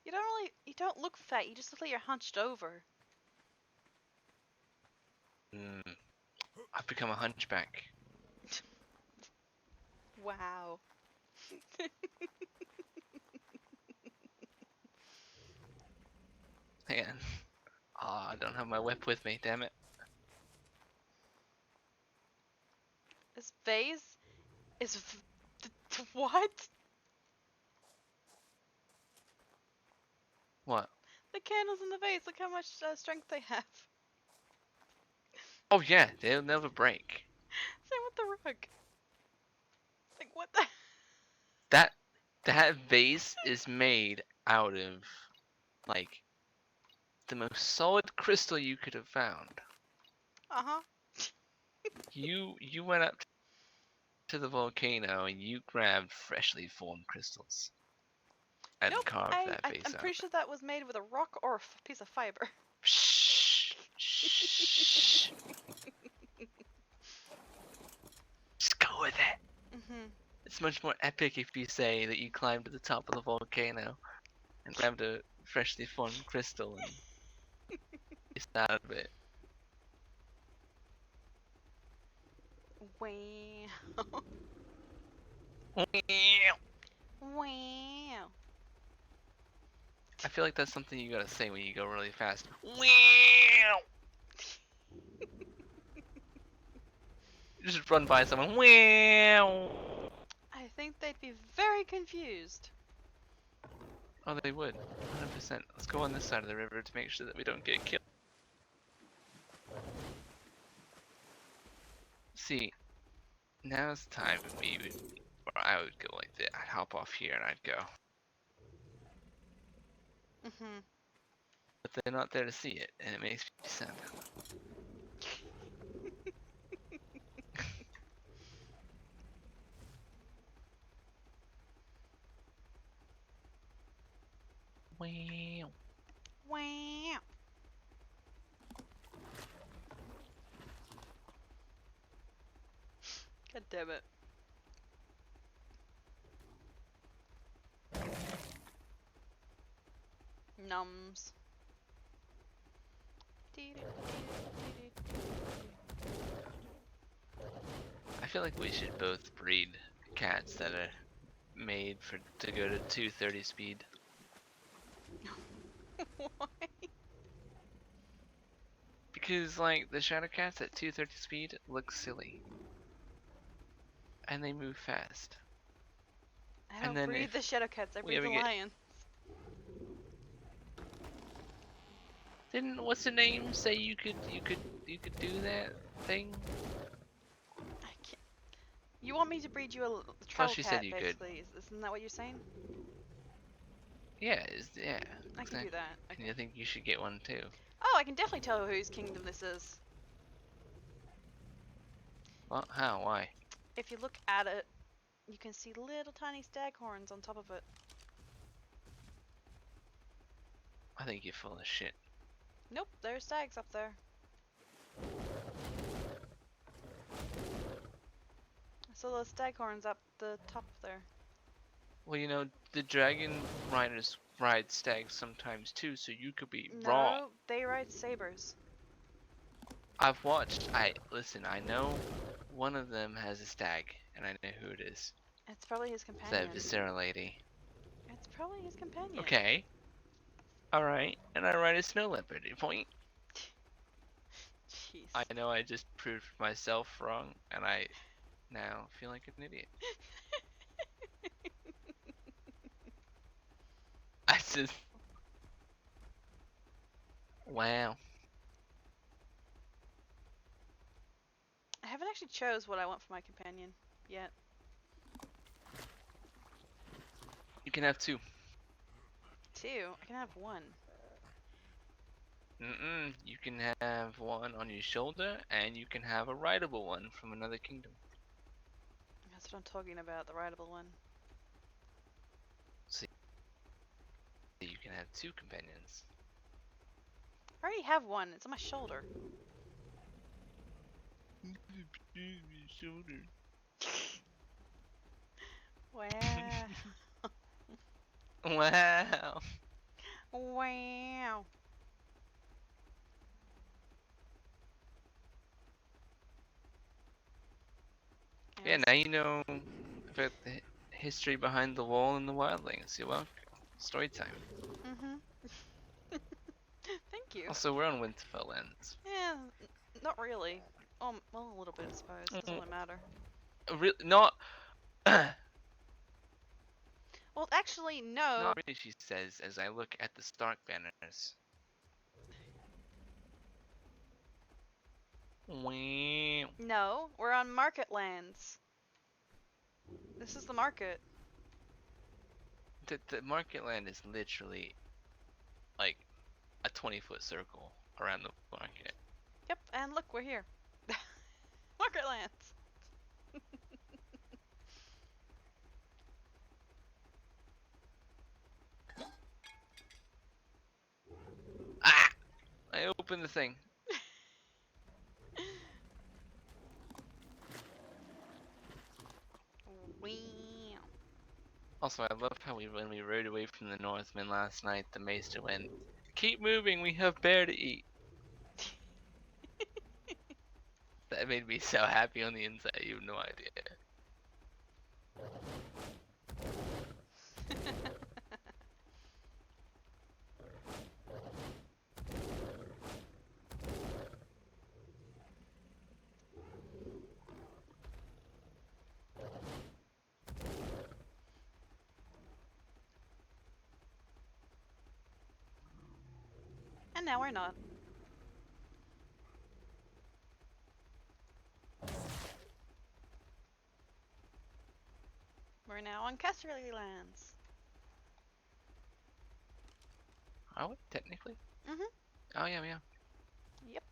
You don't look fat, you just look like you're hunched over. I've become a hunchback. Wow. Man. Aw, I don't have my whip with me, damn it. This vase is what? What? The candles in the vase, look how much strength they have. Oh yeah, they'll never break. Same with the rug. Like what the That vase is made out of, like, the most solid crystal you could have found. Uh-huh. You went up to the volcano and you grabbed freshly formed crystals and Nope, carved that I'm vase pretty out. sure that was made with a rock or a piece of fiber. Shh. Shh. Just go with it. Mhm. It's much more epic if you say that you climbed to the top of the volcano and grabbed a freshly formed crystal and pieced out of it. Wow. Wow. I feel like that's something you gotta say when you go really fast. Just run by someone. I think they'd be very confused. Oh, they would. 100%. Let's go on this side of the river to make sure that we don't get killed. See, now's the time when I would go like this. I'd hop off here and I'd go. Mhm. But they're not there to see it, and it makes me sad. Wow. Wow. God damn it. Nums. I feel like we should both breed cats that are made to go to 230 speed. Why? Because, like, the shadow cats at 230 speed look silly. And they move fast. I And don't then breed if the shadow cats, I we breed ever the get- lions. Didn't what's her name say you could do that thing? I can't. You want me to breed you a troll she cat, said you could. basically? Isn't that what you're saying? Yeah, I can do that. And Okay. I think you should get one too. Oh, I can definitely tell whose kingdom this is. Well, how? Why? If you look at it, you can see little tiny stag horns on top of it. I think you're full of shit. Nope, there's stags up there. I saw those stag horns up the top there. Well, you know, the dragon riders ride stags sometimes too, so you could be wrong. No, they ride sabers. I've watched. Listen. I know one of them has a stag, and I know who it is. It's probably his It's companion. that Viscera lady. It's probably his companion. Okay. All right. And I ride a snow leopard. Point. Jeez. I know I just proved myself wrong, and I now feel like an idiot. I just. Wow. I haven't actually chose what I want for my companion yet. You can have two. Two? I can have one. You can have one on your shoulder, and you can have a rideable one from another kingdom. That's what I'm talking about, the rideable one. So you can have two companions. I already have one. It's on my shoulder. Shoulder. Wow. Wow. Wow. Yeah, now you know about the history behind the wall and the wildlings. You're welcome. Story time. Thank you. Also, we're on Winterfell lands. Yeah, not really. Well, a little bit, I suppose. Doesn't really matter. Not. Well, actually, no. Not really, she says, as I look at the Stark banners. Wow. No, we're on market lands. This is the market. The market land is literally like a 20-foot circle around the market. Yep, and look, we're here. Market lands. Ah! I opened the thing. Wow. Also, I love how when we rode away from the Northmen last night, the Maester went, "Keep moving, we have bear to eat." That made me so happy on the inside, you have no idea. And now we're not. We're now on Casterly lands. Are we, technically? Mhm. Oh, yeah, yeah. Yep.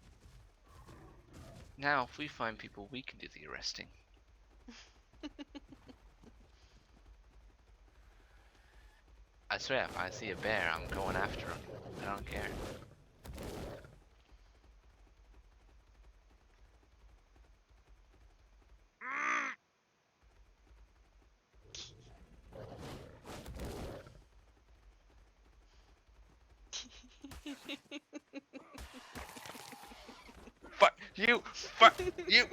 Now, if we find people, we can do the arresting. I swear, if I see a bear, I'm going after him. I don't care. Fuck you! Fuck you!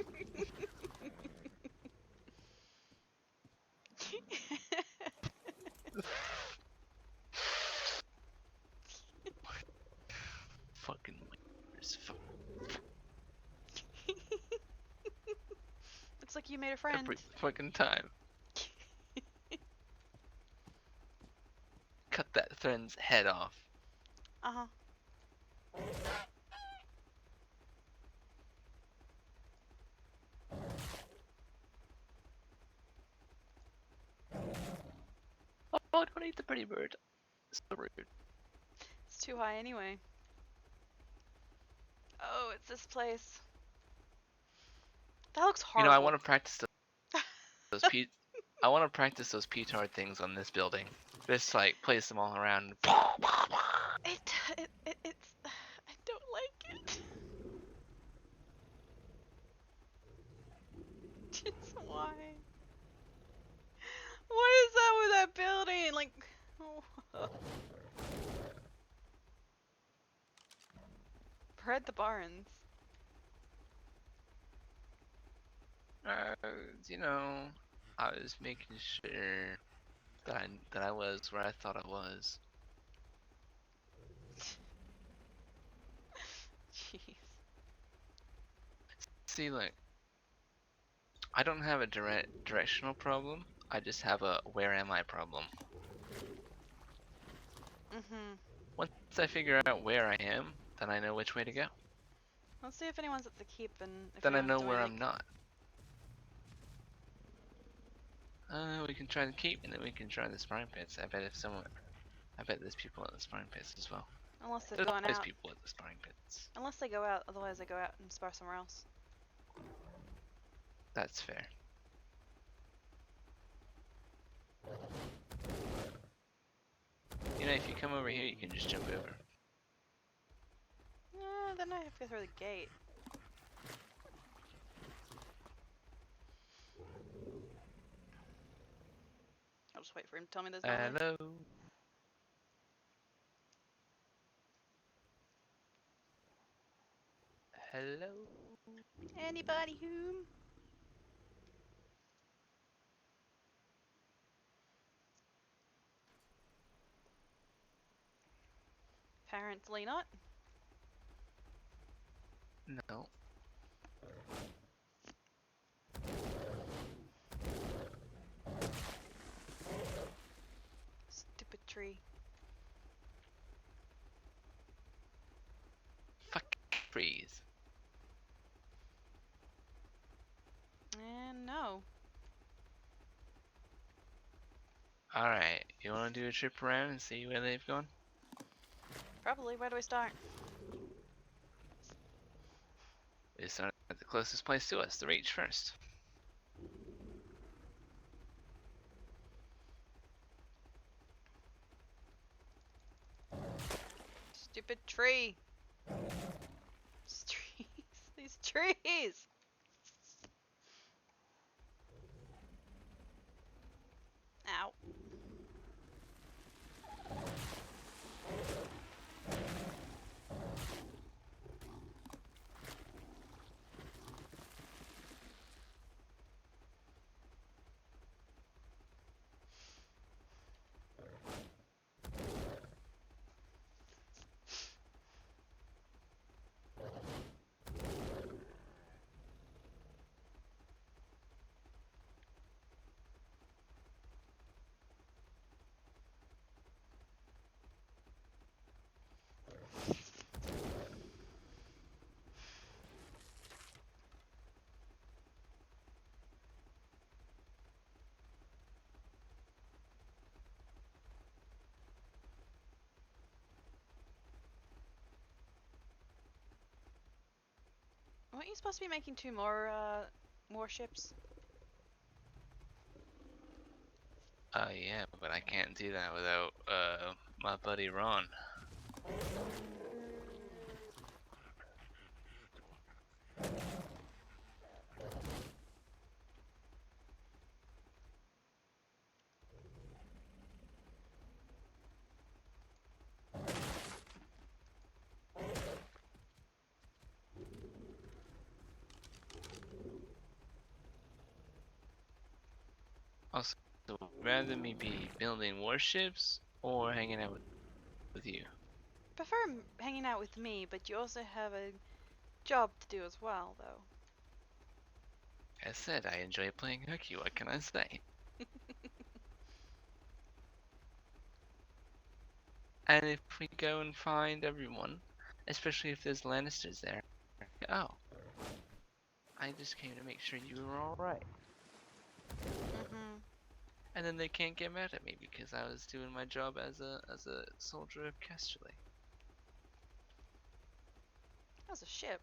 Fucking winners. Looks like you made a friend. Every fucking time. Cut that friend's head off. Uh-huh. Oh, don't eat the pretty bird. So rude. It's too high anyway. Oh, it's this place. That looks You horrible. know, I want to practice I want to practice those petard things on this building. Just like place them all around. Spread the barns. You know, I was making sure that I was where I thought I was. Jeez. See, look, I don't have a directional problem. I just have a where am I problem. Mhm. Once I figure out where I am, then I know which way to go. Let's see if anyone's at the keep and if Then I anyone's know doing where any. I'm not. We can try the keep, and then we can try the sparring pits. I bet there's people at the sparring pits as well. Unless they've There's gone always out. people at the sparring pits. Unless they go out, otherwise they go out and spar somewhere else. That's fair. You know, if you come over here, you can just jump over. Then I have to go through the gate. I'll just wait for him to tell me there's no one there. Hello. Hello. Anybody whom? Apparently not. No. Stupid tree. Fuck trees. And no. Alright, you wanna do a trip around and see where they've gone? Probably. Where do we start? We start at the closest place to us, the reach first. Stupid tree. These trees. These trees. Ow. Weren't you supposed to be making 2 more warships? Yeah, but I can't do that without, my buddy Ron. Also, would rather me be building warships or hanging out with you? Prefer hanging out with me, but you also have a job to do as well, though. As said, I enjoy playing hooky, what can I say? And if we go and find everyone, especially if there's Lannisters there, oh, I just came to make sure you were alright. Mhm. And then they can't get mad at me because I was doing my job as a soldier of Casterly. That's a ship.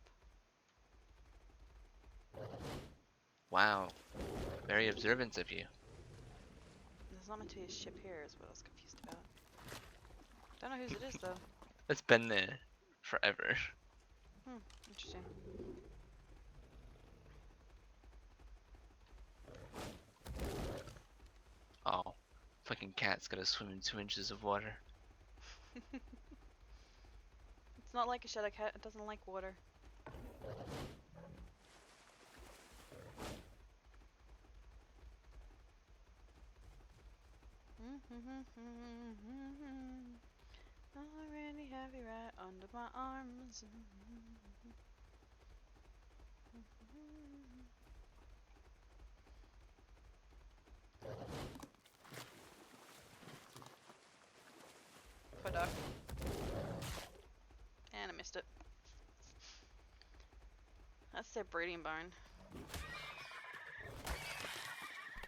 Wow, very observant of you. There's not meant to be a ship here, is what I was confused about. Don't know whose it is, though. It's been there forever. Interesting. Oh, fucking cat's gotta swim in 2 inches of water. It's not like a shadow cat. It doesn't like water. Already have you right under my arms. Poor duck. And I missed it. That's their breeding barn.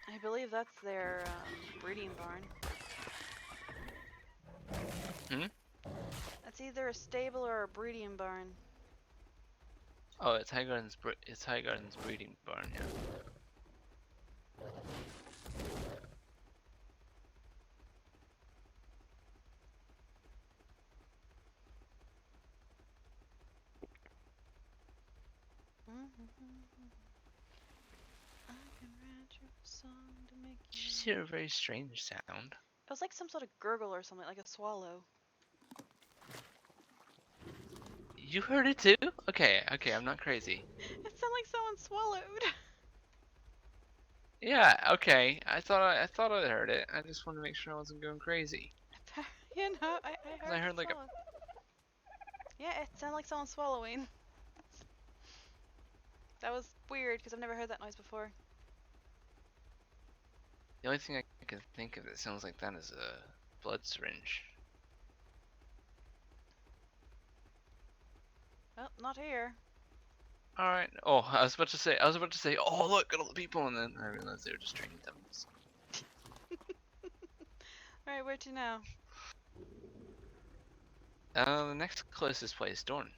I believe that's their breeding barn. Hmm? That's either a stable or a breeding barn. Oh, it's Highgarden's breeding barn, yeah. I can write you a song to make Did you. you just hear a very strange sound? It was like some sort of gurgle or something, like a swallow. You heard it too? Okay, I'm not crazy. It sounded like someone swallowed. Yeah, okay. I thought I heard it. I just wanted to make sure I wasn't going crazy. You know, I 'Cause heard, I heard like a. swallow. Yeah, it sounded like someone swallowing. That was weird because I've never heard that noise before. The only thing I can think of that sounds like that is a blood syringe. Well, not here. All right. Oh, I was about to say. Oh, look at all the people, and then I realized they were just training dummies. Alright, where to now? The next closest place, Dorn.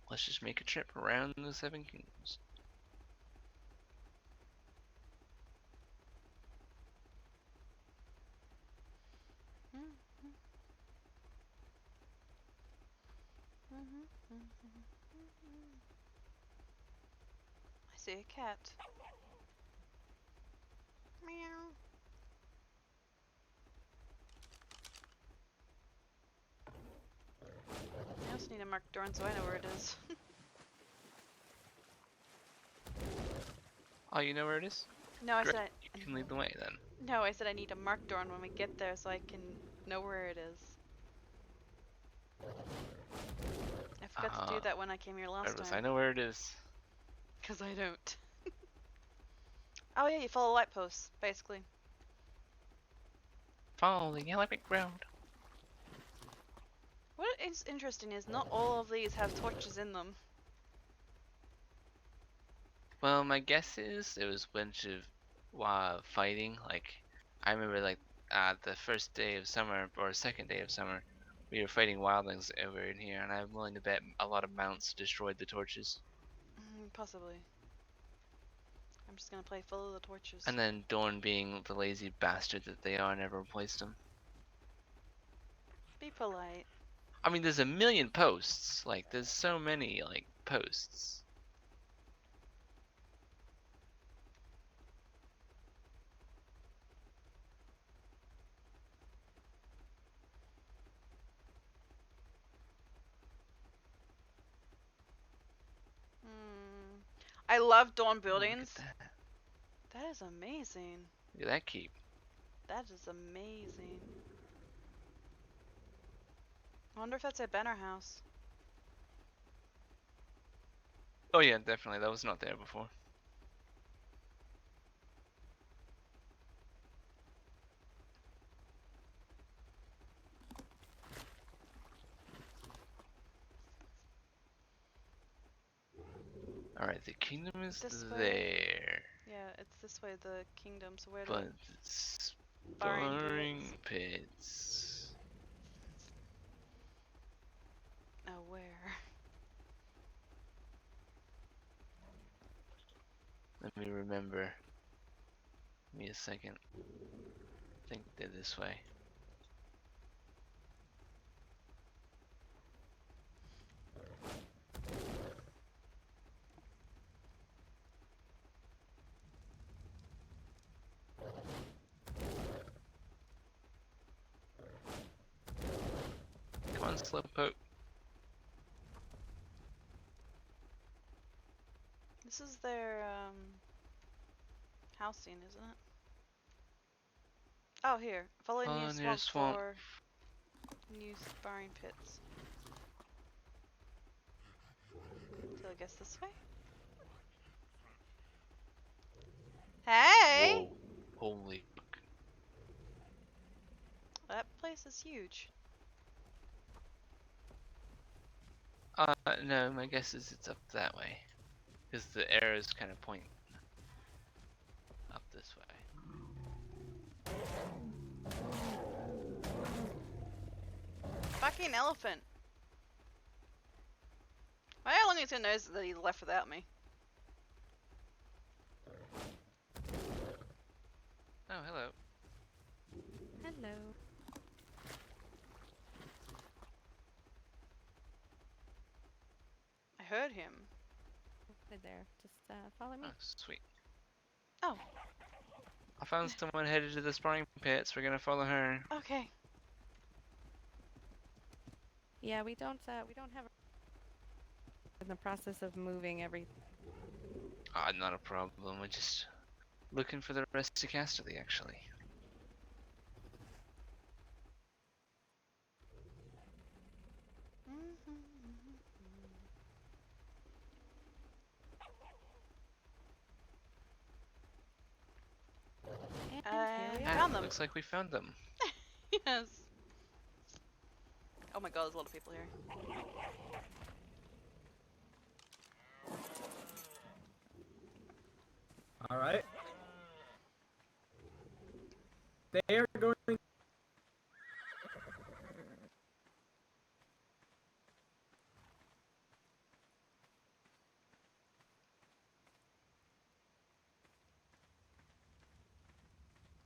Let's just make a trip around the Seven Kingdoms. I see a cat. Meow. I also need a marked door so I know where it is. Oh, you know where it is? No, I Great. said You can lead the way then. no, I said I need a marked door when we get there so I can know where it is. I forgot to do that when I came here last Regardless, time. I know where it is. Because I don't. Oh yeah, you follow light posts, basically. Follow the yellow brick road. What is interesting is not all of these have torches in them. Well, my guess is it was a bunch of fighting. Like, I remember like the first day of summer or second day of summer, we were fighting wildlings over in here, and I'm willing to bet a lot of mounts destroyed the torches. Possibly. I'm just gonna play follow the torches. And then Dorn, being the lazy bastard that they are, never replaced them. Be polite. I mean, there's a million posts. Like, there's so many like posts. I love Dawn Oh, look buildings. at that. That is amazing. Look at that keep. That is amazing. I wonder if that's a Benner house. Oh yeah, definitely. That was not there before. Alright, the kingdom is This way. there. Yeah, it's this way, the kingdom. So where do But it's Sparring sparring pits. Oh, where? Let me remember. Give me a second. I think they're this way. on, Slowpoke. This is their house scene, isn't it? Oh, here. Follow Oh, new near swamp, swamp. for new sparring pits. So I guess this way? Hey! Whoa. Holy. That place is huge. No, my guess is it's up that way. Because the arrows kind of point up this way. Fucking elephant. How long is he knows that he left without me? Oh, hello. Hello. I heard him. Right there. Just follow me. Oh, sweet. Oh, I found someone headed to the sparring pits. We're gonna follow her. okay. Yeah, we don't have. In the process of moving everything. Not a problem. We're just looking for the rest of Casterly, actually. And Found them. Looks like we found them. Yes. Oh my god, there's a lot of people here. Alright. They are going.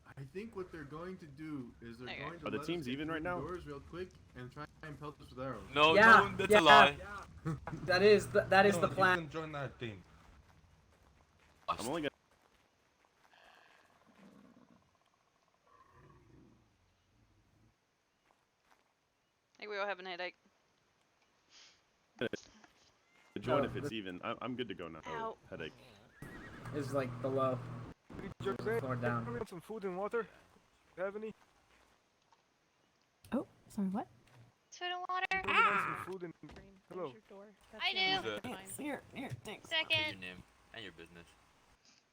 I think what they're going to do is they're Okay. going to Are the let teams us get even through right the now? doors real quick and try and pelt us with arrows. No, Yeah, don't, that's yeah. a lie. That is the plan. You can join that team. I'm only gonna. I think we all have an headache. Join No, if it's even. I'm good to go now. Ow. Headache. Is like below. Floor down. Some food and water. You have any? Oh, sorry, what? Food and water. Some food and hello. I do. Thanks. Here, thanks. Second. Your name and your business.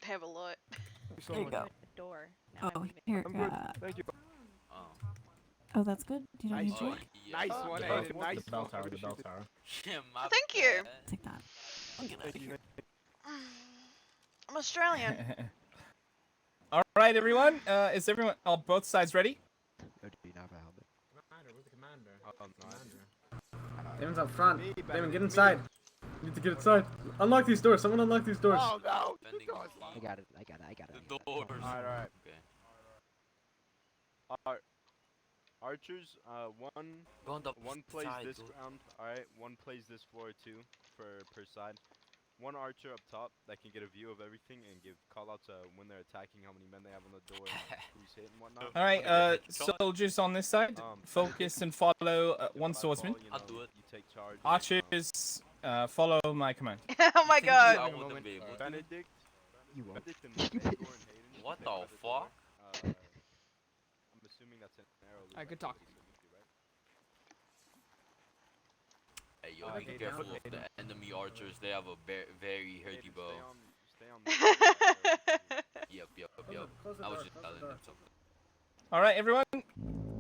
I have a lot. So There you go. Oh, here. I'm good. Thank you. Oh, that's good. You don't need a drink? Nice one, Aiden. Nice The bell one. tower, the bell tower. Yeah, my Thank you. bad. Take that. I'll get out of here. I'm Australian. All right, everyone. Is everyone? Are both sides ready? Damon's up front. Damon, get inside. You need to get inside. Unlock these doors. Someone unlock these doors. Oh no! I got it. The doors. Alright. Okay. Archers, one plays side, this dude. round. All right, one plays this floor too, per side. One archer up top that can get a view of everything and give callouts when they're attacking, how many men they have on the door, who's hit and whatnot. All right, soldiers on this side, focus and follow one swordsman. I'll do it. You take charge. Archers, follow my command. Oh my god. I wouldn't be able to. Benedict. You won't. Benedict and Igor and Hayden. What the fuck? I'm assuming that's an arrow. I could talk. Hey, yo, be careful of the enemy archers. They have a very hearty bow. Stay on Yep. I was just telling them something. All right, everyone.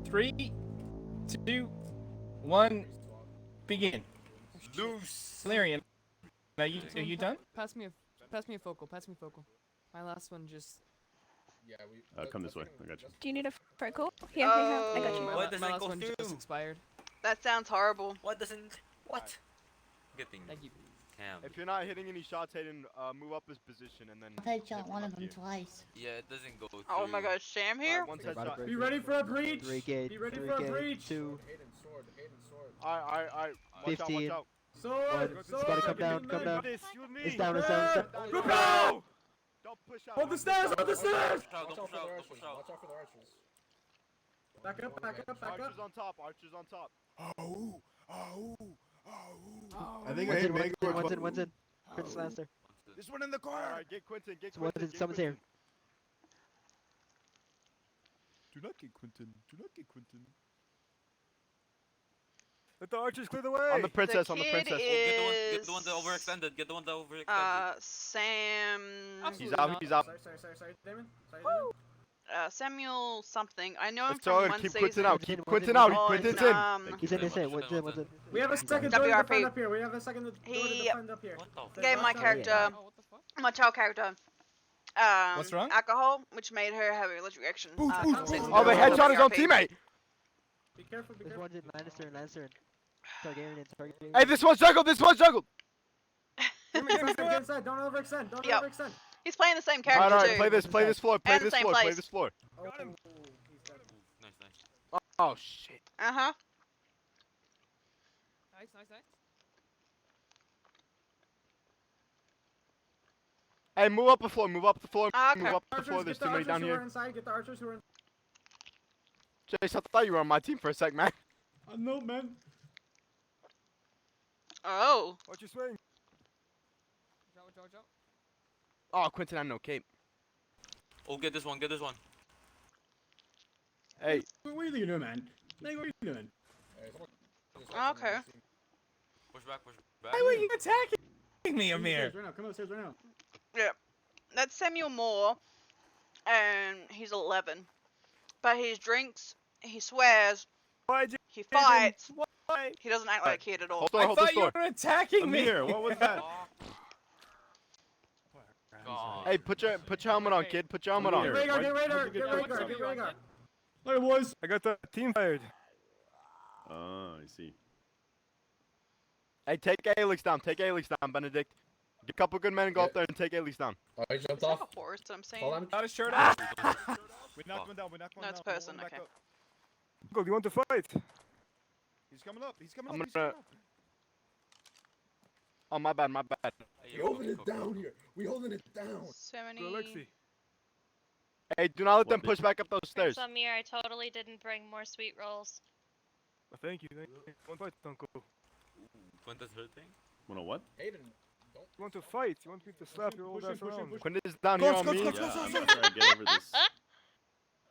3, 2, 1, begin. Loose. Salarian, are you done? Pass me a focal. My last one just. Yeah, Come this way. I got you. Do you need a freckle? Here, Oh. I got you. What doesn't My last go one through? just expired. That sounds horrible. What doesn't? What? Good thing. Thank you. Damn. If you're not hitting any shots, Hayden, move up his position and then. I headshot one of them twice. Yeah, it doesn't go through. Oh my god, Sam here? One headshot. Be ready for a breach. Be ready for a breach. Alright. Watch out, watch out. Sword. It's gotta come down, come down. It's down, it's down. Go! Don't push out. Hold the stairs, hold the stairs! Don't push out. Watch out for the archers. Back up, back up, back Archers up. on top, archers on top. I think I hit Mango. One's in. Princess Lannister. This one in the corner. Alright, get Quentin, get Someone's Quentin. in, someone's here. Do not get Quentin. Do not get Quentin. Let the archers clear the way. On the princess, on the kid princess. Get the one that overextended. Get the one that overextended. Sam. He's out, he's out. Sorry, Damon. Sorry, Damon. Samuel something. I know him Let's from go, one keep season. Quentin out. Keep Quentin out. on, Quentin's in. He's in, he's in. What's in? We have a second door to WRP. defend up here. We have a second door to He defend up here. gave my character, my child character, What's wrong? alcohol, which made her have a allergic reaction. Oh, they headshot his own teammate. Be careful, be This careful. one's in Lannister and Lannister and Targaryen and Targaryen. Hey, this one's juggled. This one's juggled. Get inside. Don't overextend. Don't Yep. overextend. He's playing the same character Alright, too. play this floor. Play And the this same floor. Play place. this floor. Got him. Nice, nice. Oh shit. Uh huh. Nice. Hey, move up the floor. Move up the floor. Ah, okay. Move up the Archers, floor. There's get too the many archers down who are here. inside. Get the archers who are in. Jace, I thought you were on my team for a sec, man. No, man. Oh. Watch your swing. Watch out. Oh, Quentin, I know cape. Oh, get this one. Get this one. Hey. What are you doing, man? What are you doing? Okay. Push back. Why were you attacking me, Amir? Come upstairs right now. Yeah. That's Samuel Moore, and he's 11. But he drinks, he swears, he fights. Why? He doesn't act like a kid at all. Hold on, I hold thought this you door. were attacking me. Amir, what was that? God. Hey, put your helmet on, kid. Put your helmet on. Get Rhaegar. Hey, boys. I got the team fired. Oh, I see. Hey, take Alex down. Take Alex down, Benedict. Get a couple good men and go up there and take Alex down. Oh, he jumped Is off. that a horse I'm saying? Got his shirt off. We knocked one down. We knocked No, it's a person, okay. Go, do you want to fight? He's coming up. He's coming up. Oh, my bad. We holding it down here. We holding it down. 70. Hey, do not let them push back up those stairs. So, Amir, I totally didn't bring more sweet rolls. Thank you. One fight, Uncle. Quentin's hurting. Wanna what? Hayden, don't. You want to fight? You want me to slap your old ass around? push. Quentin is down here on me. Yeah, I'm gonna try to get over this.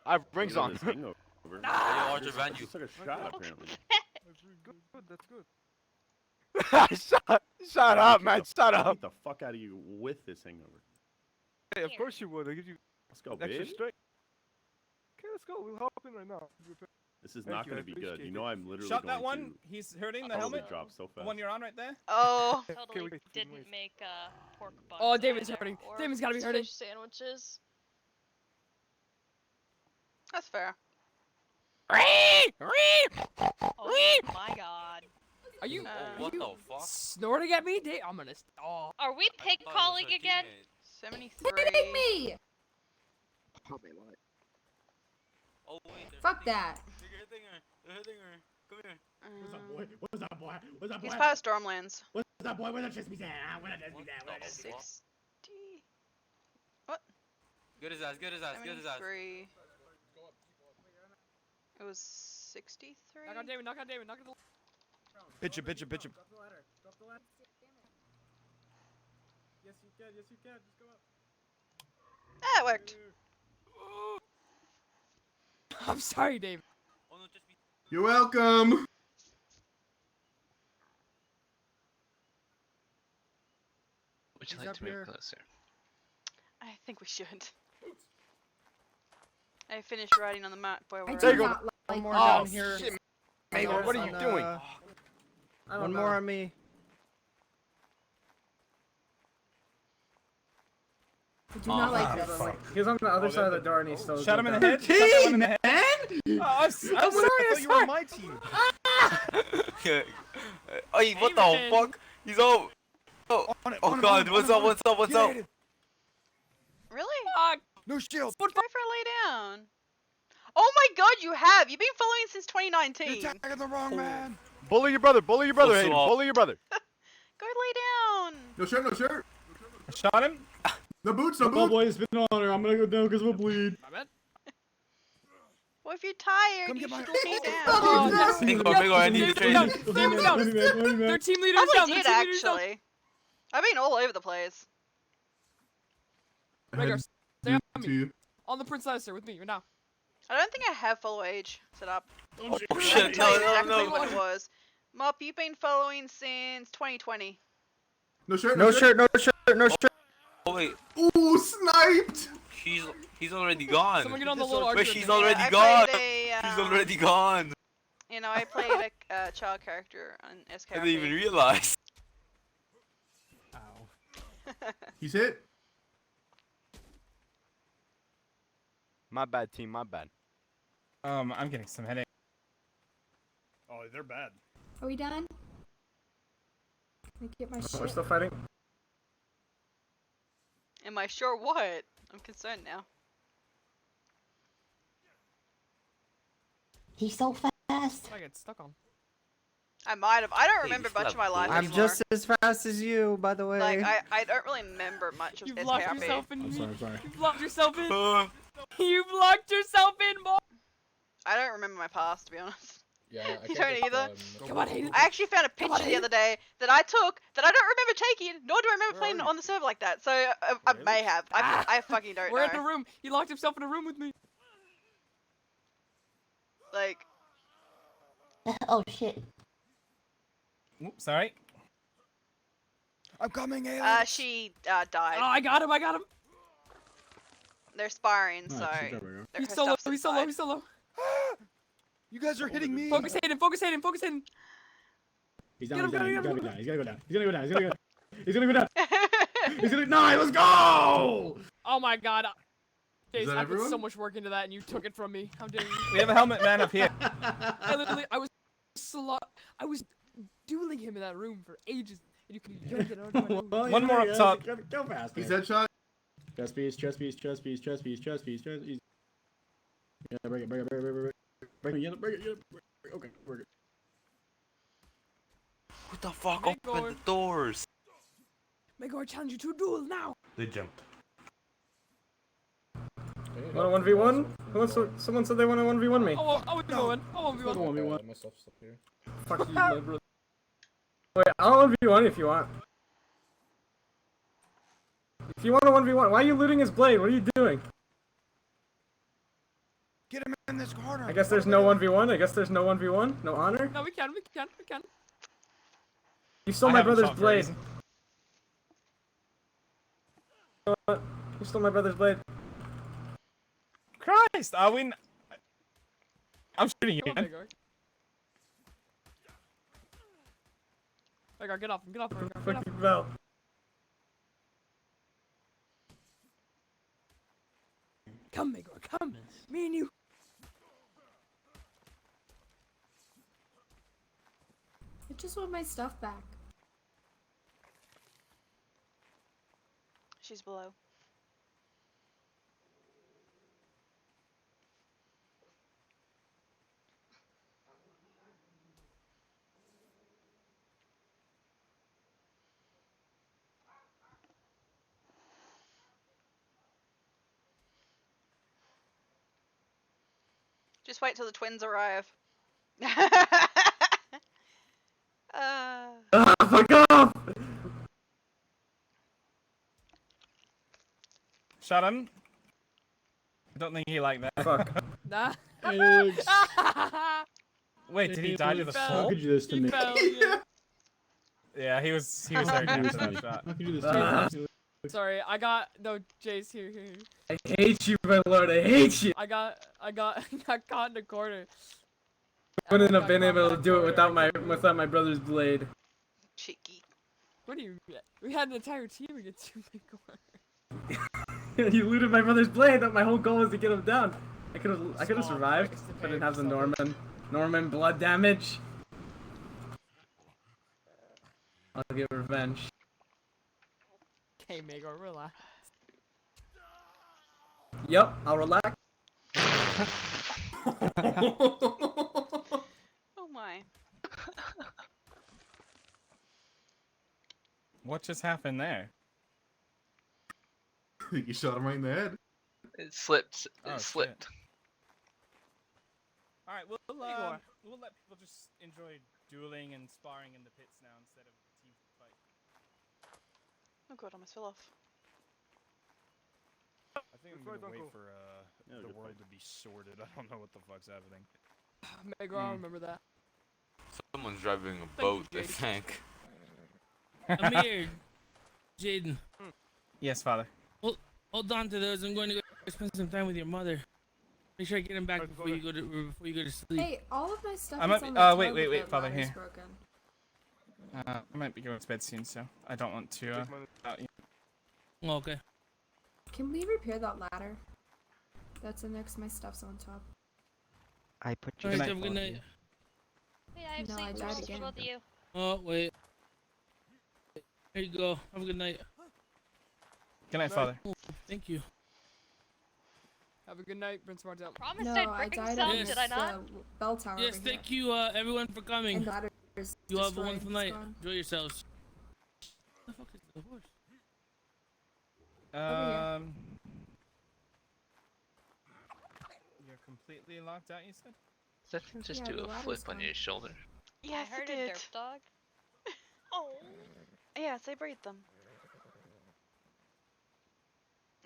I have rings get over on. this hangover. Hey, yo, Archer, van you. Just took a shot, apparently. That's good. Shut up, man. Shut up. Get the fuck out of you with this hangover. Hey, of course you would. I give you Let's go, extra babe. strength. Okay, let's go. We'll hop in right now. This is Thank not you, gonna I be good. appreciate You it. know I'm literally Shot going that one. to He's hurting the probably helmet. drop so The fast. one you're on right there. Oh. Totally wait, didn't wait. make pork buns. Oh, David's either, hurting. or David's gotta be hurting. Fish sandwiches. That's fair. Oh my god. Are you? What the fuck? Snorting at me, Dave? I'm gonna. Oh. Are we pig calling again? 73. Hitting me! Oh wait. Fuck that. They're hitting her. Come here. What's up, boy? What's up, boy? What's up, boy? He's part of Stormlands. What's up, boy? Where the chest be down? Where the chest be down? Where the chest be down? 60. What? Get his ass. Get his ass. Get his ass. 73. It was 63. Knock on David. Knock on David. Knock on the. Pitch him. Drop the ladder. Drop the ladder. Yes, you can. Yes, you can. Just go up. Ah, it worked. I'm sorry, David. Oh no, just be. You're welcome. Would you He's like up to move here. closer? I think we should. I finished writing on the map where we're There you go. at. One more Oh, down here. shit, Mago, what are you doing? One more on me. I do not like this. He's on the other side of the door and he's still. Shot him in the head. Shot that one in the head. Oh, I'm sorry. I thought you were on my team. Hey, what the fuck? He's all. Oh god, what's up? Really? No shield. Go for a lay down. Oh my god, you have! You've been following since 2019. You're attacking the wrong man. Bully your brother, Hayden. Bully your brother. Go lay down. No shirt, no shirt. Shot him. No boots, no Oh boots. boy, it's been an honor. I'm gonna go down because of a bleed. My bad. Well, if you're tired, Come you get my- should lay down. Oh, yes. Bingo, bingo, I need to David's down. train. David's down. Their team leader is Probably down. did Their team leader is down. actually. I've been all over the place. Rhaegar, stay on me. to On the Prince Lannister with me right now. I don't think I have follow age set up. Oh I can shit, tell you no, exactly no, what no. it was. Mop, you've been following since 2020. No shirt. No shirt. No shirt. No shirt. Oh wait, Ooh, sniped. he's already gone. Someone get on the little archer. Wait, she's thing. already I gone. played a, He's already gone. You know, I played a child character on SKRP. I didn't even realize. He's hit. My bad, team. My bad. I'm getting some headache. Oh, they're bad. Are we done? Let me get my shit. We're still fighting. Am I sure what? I'm concerned now. He's so fast. I get stuck on. I might have. I don't remember much of my life I'm anymore. just as fast as you, by the way. Like, I don't really remember much of You've SKRP. locked yourself in. I'm sorry. You've locked yourself in. You've locked yourself in, boy. I don't remember my past, to be honest. Yeah, I You can't don't get, either? Come on, Hayden. I actually found a picture the other day that I took that I don't remember taking, nor do I remember playing on the server like that. So I may have. I fucking don't We're know. in a room. He locked himself in a room with me. Like, Oh shit. Oops, sorry. I'm coming, Alex. she died. Oh, I got him. I got him. They're sparring, Oh, so shit, there we go. her He's solo. stuff's He's solo. inside. He's solo. You guys are hitting me. Focus Hayden. Focus Hayden. Focus Hayden. He's Get down. him, He's down. get He's him, gotta get go him. down. He's gotta go down. He's gonna go down. He's gonna go. He's gonna go down. He's gonna. Nice. Let's go. Oh my god. Jace, that I put so everyone? much work into that, and you took it from me. How dare you? We have a helmet man up here. I literally, I was dueling him in that room for ages, and you can get out of my nose. Well, One more up top. Go fast. He's man. headshot. Chest piece. Chest piece. Chest piece. Chest piece. Chest piece. Chest piece. Yeah, break it. Break it. Break it. Break it. Break it. Break it. Break it. Okay, we're good. What the fuck? Make Open going. the doors. Megor, challenge you to a duel now. They jumped. Want a 1v1? Someone said they want to 1v1 me. I won't be one. I won't be one. 1v1. Myself up here. Fuck you, my brother. Wait, I'll 1v1 if you want. If you want a 1v1, why are you looting his blade? What are you doing? Get him in this corner. I guess there's no 1v1. I guess there's no 1v1. No honor. No, we can. You stole I my haven't brother's fought for a blade. reason. You stole my brother's blade. Christ, are we? I'm shooting you. Come on, Megor. Megor, get off him. Get off him. Megor, get off him. Fucking bell. Come, Megor, come. Me and you. I just want my stuff back. She's below. Just wait till the twins arrive. Fuck off! Shut him. I don't think he liked that. Fuck. Nah. Alex. Wait, did he die to the How fall? could you do this to me? Fell, yeah. Yeah, he was very How good could at that shot. you do this to me? Sorry, I got no Jace here. I hate you, my lord. I hate you. I got caught in the corner. Wouldn't have been able to do it without my brother's blade. Cheeky. What do you? We had an entire team against you, Megor. You looted my brother's blade. That my whole goal was to get him down. I could have survived, but I didn't have the Norman blood damage. I'll get revenge. Okay, Megor, relax. Yep, I'll relax. Oh my. What just happened there? You shot him right in the head. It slipped. It Oh, slipped. All right, we'll Igor. we'll let people just enjoy dueling and sparring in the pits now instead of team fight. Oh god, I almost fell off. I think I'm gonna wait for the world to be sorted. I don't know what the fuck's happening. Megor, I'll remember that. Someone's driving a boat, I think. Amir, Jaden. Yes, father. Hold on to those. I'm going to go spend some time with your mother. Make sure I get them back before you go to sleep. Hey, all of my stuff I is might on be. the Wait, father, ladder's here. broken. I might be going to bed soon, so I don't want to. Oh, okay. Can we repair that ladder? That's next to my stuff's on top. I put you. Alright, have a good night. Wait, I have No, I sleep died rules for again. both of you. Oh, wait. There you go. Have a good night. Good night, father. Oh, thank you. Have a good night, Prince Martel. Promised No, I'd I bring died some, on did this I not? bell tower Yes, over thank here. you, everyone, for coming. And the ladder is You have a destroyed. wonderful It's night. gone. Enjoy yourselves. What the fuck is the horse? You're completely locked out, you said? Does that thing just Yeah, do the a ladder's flip on gone. your shoulder? Yes, I heard it a did. derp dog. Oh. Yes, I breed them.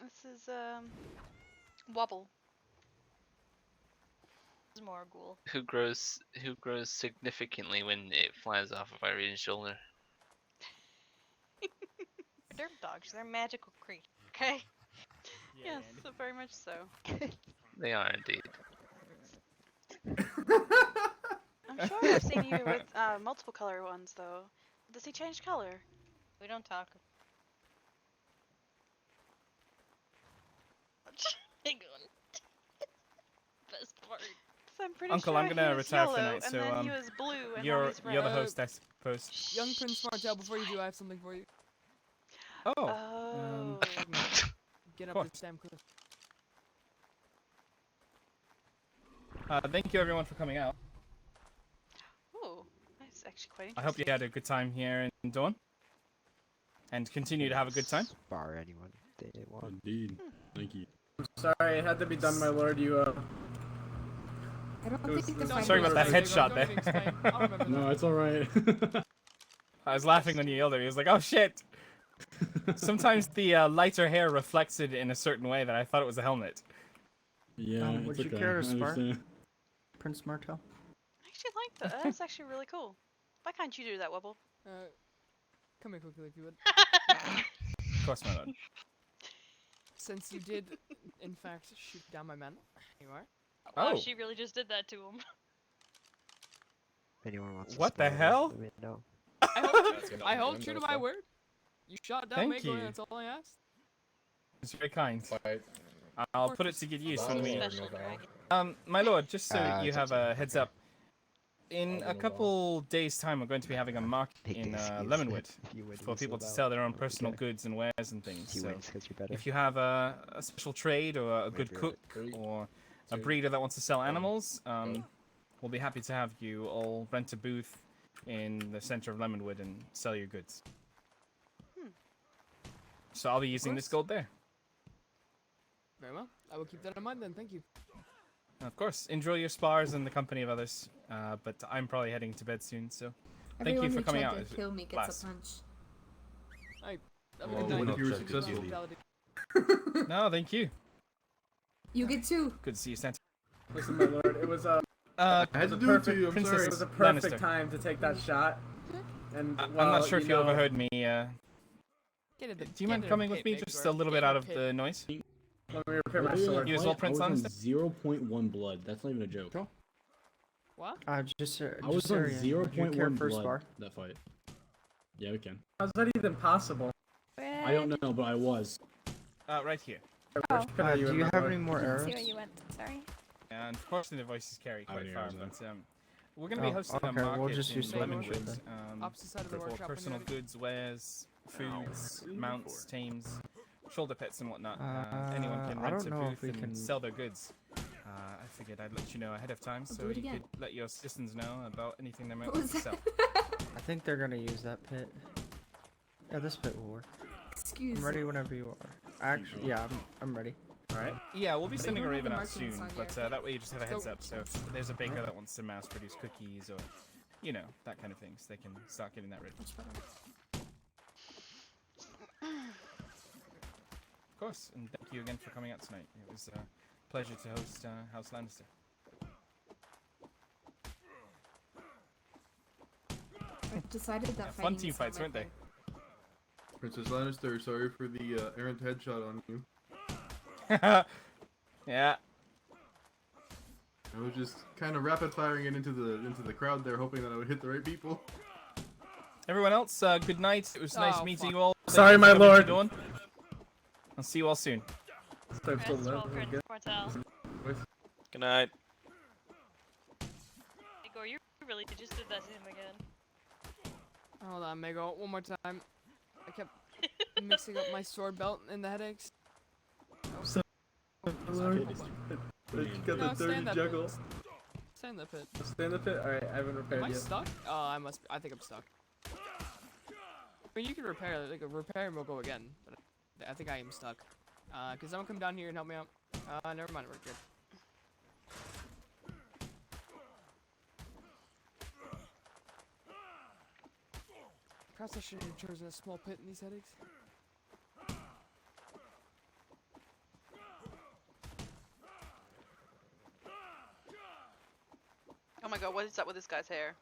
This is Wobble. This is Morgul. Who grows significantly when it flies off of Ireene's shoulder? Derp dogs, they're magical creatures, okay? Yes, so very much so. They are indeed. I'm sure I've seen you with multiple color ones though. Does he change color? We don't talk. Hang on. Best part. I'm pretty Uncle, sure I'm gonna he was retire for yellow, tonight, and so then he was blue, and now you're he's red. the host, I suppose. Young Prince Martel, before you do, I have something for you. Oh. Get up Cool. this damn cliff. Thank you everyone for coming out. Oh, that's actually quite I interesting. hope you had a good time here in Dawn. And continue to have a good time. Spar anyone they want. Indeed. Thank you. Sorry, it had to be done, my lord. You I don't it was- think the it was- fight Sorry about that Megor, headshot go ahead and there. explain. I'll remember No, that. it's all right. I was laughing when you yelled at me. He was like, "Oh shit!" Sometimes the lighter hair reflects it in a certain way that I thought it was a helmet. Yeah, would it's you okay. care to I spar? understand. Prince Martel? I actually like that. That's actually really cool. Why can't you do that, Wobble? Come here quickly if you would. Of course, my lord. Since you did, in fact, shoot down my man. Here you are. Wow, Oh. she really just did that to him. If anyone wants to What the spar, hell? let me know. I hold true to my word. You shot down Thank Megor, you. that's all I asked. It's very kind. I'll put it to good use when we. Special dragon. My lord, just so you it's have okay. a heads up. In a couple days' time, we're going to be having a market Take the in excuse Lemonwood if you win, for you people sold to out. sell their own Okay. personal goods and wares and things. He So wins because you're better. if you have a special trade or a good Maybe cook or a breeder that wants to sell animals, we'll be happy to have you all rent a booth in the center of Lemonwood and sell your goods. So I'll be using this gold there. Very well. I will keep that in mind then, thank you. Of course, enjoy your spars in the company of others. But I'm probably heading to bed soon, so thank Everyone you for who coming tried out. to kill me gets Blast. a punch. Have a Well, good night. what if you were Thank for successful? hospitality. No, thank you. You get two. Good to see you, Santa. Listen, my lord, it was I had to do it to you. I'm sorry. It was a perfect time to take that shot. And I'm well, not sure if you know, overheard me. Get in the, Do you mind coming with me just a little bit out of the noise? Let me repair my sword. You as well, Prince I was Lannister? on 0.1 blood. That's not even a joke. What? Just I was on 0.1 blood that fight. Yeah, we can. How's that even possible? I don't know, but I was. Right here. do you have any more See arrows? where you went. Sorry. And unfortunately, the voices carry I quite don't far. know. But we're going to be hosting a okay, we'll market just in use Lemonwood Lemonwood then. Opposite side of the for workshop when personal you're ready. goods, wares, foods, mounts, tames, shoulder pets, and whatnot. Anyone can I rent don't a know booth if we and can- sell their goods. I figured I'd let you know ahead of time so do it you again. could let your citizens know about anything they might What want was to sell. I think they're gonna use that pit. Yeah, this pit will work. Excuse I'm ready whenever you are. Actually, yeah, I'm ready. Alright. Yeah, we'll be sending a don't have the raven out markings soon, on but your- that way you just have a heads So- up. So if there's a baker that wants to mass produce cookies or, you know, that kind of thing, so they can start getting that ready. Of course, and thank you again for coming out tonight. It was a pleasure to host House Lannister. I've decided that Fun fighting team is not fights, my weren't they? thing. Princess Lannister, sorry for the errant headshot on you. Yeah. I was just kind of rapid firing it into the crowd there, hoping that I would hit the right people. Everyone else, good night. It was nice meeting you all. Thank Sorry, you for my coming to lord. Dawn. I'll see you all soon. Rest well, Prince Martell. Good night. Igor, you really just did that to him again. Hold on, Mego. One more time. I kept mixing up my sword belt and the headaches. So, Lord. You got No, the stay in dirty that juggle. pit. Stay in the pit. Stay in the pit? Alright, I haven't repaired Am I yet. stuck? Oh, I must be. I think I'm stuck. I mean, you can repair, like, a repair and we'll go again. But I think I am stuck. Can someone come down here and help me out? Never mind, we're good. Perhaps I should have chosen a small pit in these headaches. Oh my god, what is up with this guy's hair?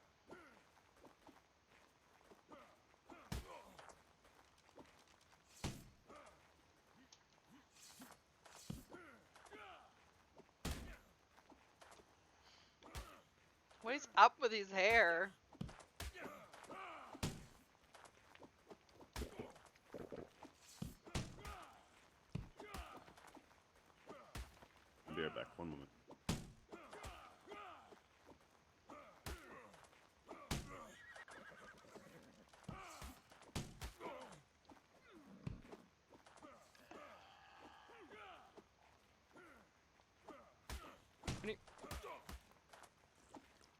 What is up with his hair? I'll be right back. One moment.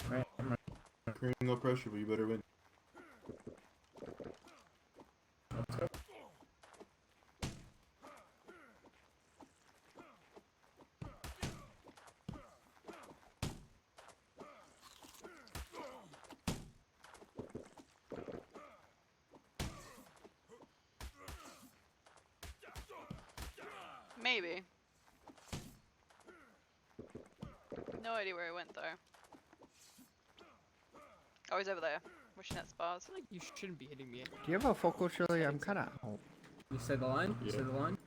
Alright, I'm ready. No pressure, but you better win. Let's go. Maybe. No idea where he went though. Oh, he's over there, wishing at spars. Like you shouldn't be hitting me. Do you have a focal chili? I'm kind of out. You said the line? You said the line?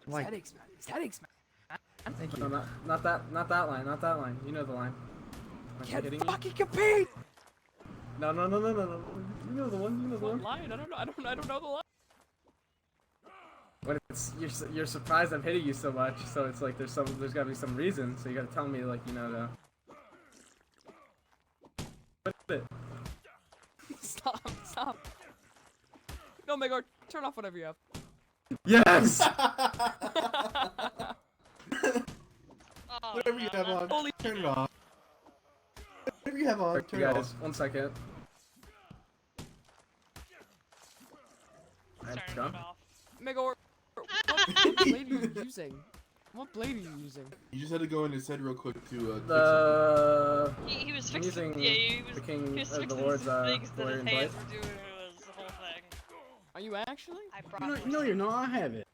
Like, Headaches, man. It's headaches, man. Thank No, you. not that line, not that line. You know the line. Am I Can't kidding you? fucking compete. No. You know the one. You know the What one. line? I don't know. I don't know the line. When it's you're surprised I'm hitting you so much, so it's like there's gotta be some reason. So you gotta tell me, like, you know, to. What is it? Stop. No, Megor, turn off whatever you have. Yes. Oh, Whatever you have on, Holy turn it off. Whatever you have on, Alright, turn you it guys, off. 1 second. Alright, Turn done. it off. Megor, what blade are you using? What blade are you using? You just had to go in and said real quick to The He was I'm fixing. using Yeah, he was. the king, He was the fixing Lord's some things that warrior his and hands blade. were doing. It was the whole thing. Are you actually? I brought. No, you're not. I have it.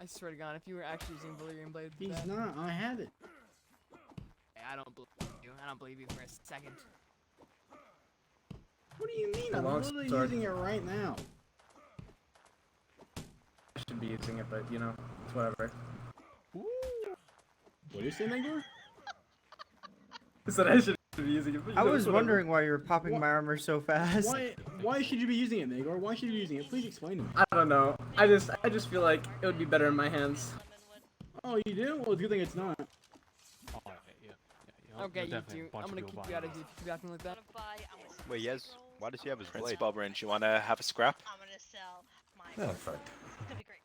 I swear to God, if you were actually using Valyrian blade, He's that- not. I have it. Hey, I don't believe you. I don't believe you for a second. What do you mean? I'm Long literally sword. using it right now. I should be using it, but you know, it's whatever. What do you say, Megor? I said I should be using it. But I you know, was it's whatever. wondering why you were popping my armor so fast. Why should you be using it, Megor? Why should you be using it? Please explain to me. I don't know. I just feel like it would be better in my hands. Oh, you do? Well, it's a good thing it's not. Okay, you two. I'm gonna kick you out of here if you keep acting like that. Wait, yes. Why does he have his Prince blade? Bobrinch, you want to have a scrap? I'm gonna sell my. Yeah, fuck. It's gonna be great.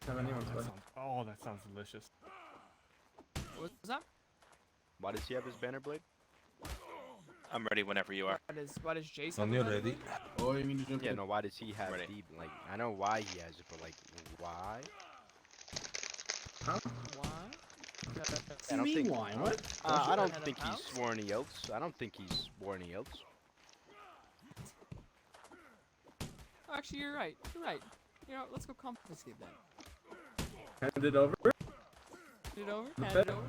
Have anyone's blade. Oh, that sounds delicious. What's that? Why does he have his banner blade? I'm ready whenever you are. Why does Jace When have you're a ready. Oh, you mean to jump Yeah, in? no, why does he have deep? Like, I know why he has it, but like, why? Huh? Why? I don't think. why? What? I don't Head of think he house? swore any oaths. I don't think he swore any oaths. Oh, actually, you're right. You're right. You know, what, let's go confiscate that. Hand it over. Hand it over. Hand it over. Which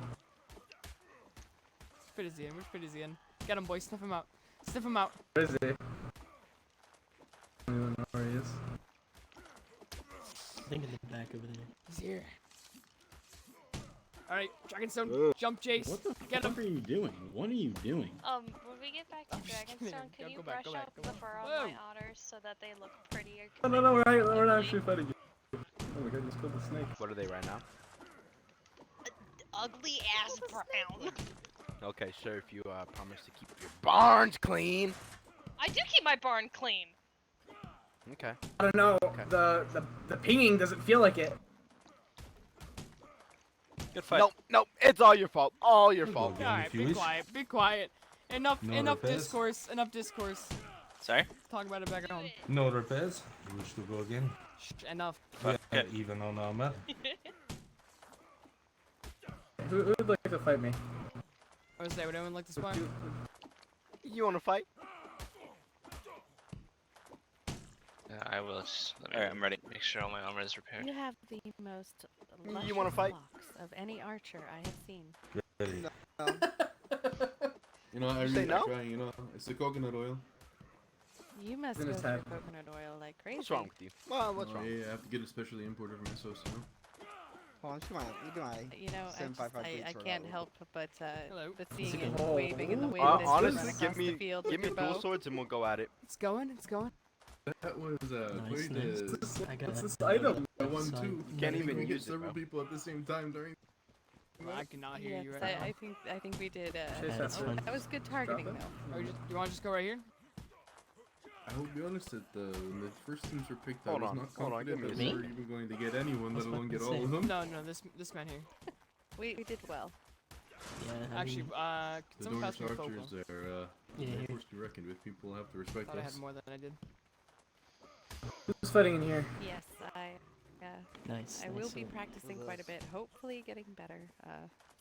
pit is he in? Which pit is he in? Get him, boy. Sniff him out. Sniff him out. Where is he? I don't even know where he is. I think in the back over there. He's here. Alright, Dragonstone, jump, Jace. What the Get him. fuck are you doing? What are you doing? When we get back to Dragonstone, can you brush back, up the fur on Whoa. my otters so that they look prettier? No, we're not actually fighting you. Oh my god, you killed the snake. What are they right now? Ugly ass brown. Okay, sir, if you promise to keep your barns clean. I do keep my barn clean. Okay. I don't know. The pinging doesn't feel like it. Good fight. Nope, it's all your fault. All your fault. Alright, be quiet. Be quiet. Enough repairs? discourse. Enough discourse. Sorry? Talk about it back at home. No repairs. You wish to go again? Shh, enough. Yeah, even on armor. Who would like to fight me? I was there. Would anyone like to spar? You want to fight? I will just. Alright, I'm ready. Make sure all my armor is repaired. You have the most You wanna fight? locks of any archer I have seen. Ready. You know, I You say really no? like trying, you know, it's the coconut oil. You must In go his through head. coconut oil like crazy. What's wrong with you? Well, what's wrong? Yeah, I have to get it specially imported from Essos, you know? Hold on, You know, I can't help but Hello. seeing Second. it waving in the wind. as you Honestly, run give across me the field give with me your dual bow. swords and we'll go at it. It's going. It's going. That was, Nice, quite nice. I got What's it. this item? I won Sorry. too. Can't I think even we hit use it, several bro. people at the same time during. I cannot hear Yes, you right now. I think we did. that's fine. That was good targeting Drop it. though. Or do you want to just go right here? I will be honest that when the first teams were picked, Hold I was on, not hold on, give confident me a that we were second. even going to get anyone, let That's alone what get I'm all of saying. them. No, this man here. We did well. Yeah, I Actually, mean, can The someone pass Dornish me a archers focal? are Yeah, they're here. forced to reckon with. People have to respect Thought I us. had more than I did. Who's fighting in here? Yes, nice. I will nice. be practicing quite a bit. Hopefully, getting better.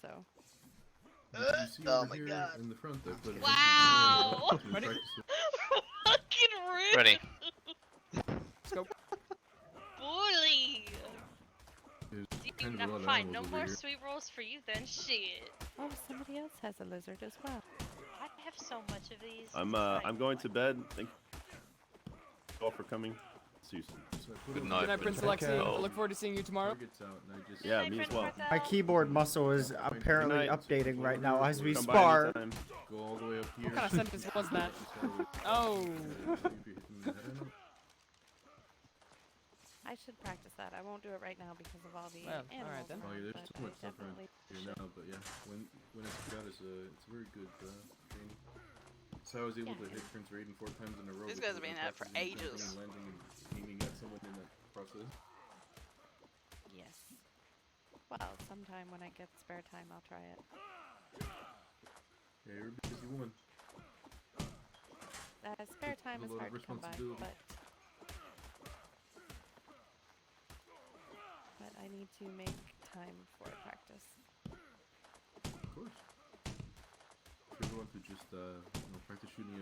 So. You see over here in the front, I put a Wow. to Ready? practice with. Fucking rude. Ready. Let's go. Bully. There's Do kind of a not lot of fine. No animals more over here. sweet rolls for you then. Shit. Oh, somebody else has a lizard as well. I have so much of these. I'm going to bed. Thank you all for coming. See you soon. So I put Good all night, Good night, Prince Prince. Alexi. Oh. I look forward to seeing you tomorrow. targets out, and I just Yeah, me as well. My keyboard muscle is apparently night. updating right now as we Come by spar. anytime. go all the way up here. What kind of sentence was that? Oh. I should practice that. I won't do it right now because of all the Well, animals. alright then. Oh yeah, there's but so much I stuff around definitely here should. now, but yeah, when it's got it's very good training. So I was able to hit Prince Raiden 4 times in a row. These because guys have I been at it for practiced jumping ages. and landing and aiming at someone in that process. Yes. Well, sometime when I get spare time, I'll try it. Yeah, you're a busy woman. Spare time There's is a lot of hard to come by, responsibility. but I need to make time for practice. Of course. If you ever want to just practice shooting a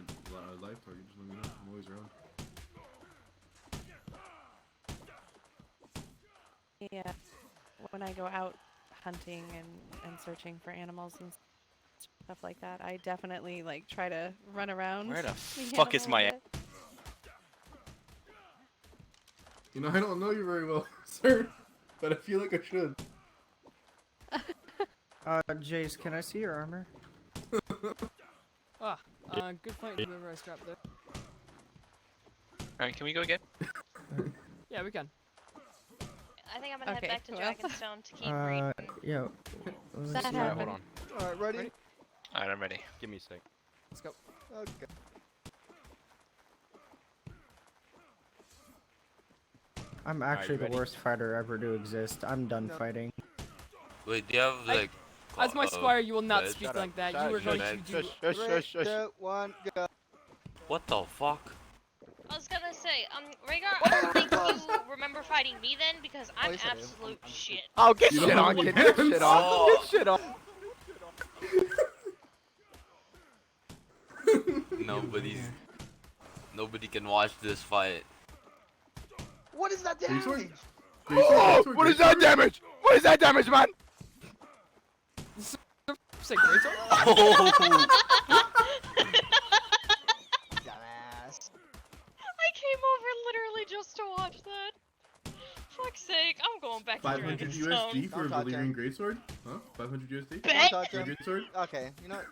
live target, just let me know. I'm always around. Yeah, when I go out hunting and searching for animals and stuff like that, I definitely like try to run around. Where the the fuck is animal my a bit. You know, I don't know you very well, sir, but I feel like I should. Jace, can I see your armor? Good fight whoever I scrapped there. Alright, can we go again? Yeah, we can. I think I'm gonna Okay, head back to well. Dragonstone to keep reading. Yeah. That Alright, happened. hold on. Alright, ready? Alright, I'm ready. Give me a sec. Let's go. Okay. I'm Alright, actually you the ready? worst fighter ever to exist. I'm done fighting. Wait, do you have like As my squire, you will not speak like that. You are going to do. Three, two, one, go. What the fuck? I was gonna say, Rhaegar, I don't think you remember fighting me then because I'm absolute shit. Oh, get shit on, kid. Get shit on. Get shit on. Nobody can watch this fight. What is that damage? Oh, what is that damage? What is that damage, man? Say greatsword. Oh. Dumbass. I came over literally just to watch that. Fuck's sake, I'm going back to 500 Dragonstone. USD for a Don't touch Valyrian Greatsword? Huh? 500 USD? Bet. Don't touch For a him. Greatsword? Okay, you know what?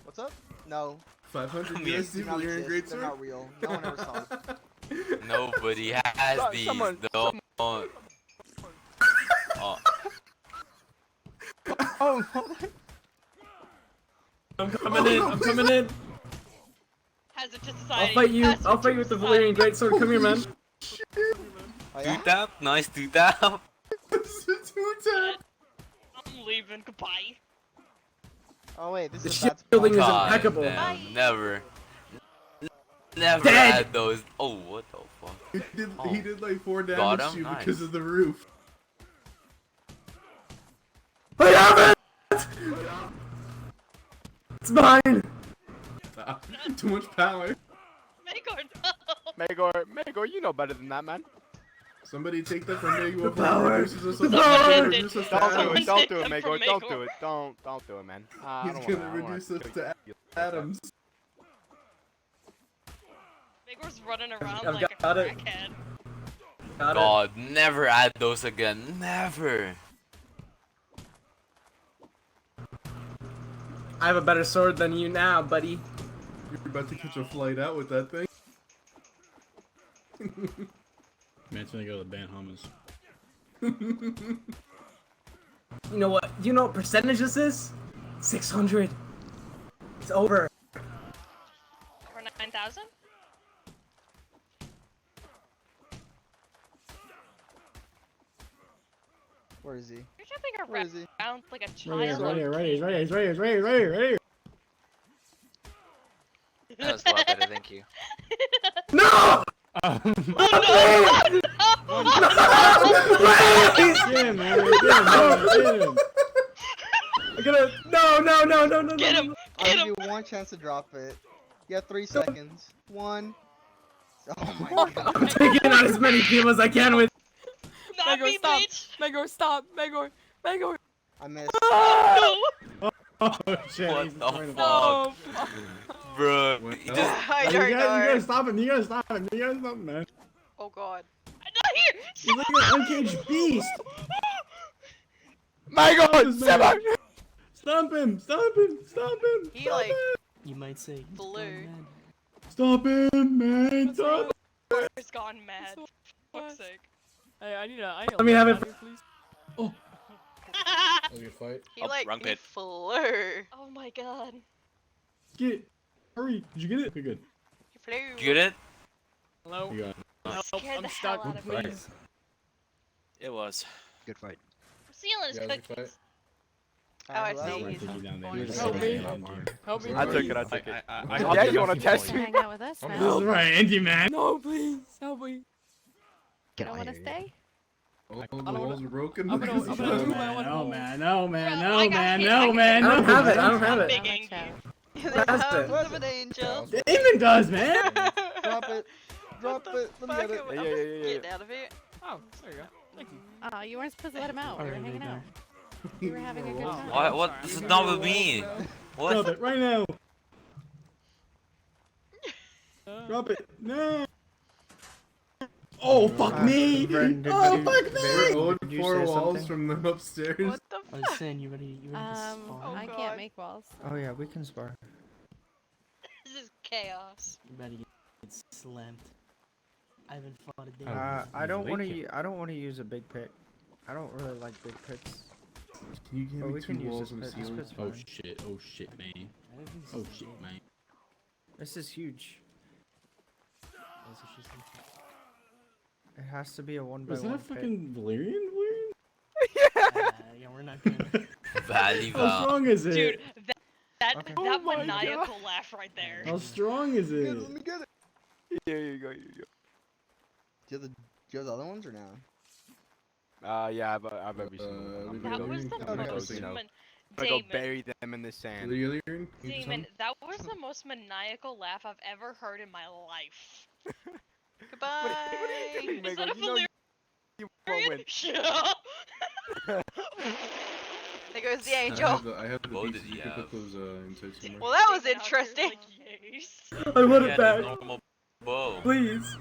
What's up? No. 500 Come USD here. Do not Valyrian exist. They're Greatsword? not real. No one ever saw them. Nobody has these. Don't. Oh. I'm coming in. I'm coming in. Hazard to I'll society. fight you. Hazard I'll to fight you with the society. Valyrian Greatsword. Come here, man. Oh, Two yeah? tap, nice two tap. I'm leaving. Goodbye. Oh wait, this The is bad. shielding is God impeccable. damn, never Dead. had those. Oh, what the fuck? He did like 4 Got damage to him? you Nice. because of the roof. I have it! It's mine! Too much power. Magor, no. Magor, you know better than that, man. Somebody take that from me. You power. reduces us The to power. reduce us to Don't do atoms. it, don't do it, From Magor, Magor. don't do it. Don't do it, man. I He's don't gonna wanna reduce us kill to you. atoms. Magor's running around I've like a got it. crackhead. Got it. God, never add those again. Never. I have a better sword than you now, buddy. You're about to catch a flight out with that thing. Man's gonna go to the Bahamas. You know what? You know what percentage this is? 600. It's over. Over 9,000? Where is he? You're jumping Where is he? around like a Right child. here, right here, right here, right here, right here, right here, right here. That was a lot better, thank you. No! Please! Get him, man. Get him. I gotta. No. Get him! I'll give you one chance to drop it. You have 3 seconds. 1. Oh my god. I'm taking out as many people as I can with. Not Magor, me, stop. bitch! Magor, stop. Magor. I missed. No! Oh shit. What he's the destroying the No. Bro, he just. I You don't gotta know. stop him. You gotta stop him. You gotta stop him, man. Oh god. I'm not here! He's like an uncaged beast. Magor, Simmer! Stop him! Stop him! Stop him! He Stop like him! You might say. he's blew. going mad. Stop him, man! Stop him! He's gone mad. For fuck's sake. Hey, I need a Let me have it. here, please. Oh, good fight. He Oh, like wrong he pit. flew. Oh my god. Get it! Hurry! Did you get it? Okay, good. He flew. You get it? Hello. You got it. Help, Scared I'm the stuck. hell out of me. Please. It was. Good fight. Stealing his You guys good cookies. fight? Oh, I well, see. Right, He's take you down there. on You're the just Help sitting me. there, man. Help me. I took please. it, I took it. I Yeah, you wanna test me? Hang out with us This now. is right, Andy, man. No, please. Help me. You don't want to stay? Oh, the walls are broken. I'm gonna No, do my man, no, one. man, no, man, Bro, no, I got man, hit. no, man, I no. don't have it. I don't man. have it. Big How much angry. out? The That's arms it. of an angel. Damon does, man. Drop it. Drop it. Let me Fuck get it. I'm Yeah, just yeah, yeah, getting out of here. Oh, there you go. Thank you. Oh, you weren't supposed to let him out. We were Alright, hanging right out. now. We were having a good time. What? What? Sorry, This is I'm not gonna with me. roll, What? Drop it right now. bro. Drop it. No. Oh, fuck me. Vern, did Oh, you- fuck We're me. owed Did you 4 say walls something? from the upstairs. What the I was saying, you ready to spawn? I God. can't make walls. Oh yeah, we can spar. This is chaos. You better get slammed. I haven't fought a day. I don't want like to. it. I don't want to use a big pit. I don't really like big pits. Can you give But me we 2 can use walls this and a pit. This ceiling? pit's Oh fine. shit! Oh shit, man! Oh shit, man! This is huge. That's what she said. It has to be a 1 by Was 1 that pit. fucking Valyrian? Yeah, we're not gonna. Saliva. How strong is it? Dude, that Okay. that Oh my maniacal laugh right there. How strong is it? Let me get it. Here you go. Here you go. Do you have the other ones or no? Yeah, I've every single one. That was the most you know. man- I'm gonna go Damon. bury them in the sand. Damon, that was the most maniacal laugh I've ever heard in my life. Goodbye. Is that a you know you Valerian? There goes the angel. I have the What beats. did he You can have? put those inside somewhere. Well, that was interesting. I want Yeah, it back. normal bow. Please.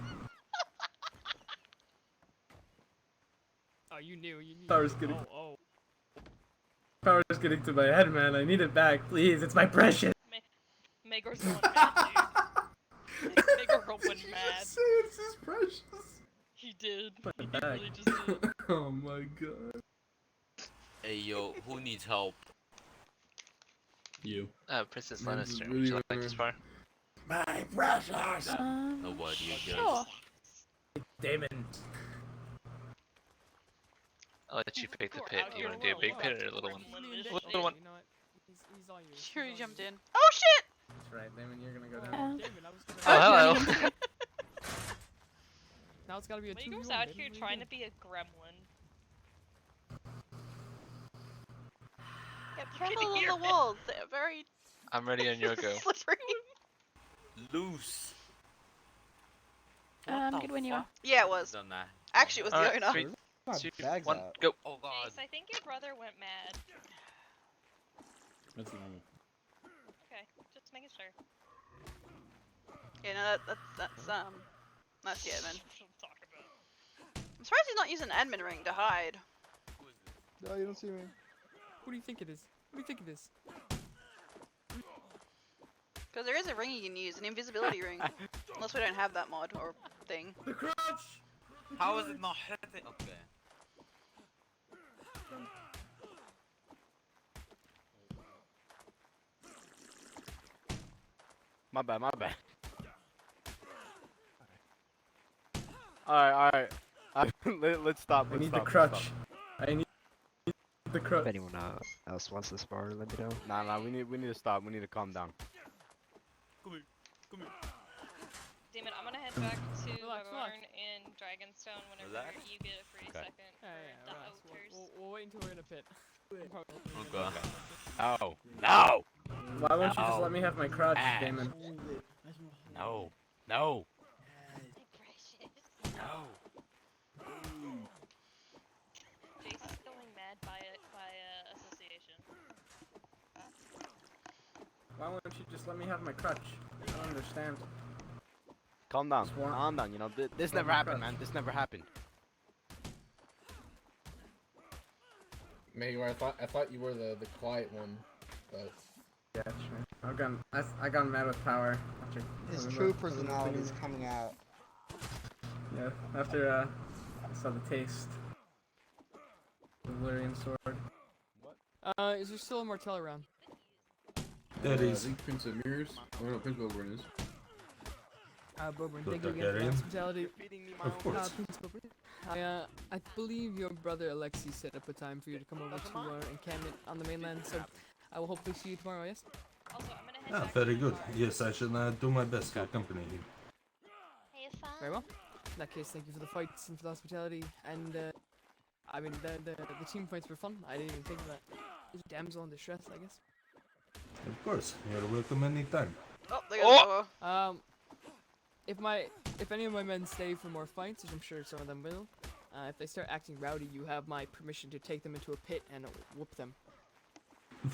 Oh, you knew. Power's getting. Oh. Power's getting to my head, man. I need it back, please. It's my precious. Megor's going mad, dude. Megor went mad. Say it's his precious. He did. My He back. really just did. Oh my god. Hey yo, who needs help? You. Princess Man, Lannister. really Would you like this far? My precious. Nobody, I guess. Sure. Damon. I'll let you pick the pit. You want to do a big pit or a little one? Little one. You know what? He's all yours. Sure, you jumped in. Oh shit! That's right, Damon. You're gonna go down. Damon, I was Oh, hello. Now it's gotta be a 2v1. Megor's out here trying to be a gremlin. Yeah, careful on the walls. They're very I'm ready on your go. slippery. Loose. Good when you are. Yeah, it was. Done that. Actually, it was the owner. 3, My 2, bag's 1, out. go. Oh god. Ace, I think your brother went mad. That's normal. Okay, just making sure. Yeah, no, that's yeah, man. I'm surprised he's not using admin ring to hide. No, you don't see me. Who do you think it is? Who do you think it is? Because there is a ring you can use, an invisibility ring. Unless we don't have that mod or thing. The crutch. How is it not hitting? Okay. My bad. Alright. Let's stop. I need stop, the crutch. I need the crutch. If anyone else wants this bar, let me know. Nah. We need to stop. We need to calm down. Come here. Damn it, I'm gonna head back to Relax. Barn in Dragonstone whenever Relax. you get a free Okay. second for Yeah, the relax. outers. We'll wait until we're in a pit. Okay. Oh no! Why won't you just No. let me have my crutch, Ash. Damon? No. Jason's going mad by association. Why won't you just let me have my crutch? I don't understand. Calm down. Swarm. Calm down. You know this Oh, never my happened, crutch. man. This never happened. Mayor, I thought you were the quiet one, but Yeah, sure. I got mad with power. After, His after true the- personality is coming out. Yeah, after I saw the taste. The Valyrian sword. Is there still a Martell around? I think Prince of Mirrors. Oh no, Prince Wilburn is. Boburn, Go thank you again for the Targaryen. hospitality. Of course. Prince Boburn. I believe your brother Alexi set up a time for you to come over to our encampment on the mainland, so I will hopefully see you tomorrow, yes? Also, I'm gonna head Ah, back very good. Yes, I shall do my best to accompany you. Very well. In that case, thank you for the fights and for the hospitality, and I mean, the team fights were fun. I didn't even think of that. There's a damsel in distress, I guess. Of course, you're welcome anytime. Oh, there goes the If any of my men stay for more fights, which I'm sure some of them will, if they start acting rowdy, you have my permission to take them into a pit and whoop them.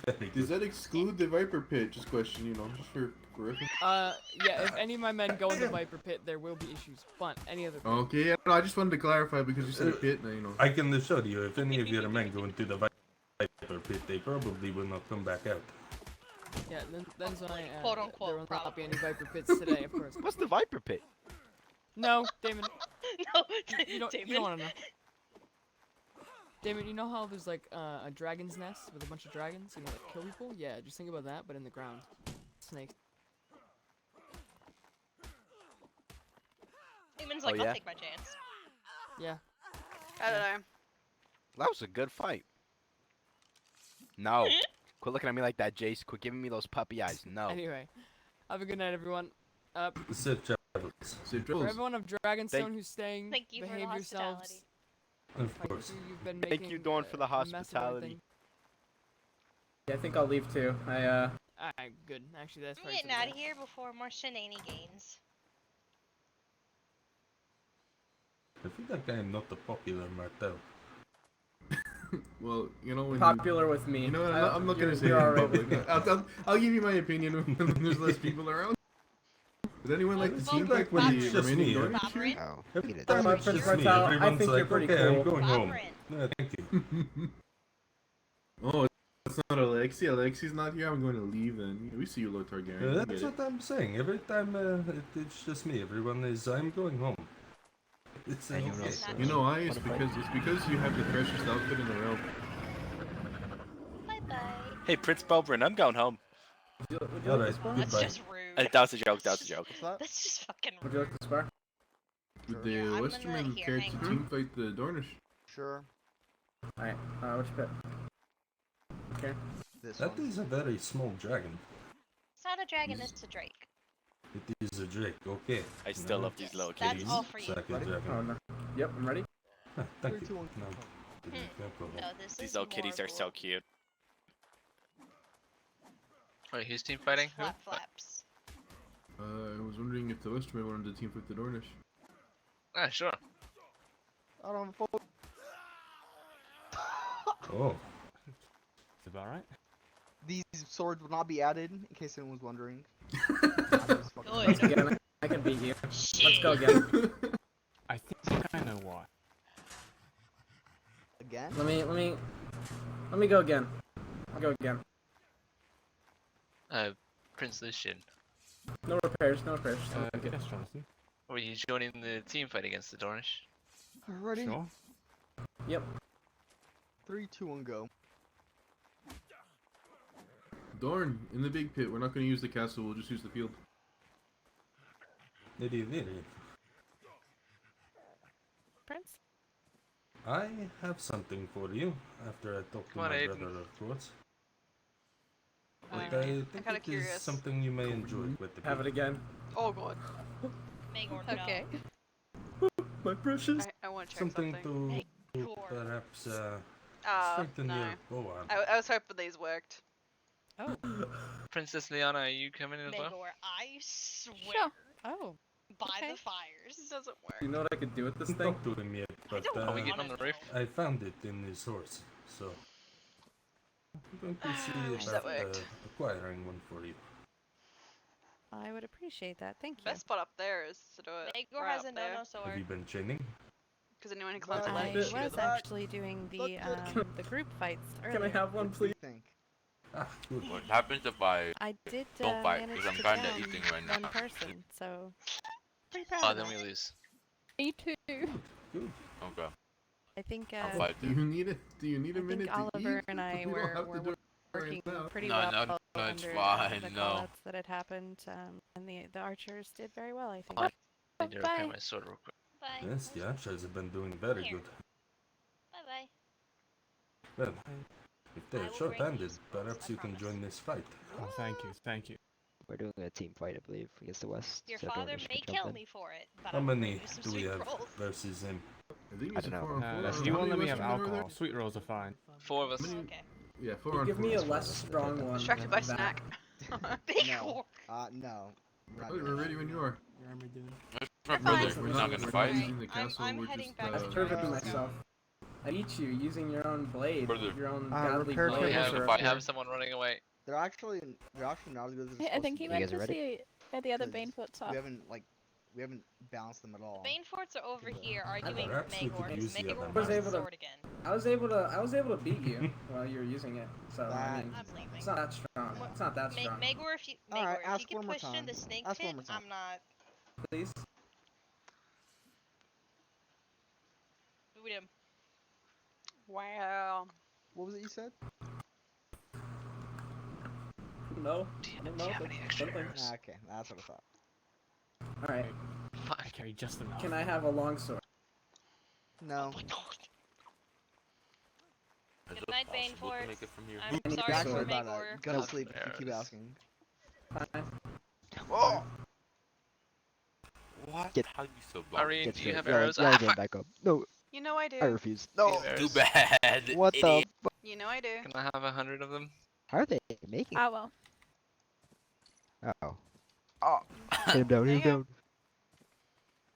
Very Does that exclude the Viper Pit? Just question, you know, just for reference. Yeah, if any of my men go in the Viper pit, there will be issues. But any other pit. Okay, yeah, no, I just wanted to clarify because you said a pit, now you know. I can assure you, if any of your men go into the Viper Pit, they probably will not come back out. Yeah, that's why Quote, unquote, there will not be any Viper pits today, of course. What's the Viper Pit? No, Damon. No, You don't Damon. want to know. Damon, you know how there's like a dragon's nest with a bunch of dragons, you know, that kill people? Yeah, just think about that, but in the ground. Snakes. Damon's like, Oh, I'll yeah? take my chance. Yeah. I don't know. That was a good fight. No. Quit looking at me like that, Jace. Quit giving me those puppy eyes. No. Anyway, have a good night, everyone. Safe travels. Safe For travels. everyone of Dragonstone who's staying, Thank you for the behave hospitality. yourselves. Of I course. hear you've been Thank making you, Dawn, for the a mess of hospitality. everything. Yeah, I think I'll leave too. Alright, good. Actually, that's I'm probably getting for the out of best. here before more shenanigans. I feel like I am not the popular Martel. Well, you know when Popular with me. You know what? I'm not gonna You're- say it you're in alright with public. I'll give you my opinion when there's less people around. Did anyone like the team like fight when it's the just remaining me. Dornish Oh, here? Oh, Every get it. time But it's for just Martel, me, I everyone's think you're like, pretty okay, I'm cool. going home. Bobberin. No, thank you. Oh, it's not Alexi. Alexi's not here. I'm going to leave then. We see you, Lord Targaryen. I That's get it. what I'm saying. Every time it's just me. Everyone is, I'm going home. It's Anyone okay. else? You know why? It's because you have the freshest outfit in the realm. Bye bye. Hey, Prince Belbrin, I'm going home. Alright, That's goodbye. just rude. That was a joke. That was a joke. What's that? That's just fucking Would you rude. like to spar? Would the Here, I'm gonna- Westermen here, care hang to on. team fight the Dornish? Sure. Alright, which pit? Okay. This That one. is a very small dragon. It's not a dragon, it's a drake. It is a drake, okay. I still No. love these little That's kitties. all for you. Second Oh, dragon. no. Yep, I'm ready. Ah, thank 3, 2, you. 1. No, no problem. No, this These is little kitties are so Morgul. cute. Wait, who's team fighting? Who? Flap flaps. I was wondering if the Westermen wanted to team fight the Dornish. Ah, sure. I don't have a phone. Oh. It's about right. These swords will not be added, in case anyone was wondering. Once again, I can beat you. Let's go again. I think I know why. Again? Let me go again. I'll go again. Prince Lucian. No repairs, no repairs. Yes, Jonathan. Were you joining the team fight against the Dornish? Ready? Sure. Yep. 3, 2, 1, go. Dorn, in the big pit. We're not going to use the castle. We'll just use the field. Nitty. Prince? I have something for you after I talk to Come on, my Aiden. brother, of course. But Alright. I I'm think kinda it is curious. something you may enjoy with the Have it again. Oh god. Magor, Okay. My precious. I want to check something something. to Magor. perhaps strengthen No. your bow arm. I was hoping these worked. Oh. Princess Liana, are you coming in as well? Magor, I swear. Sure. Oh. By Okay. the fires. This doesn't work. You know what I could do with this thing? Talk to him yet, but Are we getting on the roof? I found it in his horse, so I'm going to see wish that about worked. acquiring one for you. I would appreciate that. Thank you. Best spot up there is to do it. Magor right has up a there. no-no Have sword. you been training? Because anyone who climbs a I ladder bit. should do was that. actually doing the group fights Can I earlier. have one, What do you please? think? Ah, good. What happens if I I did don't fight? manage Because I'm to kind of down eating right one now. person, so pretty proud Oh, of then that. we lose. Me too. Good. Okay. I think I'll fight Do you need a I minute think Oliver and I We don't were have to do it working right now. pretty No, well no, it's under fine, the no. callouts that had happened, and the archers did very well, I think. I need to repair Bye. my sword real quick. Bye. Yes, the archers have been doing very Here. good. Bye bye. Well, if I they're will break short-handed, these bones, perhaps I you can promise. join this fight. Oh, thank you. We're doing a team fight, I believe, against the West. Your so father Dornish may can jump kill in. me for it, but How I'm gonna many do some do we sweet have rolls. versus him? I think I it's a don't know. 4-on-4. If How you many won't let me have Westermen are there? alcohol, sweet rolls are fine. 4 of us. How many- Okay. Yeah, You 4-on-4. give me a That's less fine. strong one. Distracted by than that. snack. Big No. whore. No. We're not We're doing ready that. when you are. Your armor doing? That's my You're brother. fine. We're not gonna fight. Using the I'm castle, we're heading just, back I was to proving Dragon's myself. I eat you using your own blade, Brother. your own Repair godly blade. Oh, we tables have, are we up have someone running away. They're actually not as good as they're I think supposed he to went guys to ready? see where the other Cause Banefoot's be. off. We haven't balanced them at all. Bane forts are over Good. here arguing with Perhaps we Magor could because use the Magor other wants was the able to- sword again. I was able to beat you while you were using it. So I mean, I'm leaving. it's not that strong. It's not that strong. Magor, if you Alright, Magor, if you ask can one more push in time. the snake Ask pit, one more time. I'm not. Please. Boot him. Wow. What was it you said? No. Do you, No, do you have but any extra something. arrows? Okay, that's what I thought. All right. I carry just enough. Can I have a long sword? No. Oh my god. Good night, Bane possible to Force. make it from here? I'm Don't sorry worry for about Magor. it. Go to sleep if you keep Arrows. asking. Oh! What? Get- How you so blind? Ireene, Get do you straight. have Yeah, arrows? yeah, Ah, get fuck. back up. No, You know I do. I refuse. No. Too bad. What the? idiot. You know I do. Can I have 100 of them? How are they making? Oh well. Oh. Oh. Hit him down. Hit him There you down.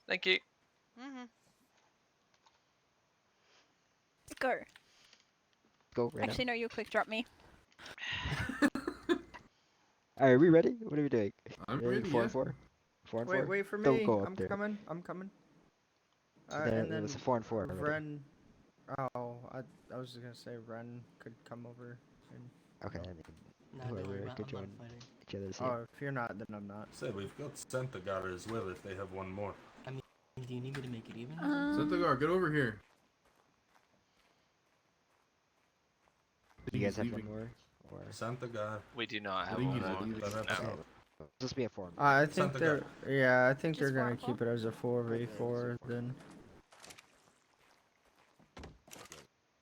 Thank you. Mm-hmm. Go. Go right Actually, no, you quick drop me. Alright, are we ready? What are we doing? I'm Ready? ready, 4 yeah. and 4? 4 and 4? Wait, wait for Don't me. go up I'm there. coming. I'm coming. So Alright, then and then it was a 4 and 4 already. Ren. Oh, I was just gonna say Ren could come over. And, Okay, I mean, No, don't worry whoever about could I'm not join a fighter. each other's team. oh, if you're not, then I'm not. Say we've got Santa Gara as well if they have one more. I mean, do you need me to make it even? Santagar, get over here. Do you guys have He's one leaving. more? Or Santa Gara. We do not I have think one he's more. leaving. No. just be a 4. I think Santa they're. Yeah, I think Just they're gonna 4 keep it as a 4v4 then.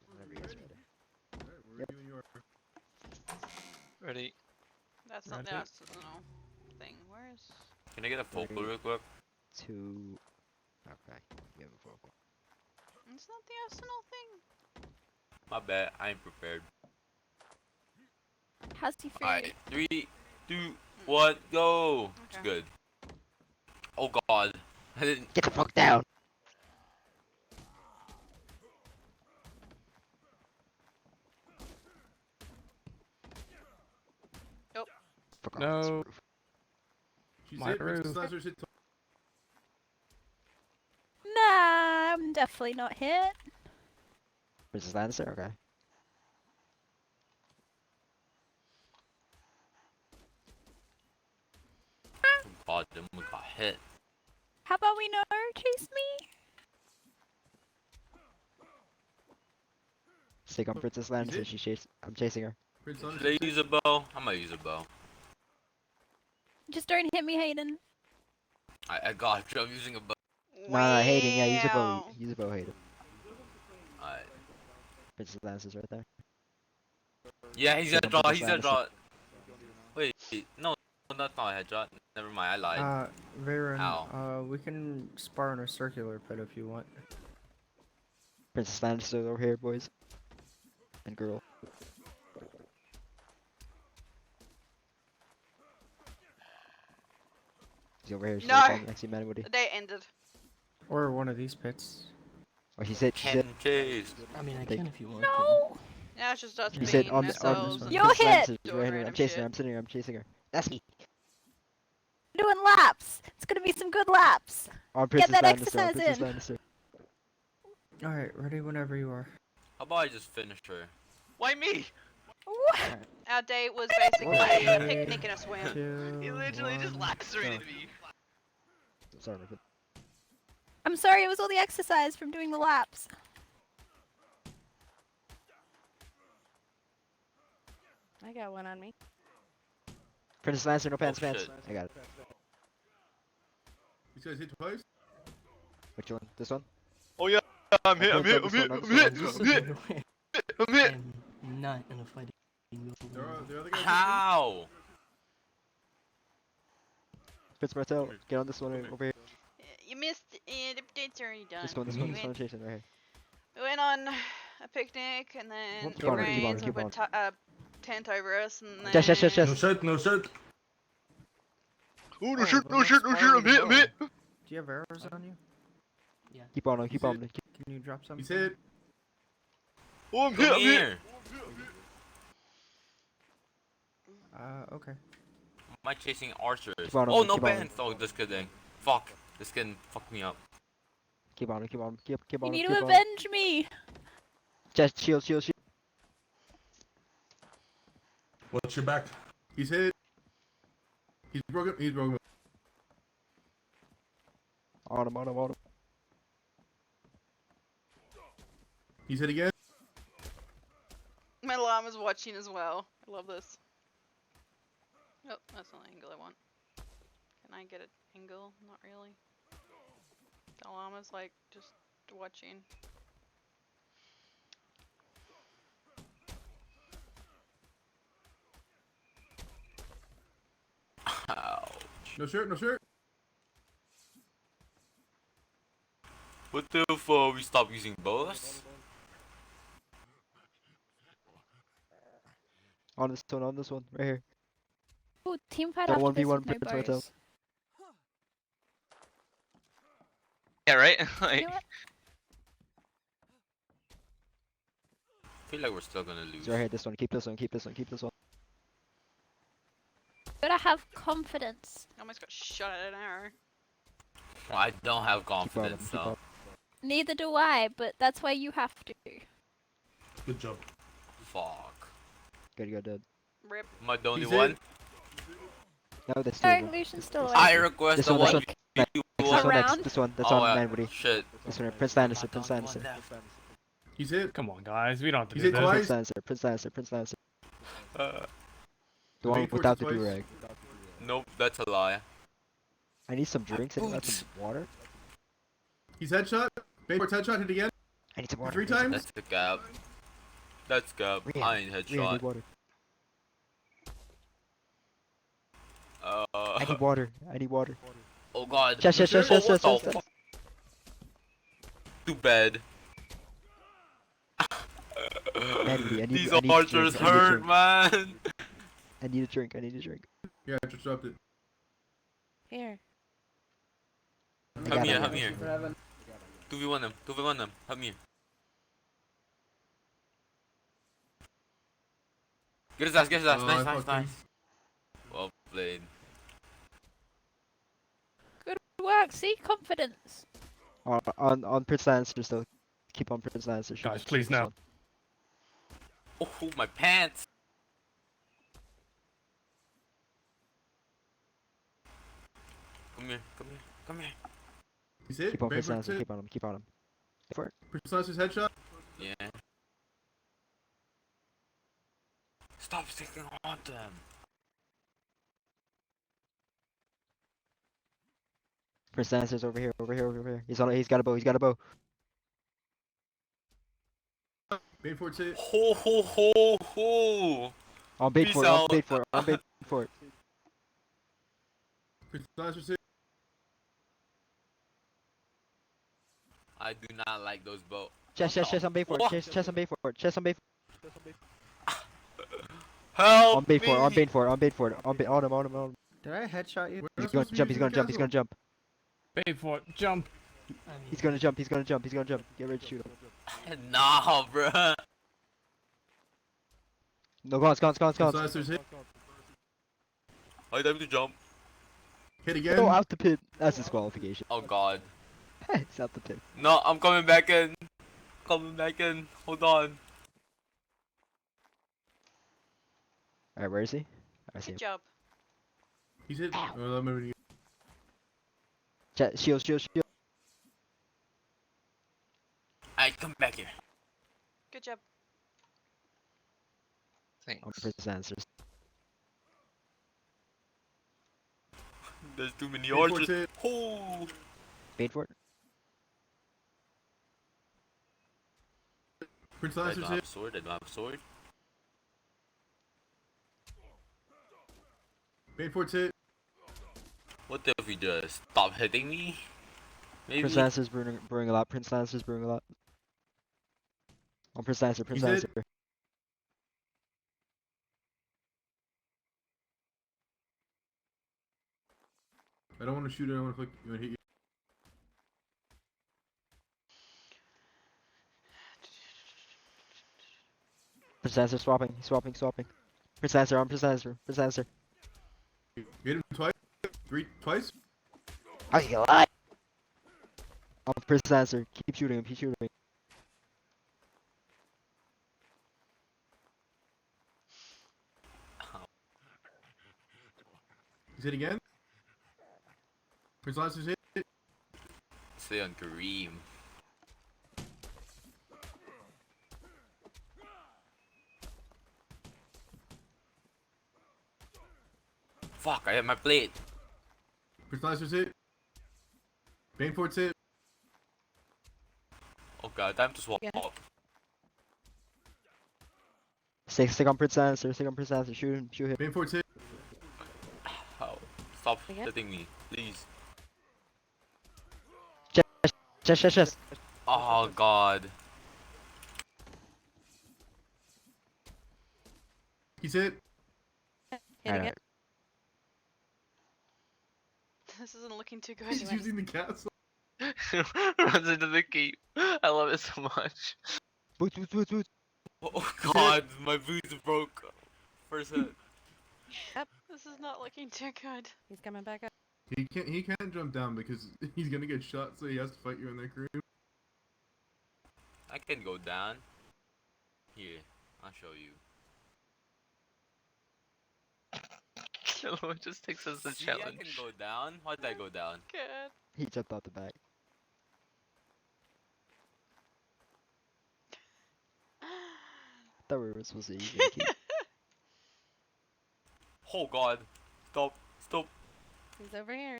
Whenever you guys are ready. Alright, we're Yep. doing your. Ready? That's not the arsenal thing. Where's... Can I get a focal real quick? 2. Okay, you have a 4. It's not the arsenal thing. My bad. I ain't prepared. How's he feeling? Alright, 3, 2, 1, go! It's Okay. good. Oh god. I didn't. Get the fuck down! Nope. Fuck off. No. She My said Princess roof. Lazarus hit. Nah, I'm definitely not hit. Princess Lannister? Okay. Oh god, them one got hit. How about we know her chase me? Stick on Princess Lannister. I'm chasing her. Prince Should I Lazarus. use a bow? I might use a bow. Just don't hit me, Hayden. I got you. I'm using a bow. Nah, Hayden, yeah, use a bow. Wow. Use a bow, Hayden. Alright. Princess Lannister's right there. Yeah, he's Stick a on draw. Princess He's a Lannister. draw. Wait, no, that's not a headshot. Never mind, I lied. Varen, we can spar in a circular pit if you want. Princess Lannister's over here, boys. And girl. He's over here. She's No! right next to you, man, Woody. The day ended. Or one of these pits. Oh, she said. Can chase. I mean, I Take- can if you want. No! Now it's just us He said being on ourselves. on- You're Princess hit! Lannister's Doing right here. I'm random chasing her. shit. I'm sitting here. I'm chasing her. That's me. Doing laps! It's gonna be some good laps! On Princess that Lannister. On exercise Princess in. Lannister. Alright, ready whenever you are. How about I just finish her? Why me? What? Our date was basically a picnic and a swim. He literally just lacerated me. Sorry, Rickon. I'm sorry, it was all the exercise from doing the laps. I got one on me. Princess Lannister, no pants, Oh, pants. shit. I got it. These guys hit twice. Which one? This one? Oh yeah, I'm hit, I'm hit, I'm hit, I'm hit, I'm hit, I'm hit. I'm not in a fighting mood. There are the other guys. How? Prince Martel, get on this one over here. You missed it. The date's already done. This one, this we, one, this one. went, I'm chasing right here. we went on a picnic and then Keep it on, rained, keep on, so we keep put a tent over us and then... Yes, yes, yes, No yes. shirt, no shirt. Oh no Oh, shit, then no shit, let's no shit, I'm hit, I'm fire hit. the bow. Do you have arrows on you? Yeah. Keep on, keep on. Can you drop some? He's hit. Oh, I'm Come hit, I'm hit. here. Okay. Am I chasing archers? Keep on, Oh, no keep on. pants. Oh, just kidding. Fuck. This can fuck me up. Keep on, keep on, keep You on. need keep to on. avenge me! Just shield, shield, shield. Watch your back. He's hit. He's broken. He's broken. On him, on him, on him. He's hit again. My llama's watching as well. I love this. Oh, that's not the angle I want. Can I get an angle? Not really. The llama's like just watching. No shirt, no shirt. What if we stop using bows? On this one, right here. Ooh, team fight Got after this 1v1 with no Prince Martel. bows. Yeah, right? You Like, know what? I feel like we're still gonna lose. He's right here, this one. Keep this one, keep this one, keep this one. Gotta have confidence. I almost got shot at an arrow. I don't have Keep on him, confidence keep on though. him. Neither do I, but that's why you have to. Good job. Fuck. Good, good, good. Rip. Am I the only He's one? in. No, this Sorry, one. Lucian's still away. I request This a one, this one. 1v1. This one, Around? this one, that's Oh, on man, buddy. shit. This one, Prince Lannister, Prince Lannister. He's hit. Come on, guys. We don't have to He's do hit this. twice. Prince Lannister, Prince Lannister, Prince Lannister. The one Wait for it without the twice. durag. Nope, that's a lie. I need some drinks, I need some water. He's headshot. Baitport's headshot. Hit again. I need some water. 3 times. That's the gap. That's gap. Rhea, I ain't Rhea, I headshot. need water. Uh, I need water. I need water. oh god. Chest, chest, chest, Oh, chest, what chest, the chest. fuck? Too bad. Manly, I need, These I need archers a drink, I need a hurt, drink. man. I need a drink. I need a drink. Yeah, I just dropped it. Here. I Come got here, it. come here. 2v1 them, 2v1 them. Come here. Get his ass, get his ass. Oh, Nice, I nice, fucked nice. him. Well played. Good work. See, confidence. On Prince Lannister still. Keep on Prince Lannister. Shoot Guys, this please one. no. Oh, my pants. Come here, come here, come here. He's hit. Keep on Prince Baitport's Lannister. hit. Keep on him. Keep on him. Wait for it. Prince Lannister's headshot. Yeah. Stop sticking on them. Prince Lannister's over here. Over here. Over here. He's on. He's got a bow. He's got a bow. Baitport's hit. Ho ho ho ho. On bait Peace for it. On out. bait for it. On bait for it. Prince Lannister's hit. I do not like those boats. Chest, chest, chest on bait for it. Chest, chest on bait for it. Chest on bait. Help On bait for it. On me. bait for it. On bait for it. On bait. On him. On him. On him. Did I headshot you? He's gonna jump. He's gonna jump. He's gonna jump. Bait for it. Jump. He's gonna jump. He's gonna jump. He's gonna jump. Get ready to shoot him. Nah, bruh. No, gone. Gone. Gone. Prince Gone. Lannister's hit. I time to jump. Hit again. Go out the pit. That's disqualification. Oh god. He's out the pit. No, I'm coming back in. Coming back in. Hold on. Alright, where is he? I see him. Good job. He's hit. Oh, that maybe. Shield, shield, shield. Alright, come back here. Good job. thanks. On Prince Lannister. There's too many Baitport's archers. hit. Oh. Bait for it. Prince I Lannister's don't hit. have a sword. I don't have a sword. Baitport's hit. What if he just stop hitting me? Maybe. Prince Lannister's brewing a lot. Prince Lannister's brewing a lot. On Prince Lannister. Prince He's hit. Lannister. I don't want to shoot it. I want to click. You want to hit you. Prince Lannister swapping. He's swapping. Swapping. Prince Lannister on Prince Lannister. Prince Lannister. Hit him twice. Twice. I can lie. On Prince Lannister. Keep shooting him. Keep shooting him. He's hit again. Prince Lannister's hit. Stay on Kareem. Fuck, I hit my plate. Prince Lannister's hit. Baitport's hit. Oh god, time to swap. Yeah. Stick on Prince Lannister. Stick on Prince Lannister. Shoot him. Shoot him. Baitport's hit. How? stop Again? hitting me, please. Chest. Oh god. He's hit. Hit Alright, again. This isn't looking too good. He's using the castle. Runs into the keep. I love it so much. Boots. Oh god, my boots broke. First hit. Yep. This is not looking too good. He's coming back up. He can't jump down because he's gonna get shot, so he has to fight you in that group. I can go down. Here, I'll show you. It just takes us the See, challenge. I can go down. How did I go down? Good. he jumped out the back. Thought we were supposed to use the key. Oh god. Stop. He's over here.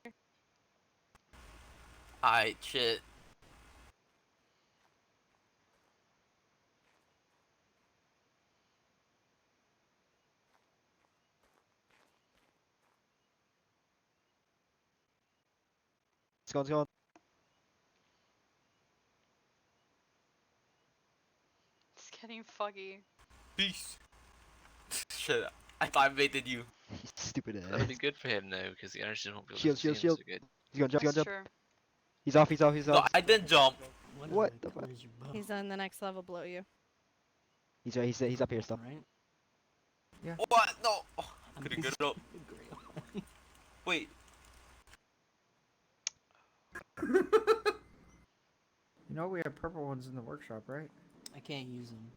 Alright, shit. Let's go. It's getting foggy. Peace. Shit, I time baited you. Stupid ass. That'll be good for him though, because the others won't be able Shield. to see him so good. He's gonna jump. That's true. He's off. No, I didn't jump. What the fuck? He's on the next level below you. He's right. He's up here still. Right? Yeah. What? No. Oh, couldn't get it up. Wait. You know we have purple ones in the workshop, right? I can't use them.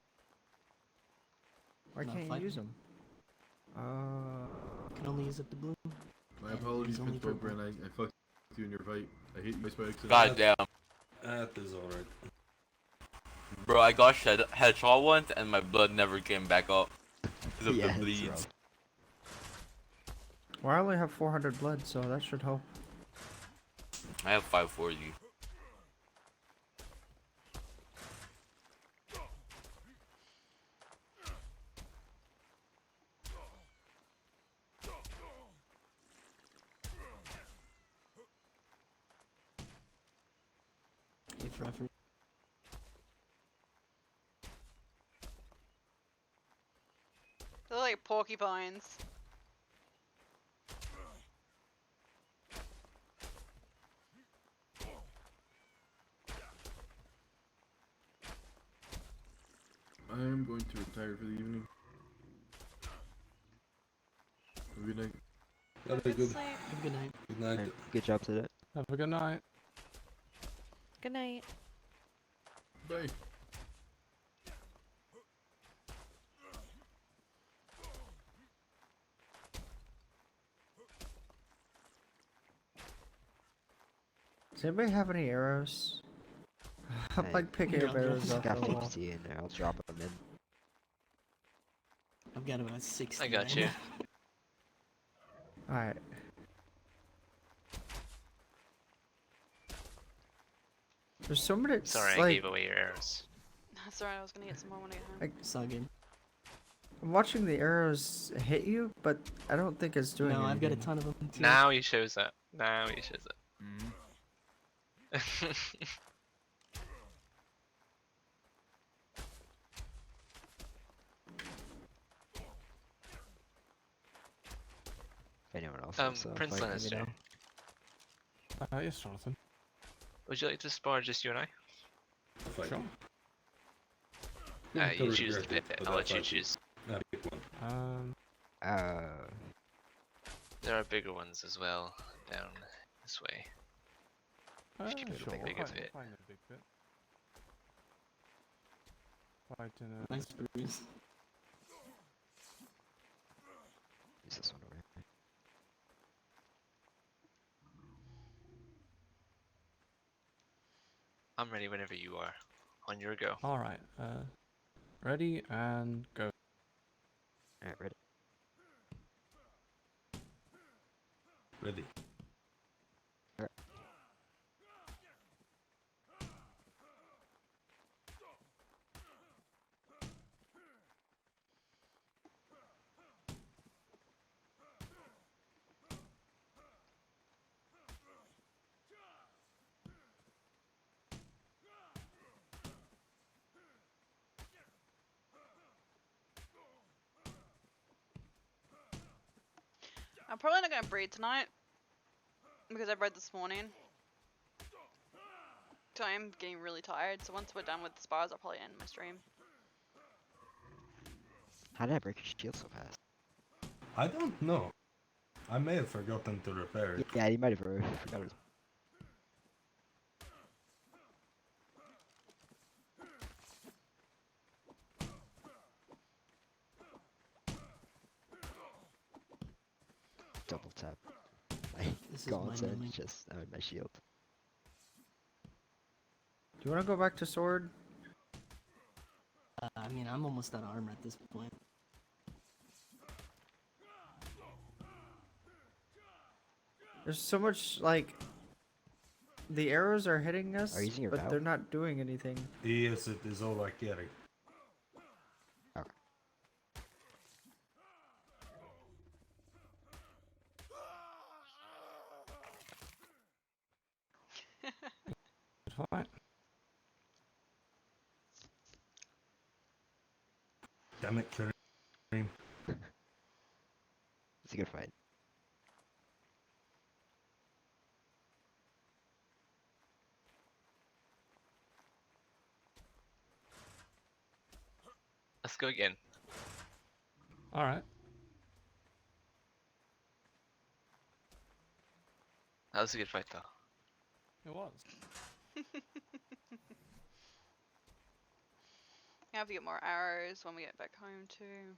Why Not can't you fighting. use them? I can only use up the blue. My And apologies, he's only Prince purple. Brand. I fucked you in your fight. I hit you by accident. God damn. That is alright. Bro, I got headshot once and my blood never came back up. Because of Yeah, the it's bleeds. rough. Well, I only have 400 blood, so that should help. I have 540. If reference. They're like porcupines. I am going to retire for the evening. Have a good night. Have a good sleep. Have a good night. Good night. Alright, good job today. Have a good night. Good night. Bye. Does anybody have any arrows? I'm like picking Yeah, up arrows off Got the wall. 50 in there. I'll drop them in. I've got about 60. I got right you. now. Alright. There's so many. Sorry, I like, gave away your arrows. That's alright, I was gonna get some more when I get home. like, It's all good. I'm watching the arrows hit you, but I don't think it's doing No, anything. I've got a ton of them too. Now he shows up. Now he shows up. If anyone else Prince fight, let me Lannister, know. Yes, Jonathan. would you like to spar just you and I? Fight. Sure. You Cover choose the directly, bit. but I'll let you fight. choose. Pick one. There are bigger ones as well down this way. If you Sure. pick a bigger bit. Find a big bit. Fight in a... Nice bruise. Use this one over here. I'm ready whenever you are. On your go. Alright, ready and go. Alright, ready. Ready. I'm probably not gonna breed tonight because I bred this morning. So I am getting really tired. So once we're done with the spars, I'll probably end my stream. How did I break your shield so fast? I don't know. I may have forgotten to repair it. Yeah, you might have forgot it. Double tap. My This is gaunts my and memory. just my shield. Do you want to go back to sword? I mean, I'm almost out of armor at this point. There's so much like the arrows are hitting us, Are you using your but bow? they're not doing anything. Yes, it is all I carry. Okay. Good fight. Damn it, Kareem. It's a good fight. Let's go again. Alright. That was a good fight, though. It was. I have to get more arrows when we get back home too.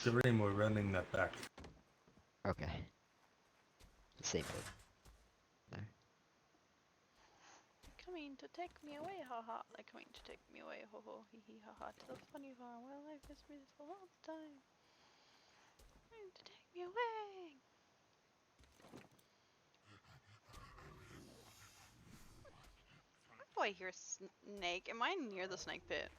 Kareem, we're running that back. Okay. Save it. There. Coming to take me away, haha. Like coming to take me away, ho ho, hee hee, haha. To the funny farm where life is beautiful all the time. Coming to take me away. Why do I hear a snake? Am I near the snake pit?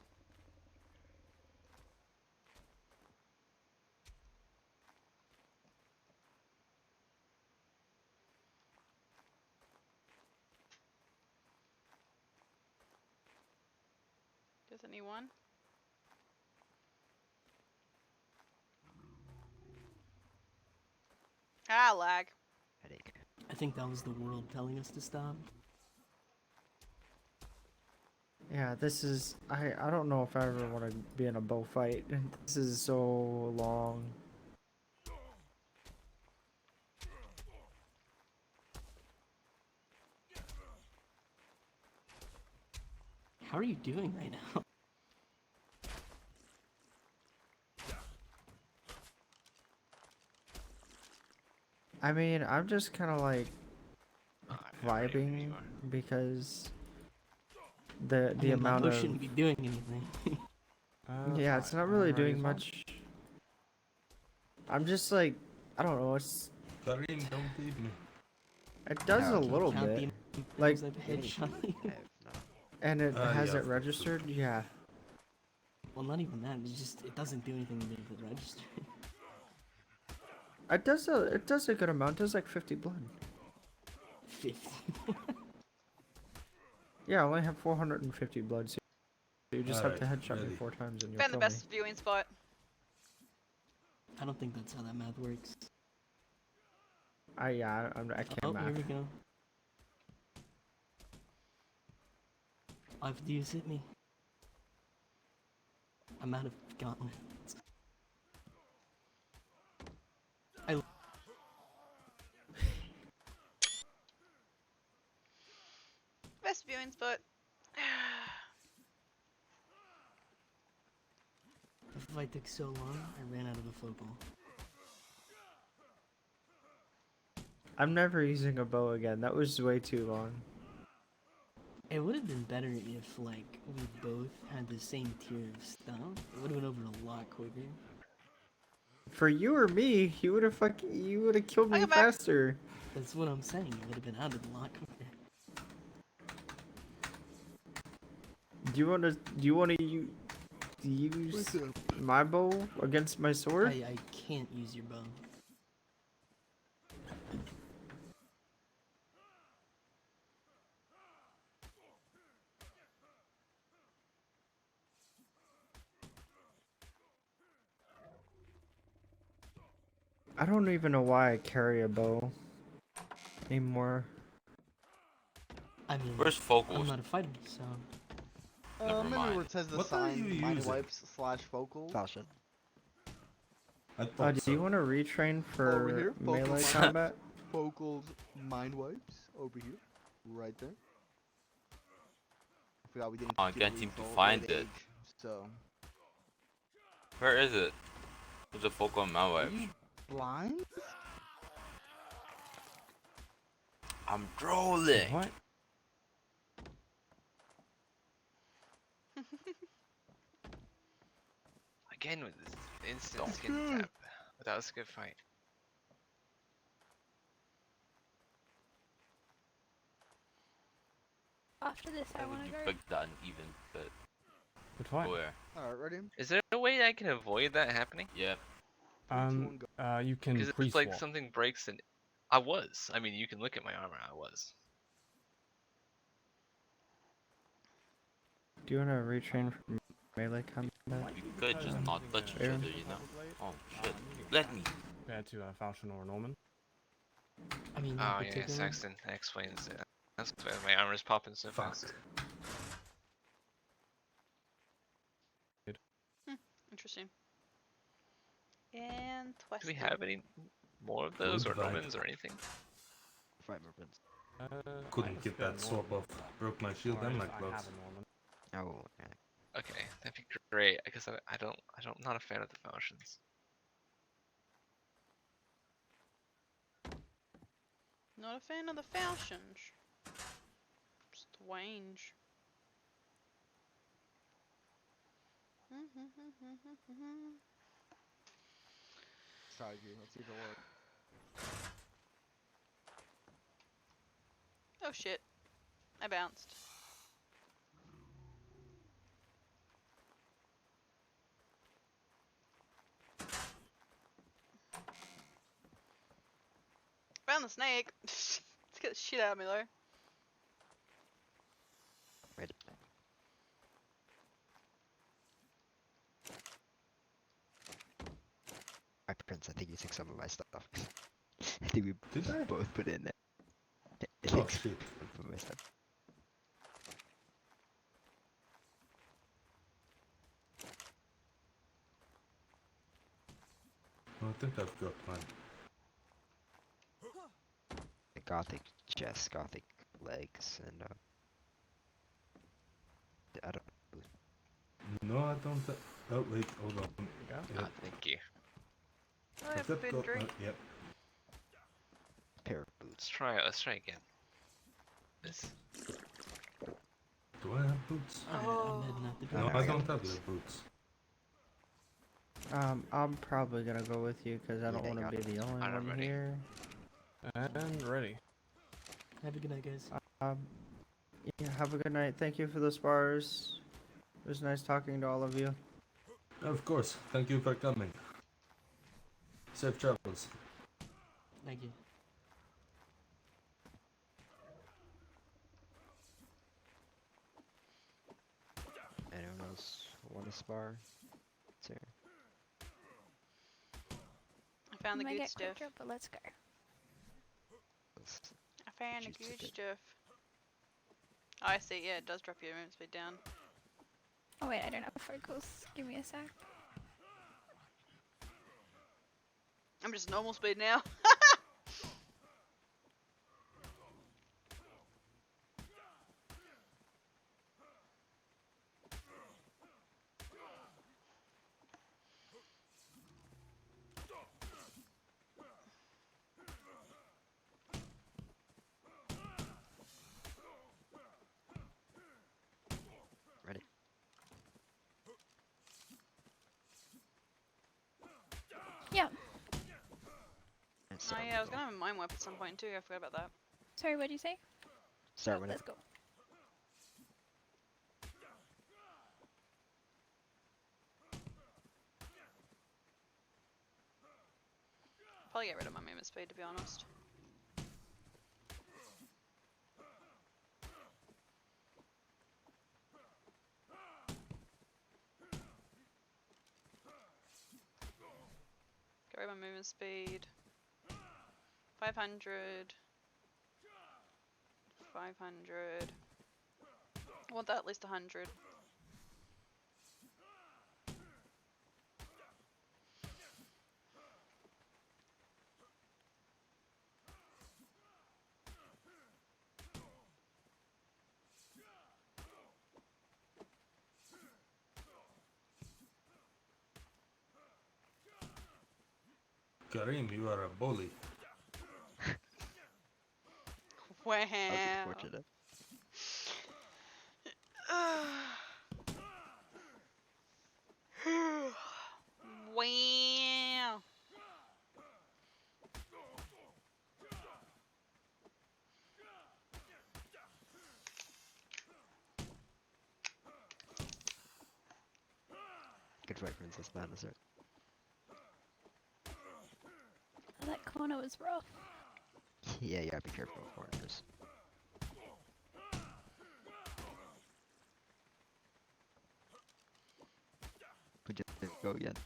Does anyone? Ah, lag. Headache. I think that was the world telling us to stop. Yeah, this is I don't know if I ever want to be in a bow fight. This is so long. How are you doing right now? I mean, I'm just kind of like Oh, I'm not ready for vibing anymore. because the I mean, amount my bow of shouldn't be doing anything. yeah, it's not really doing much. I'm just like I don't know. Kareem, don't leave me. It does No. a little Count bit, the like, times I've headshot you. I have not. and it has yeah, it of course. registered. Yeah, Well, not even that. It doesn't do anything with the register. it does a good amount. It does like 50 blood. 50. Yeah, I only have 450 blood, so you just have to Alright, headshot me ready. 4 times and you'll Found the kill me. best viewing spot. I don't think that's how that math works. I can't Oh, math. here we go. All I have to do is hit me. I'm out of gauntlets. Best viewing spot. The fight took so long, I ran out of the focal. I'm never using a bow again. That was way too long. It would have been better if, like, we both had the same tier of stuff. It would have been over a lot quicker. For you or me, you would have killed me Welcome back. faster. That's what I'm saying. It would have been out of a lot quicker. Do you want to use my bow against my sword? I can't use your bow. I don't even know why I carry a bow anymore. I mean, Where's I'm Focals? not a fighter, so. Never Remember mind. where it says the What are sign, you mind using? wipes / focal? Falchion. I thought Do so. you want to retrain Over for here, focal melee mind, combat? focals mind wipes over here, right there. I forgot we didn't. I do can't the seem to refill find with it. age, so. Where is it? There's a Focal on my Are wife. you blind? I'm trolling. What? Again with this instant skin tap. But that was a good fight. After this, I Why would want to you go. pick that uneven, but Good fight. where? Alright, ready? Is there a way I can avoid that happening? Yeah. You can Because it's pre-swap. like something breaks and I was. I mean, you can look at my armor. I was. Do you want to retrain for melee combat? You could just not touch each Aaron? other, you know? Oh shit. Let me. Compared to Falchion or Norman. I mean, Oh in yeah, particular. Saxton. That explains it. That's why my armor's popping so fast. Interesting. Do we have any more of those or Good Normans or anything? Fight more pins. Couldn't get that swap off. Broke my shield and my gloves. Oh, okay. Okay, that'd be great. Because I'm not a fan of the Falchions. Not a fan of the Falchions. Strange. Strategy. Let's see if it works. Oh shit. I bounced. Found the snake. Let's get the shit out of me though. Wait. Alright, Prince, I think you took some of my stuff. I think we both put in there. I think shit. put my stuff. I think I've got mine. The gothic chest, gothic legs, and I don't. No, I don't. Oh wait, hold on. Ah, thank you. I have I've food and got drink. yep. Pair of boots. Let's try it. Let's try again. This. Do I have boots? I'm heading out the door. No, I don't have your boots. I'm probably gonna go with you because I don't want to be the only I'm one ready. here. And ready. Have a good night, guys. Yeah, have a good night. Thank you for the spars. It was nice talking to all of you. Of course. Thank you for coming. Safe travels. Thank you. Anyone else want to spar? It's here. I found the Might good get stuff. quicker, but let's go. I found the Juice good ticket. stuff. Oh, I see. Yeah, it does drop your movement speed down. Oh wait, I don't have focus. Give me a sec. I'm just normal speed now. Ready? Yeah. Oh yeah, I was gonna have a mind wipe at some point too. I forgot about that. Sorry, what did you say? Start Oh, with let's it. go. Probably get rid of my movement speed to be honest. Get Sorry, my movement speed. 500. 500. I want that at least 100. Kareem, you are a bully. Wow. Unfortunate. Wow. Good fight, Princess Madness. That corner was rough. Yeah, you gotta be careful of foreigners. We just didn't go yet.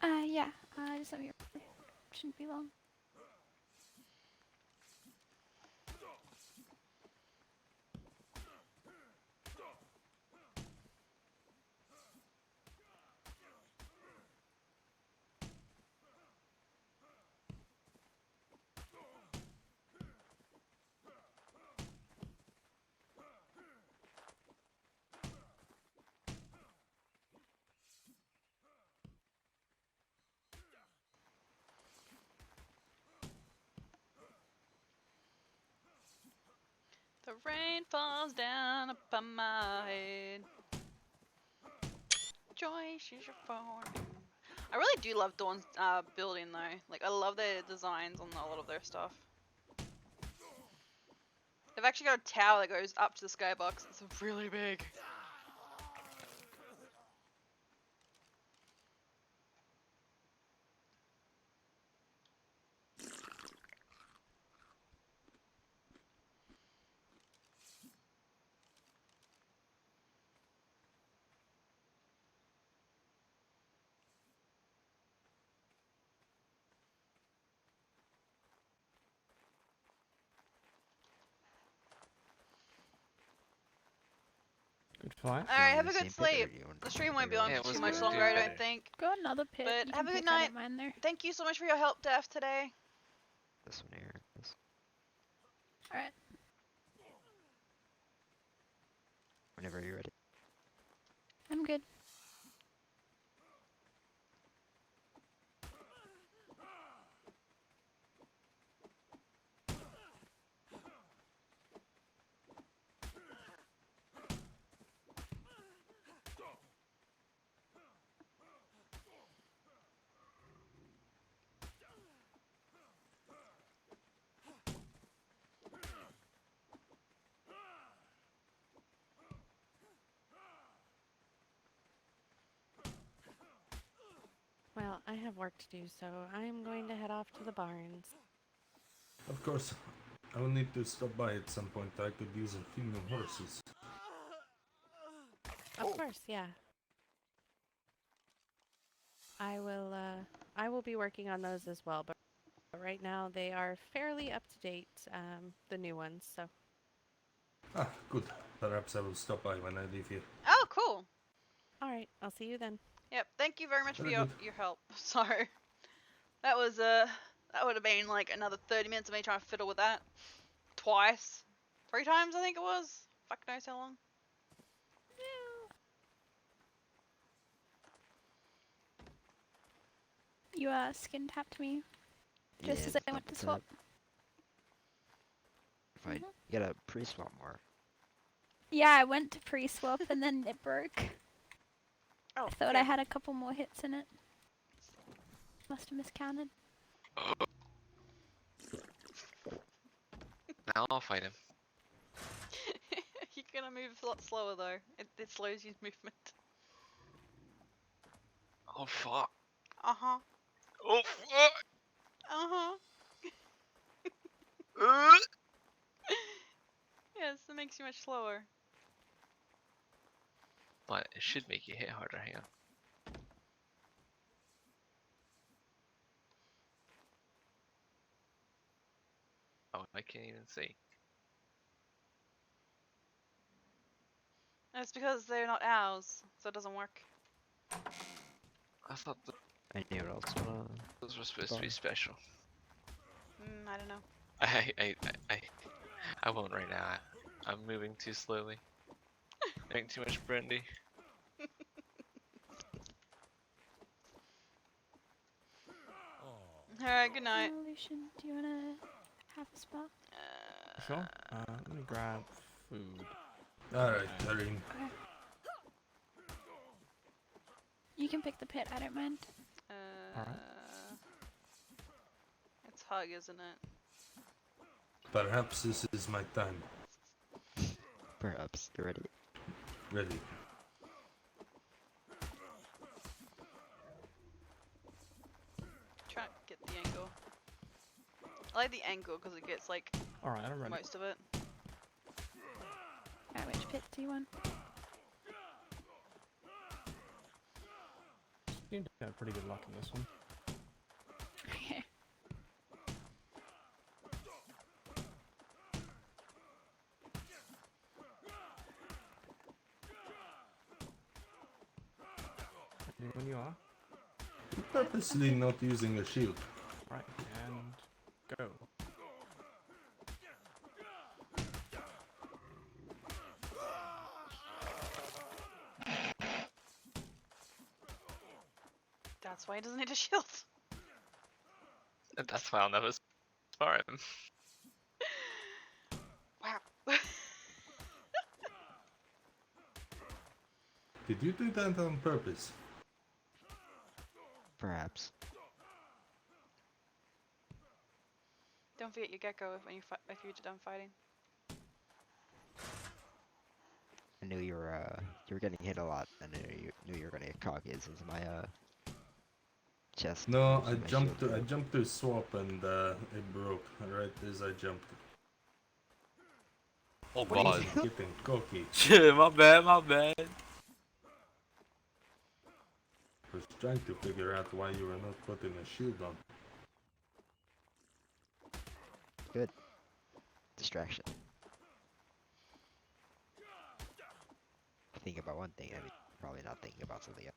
Yeah. Just let me. Shouldn't be long. The rain falls down upon my head. Joy, she's your phone. I really do love Dawn's building though. Like, I love their designs on a lot of their stuff. They've actually got a tower that goes up to the skybox. It's really big. Good fight. Alright, have a good sleep. The stream won't be on for too much longer, I don't think. Got another pit. But You have can a good pick, I night. don't mind there. Thank you so much for your help, Daph, today. This one here. This. Alright. Whenever you're ready. I'm good. Well, I have work to do, so I'm going to head off to the barns. Of course, I will need to stop by at some point. I could use a few new horses. Of course, yeah. I will be working on those as well, but right now they are fairly up to date, the new ones, so. Ah, good. Perhaps I will stop by when I leave here. Oh, cool. Alright, I'll see you then. Yep, thank you very much for Very your good. help. Sorry. That was, that would have been like another 30 minutes of me trying to fiddle with that. Twice. 3 times, I think it was. Fuck knows how long. You skin tapped me. Just Yeah, as I went to swap. If I get a pre-swap more. Yeah, I went to pre-swap and then it broke. Oh, I thought I had a couple more hits in it. Must have miscounted. Now I'll fight him. You're gonna move a lot slower though. It slows your movement. Oh fuck. Uh-huh. Oh fuck. Uh-huh. Yes, it makes you much slower. But it should make you hit harder, hang on. I can't even see. It's because they're not ours, so it doesn't work. I thought Anyone else wanna? those were supposed to be special. I don't know. I won't right now. I'm moving too slowly. Drink too much brandy. Alright, good night. Lucian, do you wanna have a spot? Sure. Let me grab food. Alright, Ireene. You can pick the pit, I don't mind. It's Hug, isn't it? Perhaps this is my time. Perhaps. You ready? Ready. Try to get the angle. I like the angle because it gets like Alright, I'm ready. most of it. Alright, which pit do you want? Seem to have pretty good luck in this one. Okay. Ready when you are. Purposely not using a shield. Right, and go. That's why he doesn't need a shield. And that's why I'll never spar him. Wow. Did you do that on purpose? Perhaps. Don't forget your gecko if you're done fighting. I knew you were getting hit a lot. I knew you were gonna get cockeyed into my chest. No, I using my jumped. shield. I jumped to swap and it broke right as I jumped. Oh What god. is it getting cocky? Shit, my bad, my bad. I was trying to figure out why you were not putting a shield on. Good. Distraction. Think about one thing, I mean, probably not thinking about something else.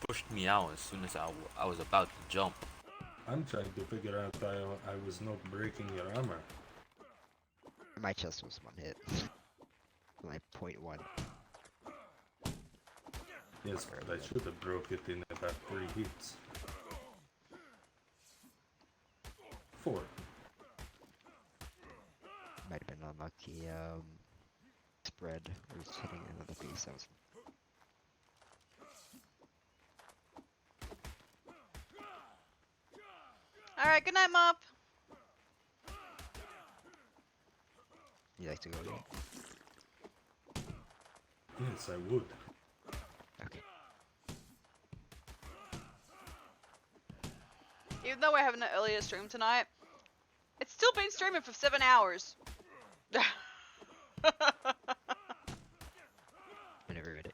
Pushed me out as soon as I was about to jump. I'm trying to figure out why I was not breaking your armor. My chest was one hit. My .1. Yes, but I should have broke it in about 3 hits. 4. Might have been unlucky, spread. Or just hitting another piece. That was... Alright, good night, Mop. You like to go again? Yes, I would. Okay. Even though we're having an earlier stream tonight, it's still been streaming for 7 hours. Whenever you're ready.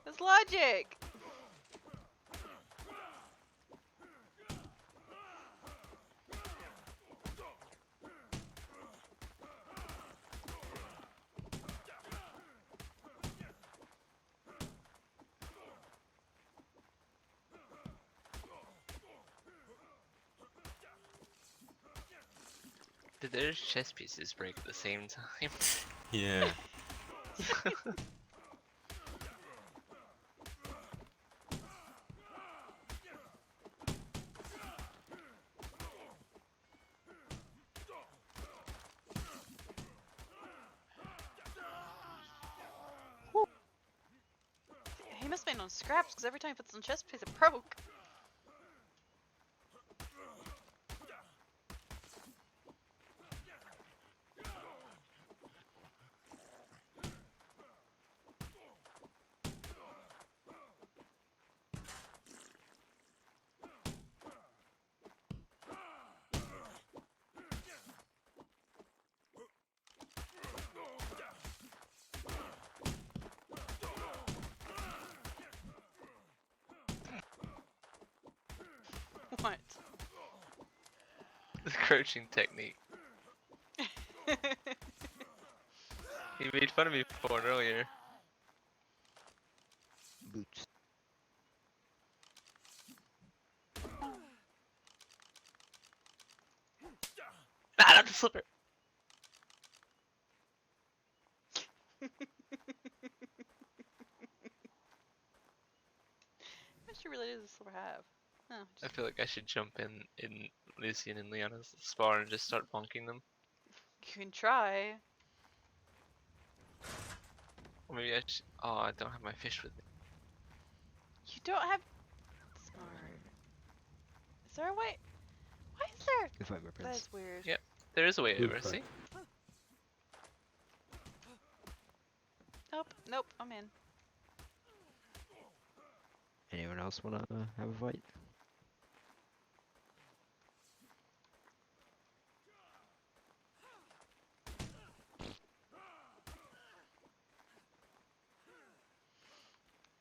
It's logic. Did their chess pieces break at the same time? Yeah. He must have been on scraps because every time he puts on chest piece, it broke. The crouching technique. He made fun of me for it earlier. Boots. Ah, not the slipper. What she really does this have? Oh, I feel like I should jump in Lucian and Leona's spar and just start bonking them. you can try. Or maybe I should. Oh, I don't have my fish with me. You don't have. Smart. Is there a way? Why is there? If I'm a prince. That's weird. Yep, there is a way Good over. fight. See? Nope. Nope. I'm in. Anyone else wanna have a fight?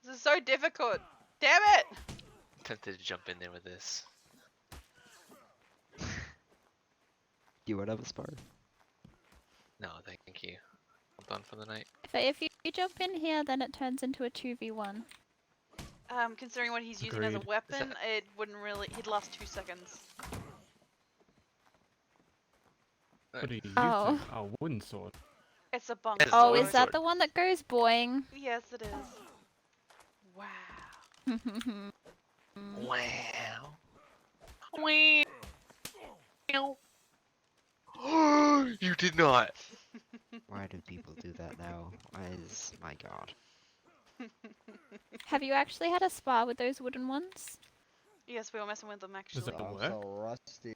This is so difficult. Damn it! I'm tempted to jump in there with this. Do you wanna have a spar? No, thank you. I'm done for the night. If you jump in here, then it turns into a 2v1. Considering what he's using as a Agreed. weapon, it wouldn't really. He'd last 2 seconds. What are you using? Oh. Oh, wooden sword. It's a bunk. It's a Oh, wooden is that sword. the one that goes boing? Yes, it is. Wow. Wow. Wow. You did not. Why do people do that now? My god. Have you actually had a spar with those wooden ones? Yes, we were messing with them actually. Does it I'm work? so rusty.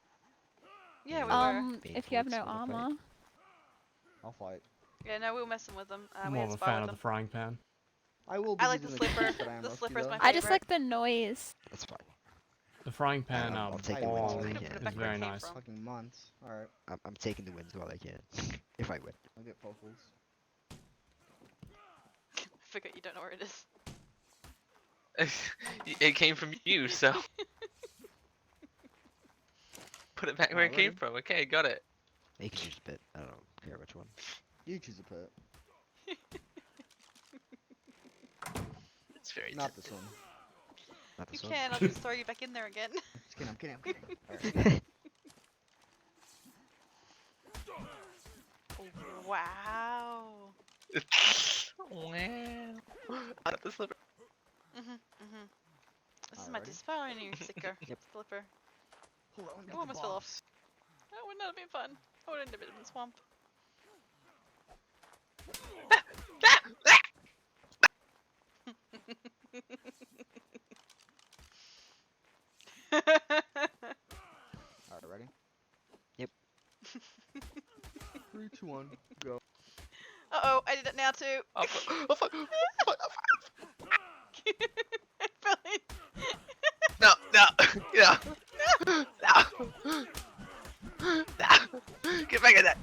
Yeah, we were. If you have no armor. I'll fight. Yeah, no, we were messing with them. I'm We more had of a spar fan with of them. the frying pan. I will be I like the using slipper. keys, but I am The rusty, slipper's though. my I just favorite. like the noise. That's fine. The frying pan I'll take the ball wins while I is can. Back where it very came nice. from. Fucking months. Alright, I'm taking the wins while I can. If I win. I'll get vocals. I forget you don't know where it is. It came from you, so put it back where it came Already? from. Okay, got it. You can choose a bit. I don't care which one. You choose a pet. It's very Not tempting. this one. Not You this one. can, I'll just throw you back in there again. Just kidding, I'm kidding, I'm kidding. Alright. Wow. Wow. Not the slipper. This is my Alrighty. disappointing sticker. Flipper. Hold on, It almost fell off. That would not have been fun. I would have ended up in the swamp. Alright, ready? Yep. 3, 2, 1, go. Uh-oh, I did it now too. Oh, fuck. Oh, fuck. I fell in. No. Get back in that.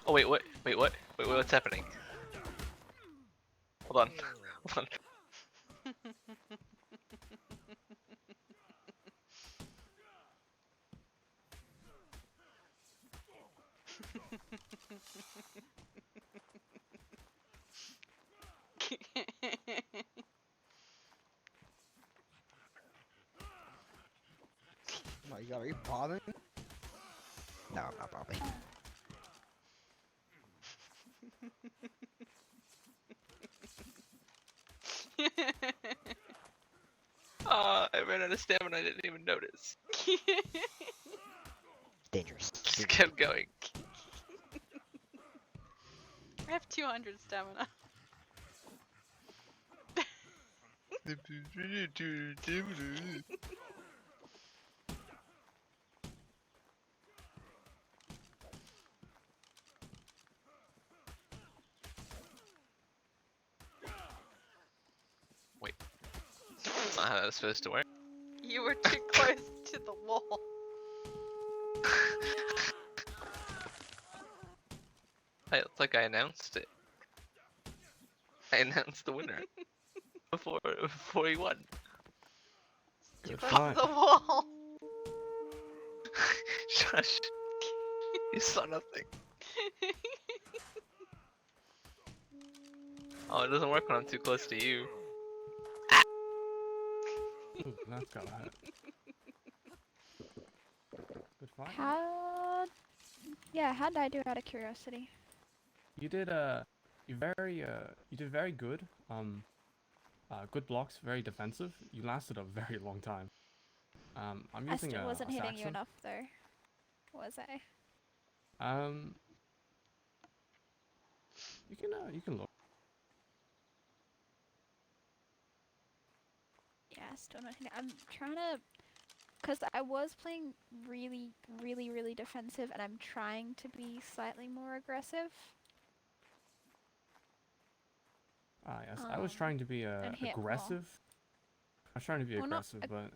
Oh wait, what? Wait, what's happening? Hold on. Oh my god, are you bobbing? No, I'm not bobbing. I ran out of stamina, I didn't even notice. Dangerous. Just kept going. I have 200 stamina. Wait. That's not how that's supposed to work. You were too close to the wall. Hey, it's like I announced it. I announced the winner before he won. Too Good close fight. to the wall. Shush. You saw nothing. Oh, it doesn't work when I'm too close to you. Ooh, that's gotta hurt. Good fight. How? Yeah, how did I do out of curiosity? You did you did very good. Good blocks, very defensive. You lasted a very long time. I'm I using still wasn't a hitting you Saxon. enough though. Was I? You can look. Yeah, still not hitting. I'm trying to, cause I was playing really defensive, and I'm trying to be slightly more aggressive. Ah, yes. I was trying to be and hit more. aggressive. I was trying to be Well, not aggressive, but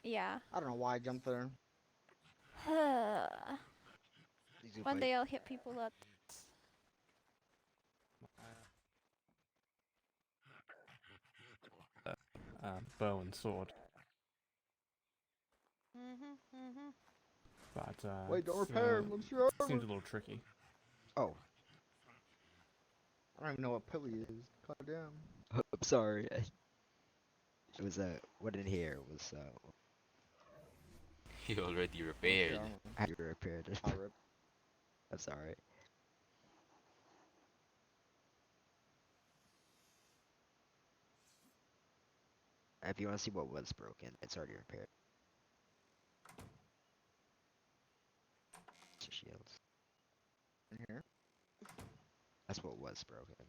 Yeah. I don't know why I jumped there. One day I'll hit people that. bow and sword. Mm-hmm. But Wait, don't it's, repair him. I'm sure. seems a little tricky. Oh. I don't even know what pulley is. God damn. I'm sorry. It was what in here was You already repaired. I repaired it. I'm sorry. If you want to see what was broken, it's already repaired. It's shields. In here. That's what was broken.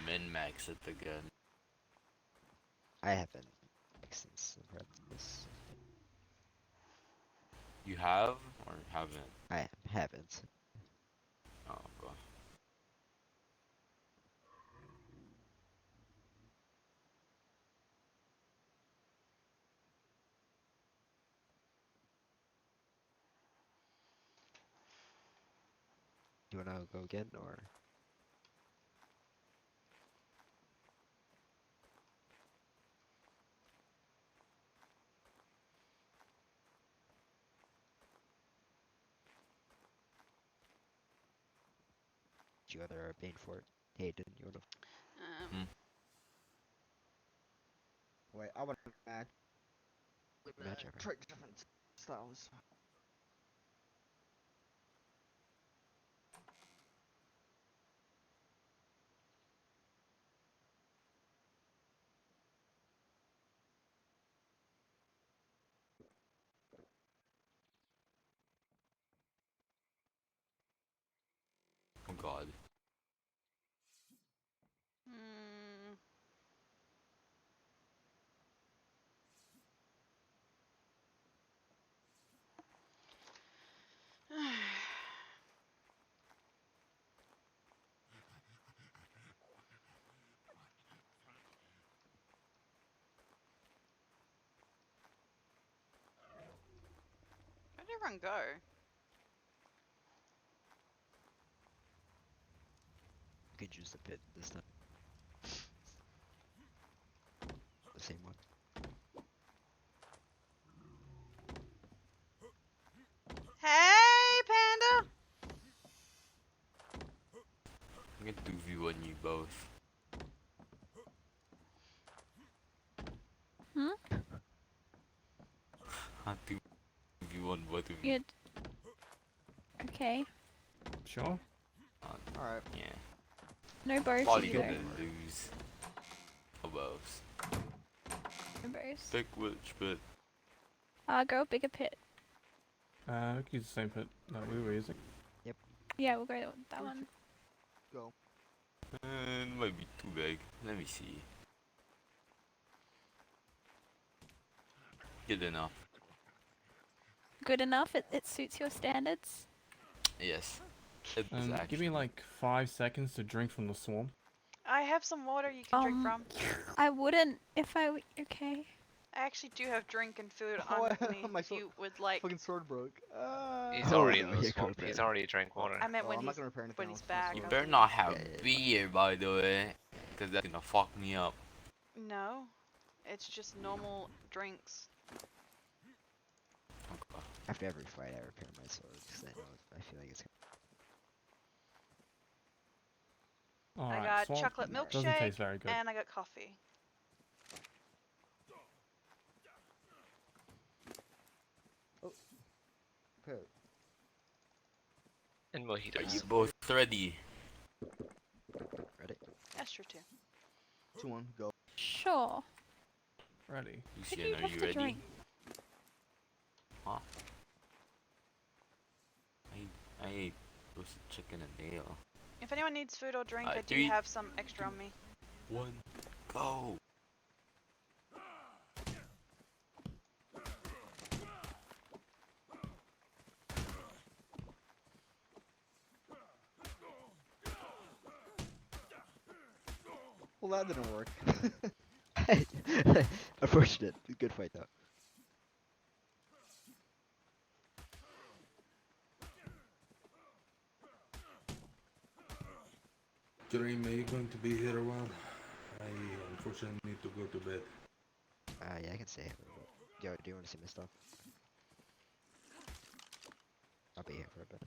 Min-max it again. I haven't since this. You have or haven't? I haven't. Oh god. Do you wanna go again or? Do you other paying for it? Hayden, you wanna? Wait, I want to match. Match, okay. Try different styles. Oh god. Where did everyone go? You can use the pit this time. The same one. Hey, Panda! I'm gonna 2v1 you both. Hmm? I'll 2v1 both of you. Good. Okay. Sure. Alright. Yeah. No bows Probably either. gonna lose. For both. No bows. Pick which bit. Go bigger pit. We can use the same pit that we were using. Yeah, we'll go with that one. Go. It might be too big. Let me see. Good enough. Good enough? It suits your standards? Yes. It's Give me like 5 seconds to drink from the swarm. I have some water you can drink from. I wouldn't if okay. I actually do have drink and food Oh, on me my if you would like. fucking sword broke. He's already in the swamp. He's already drank water. I meant Oh, when I'm he's not gonna repair anything when he's else. back. You I was better gonna- not have beer, by the way, because that's gonna fuck me up. No, it's just normal drinks. After every fight, I repair my sword because I feel like it's. I got chocolate doesn't milkshake taste very good. and I got coffee. Okay. And mojitos. Are you both ready? Ready? That's true too. 2-1, go. Sure. Ready. Could Lucian, you are have you to ready? drink? Huh? I ate roasted chicken and ale. If anyone needs food or drink, I do 3, have some extra on me. 1, go! Well, that didn't work. Unfortunate. Good fight though. Ireene, are you going to be here a while? I unfortunately need to go to bed. Yeah, I can stay here for a bit. Yo, do you want to see my stuff? I'll be here for a bit.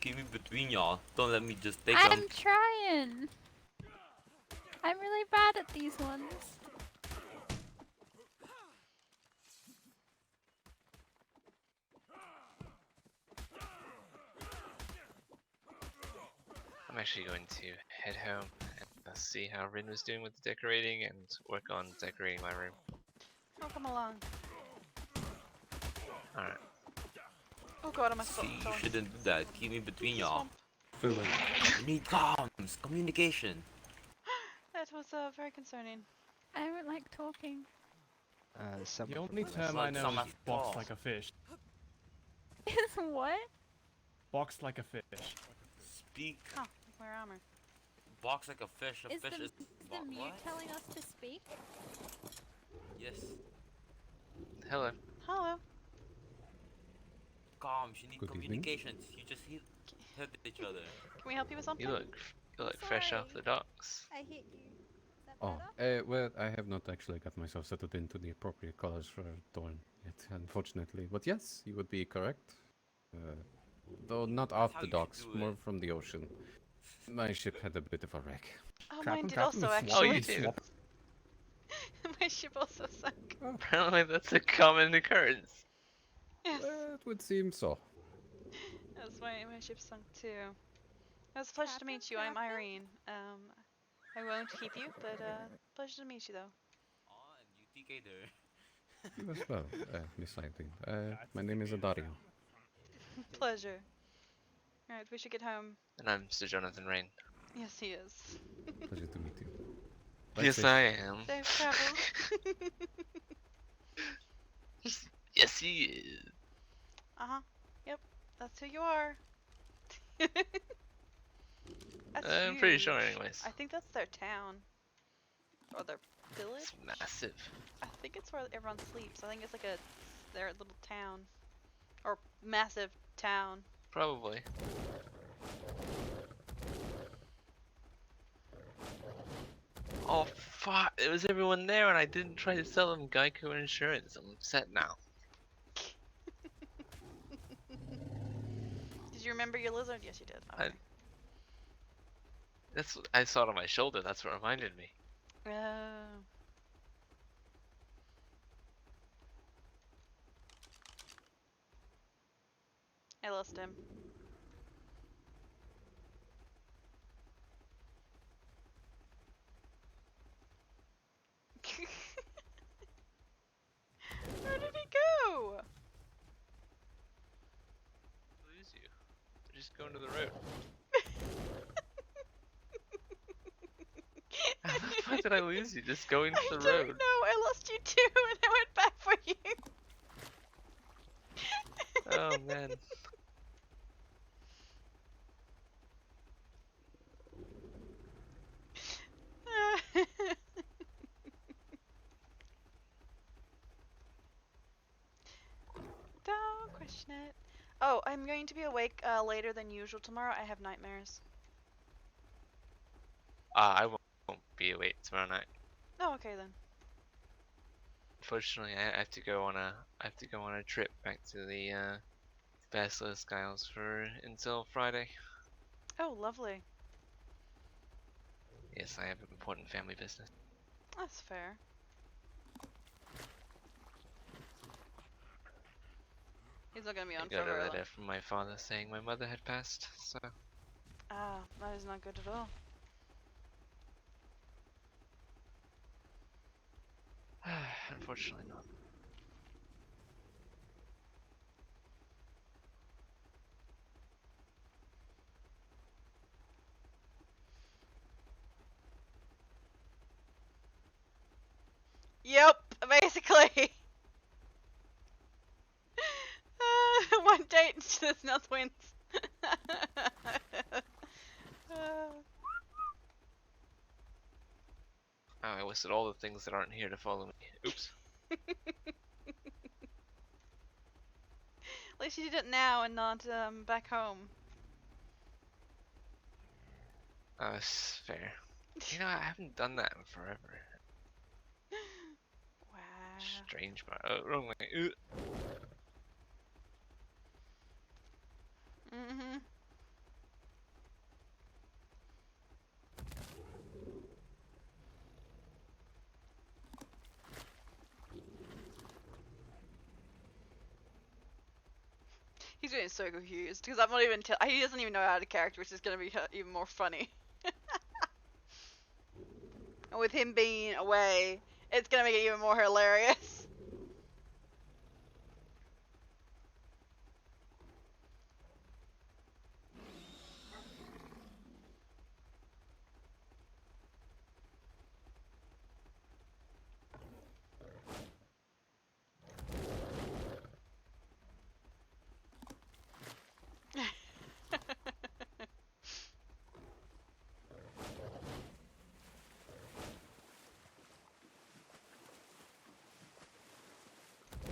Keep me between y'all. Don't let me just take I'm them. trying. I'm really bad at these ones. I'm actually going to head home and see how Rin was doing with the decorating and work on decorating my room. Oh, come along. Alright. Oh god, I'm a See, you shouldn't do that. Keep me between y'all. Feeling. We need comms, communication. That was very concerning. I don't like talking. The only term I know is boxed like a fish. Is what? Boxed like a fish. Speak. Oh, wear armor. Box like a fish. A Is fish the, is. the mute What? telling us to speak? Yes. Hello. Hello. Comms. You need Good evening. communications. You just hit each other. Can we help you with something? You look fresh off the docks. I hit you. Is that Oh, better? well, I have not actually got myself settled into the appropriate colors for Dawn yet, unfortunately. But yes, you would be correct. Though not off how the you should docks, do more it. from the ocean. My ship had a bit of a wreck. Oh, Crap mine and did crap and also swap. actually. Oh, you do? My ship also sunk. Apparently that's a common occurrence. Yes. It would seem so. That's my ship sunk too. It was a pleasure to meet you. I'm Ireene. I won't keep you, but pleasure to meet you though. Oh, and you TK'd her. You as well, Miss Ireene. My name is Adario. Pleasure. Alright, we should get home. And I'm Sir Jonathan Rain. Yes, he is. Pleasure to meet you. Yes, safe. I am. Safe travels. Yes, he is. Uh-huh. Yep. That's who you are. That's I'm pretty sure huge. anyways. I think that's their town. Or their village? It's massive. I think it's where everyone sleeps. I think it's like their little town. Or massive town. Probably. Oh fuck, it was everyone there and I didn't try to sell them Geico insurance. I'm upset now. Did you remember your lizard? Yes, you did. Okay. I saw it on my shoulder, that's what reminded me. Oh. I lost him. just going to the road. How the fuck did I lose you? Just going to the I don't road. know. I lost you too, and I went back for you. Oh man. Don't question it. Oh, I'm going to be awake later than usual tomorrow. I have nightmares. I won't be awake tomorrow night. Oh, okay then. Unfortunately, I have to go on a trip back to the Basilisk Isles for until Friday. Oh, lovely. Yes, I have important family business. That's fair. He's not gonna be I on got for a very long. letter from my father saying my mother had passed, so Ah, that is not good at all. unfortunately not. Yep, basically. One date to the North Winds. Oh, I listed all the things that aren't here to follow me. Oops. At least you did it now and not back home. It's fair. You know, I haven't done that in forever. Wow. Strange, but wrong way. Mhm. He's getting so confused because I'm not even. He doesn't even know how to character, which is gonna be even more funny. And with him being away, it's gonna make it even more hilarious.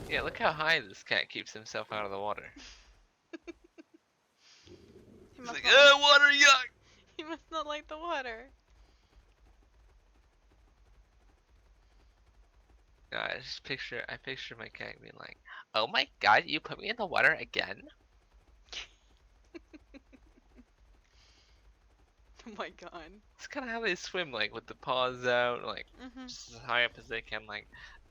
Yeah, look how high this cat keeps himself out of the water. He's like, water, yuck! He must not like the water. I picture my cat being like, oh my god, you put me in the water again? Oh my god. It's kind of how they swim, like with the paws out, like Mhm. just as high up as they can. Like,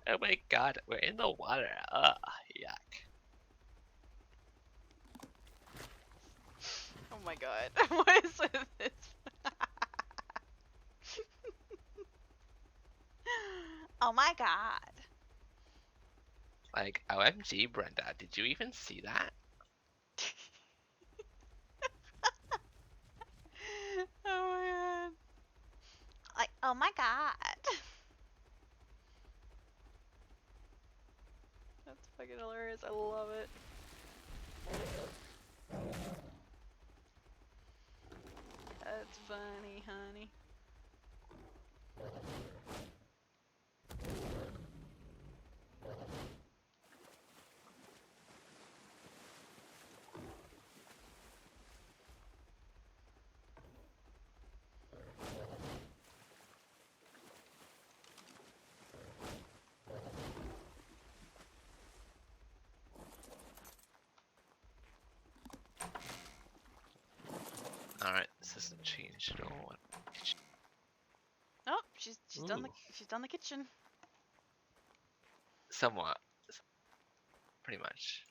oh my god, we're in the water. Ugh, yuck. Oh my god. What is with this? Oh my god. Like, OMG, Brenda, did you even see that? Oh my god. Like, oh my god. That's fucking hilarious. I love it. That's funny, honey. Alright, this hasn't changed at all. Oh, she's done the kitchen. Somewhat. Pretty much.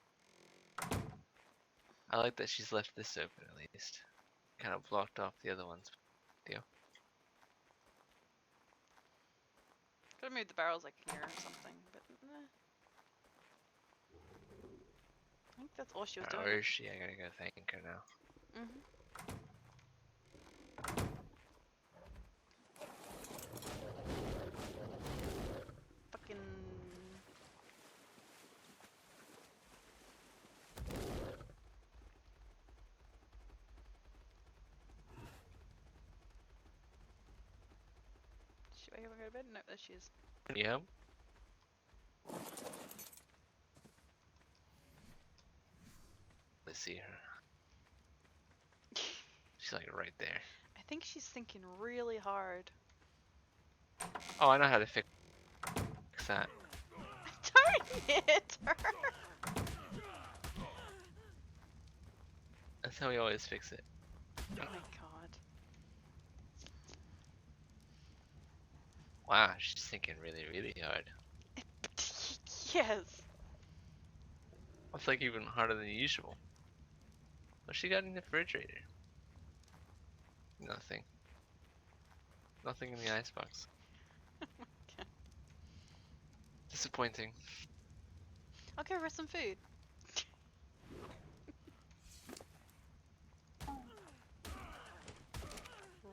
I like that she's left this open at least. Kind of blocked off the other ones. Deal. Could have moved the barrels like here or something, but I think that's all she was doing. Where is she? I gotta go thank her now. Mhm. Fucking. Did she wake up and go to bed? No, there she is. Yeah. Let's see her. She's like right there. I think she's thinking really hard. Oh, I know how to fix that. Don't hit her! That's how we always fix it. Oh my god. Wow, she's thinking really, really hard. Yes. That's like even harder than usual. What's she got in the refrigerator? Nothing. Nothing in the icebox. Disappointing. I'll give her some food.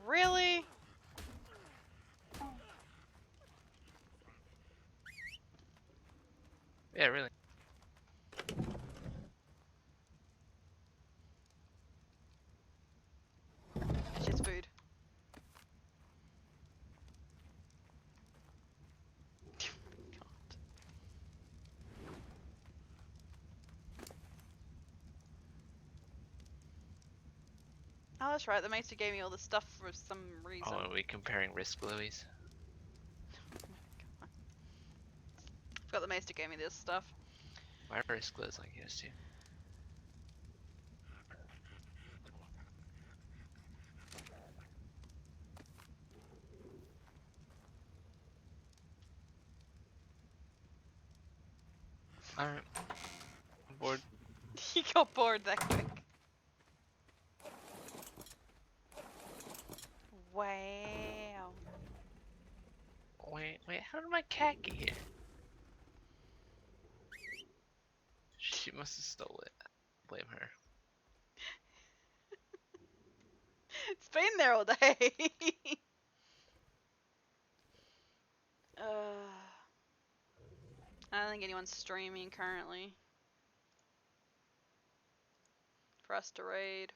Really? Yeah, really. She has food. Oh, that's right. The Maester gave me all the stuff for some reason. Oh, are we comparing risk glowies? Forgot the Maester gave me this stuff. My risk glows like yours too. Alright. I'm bored. He got bored that quick. Wow. Wait, how did my cat get here? She must have stole it. Blame her. It's been there all day. I don't think anyone's streaming currently. For us to raid.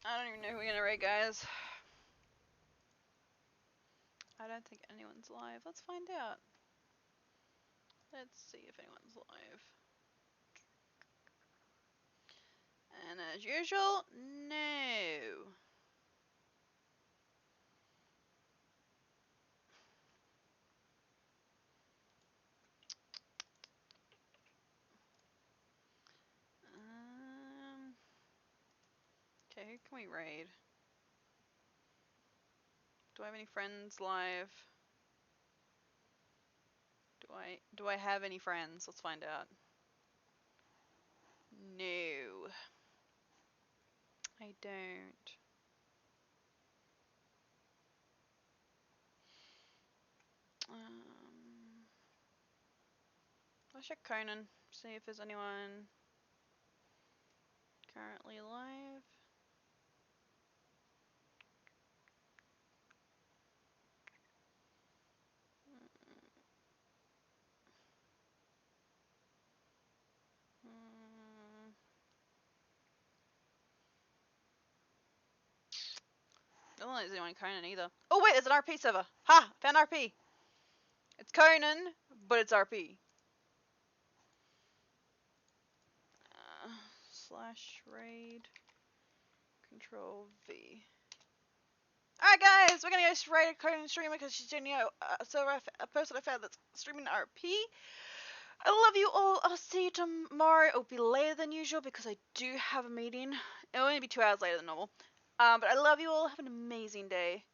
I don't even know who we're gonna raid, guys. I don't think anyone's live. Let's find out. Let's see if anyone's live. And as usual, no. Okay, who can we raid? Do I have any friends live? Do I have any friends? Let's find out. No. I don't. Let's check Conan, see if there's anyone currently live. I don't think there's anyone Conan either. Oh wait, there's an RP server. Ha! Found RP. It's Conan, but it's RP. Slash raid. Control V. Alright guys, we're gonna go raid a Conan streamer because she's doing a person I found that's streaming RP. I love you all. I'll see you tomorrow. It'll be later than usual because I do have a meeting. It'll only be 2 hours later than normal. But I love you all. Have an amazing day.